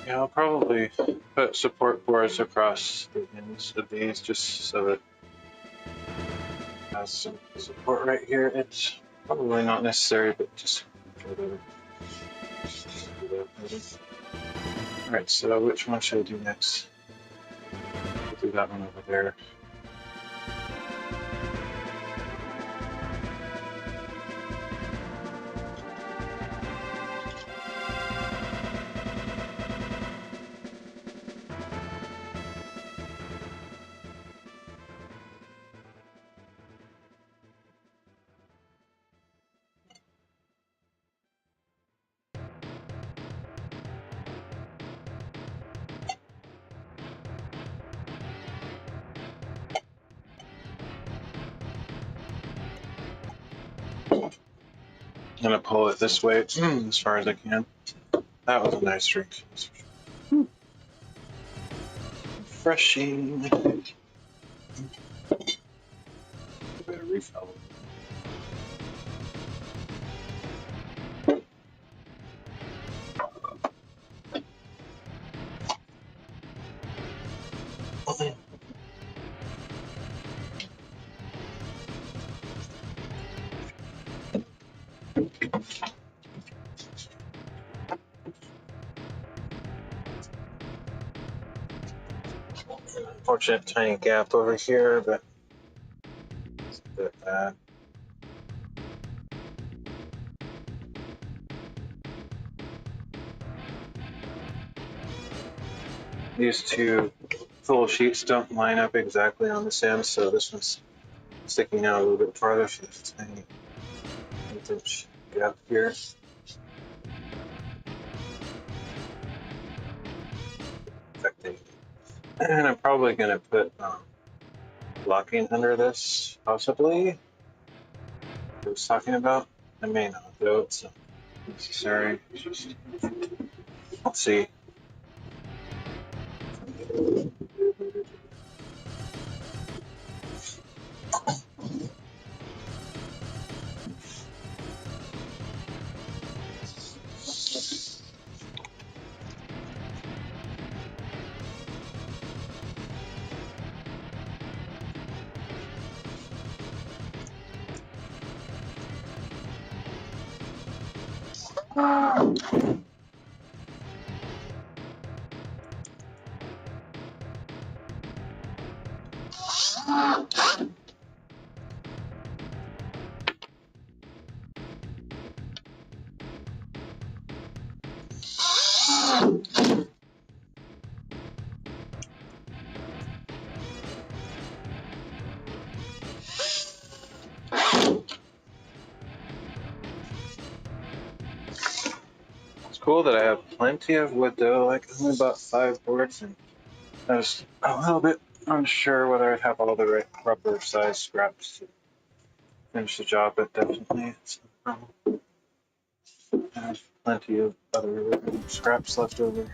Yeah, I'll probably put support boards across the ends of these just so that it has some support right here. It's probably not necessary, but just for the. Alright, so which one should I do next? I'll do that one over there. I'm gonna pull it this way as far as I can. That was a nice drink. Refreshing. Better refill. Unfortunate tiny gap over here, but it's a bit bad. These two full sheets don't line up exactly on this end, so this one's sticking out a little bit farther, so there's a tiny 1/8 gap here. Affecting. And I'm probably going to put blocking under this, possibly. I was talking about. I may not, though. It's not necessary. It's just, let's see. It's cool that I have plenty of wood, though. Like, I only bought 5 boards, and I was a little bit unsure whether I'd have all the right rubber size scraps to finish the job, but definitely it's no problem. I have plenty of other scraps left over.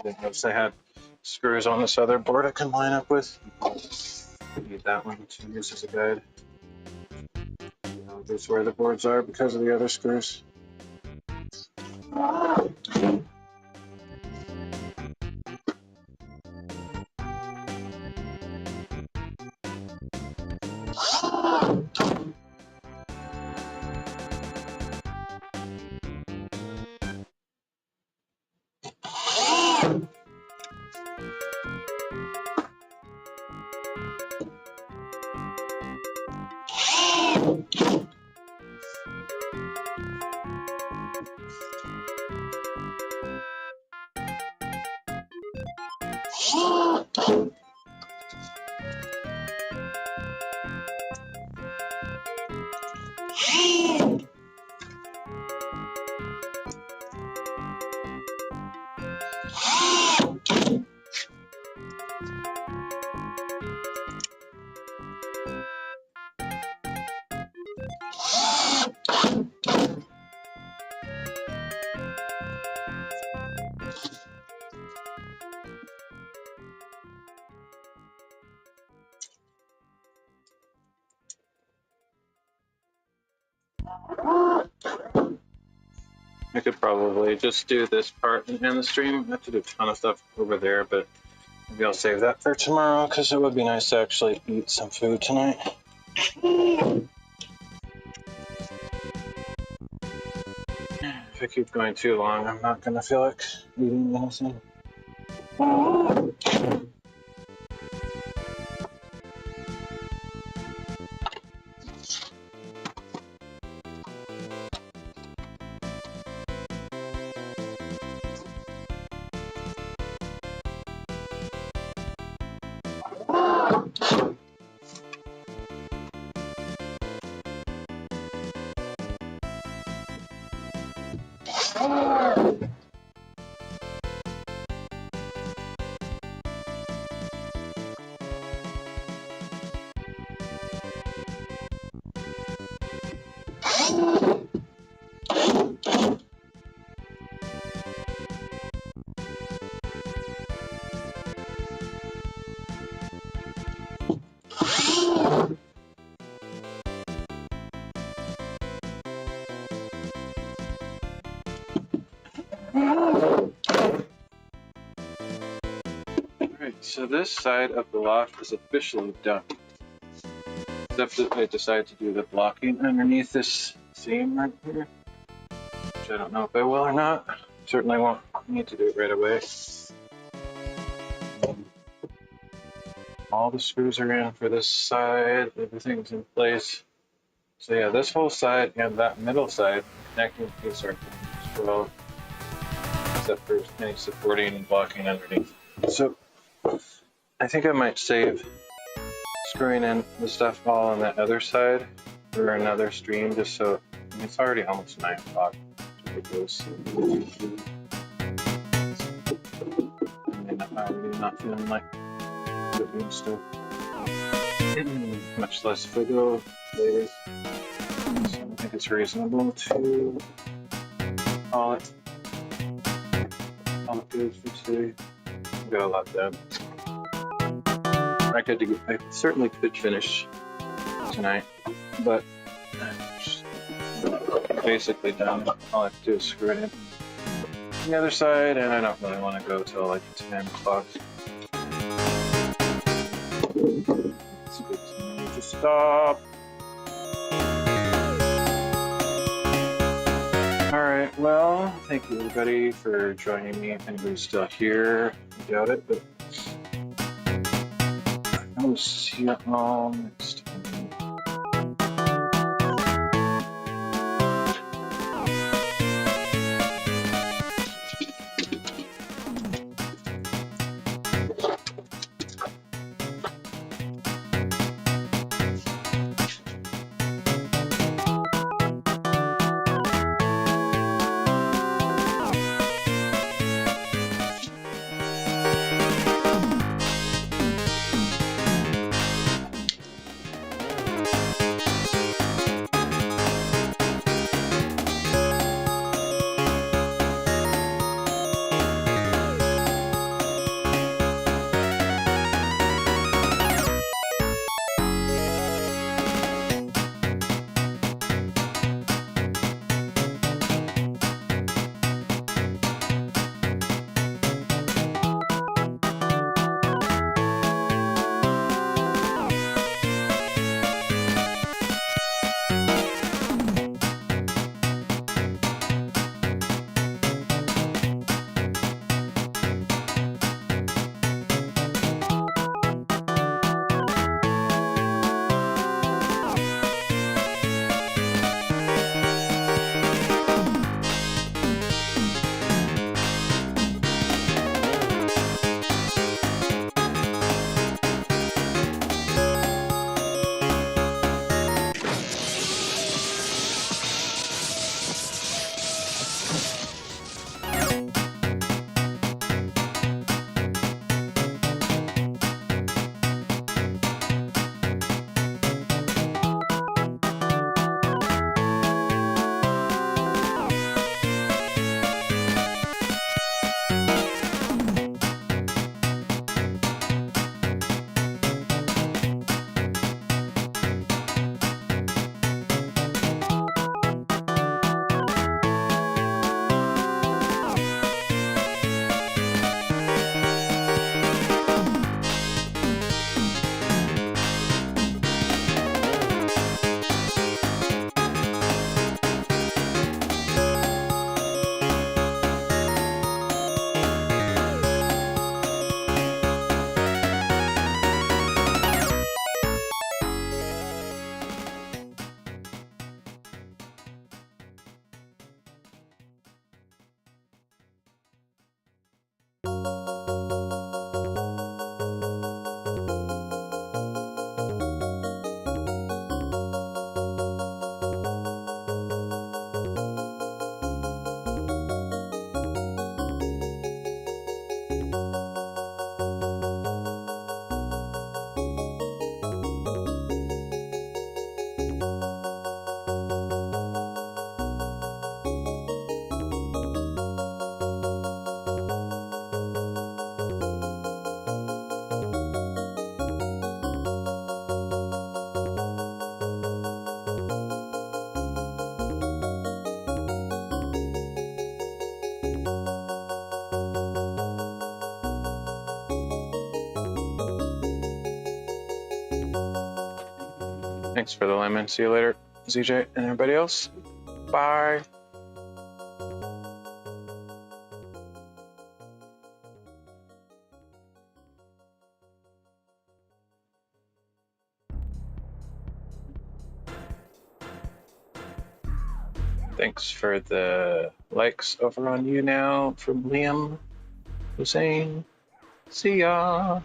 Didn't notice I had screws on this other board I can line up with. Need that one to use as a guide. This is where the boards are because of the other screws. I could probably just do this part and end the stream. I have to do a ton of stuff over there, but maybe I'll save that for tomorrow because it would be nice to actually eat some food tonight. If I keep going too long, I'm not going to feel like eating anything. Alright, so this side of the loft is officially done. Except that I decided to do the blocking underneath this seam right here. Which I don't know if I will or not. Certainly won't need to do it right away. All the screws are in for this side, everything's in place. So yeah, this whole side and that middle side connecting piece are well, except for any supporting and blocking underneath. So I think I might save screwing in the stuff all on that other side for another stream, just so I mean, it's already almost 9 o'clock. It's ridiculous. I'm already not feeling like doing stuff. Much less if I go later. So I think it's reasonable to call it good for today. I've got a lot done. I certainly could finish tonight, but I'm basically done. All I have to do is screw it in on the other side, and I don't really want to go till like 10 o'clock. It's a good time to stop. Alright, well, thank you everybody for joining me. If anybody's still here, I doubt it, but I will see you all next time. Thanks for the lemon. See you later, ZJ and everybody else. Bye. Thanks for the likes over on you now from Liam Hussein. See ya.